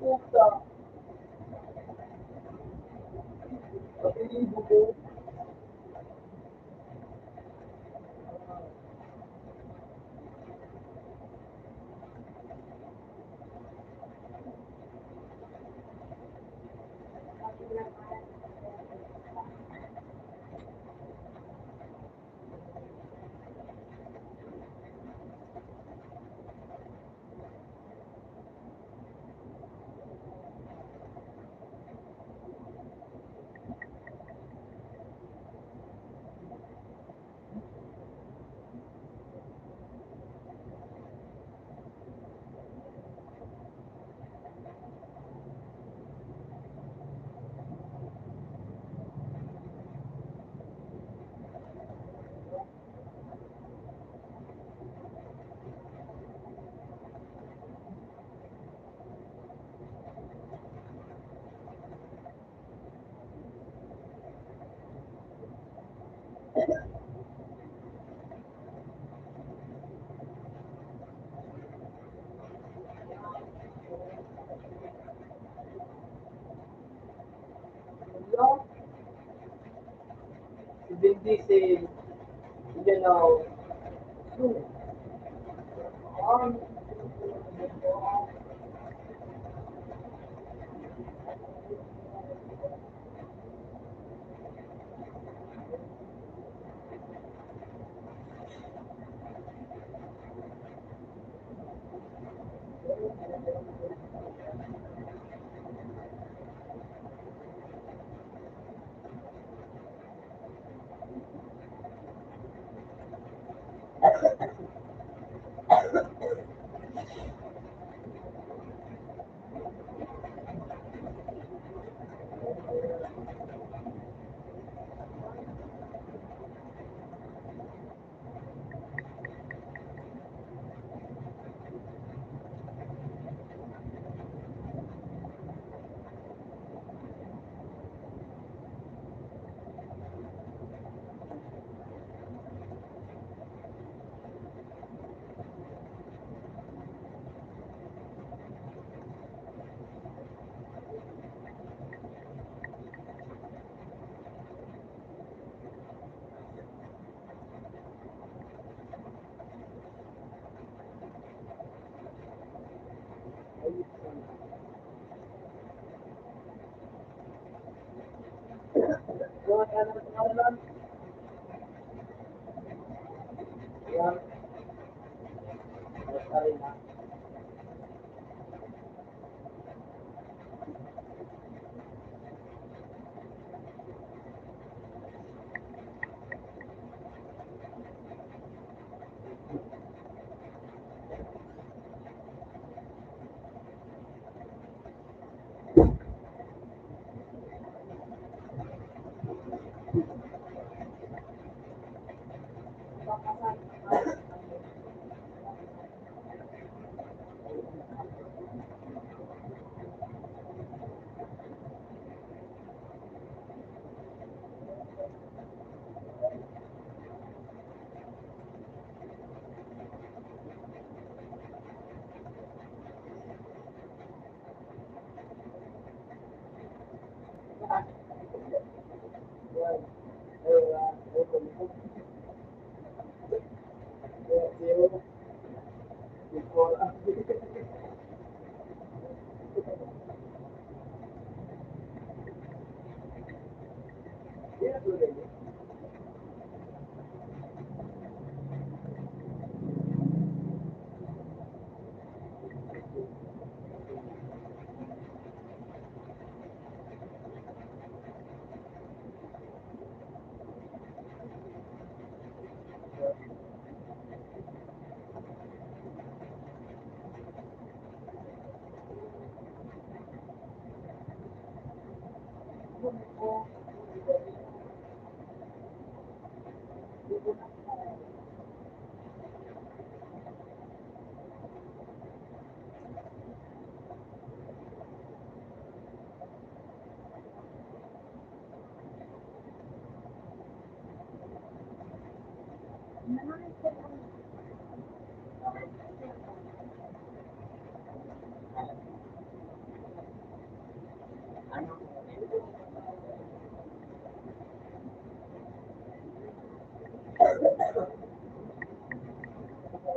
Speaker 3: puta. Kapilibo ko. Hello? Si Vin Diesel, you know, yan, basta rin ha.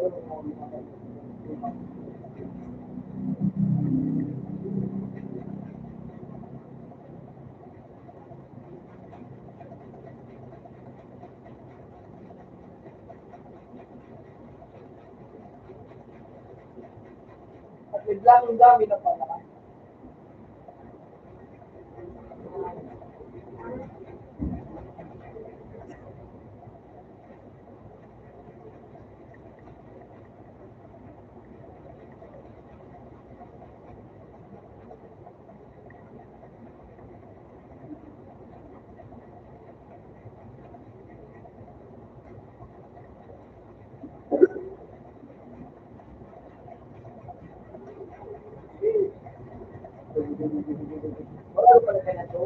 Speaker 3: At biglang ang dami na pala. Wala pala kaya to.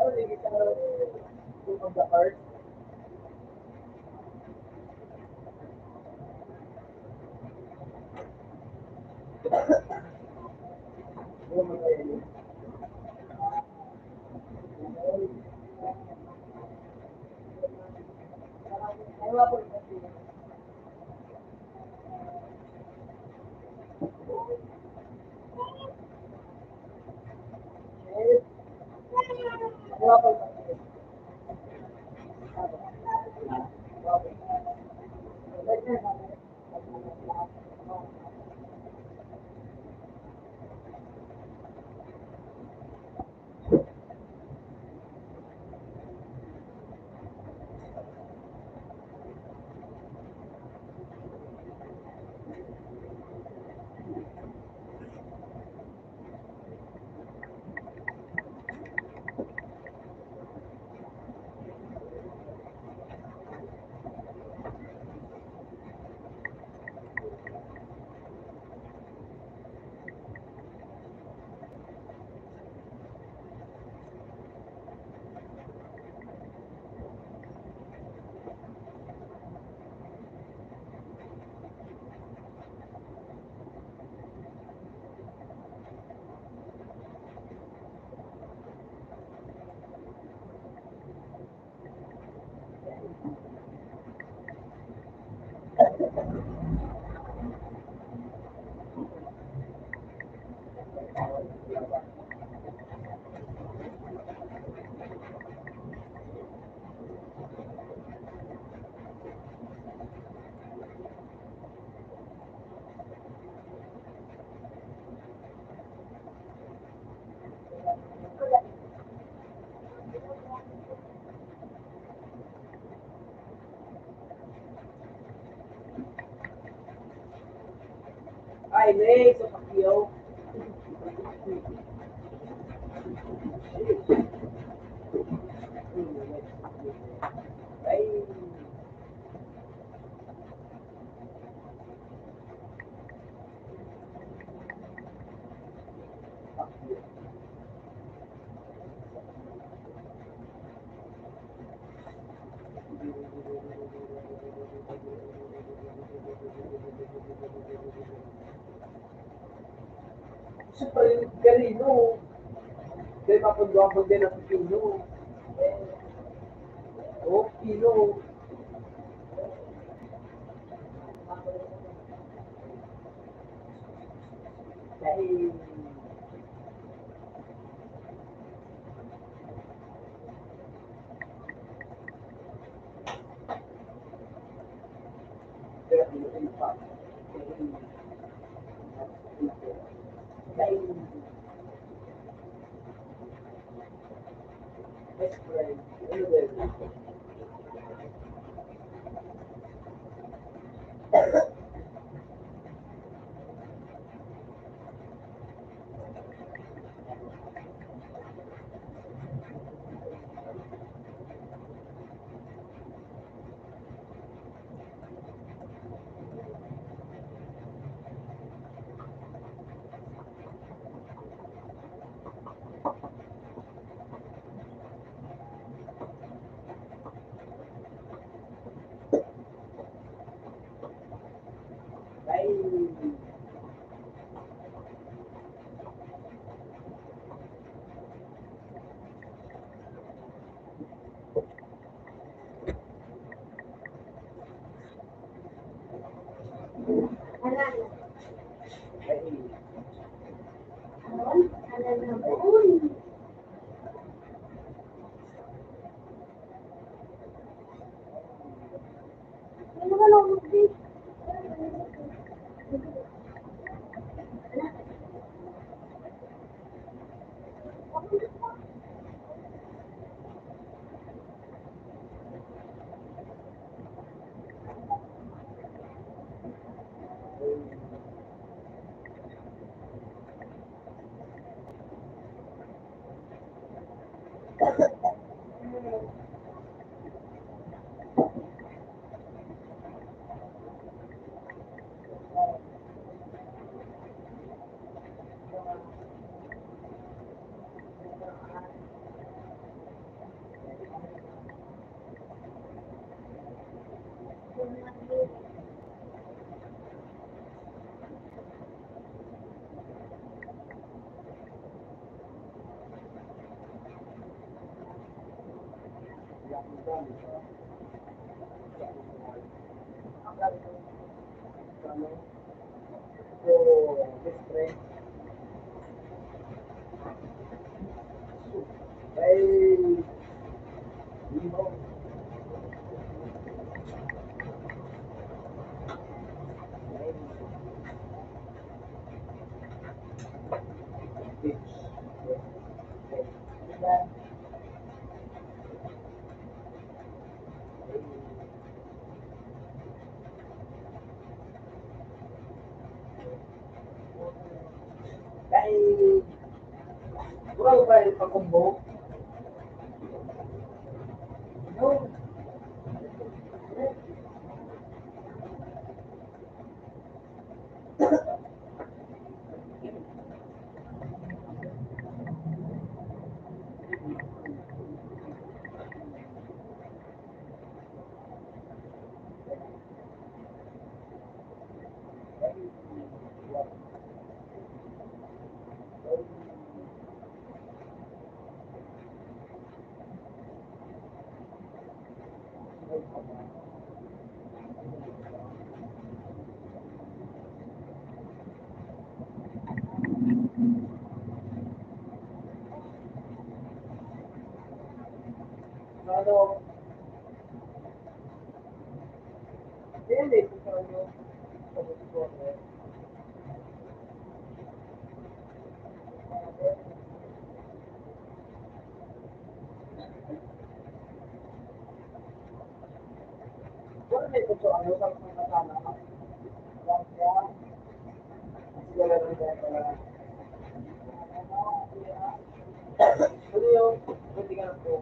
Speaker 3: Ano naging sa of the earth? Ay, wala po. Wala po. Ay, May, sa Pacquiao. Ay, Siyempre, yung Garino. Dahil mapunduan din ang Pino. Oh, Pino. Dahil best friend. Ano ba yun? Dahil
Speaker 1: Alala.
Speaker 3: dahil
Speaker 1: Alala naman. Ano ba lang mag-take?
Speaker 4: So, best friend. Dahil limo. Dahil beach. Yan. Dahil kurang ba yung pagkumbok? No. Ano? Hindi, gusto nyo. Wala may gusto ano sa mga kasama ka. Kaya, siguro lang tayo pala. Ano yung, hindi ka na po.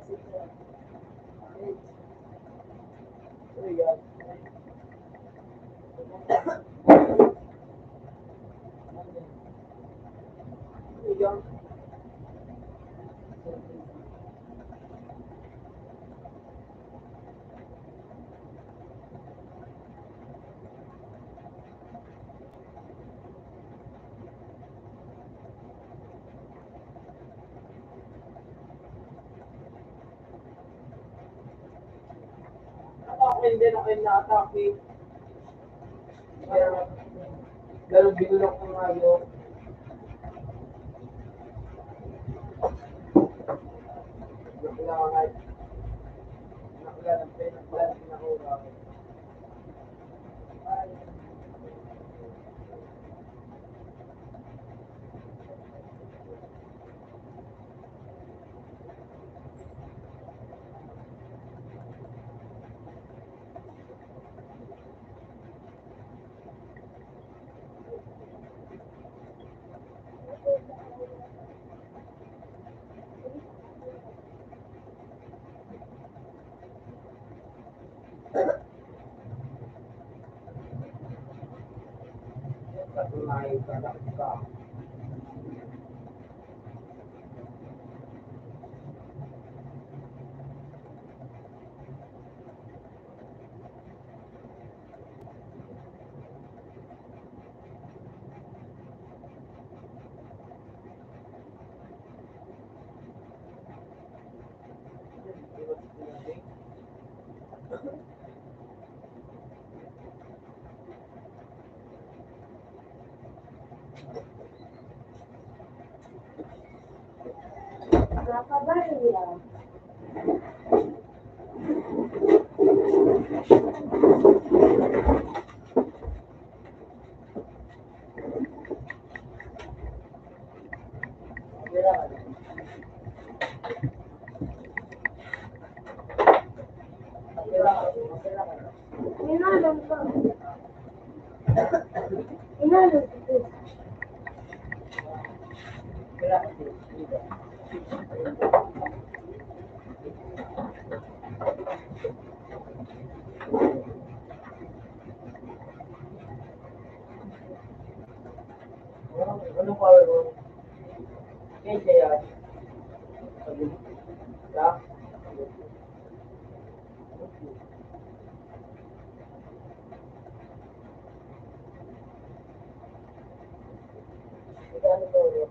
Speaker 3: Ano yan? Ano yan? Ako hindi na kayo na-atake. Ganun binulok ko nga yun. Nakailangan. Nakailangan. Nakailangan. Nakailangan. Katunayan ka lang sa
Speaker 1: Nakabaya. Inalon ka. Inalon ka.
Speaker 3: Anong power mo? Kaya yan. Ha? Ano to?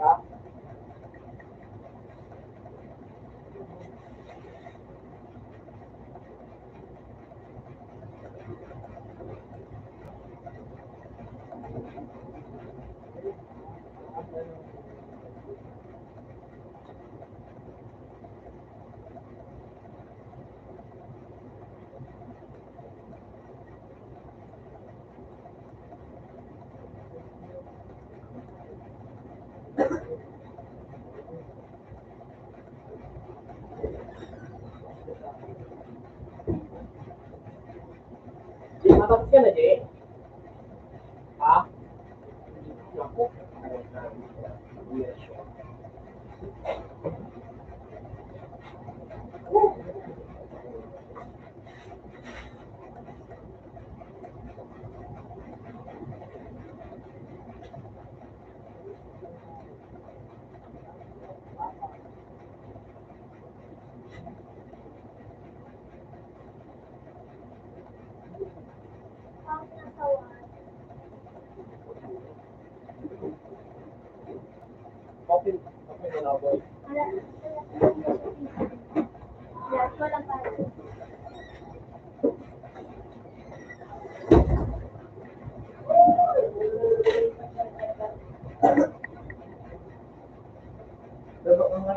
Speaker 3: Ha? Matapos ka na, Jay? Ha? Naku.
Speaker 5: Ang nasawa.
Speaker 3: Coffee. Coffee na lang, boy.
Speaker 5: Wala. Yes, walang tayo.
Speaker 3: Lalo ka nga.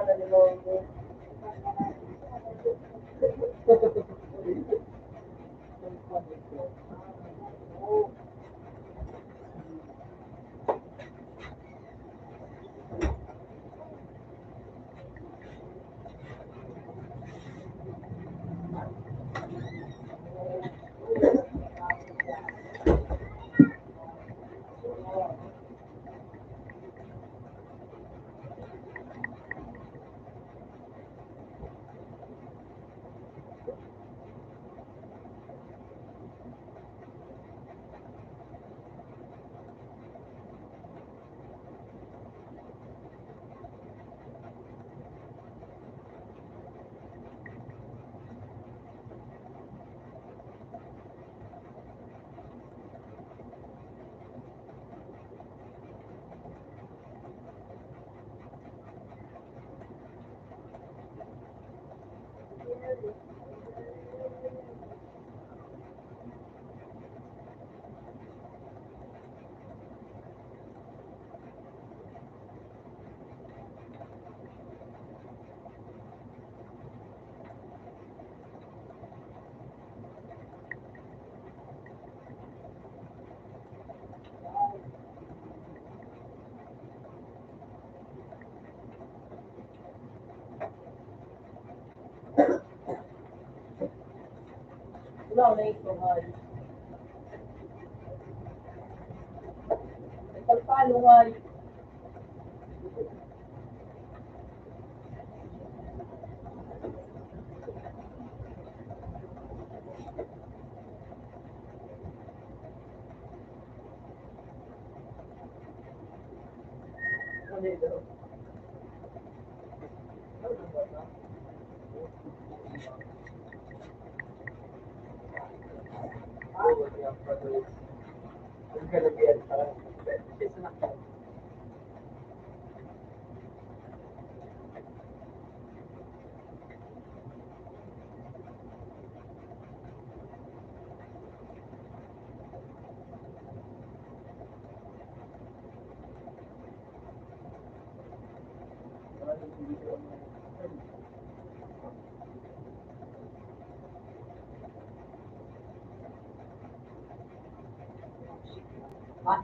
Speaker 3: naliloko. Wala na ito, Hay. Pagpalo, Hay. Ano ito? It's gonna be it's not that. Ah,